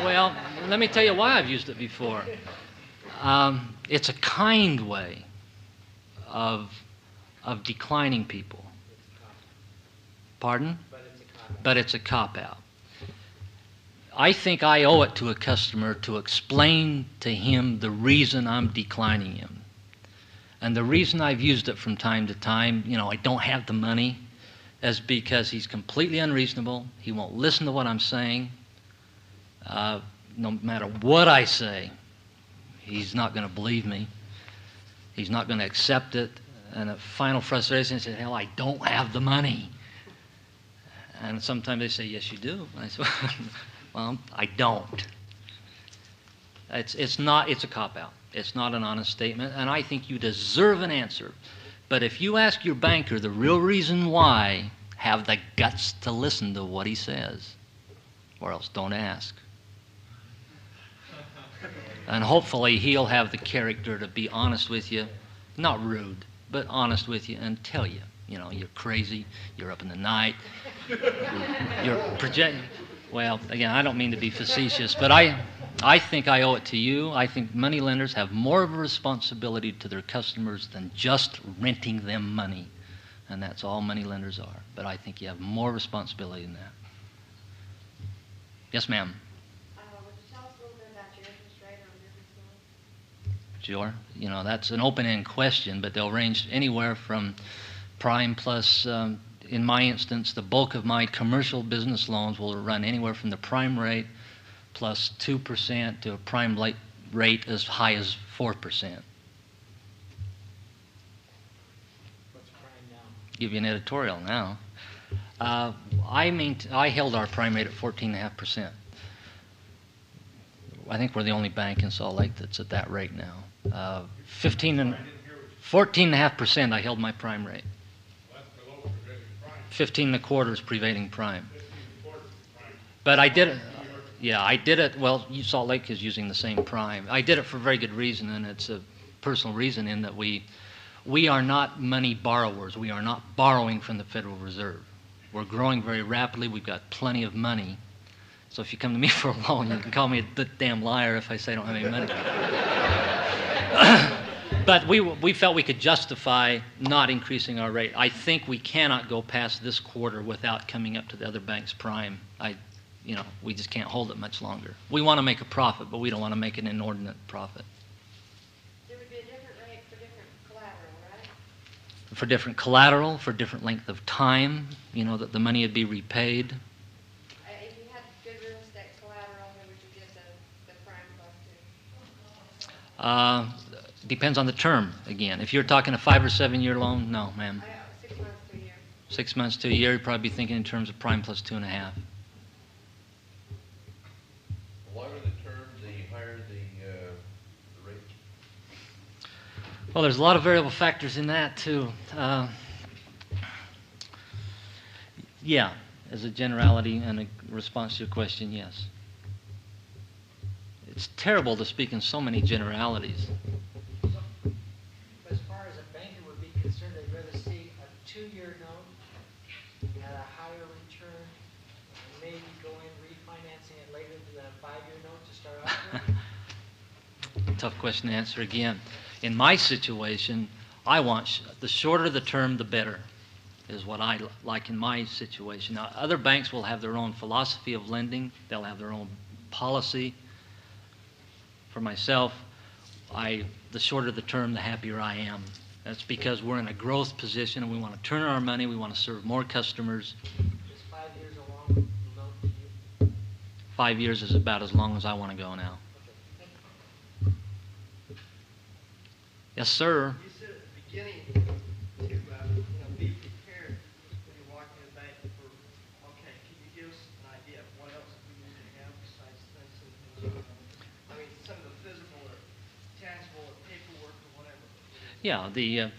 Well, let me tell you why I've used it before. It's a kind way of declining people. Pardon? But it's a cop-out. I think I owe it to a customer to explain to him the reason I'm declining him. And the reason I've used it from time to time, I don't have the money, is because he's completely unreasonable. He won't listen to what I'm saying. No matter what I say, he's not going to believe me. He's not going to accept it. And a final frustration, he says, hell, I don't have the money. And sometimes they say, yes, you do. And I say, well, I don't. It's a cop-out. It's not an honest statement, and I think you deserve an answer. But if you ask your banker the real reason why, have the guts to listen to what he says, or else don't ask. And hopefully he'll have the character to be honest with you, not rude, but honest with you and tell you, you're crazy, you're up in the night, you're projecting. Well, again, I don't mean to be facetious, but I think I owe it to you. I think money lenders have more of a responsibility to their customers than just renting them money. And that's all money lenders are. But I think you have more responsibility than that. Yes, ma'am. Would you tell us a little bit about your interest rate on business loans? Sure. That's an open-end question, but they'll range anywhere from prime plus... in my instance, the bulk of my commercial business loans will run anywhere from the prime rate plus 2% to a prime rate as high as 4%. What's prime now? Give you an editorial now. I held our prime rate at 14.5%. I think we're the only bank in Salt Lake that's at that rate now. 14.5%. I held my prime rate. 15 1/4 is prevailing prime. But I did it. Yeah, I did it. Well, Salt Lake is using the same prime. I did it for a very good reason, and it's a personal reason in that we are not money borrowers. We are not borrowing from the Federal Reserve. We're growing very rapidly. We've got plenty of money. So if you come to me for a loan, you can call me a damn liar if I say I don't have any money. But we felt we could justify not increasing our rate. I think we cannot go past this quarter without coming up to the other bank's prime. We just can't hold it much longer. We want to make a profit, but we don't want to make an inordinate profit. There would be a different rate for different collateral, right? For different collateral, for different length of time, that the money would be repaid. If you had good real estate collateral, then would you get the prime plus 2? Depends on the term, again. If you're talking a 5 or 7 year loan, no, ma'am. 6 months to a year. 6 months to a year, you'd probably be thinking in terms of prime plus 2.5. The longer the term, the higher the rate. Well, there's a lot of variable factors in that, too. Yeah, as a generality and a response to your question, yes. It's terrible to speak in so many generalities. As far as a banker would be concerned, they'd rather see a 2-year note at a higher return, and maybe go in refinancing it later than a 5-year note to start off with? Tough question to answer again. In my situation, I want the shorter the term, the better, is what I like in my situation. Now, other banks will have their own philosophy of lending. They'll have their own policy. For myself, the shorter the term, the happier I am. That's because we're in a growth position and we want to turn our money, we want to serve more customers. Is 5 years a long note to you? 5 years is about as long as I want to go now. Yes, sir. You said at the beginning to be prepared when you walk in a bank for, okay, can you give us an idea of what else we need to have besides things and things? I mean, some of the physical or tangible or paperwork or whatever. Yeah, the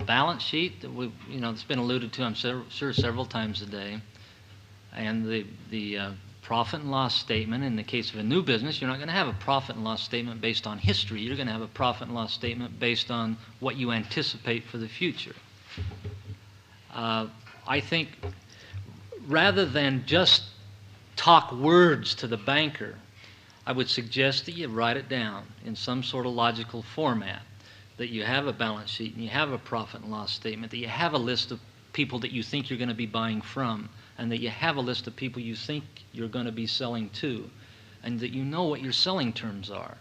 balance sheet that it's been alluded to, I'm sure several times a day, and the profit and loss statement. In the case of a new business, you're not going to have a profit and loss statement based on history. You're going to have a profit and loss statement based on what you anticipate for the future. I think rather than just talk words to the banker, I would suggest that you write it down in some sort of logical format, that you have a balance sheet and you have a profit and loss statement, that you have a list of people that you think you're going to be buying from, and that you have a list of people you think you're going to be selling to, and that you know what your selling terms are.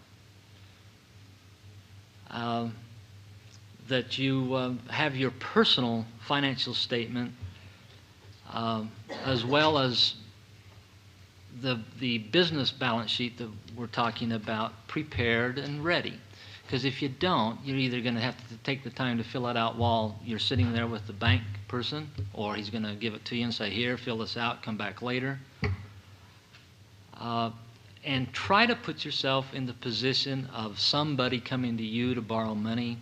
That you have your personal financial statement as well as the business balance sheet that we're talking about prepared and ready. Because if you don't, you're either going to have to take the time to fill it out while you're sitting there with the bank person, or he's going to give it to you and say, here, fill this out, come back later. And try to put yourself in the position of somebody coming to you to borrow money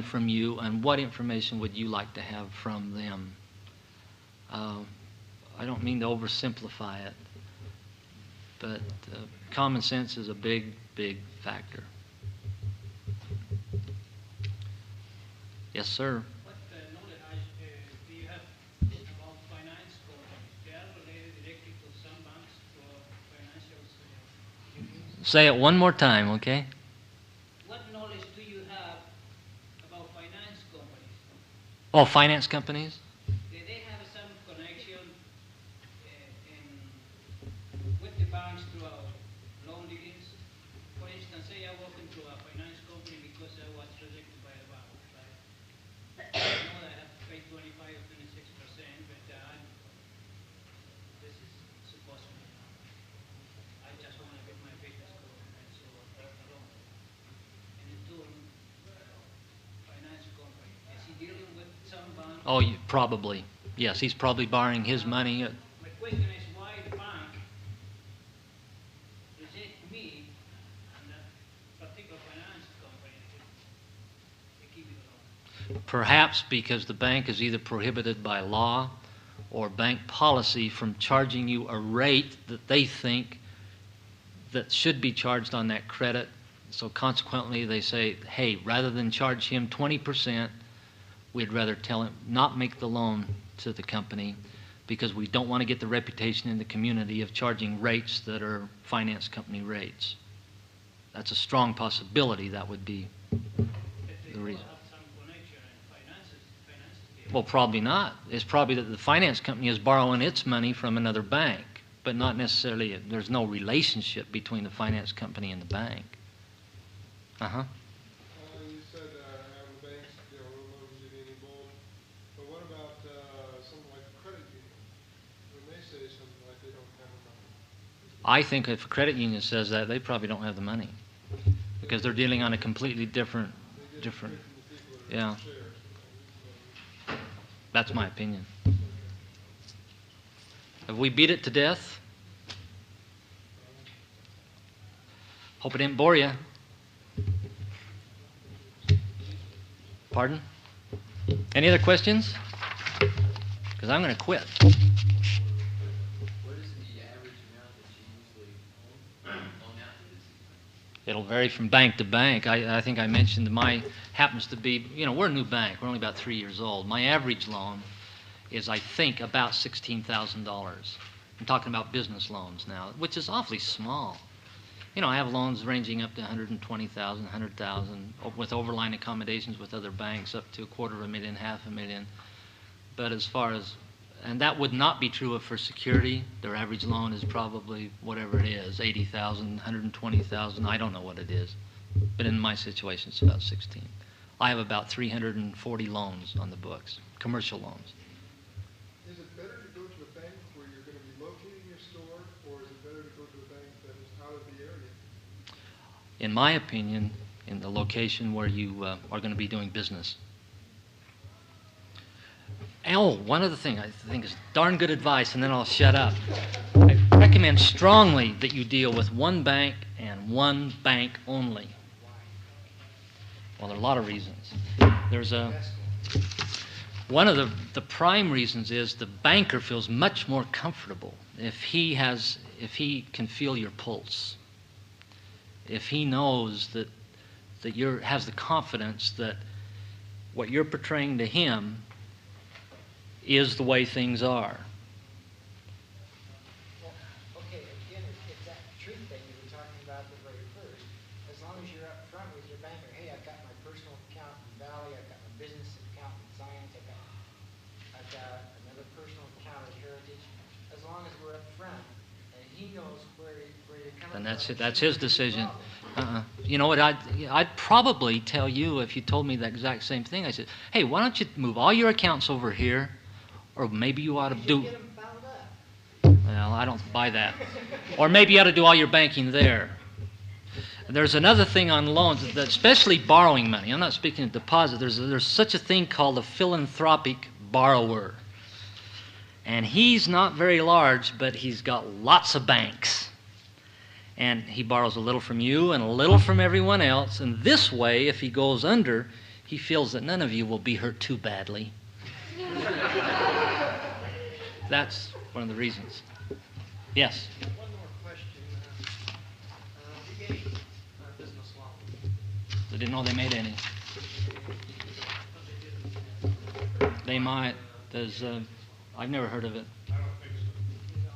from you, and what information would you like to have from them. I don't mean to oversimplify it, but common sense is a big, big factor. Yes, sir. What knowledge do you have about finance companies? They are related directly to some banks for financial. Say it one more time, okay? What knowledge do you have about finance companies? Oh, finance companies? They have some connection with the banks through loan dealings. For instance, say I walk into a finance company because I was rejected by a bank, right? I know that I have to pay 25 or 26%, but this is supposed to be. I just want to get my business going, and so that's a loan. And in turn, finance company, is he dealing with some bank? Oh, probably. Yes, he's probably borrowing his money. My question is why the bank reject me and that particular finance company to keep it alone? Perhaps because the bank is either prohibited by law or bank policy from charging you a rate that they think that should be charged on that credit. So consequently, they say, hey, rather than charge him 20%, we'd rather tell him not make the loan to the company because we don't want to get the reputation in the community of charging rates that are finance company rates. That's a strong possibility that would be the reason. Well, probably not. It's probably that the finance company is borrowing its money from another bank, but not necessarily, there's no relationship between the finance company and the bank. Uh-huh. You said having banks, loans you need involved, but what about something like a credit union? When they say something like they don't have the money? I think if a credit union says that, they probably don't have the money because they're dealing on a completely different, yeah. That's my opinion. Have we beat it to death? Hope it didn't bore you. Pardon? Any other questions? Because I'm going to quit. What is the average amount that you usually loan out to this? It'll vary from bank to bank. I think I mentioned that my happens to be, we're a new bank. We're only about 3 years old. My average loan is, I think, about $16,000. I'm talking about business loans now, which is awfully small. I have loans ranging up to $120,000, $100,000, with overline accommodations with other banks up to $250,000, $500,000. But as far as, and that would not be true for security. Their average loan is probably whatever it is, $80,000, $120,000. I don't know what it is. But in my situation, it's about 16. I have about 340 loans on the books, commercial loans. Is it better to go to a bank where you're going to be locating your store, or is it better to go to a bank that is out of the area? In my opinion, in the location where you are going to be doing business. Oh, one other thing I think is darn good advice, and then I'll shut up. I recommend strongly that you deal with one bank and one bank only. Well, there are a lot of reasons. One of the prime reasons is the banker feels much more comfortable if he can feel your pulse. If he knows that has the confidence that what you're portraying to him is the way things are. Well, okay, again, it's that truth thing you were talking about the very first. As long as you're up front with your banker, hey, I've got my personal account in Valley, I've got my business account in Science, I've got another personal account at Heritage. As long as we're up front, and he knows where you're coming from. And that's it. That's his decision. You know what? I'd probably tell you if you told me the exact same thing. I said, hey, why don't you move all your accounts over here? Or maybe you ought to do... Well, I don't buy that. Or maybe you ought to do all your banking there. There's another thing on loans, that especially borrowing money. I'm not speaking of deposit. There's such a thing called a philanthropic borrower. And he's not very large, but he's got lots of banks. And he borrows a little from you and a little from everyone else. And this way, if he goes under, he feels that none of you will be hurt too badly. That's one of the reasons. Yes? One more question. You gave a business loan. I didn't know they made any. They might. I've never heard of it. I don't think so.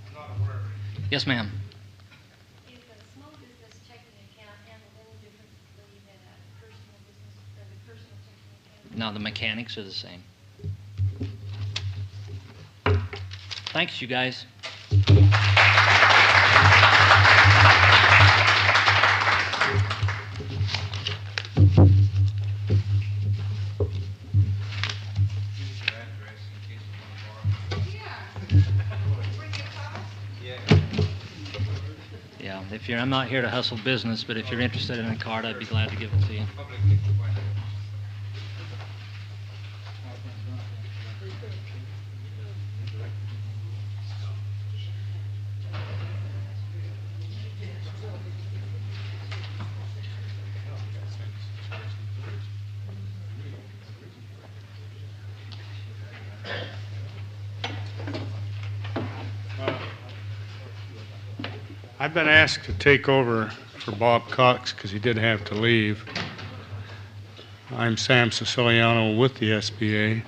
I'm not aware of it. Yes, ma'am. Is a small business checking account handled any differently than a personal checking account? No, the mechanics are the same. Thanks, you guys. Yeah, I'm not here to hustle business, but if you're interested in a card, I'd be glad to give it to you. I've been asked to take over for Bob Cox because he did have to leave. I'm Sam Siciliano with the SBA.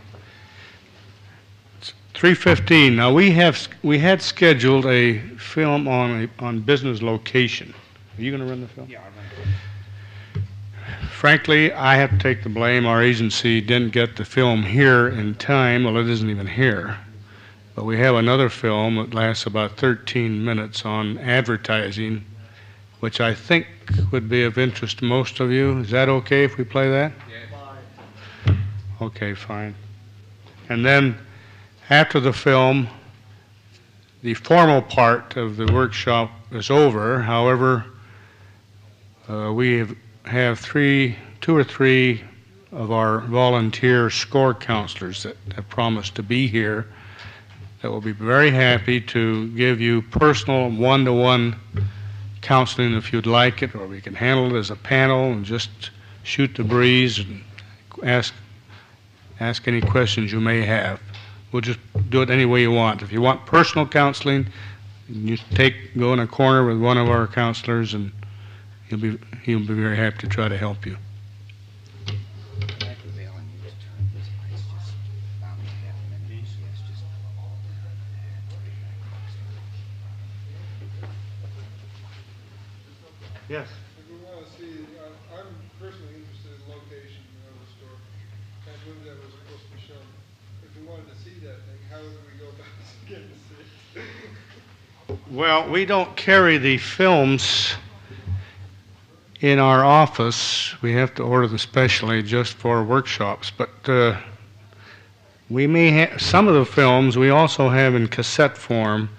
It's 3:15. Now we had scheduled a film on business location. Are you going to run the film? Yeah, I'll run it. Frankly, I have to take the blame. Our agency didn't get the film here in time. Well, it isn't even here. But we have another film that lasts about 13 minutes on advertising, which I think would be of interest to most of you. Is that okay if we play that? Yeah. Okay, fine. And then after the film, the formal part of the workshop is over. However, we have two or three of our volunteer SCORE counselors that have promised to be here that will be very happy to give you personal one-to-one counseling if you'd like it, or we can handle it as a panel and just shoot the breeze and ask any questions you may have. We'll just do it any way you want. If you want personal counseling, you go in a corner with one of our counselors and he'll be very happy to try to help you. Yes. If we want to see, I'm personally interested in the location of the store, and when that was supposed to be shown. If we wanted to see that thing, how would we go about getting to see it? Well, we don't carry the films in our office. We have to order them specially just for workshops. But we may have some of the films we also have in cassette form,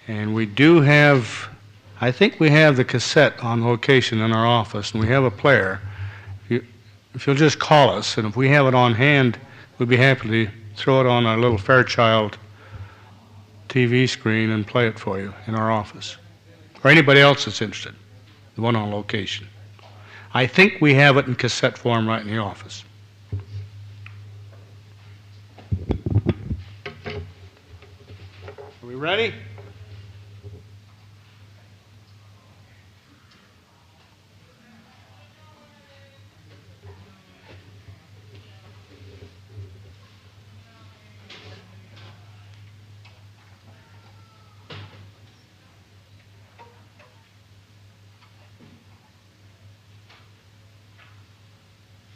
and we do have. I think we have the cassette on location in our office, and we have a player. If you'll just call us, and if we have it on hand, we'd be happy to throw it on our little Fairchild TV screen and play it for you in our office. Or anybody else that's interested, the one on location. I think we have it in cassette form right in the office. Are we ready?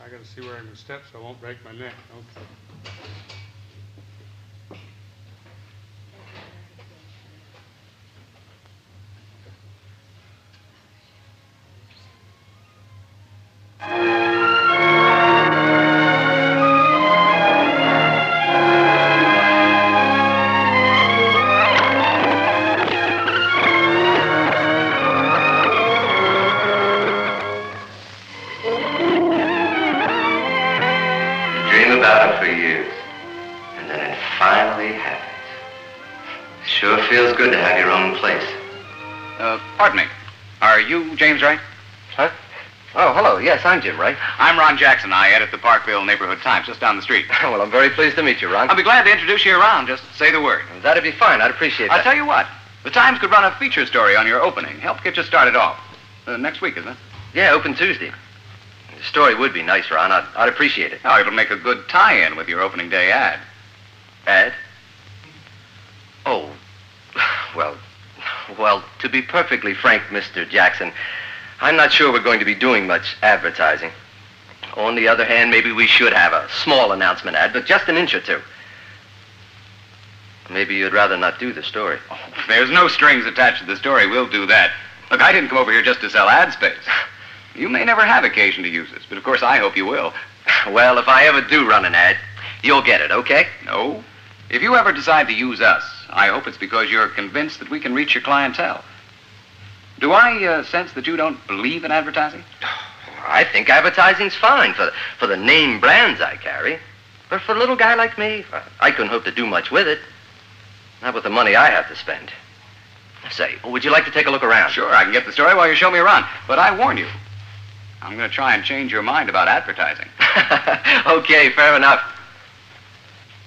I got to see where I'm going to step so I won't break my neck. Okay. Feels good to have your own place. Pardon me. Are you James Wright? Huh? Oh, hello. Yes, I'm Jim Wright. I'm Ron Jackson. I edit the Parkville Neighborhood Times, just down the street. Well, I'm very pleased to meet you, Ron. I'll be glad to introduce you around. Just say the word. That'd be fine. I'd appreciate that. I'll tell you what. The Times could run a feature story on your opening. Help get you started off. Next week, isn't it? Yeah, open Tuesday. The story would be nice, Ron. I'd appreciate it. Oh, it'll make a good tie-in with your opening day ad. Ad? Oh, well, to be perfectly frank, Mr. Jackson, I'm not sure we're going to be doing much advertising. On the other hand, maybe we should have a small announcement ad, but just an inch or two. Maybe you'd rather not do the story. Oh, there's no strings attached to the story. We'll do that. Look, I didn't come over here just to sell ad space. You may never have occasion to use this, but of course I hope you will. Well, if I ever do run an ad, you'll get it, okay? No. If you ever decide to use us, I hope it's because you're convinced that we can reach your clientele. Do I sense that you don't believe in advertising? I think advertising's fine for the name brands I carry. But for a little guy like me, I couldn't hope to do much with it. Not with the money I have to spend. Say, would you like to take a look around? Sure, I can get the story while you show me around. But I warn you, I'm going to try and change your mind about advertising. Okay, fair enough.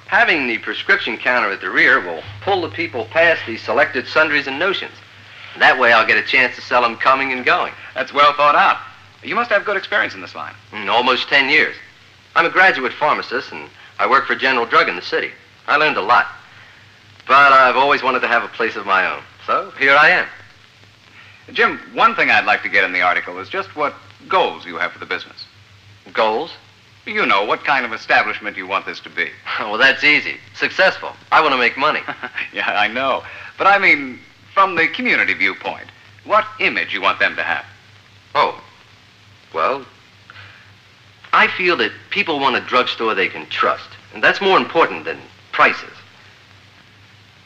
Having the prescription counter at the rear will pull the people past the selected sundries and notions. That way I'll get a chance to sell them coming and going. That's well thought out. You must have good experience in this line. Almost 10 years. I'm a graduate pharmacist, and I work for General Drug in the city. I learned a lot. But I've always wanted to have a place of my own. So here I am. Jim, one thing I'd like to get in the article is just what goals you have for the business. Goals? You know, what kind of establishment you want this to be. Well, that's easy. Successful. I want to make money. Yeah, I know. But I mean, from the community viewpoint, what image you want them to have? Oh, well, I feel that people want a drugstore they can trust, and that's more important than prices.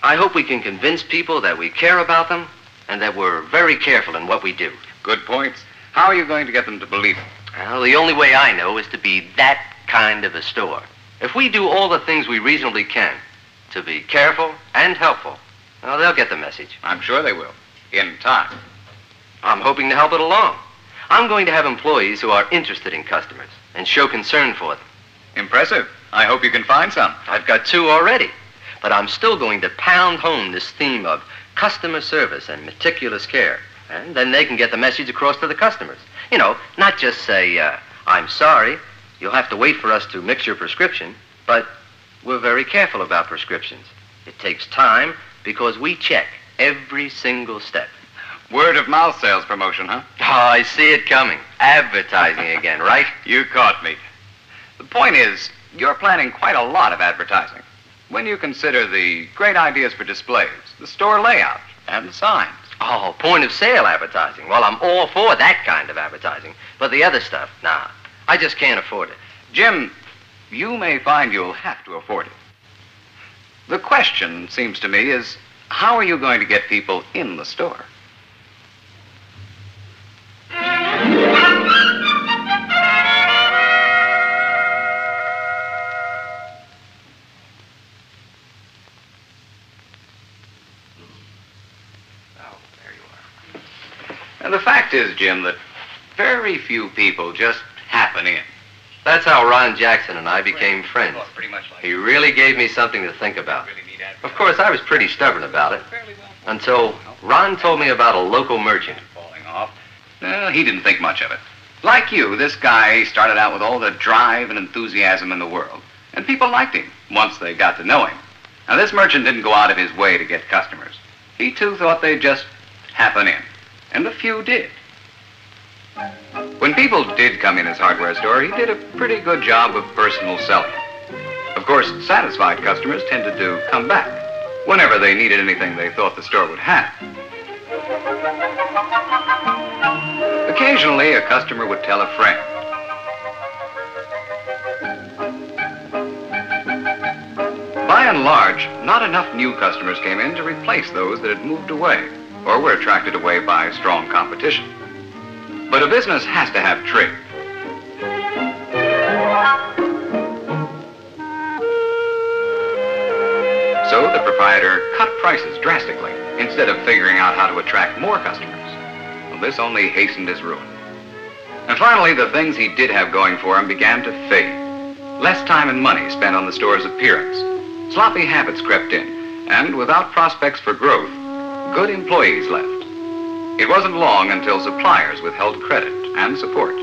I hope we can convince people that we care about them and that we're very careful in what we do. Good points. How are you going to get them to believe it? Well, the only way I know is to be that kind of a store. If we do all the things we reasonably can to be careful and helpful, well, they'll get the message. I'm sure they will. In time. I'm hoping to help it along. I'm going to have employees who are interested in customers and show concern for them. Impressive. I hope you can find some. I've got 2 already. But I'm still going to pound home this theme of customer service and meticulous care. And then they can get the message across to the customers. You know, not just say, I'm sorry, you'll have to wait for us to mix your prescription, but we're very careful about prescriptions. It takes time because we check every single step. Word of mouth sales promotion, huh? Oh, I see it coming. Advertising again, right? You caught me. The point is, you're planning quite a lot of advertising. When you consider the great ideas for displays, the store layout, and the signs. Oh, point of sale advertising. Well, I'm all for that kind of advertising. But the other stuff, nah. I just can't afford it. Jim, you may find you'll have to afford it. The question, seems to me, is how are you going to get people in the store? And the fact is, Jim, that very few people just happen in. That's how Ron Jackson and I became friends. Pretty much like He really gave me something to think about. Of course, I was pretty stubborn about it, until Ron told me about a local merchant. Falling off. Well, he didn't think much of it. Like you, this guy started out with all the drive and enthusiasm in the world. And people liked him once they got to know him. Now, this merchant didn't go out of his way to get customers. He, too, thought they'd just happen in. And a few did. When people did come in his hardware store, he did a pretty good job of personal selling. Of course, satisfied customers tended to come back whenever they needed anything they thought the store would have. Occasionally, a customer would tell a friend. By and large, not enough new customers came in to replace those that had moved away or were attracted away by strong competition. But a business has to have trade. So the proprietor cut prices drastically instead of figuring out how to attract more customers. Well, this only hastened his ruin. And finally, the things he did have going for him began to fade. Less time and money spent on the store's appearance. Sloppy habits crept in, and without prospects for growth, good employees left. It wasn't long until suppliers withheld credit and support.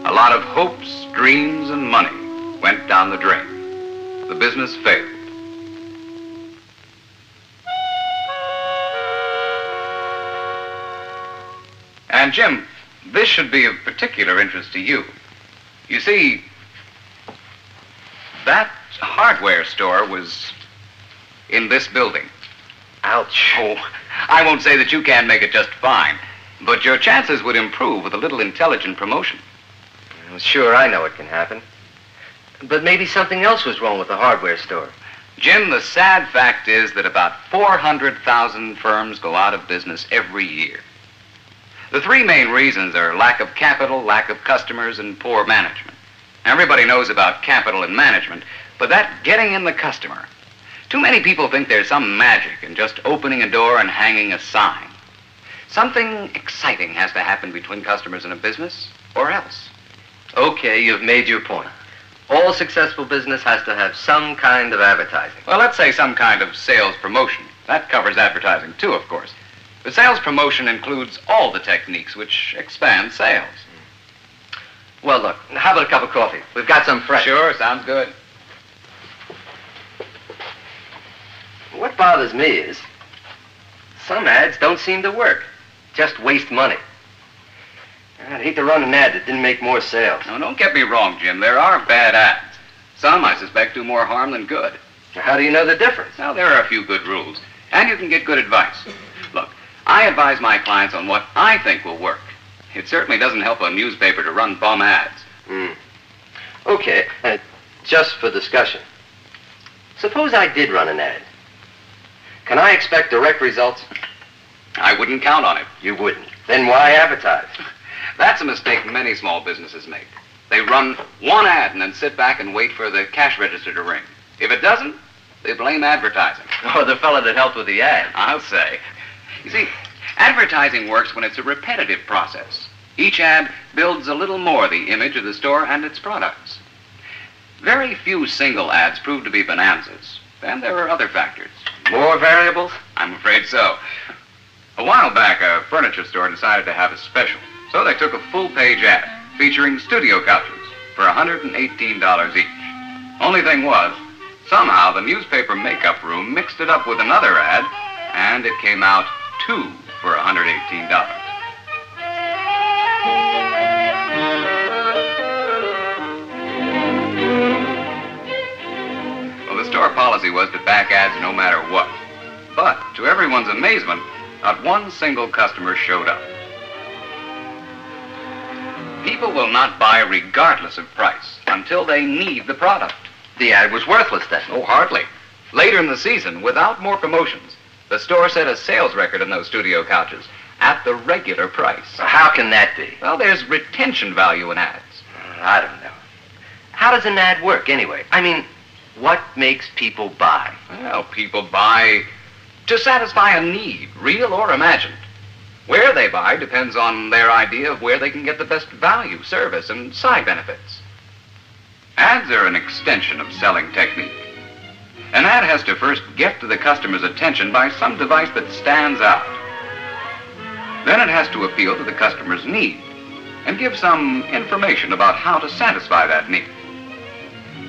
A lot of hopes, dreams, and money went down the drain. The business failed. And Jim, this should be of particular interest to you. You see, that hardware store was in this building. Ouch. Oh, I won't say that you can't make it just fine, but your chances would improve with a little intelligent promotion. Well, sure, I know it can happen. But maybe something else was wrong with the hardware store. Jim, the sad fact is that about 400,000 firms go out of business every year. The 3 main reasons are lack of capital, lack of customers, and poor management. Everybody knows about capital and management, but that getting in the customer. Too many people think there's some magic in just opening a door and hanging a sign. Something exciting has to happen between customers in a business, or else. Okay, you've made your point. All successful business has to have some kind of advertising. Well, let's say some kind of sales promotion. That covers advertising, too, of course. The sales promotion includes all the techniques which expand sales. Well, look, how about a cup of coffee? We've got some fresh. Sure, sounds good. What bothers me is some ads don't seem to work. Just waste money. I'd hate to run an ad that didn't make more sales. Now, don't get me wrong, Jim. There are bad ads. Some, I suspect, do more harm than good. How do you know the difference? Now, there are a few good rules, and you can get good advice. Look, I advise my clients on what I think will work. It certainly doesn't help a newspaper to run bum ads. Okay, just for discussion. Suppose I did run an ad. Can I expect direct results? I wouldn't count on it. You wouldn't. Then why advertise? That's a mistake many small businesses make. They run one ad and then sit back and wait for the cash register to ring. If it doesn't, they blame advertising. Or the fella that helped with the ad. I'll say. You see, advertising works when it's a repetitive process. Each ad builds a little more the image of the store and its products. Very few single ads prove to be bonanzas. And there are other factors. More variables? I'm afraid so. A while back, a furniture store decided to have a special. So they took a full-page ad featuring studio couches for $118 each. Only thing was, somehow the newspaper makeup room mixed it up with another ad, and it came out 2 for $118. Well, the store policy was to back ads no matter what. But, to everyone's amazement, not one single customer showed up. People will not buy regardless of price until they need the product. The ad was worthless then. Oh, hardly. Later in the season, without more promotions, the store set a sales record in those studio couches at the regular price. How can that be? Well, there's retention value in ads. I don't know. How does an ad work anyway? I mean, what makes people buy? Well, people buy to satisfy a need, real or imagined. Where they buy depends on their idea of where they can get the best value, service, and side benefits. Ads are an extension of selling technique. An ad has to first get to the customer's attention by some device that stands out. Then it has to appeal to the customer's need and give some information about how to satisfy that need.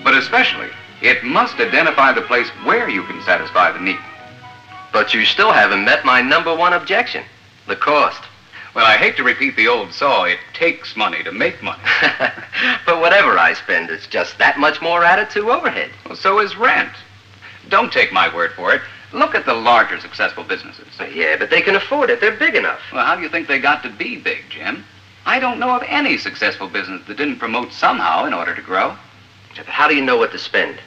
But especially, it must identify the place where you can satisfy the need. But you still haven't met my number one objection, the cost. Well, I hate to repeat the old saw, it takes money to make money. But whatever I spend, it's just that much more added to overhead. Well, so is rent. Don't take my word for it. Look at the larger successful businesses. Yeah, but they can afford it. They're big enough. Well, how do you think they got to be big, Jim? I don't know of any successful business that didn't promote somehow in order to grow. How do you know what to spend?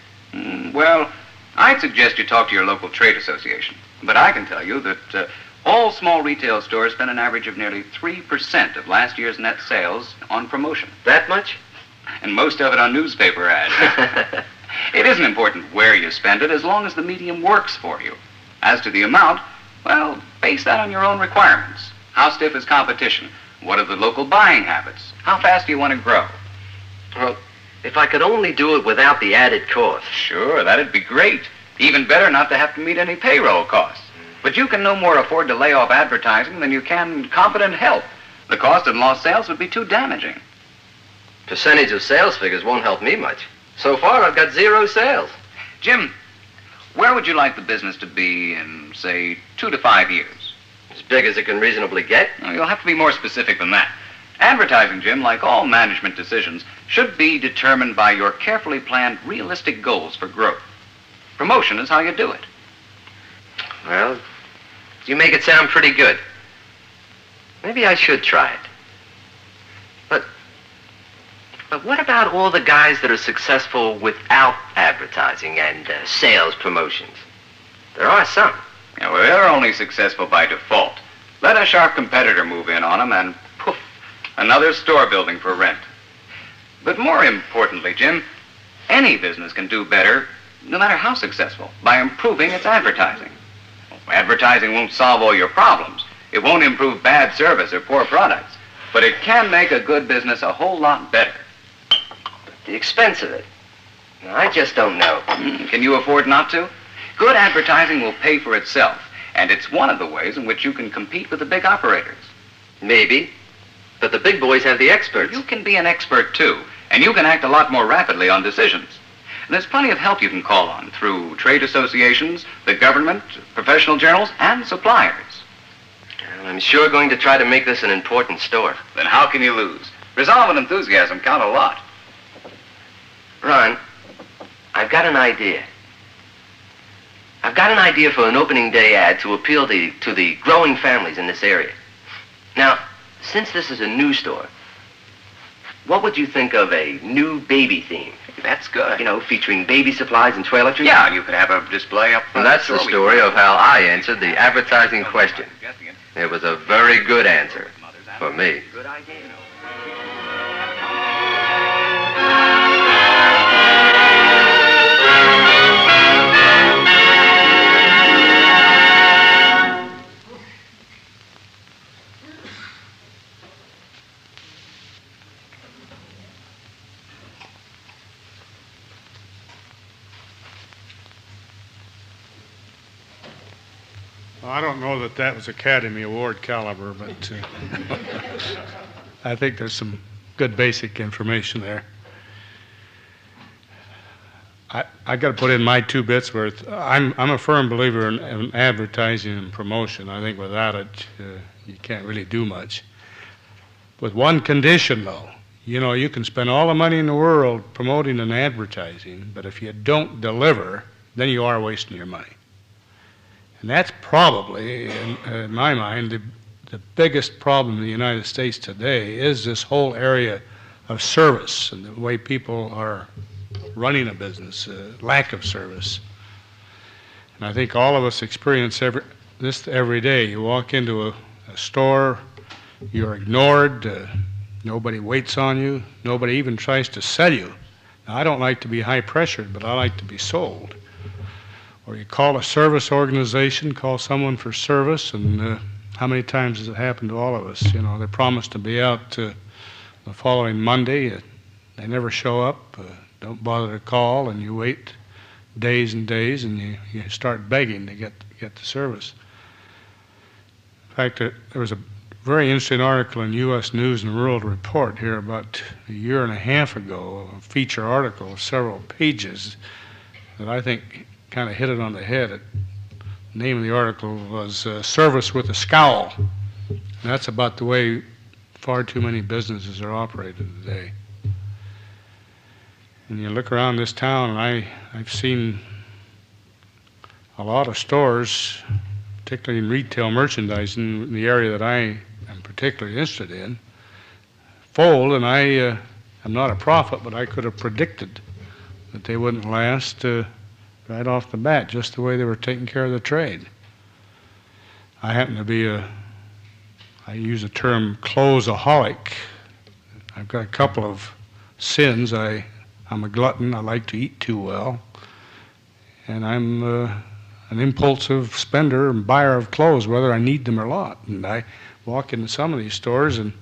Well, I'd suggest you talk to your local trade association. But I can tell you that all small retail stores spend an average of nearly 3% of last year's net sales on promotion. That much? And most of it on newspaper ads. It isn't important where you spend it as long as the medium works for you. As to the amount, well, base that on your own requirements. How stiff is competition? What are the local buying habits? How fast do you want to grow? Well, if I could only do it without the added cost. Sure, that'd be great. Even better not to have to meet any payroll costs. But you can no more afford to lay off advertising than you can competent help. The cost in lost sales would be too damaging. Percentage of sales figures won't help me much. So far, I've got 0 sales. Jim, where would you like the business to be in, say, 2 to 5 years? As big as it can reasonably get? No, you'll have to be more specific than that. Advertising, Jim, like all management decisions, should be determined by your carefully planned, realistic goals for growth. Promotion is how you do it. Well, you make it sound pretty good. Maybe I should try it. But what about all the guys that are successful without advertising and sales promotions? There are some. Yeah, well, they're only successful by default. Let a sharp competitor move in on them and poof, another store building for rent. But more importantly, Jim, any business can do better, no matter how successful, by improving its advertising. Advertising won't solve all your problems. It won't improve bad service or poor products. But it can make a good business a whole lot better. The expense of it. I just don't know. Can you afford not to? Good advertising will pay for itself. And it's one of the ways in which you can compete with the big operators. Maybe. But the big boys have the experts. You can be an expert too, and you can act a lot more rapidly on decisions. And there's plenty of help you can call on through trade associations, the government, professional journals, and suppliers. Well, I'm sure going to try to make this an important store. Then how can you lose? Resolve and enthusiasm count a lot. Ron, I've got an idea. I've got an idea for an opening day ad to appeal to the growing families in this area. Now, since this is a new store, what would you think of a new baby theme? That's good. You know, featuring baby supplies and toiletries? Yeah, you could have a display up Well, front. that's the story of how I answered the advertising question. It was a very good answer for me. Good idea. Well, I don't know that that was Academy Award caliber, but I think there's some good basic information there. I got to put in my 2 bits worth. I'm a firm believer in advertising and promotion. I think without it, you can't really do much. With one condition, though. You know, you can spend all the money in the world promoting and advertising, but if you don't deliver, then you are wasting your money. And that's probably, in my mind, the biggest problem in the United States today is this whole area of service and the way people are running a business, lack of service. And I think all of us experience this every day. You walk into a store, you're ignored, nobody waits on you, nobody even tries to sell you. Now, I don't like to be high pressured, but I like to be sold. Or you call a service organization, call someone for service, and how many times has it happened to all of us? You know, they promise to be out the following Monday. They never show up, don't bother to call, and you wait days and days, and you start begging to get the service. In fact, there was a very interesting article in U.S. News and World Report here about a year and a half ago, a feature article of several pages that I think kind of hit it on the head. The name of the article was Service with a Scowl. And that's about the way far too many businesses are operated today. And you look around this town, and I've seen a lot of stores, particularly in retail merchandising, in the area that I am particularly interested in, fold, and I am not a prophet, but I could have predicted that they wouldn't last right off the bat, just the way they were taking care of the trade. I happen to be I use the term closeaholic. I've got a couple of sins. I'm a glutton. I like to eat too well. And I'm an impulsive spender and buyer of clothes, whether I need them or not. And I walk into some of these stores, and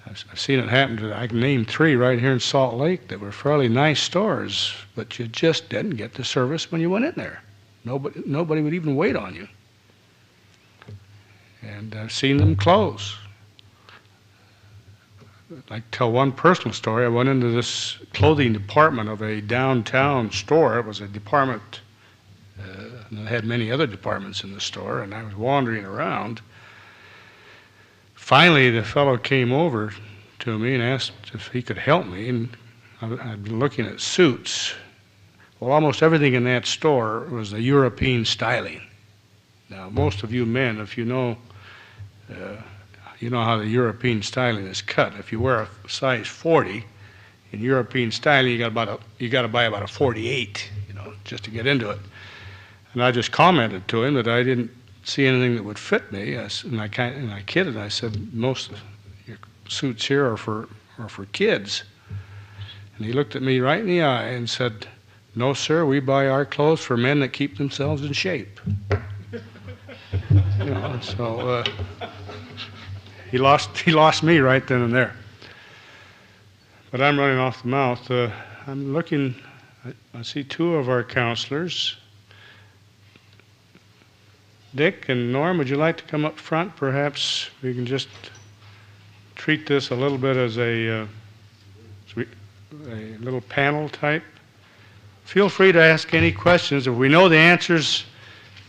I've seen it happen. I can name 3 right here in Salt Lake that were fairly nice stores, but you just didn't get the service when you went in there. Nobody would even wait on you. And I've seen them close. I'd like to tell one personal story. I went into this clothing department of a downtown store. It was a department that had many other departments in the store, and I was wandering around. Finally, the fellow came over to me and asked if he could help me, and I'd been looking at suits. Well, almost everything in that store was the European styling. Now, most of you men, if you know how the European styling is cut. If you wear a size 40 in European styling, you got to buy about a 48, just to get into it. And I just commented to him that I didn't see anything that would fit me. And I kidded. I said, most of your suits here are for kids. And he looked at me right in the eye and said, "No, sir, we buy our clothes for men that keep themselves in shape." So he lost me right then and there. But I'm running off the mouth. I'm looking. I see 2 of our counselors. Dick and Norm, would you like to come up front? Perhaps we can just treat this a little bit as a little panel type. Feel free to ask any questions. If we know the answers,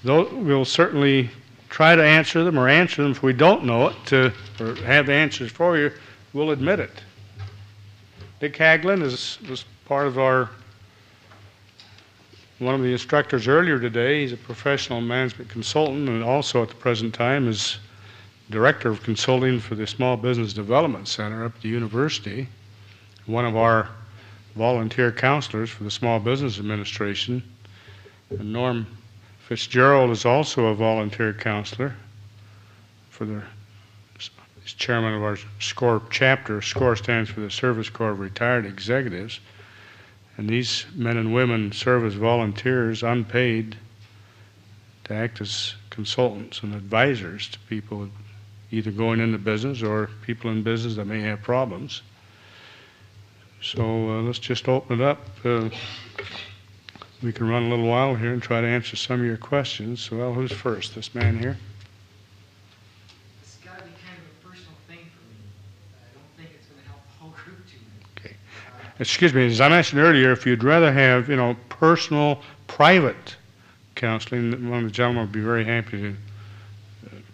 we'll certainly try to answer them or answer them. If we don't know it or have the answers for you, we'll admit it. Dick Haglin was part of one of the instructors earlier today. He's a professional management consultant and also at the present time is Director of Consulting for the Small Business Development Center up at the university. One of our volunteer counselors for the Small Business Administration. And Norm Fitzgerald is also a volunteer counselor he's chairman of our SCORE chapter. SCORE stands for the Service Corps of Retired Executives. And these men and women serve as volunteers, unpaid, to act as consultants and advisors to people either going into business or people in business that may have problems. So let's just open it up. We can run a little while here and try to answer some of your questions. Well, who's first? This man here? It's got to be kind of a personal thing for me. I don't think it's going to help the whole group too much. Okay. Excuse me, as I mentioned earlier, if you'd rather have, personal, private counseling, one of the gentlemen would be very happy to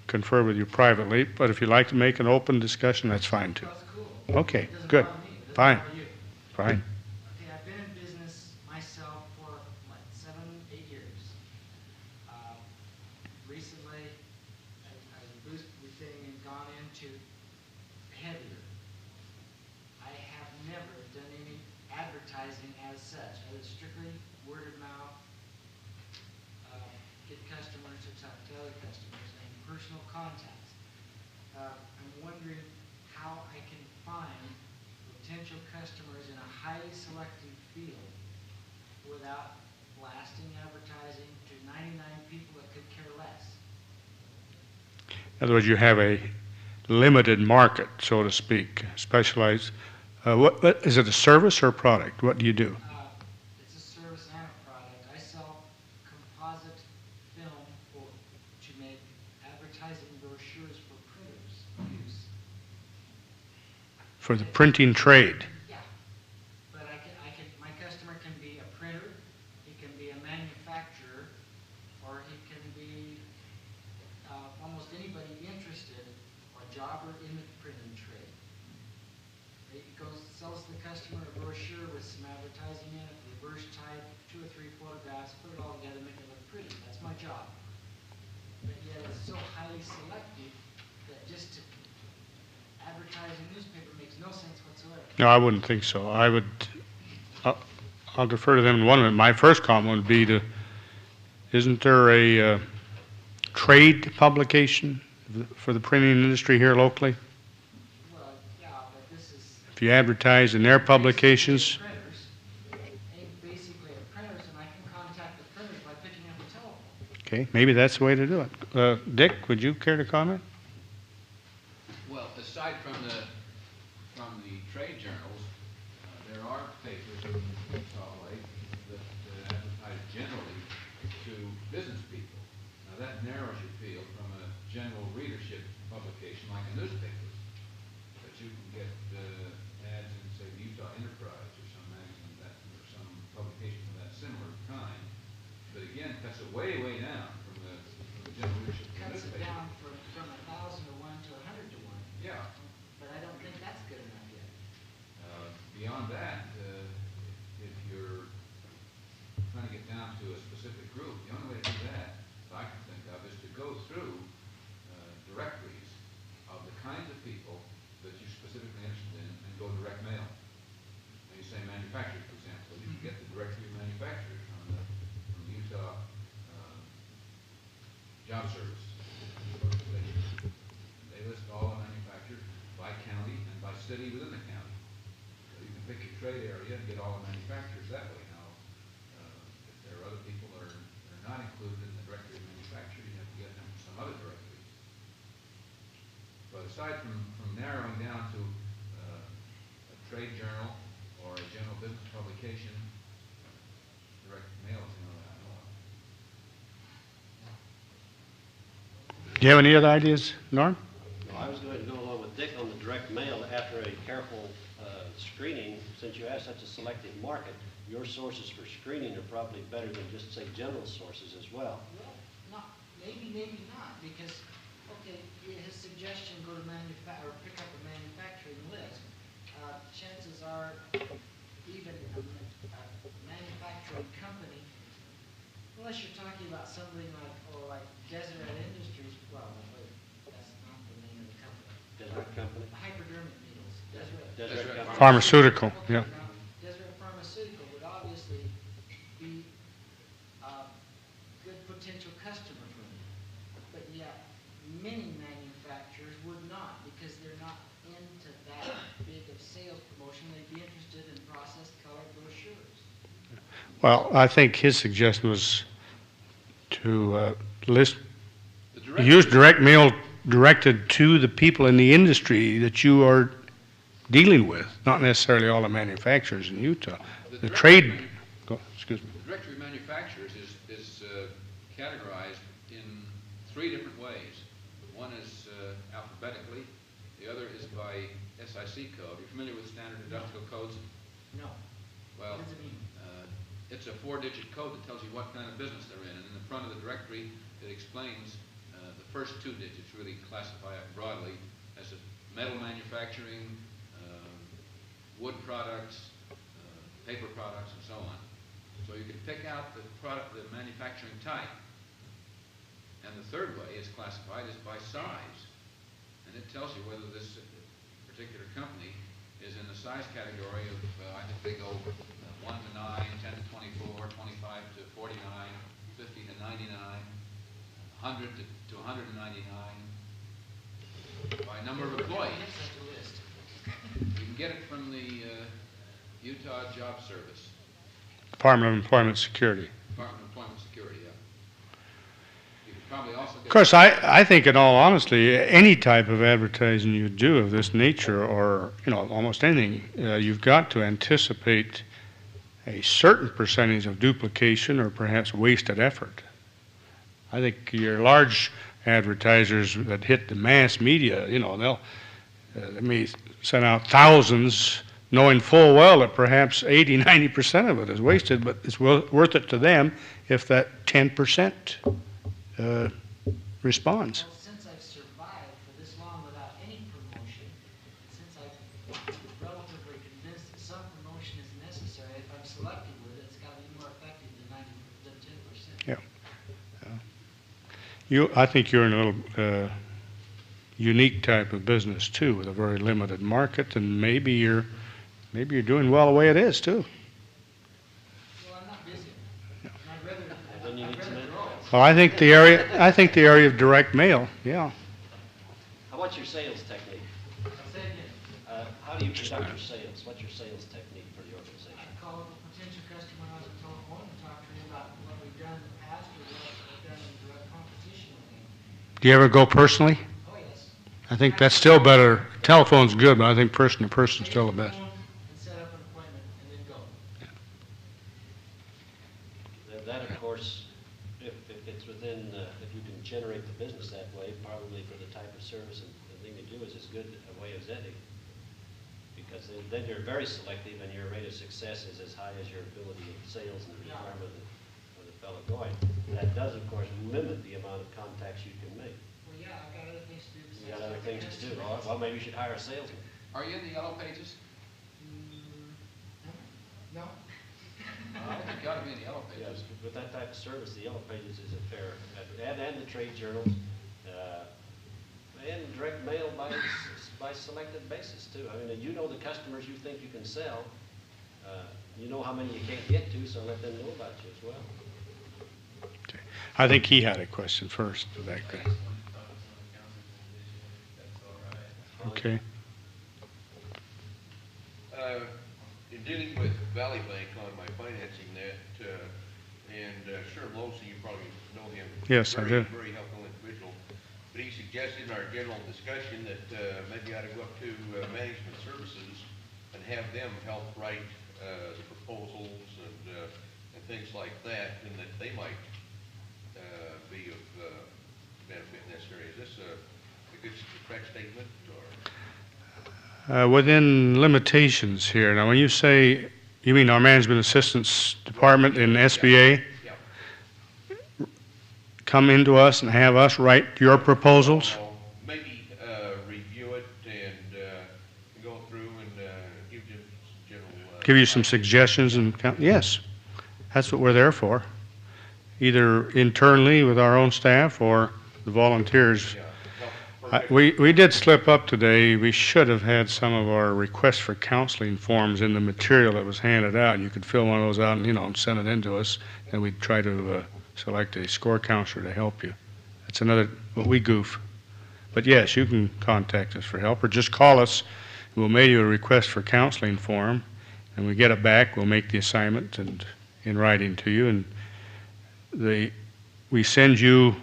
confer with you privately. But if you'd like to make an open discussion, that's fine too. That's cool. Okay, good. Fine. Fine. Okay, I've been in business myself for, 7, 8 years. Recently, I've boosted everything and gone into heavier. I have never done any advertising as such. I was strictly word of mouth, get customers to talk to other customers, and personal contacts. I'm wondering how I can find potential customers in a highly selective field without blasting advertising to 99 people that could care less. In other words, you have a limited market, so to speak, specialized. What is it, a service or a product? What do you do? It's a service and a product. I sell composite film to make advertising brochures for printers use. For the printing trade. Yeah, but my customer can be a printer, he can be a manufacturer, or he can be almost anybody interested or jobber in the printing trade. He sells the customer a brochure with some advertising in it, reverse type, 2 or 3 photographs, put it all together, make it look pretty. That's my job. But yet it's so highly selective that just to advertise in newspaper makes no sense whatsoever. No, I wouldn't think so. I'll defer to them in one minute. My first comment would be isn't there a trade publication for the printing industry here locally? Well, yeah, but this is... If you advertise in their publications... Basically a printers, and I can contact the printers by picking up the telephone. Okay, maybe that's the way to do it. Dick, would you care to comment? Well, aside from the trade journals, there are papers in Salt Lake that advertise generally to business people. Now that narrows your field from a general readership publication like a newspaper, but you can get ads in, say, the Utah Enterprise or some magazine or some publication of that similar kind. But again, cuts it way, way down from the general readership. Cuts it down from 1,000 to 1 to 100 to 1. Yeah. But I don't think that's good enough yet. Beyond that, if you're trying to get down to a specific group, the only way to do that I can think of is to go through directories of the kinds of people that you're specifically interested in and go direct mail. Now you say manufacturers, for example. You can get the directory of manufacturers from the Utah Job Service. They list all the manufacturers by county and by city within the county. So you can pick your trade area and get all the manufacturers that way. Now, if there are other people that are not included in the directory of manufacturers, you have to get them from some other directory. But aside from narrowing down to a trade journal or a general business publication, direct mail is the only way I know of. Do you have any other ideas, Norm? No, I was going to go along with Dick on the direct mail. After a careful screening, since you have such a selective market, your sources for screening are probably better than just, say, general sources as well. Well, not, maybe not, because, okay, his suggestion, go to or pick up a manufacturing list. Chances are, even a manufacturing company, unless you're talking about something like Deseret Industries, well, wait, that's not the name of the company. Deseret Company? Hypodermic needles. Deseret Company. Pharmaceutical, yeah. Deseret Pharmaceutical would obviously be a good potential customer for me. But yet, many manufacturers would not, because they're not into that big of sales promotion. They'd be interested in processed colored brochures. Well, I think his suggestion was to use direct mail directed to the people in the industry that you are dealing with, not necessarily all the manufacturers in Utah. The trade, excuse me. The directory of manufacturers is categorized in 3 different ways. One is alphabetically, the other is by SIC code. Are you familiar with standard industrial codes? No. Well, what does it mean? It's a 4-digit code that tells you what kind of business they're in. And in the front of the directory, it explains the first 2 digits, really classify it broadly as a metal manufacturing, wood products, paper products, and so on. So you can pick out the manufacturing type. And the third way is classified is by size. And it tells you whether this particular company is in the size category of, I think they go 1 to 9, 10 to 24, 25 to 49, 50 to 99, 100 to 199, by number of employees. You can get it from the Utah Job Service. Department of Employment Security. Department of Employment Security, yeah. You could probably also get... Of course, I think in all honesty, any type of advertising you do of this nature, or almost anything, you've got to anticipate a certain percentage of duplication or perhaps wasted effort. I think your large advertisers that hit the mass media, they may send out thousands knowing full well that perhaps 80, 90% of it is wasted, but it's worth it to them if that 10% responds. Well, since I've survived for this long without any promotion, since I'm relatively convinced that some promotion is necessary, if I'm selective with it, it's got to be more effective than 10%. Yeah. I think you're in a little unique type of business too, with a very limited market, and maybe you're doing well the way it is too. Well, I'm not busy. Yeah. I'd rather grow. Well, I think the area of direct mail, yeah. How about your sales technique? How do you conduct your sales? What's your sales technique for the organization? I call up a potential customer on the telephone and talk to him about what we've done in the past or what we've done in direct competition with him. Do you ever go personally? Oh, yes. I think that's still better. Telephone's good, but I think person to person is still the best. And set up an appointment and then go. That, of course, if it's within, if you can generate the business that way, probably for the type of service and thing you do is as good a way as any. Because then you're very selective and your rate of success is as high as your ability of sales and the requirement of the fellow going. That does, of course, limit the amount of contacts you can make. Well, yeah, I've got other things to do. You got other things to do. Well, maybe you should hire a salesman. Are you in the yellow pages? No. I think you ought to be in the yellow pages. Yes, with that type of service, the yellow pages is a fair, and the trade journals, and direct mail by selected basis too. I mean, you know the customers you think you can sell. You know how many you can't get to, so let them know about you as well. Okay. I think he had a question first. Back there. Okay. In dealing with Valley Bank on my financing net, and Sherm Losey, you probably know him. Yes, I do. Very helpful individual. But he suggested in our general discussion that maybe I ought to go up to management services and have them help write the proposals and things like that, and that they might be of benefit in this area. Is this a good, correct statement, or? Within limitations here. Now, when you say, you mean our management assistance department in SBA? Come into us and have us write your proposals? Maybe review it and go through and give you some general... Give you some suggestions and, yes, that's what we're there for. Either internally with our own staff or the volunteers. We did slip up today. We should have had some of our requests for counseling forms in the material that was handed out. You could fill one of those out and, and send it in to us, and we'd try to select a score counselor to help you. That's another, what we goof. But yes, you can contact us for help, or just call us. We'll mail you a request for counseling form, and we get it back. We'll make the assignment and in writing to you, and we send you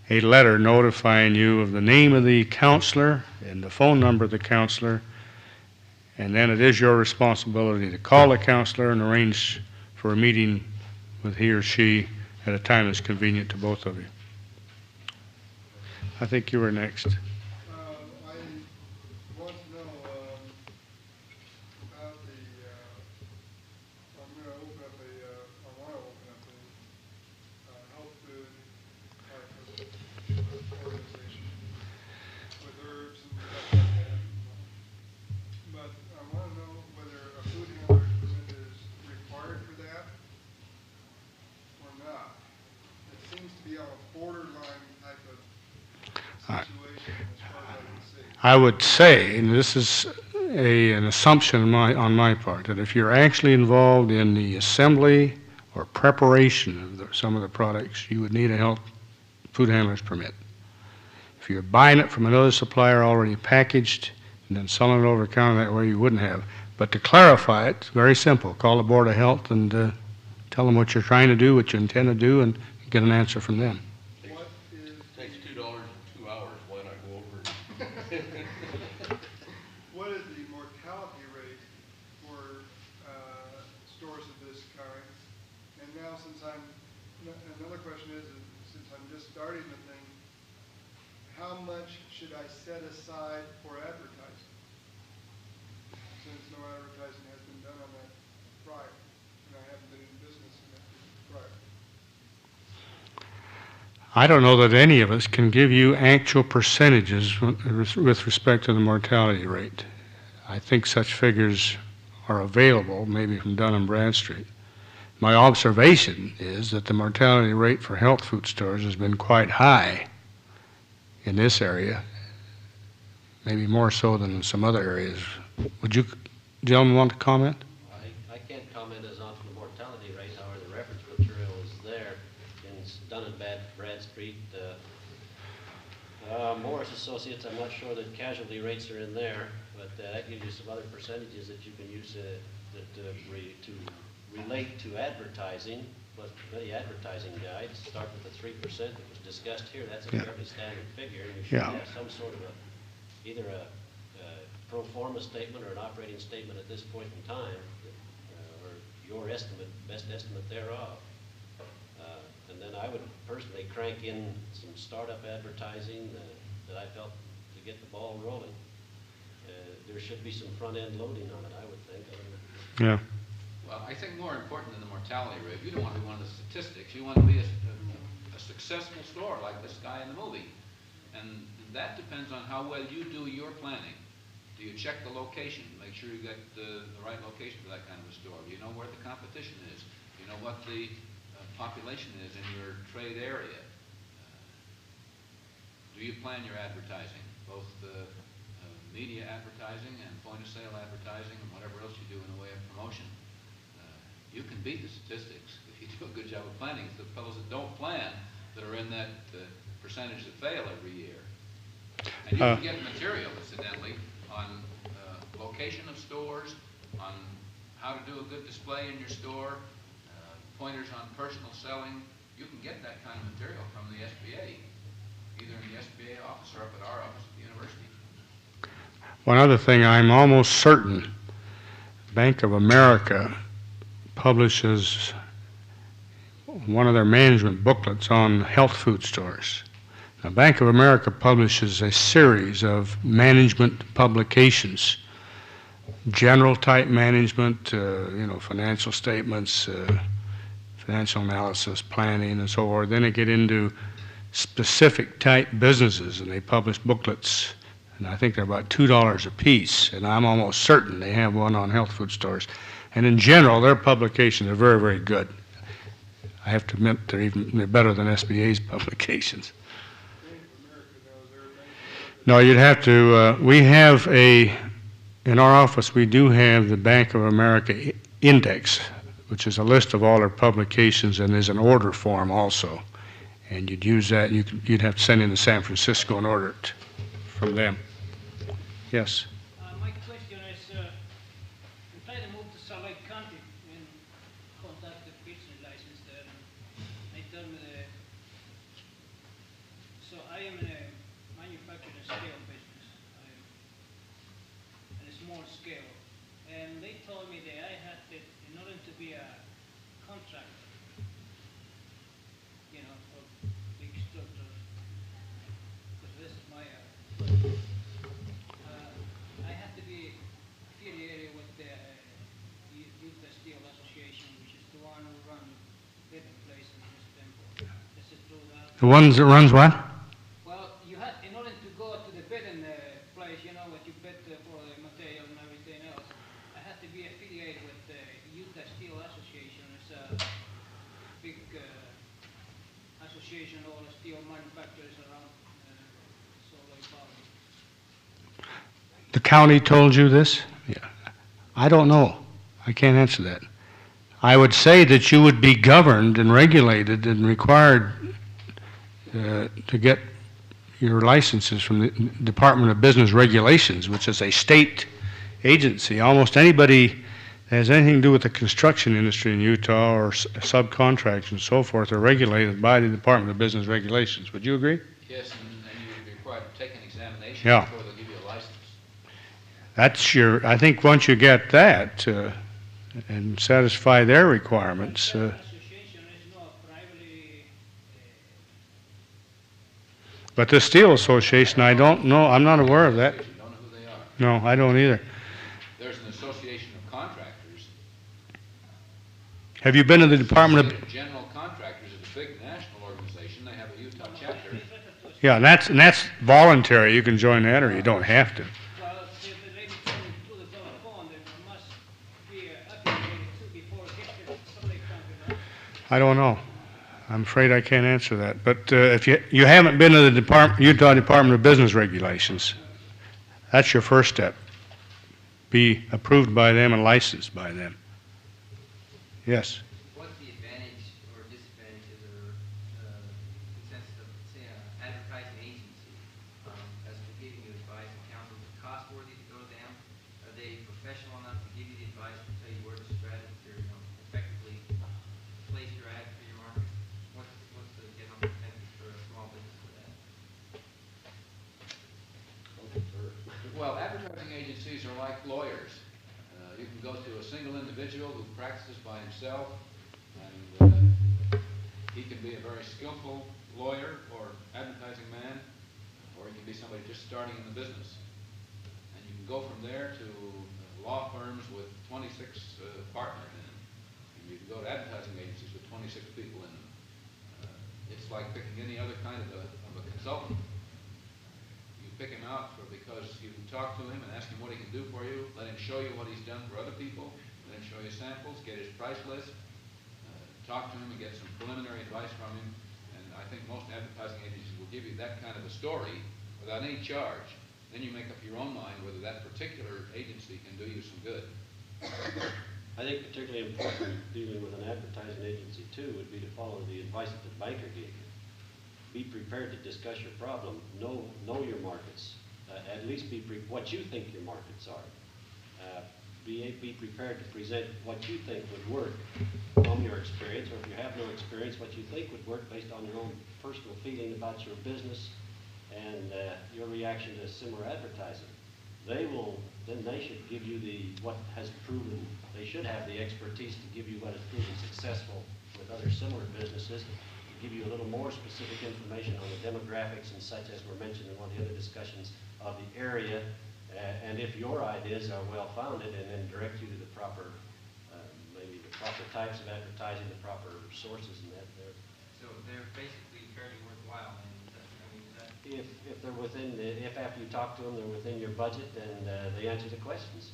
a letter notifying you of the name of the counselor and the phone number of the counselor, and then it is your responsibility to call the counselor and arrange for a meeting with he or she at a time that's convenient to both of you. I think you were next. I want to know about the, I'm going to open up I want to open up a health food type of organization with herbs and stuff like that. But I want to know whether a food handler's permit is required for that or not. It seems to be on a borderline type of situation as far as I can see. I would say, and this is an assumption on my part, that if you're actually involved in the assembly or preparation of some of the products, you would need a food handler's permit. If you're buying it from another supplier already packaged and then selling it over the counter that way, you wouldn't have. But to clarify it, it's very simple. Call the Board of Health and tell them what you're trying to do, what you intend to do, and get an answer from them. Takes $2 in 2 hours. Why not go over? What is the mortality rate for stores of this kind? And now, another question is, since I'm just starting the thing, how much should I set aside for advertising? Since no advertising has been done on that prior, and I haven't been in business in that prior. I don't know that any of us can give you actual percentages with respect to the mortality rate. I think such figures are available, maybe from Dun & Bradstreet. My observation is that the mortality rate for health food stores has been quite high in this area, maybe more so than in some other areas. Would you gentlemen want to comment? I can't comment as on the mortality rate. However, the reference material is there in Dun & Bradstreet. Morris Associates, I'm not sure that casualty rates are in there, but that gives you some other percentages that you can use to relate to advertising. Plus, many advertising guides start with the 3% that was discussed here. That's a fairly standard figure. And you should have some sort of either a pro forma statement or an operating statement at this point in time, or your estimate, best estimate thereof. And then I would personally crank in some startup advertising that I felt to get the ball rolling. There should be some front-end loading on it, I would think. Yeah. Well, I think more important than the mortality rate, you don't want to be one of the statistics. You want to be a successful store like this guy in the movie. And that depends on how well you do your planning. Do you check the location, make sure you get the right location for that kind of a store? Do you know where the competition is? Do you know what the population is in your trade area? Do you plan your advertising, both the media advertising and point-of-sale advertising and whatever else you do in the way of promotion? You can beat the statistics if you do a good job of planning. It's the fellows that don't plan that are in that percentage that fail every year. And you can get material, incidentally, on location of stores, on how to do a good display in your store, pointers on personal selling. You can get that kind of material from the SBA, either in the SBA office or up at our office at the university. One other thing, I'm almost certain Bank of America publishes one of their management booklets on health food stores. Now, Bank of America publishes a series of management publications, general type management, financial statements, financial analysis, planning, and so forth. Then they get into specific type businesses, and they publish booklets, and I think they're about $2 a piece, and I'm almost certain they have one on health food stores. And in general, their publications are very, very good. I have to admit they're better than SBA's publications. No, you'd have to, in our office, we do have the Bank of America Index, which is a list of all their publications, and there's an order form also. And you'd use that, you'd have to send in to San Francisco and order it from them. Yes? My question is, I'm trying to move to Salt Lake County and contact the business license there. They tell me that, so I am in a manufacturing scale business, in a small scale. And they told me that I had to, in order to be a contractor, for big structures, because this is my, I have to be affiliated with the Utah Steel Association, which is the one who runs bidding place in this temple. Is it true that? The ones that runs what? Well, you had, in order to go to the bidding place, what you bid for the material and everything else, I had to be affiliated with the Utah Steel Association. It's a big association of all the steel manufacturers around Salt Lake Valley. The county told you this? Yeah. I don't know. I can't answer that. I would say that you would be governed and regulated and required to get your licenses from the Department of Business Regulations, which is a state agency. Almost anybody that has anything to do with the construction industry in Utah or subcontractors and so forth are regulated by the Department of Business Regulations. Would you agree? Yes, and you would be required to take an examination Yeah. before they'll give you a license. That's I think once you get that and satisfy their requirements. But the Steel Association, I don't know. I'm not aware of that. You don't know who they are. No, I don't either. There's an association of contractors. Have you been to the Department of... General Contractors is a big national organization. They have a Utah chapter. Yeah, and that's voluntary. You can join that or you don't have to. Well, the lady told me through the telephone that I must be affiliated to before it gets to Salt Lake County. I don't know. I'm afraid I can't answer that. But if you haven't been to the Utah Department of Business Regulations, that's your first step. Be approved by them and licensed by them. Yes? What's the advantage or disadvantages or sense of, say, an advertising agency as to giving you advice and counsel? Is it cost worthy to go to them? Are they professional enough to give you the advice to tell you where to strategy or effectively place your ad for your market? What's the general consensus for a small business for that? Well, advertising agencies are like lawyers. You can go to a single individual who practices by himself, and he can be a very skillful lawyer or advertising man, or he can be somebody just starting in the business. And you can go from there to law firms with 26 partners in them. And you can go to advertising agencies with 26 people in them. It's like picking any other kind of a consultant. You pick him out because you can talk to him and ask him what he can do for you, let him show you what he's done for other people, let him show you samples, get his price list, talk to him and get some preliminary advice from him. And I think most advertising agencies will give you that kind of a story without any charge. Then you make up your own mind whether that particular agency can do you some good. I think particularly important dealing with an advertising agency too would be to follow the advice that the banker gave you. Be prepared to discuss your problem. Know your markets. At least what you think your markets are. Be prepared to present what you think would work from your experience, or if you have no experience, what you think would work based on your own personal feeling about your business and your reaction to similar advertising. They should give you what has proven. They should have the expertise to give you what has proven successful with other similar businesses. give you a little more specific information on the demographics and such as were mentioned in one of the other discussions of the area, and if your ideas are well-founded, and then direct you to the proper, maybe the proper types of advertising, the proper sources and that there. So they're basically fairly worthwhile, and If they're within, if after you talk to them, they're within your budget, and they answer the questions.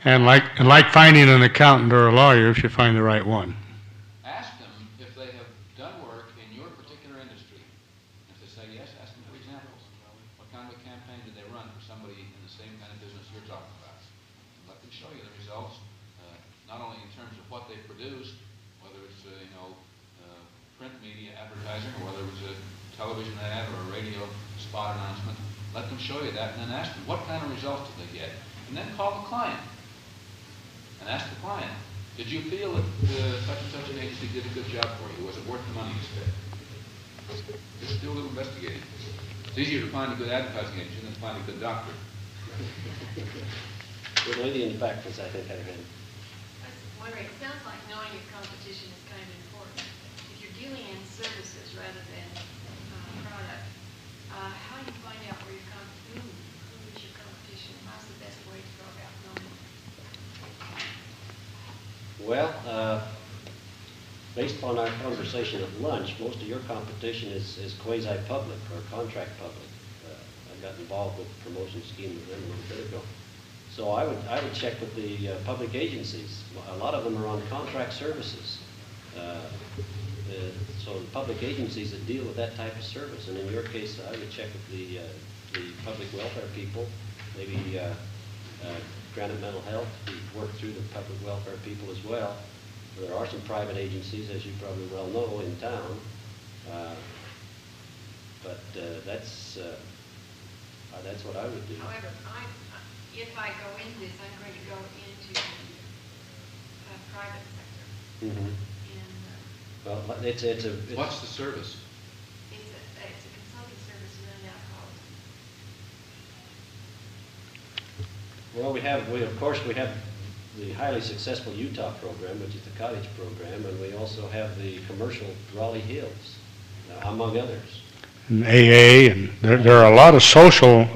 And like finding an accountant or a lawyer, if you find the right one. Ask them if they have done work in your particular industry. If they say yes, ask them for examples. What kind of a campaign did they run for somebody in the same kind of business you're talking about? Let them show you the results, not only in terms of what they produced, whether it's print media advertising, or whether it was a television ad or a radio spot announcement. Let them show you that, and then ask them what kind of results did they get, and then call the client and ask the client, did you feel that such and such an agency did a good job for you? Was it worth the money you spent? Just do a little investigating. It's easier to find a good advertising agency than to find a good doctor. Good lady in the back was, I think, had a hand. I was wondering, it sounds like knowing your competition is kind of important. If you're dealing in services rather than product, how do you find out where your who is your competition? How's the best way to go about knowing? Well, based upon our conversation at lunch, most of your competition is quasi-public or contract public. I got involved with the promotion scheme with them a little bit ago. So I would check with the public agencies. A lot of them are on contract services. So the public agencies that deal with that type of service. And in your case, I would check with the public welfare people, maybe Granite Mental Health, we work through the public welfare people as well. There are some private agencies, as you probably well know, in town. But that's what I would do. However, if I go into this, I'm going to go into the private sector. Mm-hmm. And well, what's the service? It's a consulting service around alcohol. Well, we have the highly successful Utah program, which is the cottage program, and we also have the commercial Raleigh Hills, among others. And AA, and there are a lot of social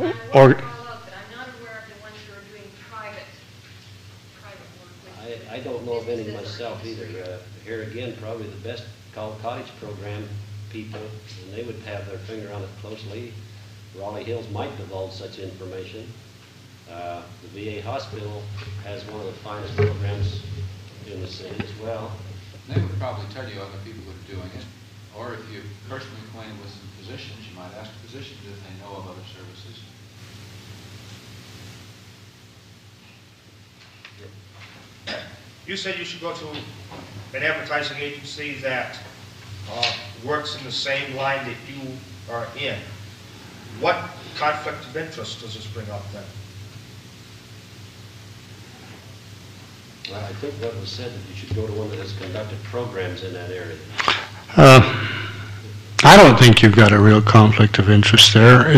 I don't know of any myself either. Here again, probably the best called cottage program people, and they would have their finger on it closely. Raleigh Hills might divulge such information. The VA hospital has one of the finest programs in the city as well. They would probably tell you other people who are doing it, or if you're personally acquainted with some physicians, you might ask physicians if they know of other services. You said you should go to an advertising agency that works in the same line that you are in. What conflict of interest does this bring up then? Well, I think what was said that you should go to one that has conducted programs in that area. I don't think you've got a real conflict of interest there.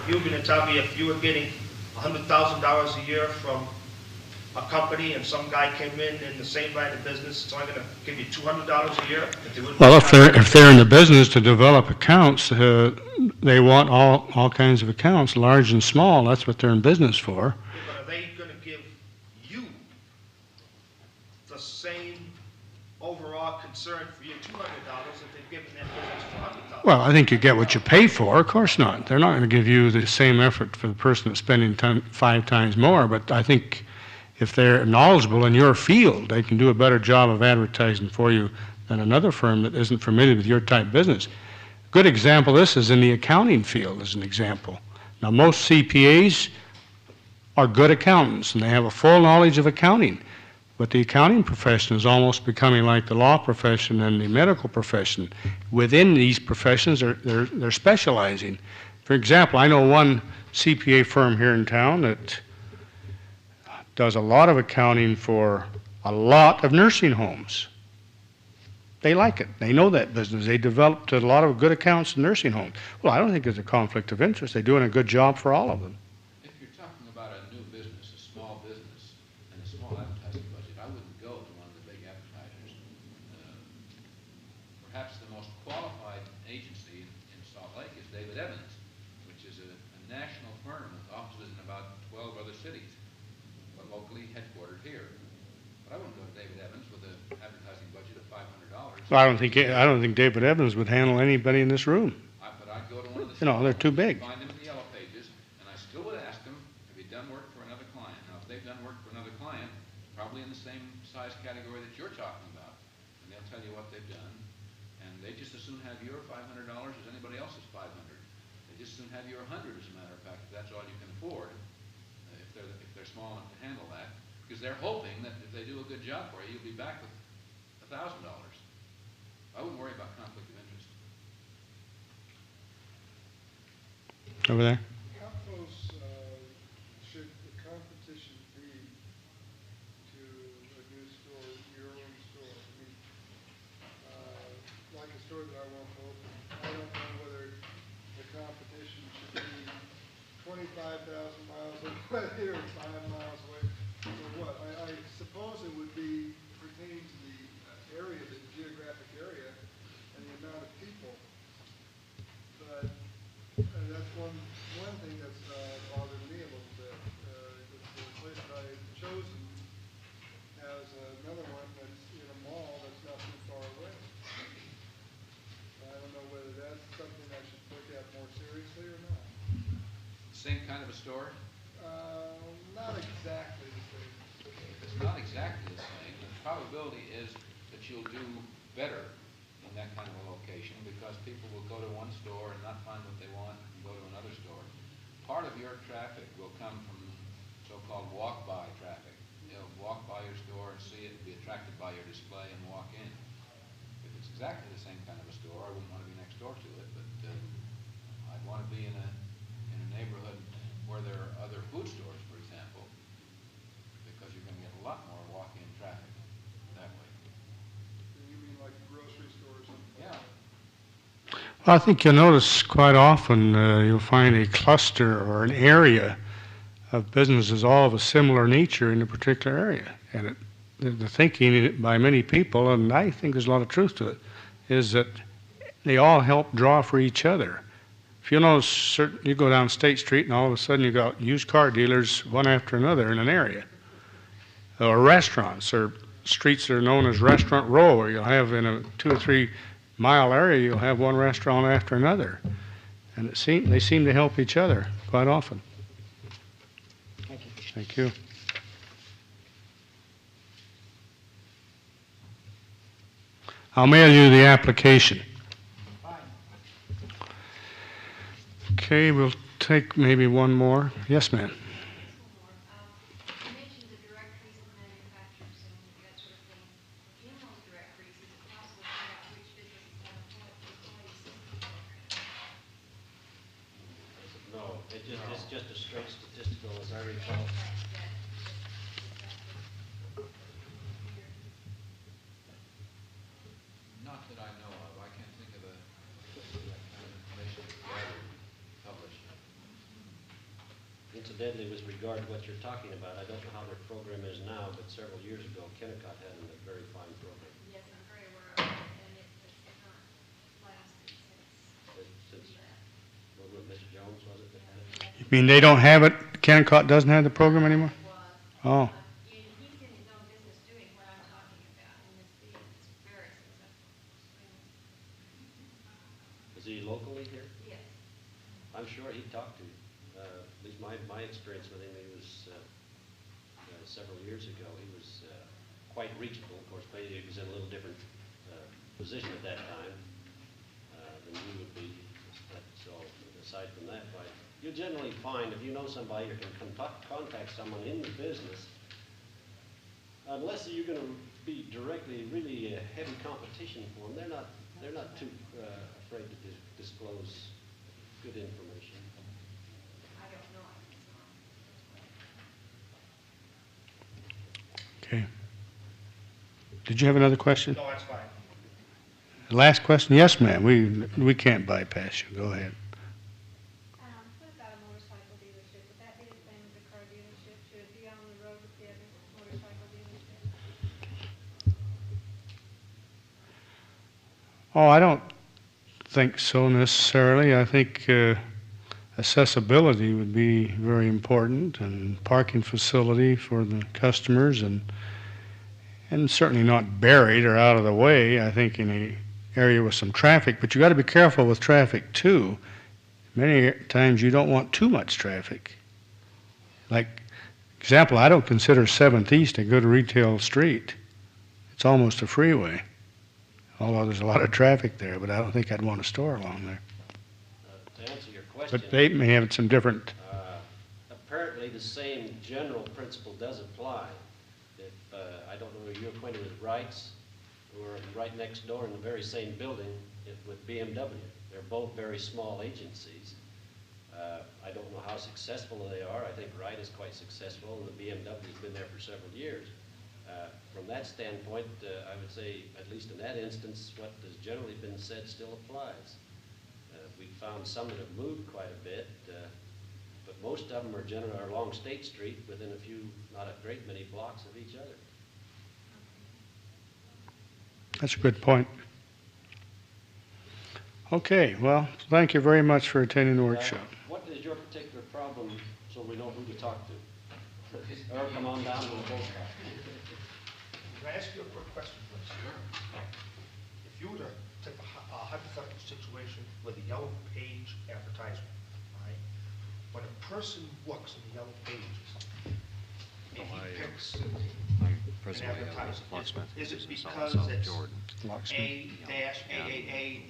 You're going to tell me if you were getting $100,000 a year from a company and some guy came in the same line of business, it's only going to give you $200 a year? Well, if they're in the business to develop accounts, they want all kinds of accounts, large and small. That's what they're in business for. But are they going to give you the same overall concern for you $200 if they've given that business for $100,000? Well, I think you get what you pay for. Of course not. They're not going to give you the same effort for the person that's spending 5 times more. But I think if they're knowledgeable in your field, they can do a better job of advertising for you than another firm that isn't familiar with your type of business. A good example of this is in the accounting field, as an example. Now, most CPAs are good accountants, and they have a full knowledge of accounting. But the accounting profession is almost becoming like the law profession and the medical profession. Within these professions, they're specializing. For example, I know one CPA firm here in town that does a lot of accounting for a lot of nursing homes. They like it. They know that business. They developed a lot of good accounts in nursing homes. Well, I don't think there's a conflict of interest. They're doing a good job for all of them. If you're talking about a new business, a small business, and a small advertising budget, I wouldn't go to one of the big advertisers. perhaps the most qualified agency in Salt Lake is David Evans, which is a national firm with offices in about 12 other cities, but locally headquartered here. But I wouldn't go to David Evans with an advertising budget of $500. I don't think David Evans would handle anybody in this room. But I'd go to one of the You know, they're too big. find them in the yellow pages, and I still would ask them, have you done work for another client? Now, if they've done work for another client, probably in the same size category that you're talking about, and they'll tell you what they've done, and they just as soon have your $500 as anybody else's $500. They just as soon have your 100, as a matter of fact, if that's all you can afford, if they're small enough to handle that, because they're hoping that if they do a good job for you, you'll be back with $1,000. I wouldn't worry about conflict of interest. Over there. How close should the competition be to a new store, your own store? I mean, like a store that I want to open, I don't know whether the competition should be 25,000 miles away or 5 miles away or what. I suppose it would be pertaining to the area, the geographic area, and the amount of people. But that's one thing that's bothered me a little bit. The place that I've chosen has another one that's in a mall that's not too far away. I don't know whether that's something I should look at more seriously or not. Same kind of a store? Not exactly the same. It's not exactly the same. The probability is that you'll do better in that kind of a location because people will go to one store and not find what they want and go to another store. Part of your traffic will come from so-called walk-by traffic. They'll walk by your store and see it and be attracted by your display and walk in. If it's exactly the same kind of a store, I wouldn't want to be next door to it, but I'd want to be in a neighborhood where there are other food stores, for example, because you're going to get a lot more walk-in traffic that way. You mean like a grocery store or something? Yeah. Well, I think you'll notice quite often you'll find a cluster or an area of businesses all of a similar nature in a particular area. And the thinking by many people, and I think there's a lot of truth to it, is that they all help draw for each other. If you notice, you go down State Street and all of a sudden you got used car dealers one after another in an area. Or restaurants, or streets that are known as Restaurant Row, where you'll have in a 2 or 3 mile area, you'll have one restaurant after another. And they seem to help each other quite often. Thank you. Thank you. I'll mail you the application. Okay, we'll take maybe one more. Yes, ma'am. You mentioned the directories of manufacturers and that sort of thing. In those directories, is it possible to figure out which businesses have employees? No, it's just a straight statistical, as I recall. Not that I know of. I can't think of that kind of information gathered, published. Incidentally, with regard to what you're talking about, I don't know how their program is now, but several years ago, Kennecott had a very fine program. Yes, I'm very aware of it, and it's not lasted since What was Ms. Jones, was it, that had it? You mean they don't have it? Kennecott doesn't have the program anymore? Oh. he's in his own business doing what I'm talking about in this field. It's very successful. Is he locally here? Yes. I'm sure he talked to you. At least my experience with him, he was, several years ago, he was quite reachable. Of course, maybe he was in a little different position at that time than we would be. So aside from that, you generally find if you know somebody or can contact someone in the business, unless you're going to be directly really heavy competition for them, they're not too afraid to disclose good information. I don't know. Okay. Did you have another question? No, that's fine. Last question? Yes, ma'am. We can't bypass you. Go ahead. What about a motorcycle dealership? Would that be the same as a car dealership? Should it be on the road with the other motorcycle dealership? Oh, I don't think so necessarily. I think accessibility would be very important, and parking facility for the customers, and certainly not buried or out of the way. I think in an area with some traffic, but you got to be careful with traffic too. Many times you don't want too much traffic. Like, example, I don't consider 7th East a good retail street. It's almost a freeway, although there's a lot of traffic there, but I don't think I'd want a store along there. To answer your question. But they may have some different. Apparently the same general principle does apply. If, I don't know if you're acquainted with Wright's, who are right next door in the very same building with BMW. They're both very small agencies. I don't know how successful they are. I think Wright is quite successful, and the BMW has been there for several years. From that standpoint, I would say, at least in that instance, what has generally been said still applies. We've found some that have moved quite a bit, but most of them are generally along State Street within a few, not a great many blocks of each other. That's a good point. Okay, well, thank you very much for attending the workshop. What is your particular problem, so we know who to talk to? Or come on down to the boat talk. Can I ask you a quick question, please? Sure. If you were to take a hypothetical situation with a yellow page advertisement, all right? When a person looks in the yellow pages, and he picks an advertisement, is it because it's A-AAA,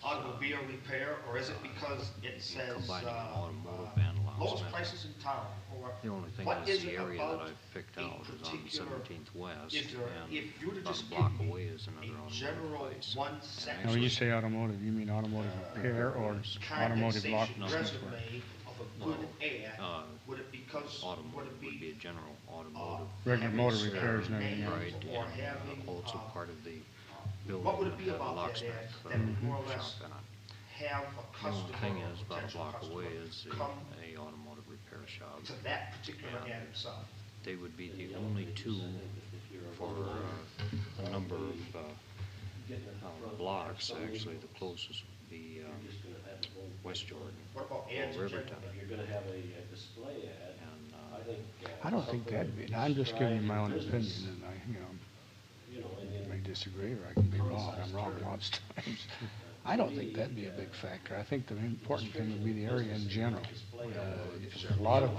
automobile repair, or is it because it says lowest prices in town? Or the only thing what is is the it area that about I've picked a out is on particular- 17th West, is there, if you were to and about just a block give me away is another a automotive general place. one And sentence Now, when you say automotive, you mean automotive repair or automotive condensation locksmith? resume of a good ad, would it because, would it would be a general automotive. Regular motor repairs and everything else. Right, or and having, also part of the building what would it of be the about that locksmith ad that would more or less shop in it. have a The customer only thing or is, about a potential block customer away is come a automotive repair shop. to that particular ad itself? They would be the only two for a number of blocks. Actually, the closest would be West Jordan What about or ads in Riverton. general? If you're going to have a display ad, I think. I don't think that'd be, I'm just giving you my own opinion, and I, may disagree, or I can be wrong. I'm wrong lots of times. I don't think that'd be a big factor. I think the important thing would be the area in general. If there's a lot of,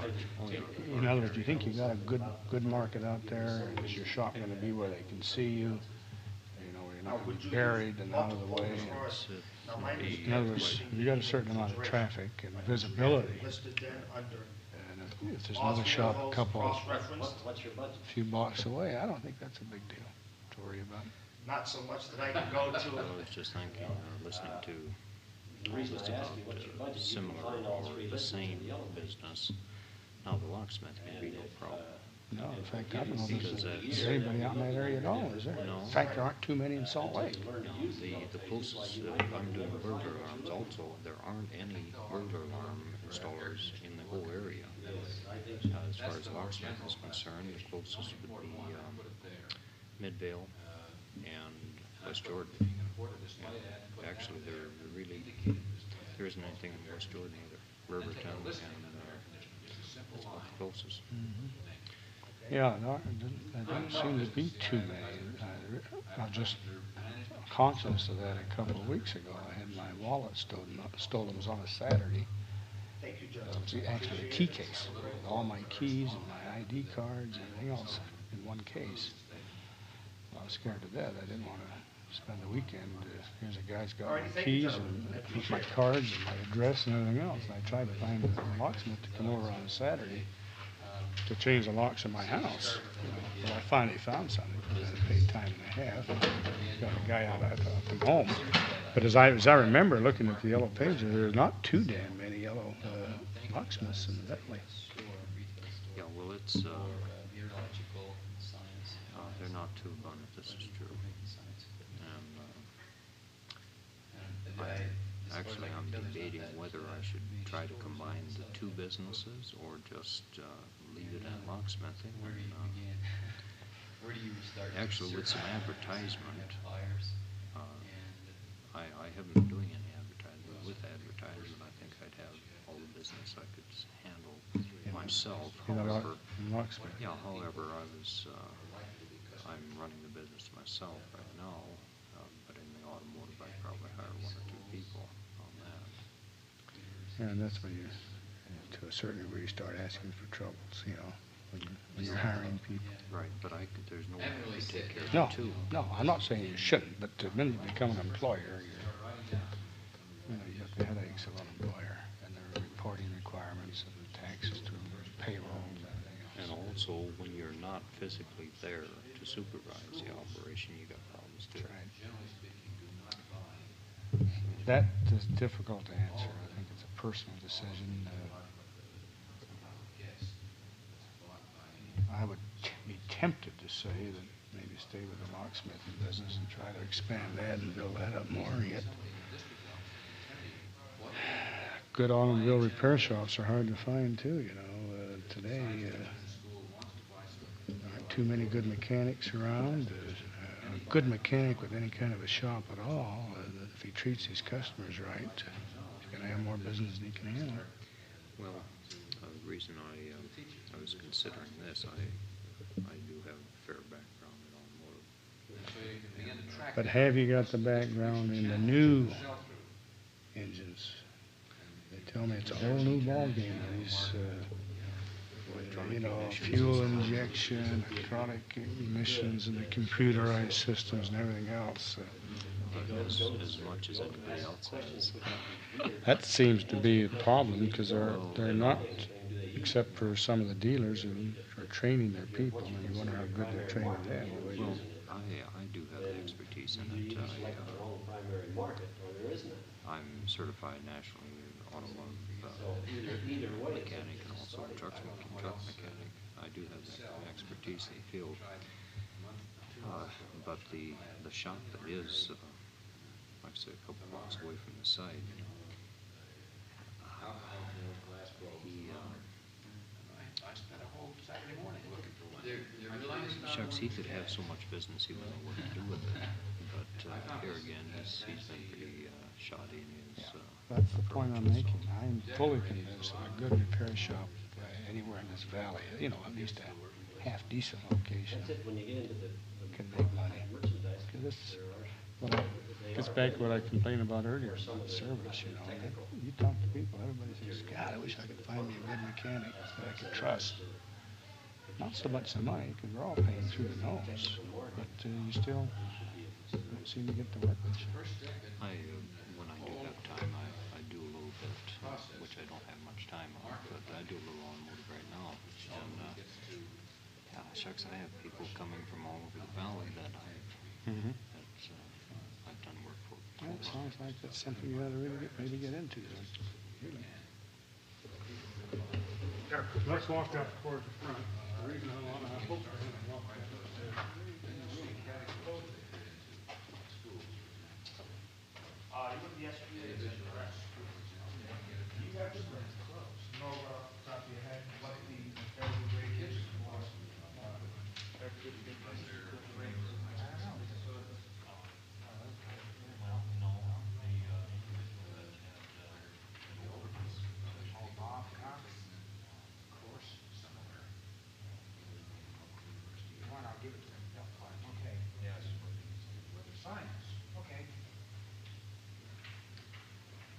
in other words, you think you got a good market out there, and is your shop going to be where they can see you? You know, where you're not going to be buried and out of the way. In other words, you got a certain amount of traffic and visibility. Listed then under And if there's another shop a couple, What's your budget? few blocks away, I don't think that's a big deal to worry about. not so much that I can go to. I was just thinking, listening to The reason I ask you what's your budget, you can similar find all or three the listed in same the yellow business. Now, the locksmith can be no problem. No, in fact, I don't know if Because there's anybody out in that area at all, is there? No. In fact, there aren't too many in Salt Lake. No, the closest, I'm doing burglar alarms also, there aren't any burglar alarm installers in the whole area. As far as the locksmith is concerned, the closest would be Midvale and West Jordan. And actually, there isn't anything in West Jordan either. Riverton and that's about the closest. Yeah, there don't seem to be too many. I was just conscious of that a couple of weeks ago. I had my wallet stolen. It was on a Saturday. Thank you, John. It was actually a key case with all my keys and my ID cards and everything else in one case. I was scared to death. I didn't want to spend the weekend. Here's a guy's got my keys and my cards and my address and everything else. And I tried to find a locksmith to come over on a Saturday to change the locks in my house. But I finally found something. I paid time and a half. Got a guy out from home. But as I remember looking at the yellow pages, there's not too damn many yellow locksmiths in the Bentley. Yeah, well, it's, they're not too abundant, this is true. And actually, I'm debating whether I should try to combine the two businesses or just leave it at locksmithing. Where do you start? Actually, with some advertisement, guess I could handle myself. In the However, locksmith. yeah, however, I'm running the business myself right now, but in the automotive, I probably hire one or two people on that. And that's when you, to a certain degree, start asking for troubles, you know, when you're hiring people. Right, but there's no one who can take care of No, it too. no, I'm not saying you shouldn't, but the minute you become an employer, you got the headaches of an employer and their reporting requirements and the taxes to payroll and everything else. And also, when you're not physically there to supervise the operation, you got problems too. That is difficult to answer. I think it's a personal decision. I would be tempted to say that maybe stay with the locksmithing business and try to expand that and build that up more. Yet, good automobile repair shops are hard to find too. You know, today there aren't too many good mechanics around. A good mechanic with any kind of a shop at all, if he treats his customers right, he's going to have more business than he can handle. Well, the reason I was considering this, I do have a fair background in automotive. But have you got the background in the new engines? They tell me it's a whole new ballgame. These, you know, fuel injection, electronic emissions, and the computerized systems and everything else. As much as anybody else has. That seems to be a problem because they're not, except for some of the dealers who are training their people, and you wonder how good they're training them. Well, I do have the expertise in it. I'm certified nationally automotive mechanic and also truck mechanic. I do have that expertise in the field. But the shop that is, like I say, a couple blocks away from the site, shucks, he could have so much business he wouldn't know what to do with it. But here again, he's been pretty shoddy in his That's the point I'm making. I'm fully convinced that a good repair shop anywhere in this valley, you know, at least a half-decent location, can make money. Because this, gets back to what I complained about earlier about service, you know. You talk to people, everybody says, God, I wish I could find me a good mechanic that I could trust. Not so much the money, because we're all paying through the nose, but you still don't seem to get the work. When I do have time, I do a little bit, which I don't have much time on, but I do a little automotive right now. And yeah, shucks, I have people coming from all over the valley that I've done work for. That sounds like that's something you ought to really get into. Really. Let's walk up towards the front. The reason I hope I want to walk up there. You would be SBA, is that correct? You have to bring it close. Know off the top of your head what the failure rate is for every big rate. I'll give it to them. Okay. Yes. Science. Okay.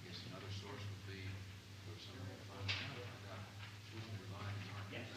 Yes, another source would be for some of the funds. Yes.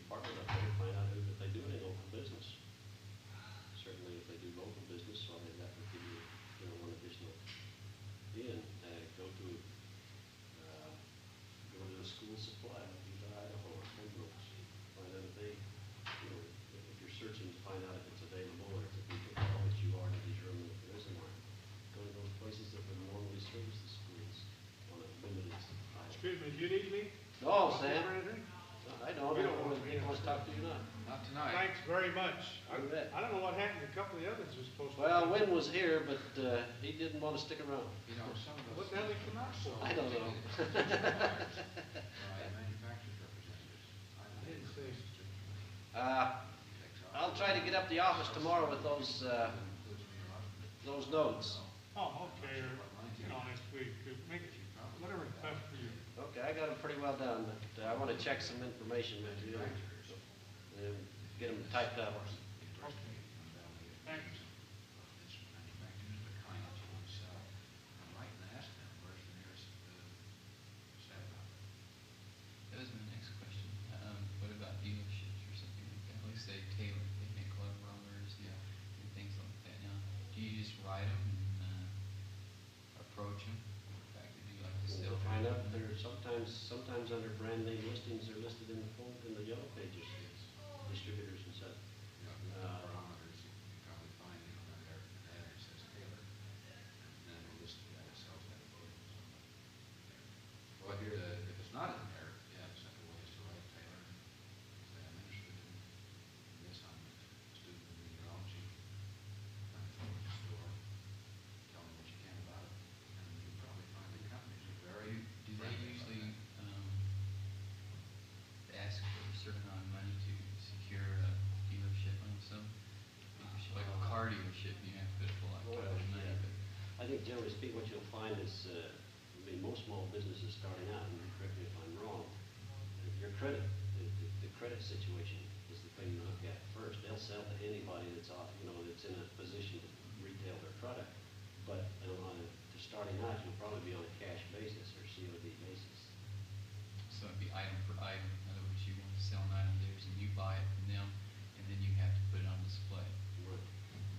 department up there, find out if they do any local business. Certainly if they do local business, so that would give you, one additional in. Go to a school supply, like either Idaho or Pembroke, find out if they, if you're searching to find out if it's available or if it's a college, you are to determine if there is a market. Go to those places that would normally service the schools on a limited supply. Excuse me, do you need me? No, Sam. I don't know if he wants to talk to you or not. Not tonight. Thanks very much. You bet. I don't know what happened to a couple of the others were supposed to. Well, Wynn was here, but he didn't want to stick around. Some of What the hell did he come out for? I don't know. Manufacturers representatives. I didn't see. I'll try to get up the office tomorrow with those notes. Oh, okay, or, next week, make it, whatever's best for you. Okay, I got them pretty well done, but I want to check some information with you and get them typed up. Okay. Thanks. That was my next question. What about dealerships or something like that? Like say Taylor, they make club rollers and things like that. Now, do you just write them and approach them? In fact, do you like to sell? Find out they're sometimes under brand name listings, they're listed in the yellow pages, distributors and such. Barometers, you can probably find it on there, and it says Taylor, and then the list of that sells that vehicle. Well, here, if it's not in there, simple ways to write Taylor, say I'm interested in this, I'm a student of meteorology, I'm at the store, tell me what you can about it, and you'll probably find the companies are very. Do they usually ask for a certain amount of money to secure a dealership on some? Like a car dealership, you have to put a whole lot of money. But I think generally speaking, what you'll find is, most small businesses starting out, and correct me if I'm wrong, your credit, the credit situation is the thing to look at first. They'll sell to anybody that's that's in a position to retail their product, but to starting out, you'll probably be on a cash basis or COD basis. so it'd be item for item. In other words, you want to sell an item of theirs and you buy it from them, and then you have to put it on display. Right.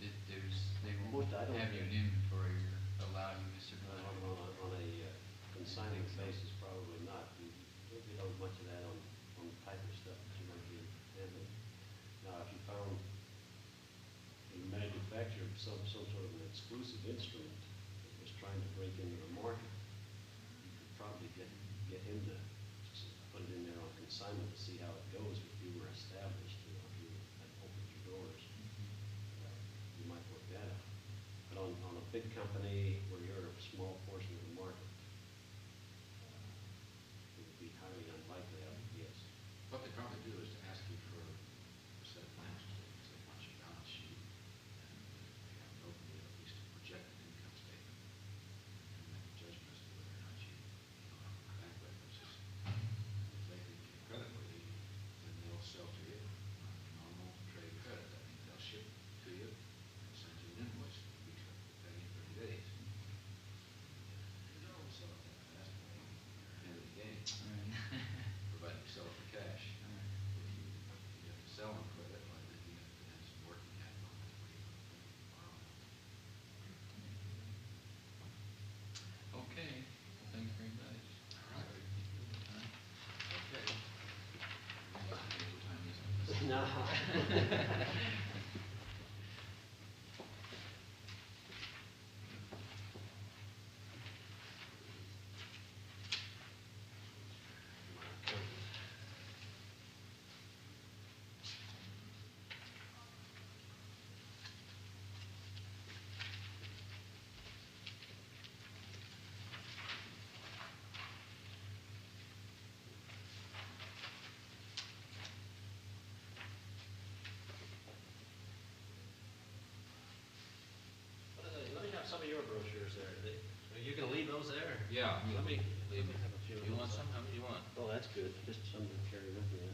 They won't have you in inventory or allow you to survive. On a consigning basis, probably not. You don't much of that on the type of stuff that you might be handling. Now, if you found a manufacturer of some sort of an exclusive instrument that was trying to break into the market, you could probably get him to put it in there on consignment to see how it goes if you were established, if you had opened your doors. You might work that out. But on a big company where you're a small portion of the market, it would be highly unlikely, I would guess. What they probably do is to ask you for a set of financial statements. They want your balance sheet, and they have an open at least a projected income statement, and make a judgment as to whether or not you have bank references. If they think you're creditworthy, then they'll sell to you on normal trade credit. That means they'll ship to you and send you an invoice. You expect to pay in 30 days. So at that fast point, you're ahead of the game. Provided you sell it for cash. If you have to sell on credit, well, then you have to have some working capital. That's where you borrow. Okay, well, thanks very much. All right. Okay. No. Let me have some of your brochures there. Are you going to leave those there? Yeah. Let me leave have a few. You want some? How many do you want? Oh, that's good. Just some to carry with me.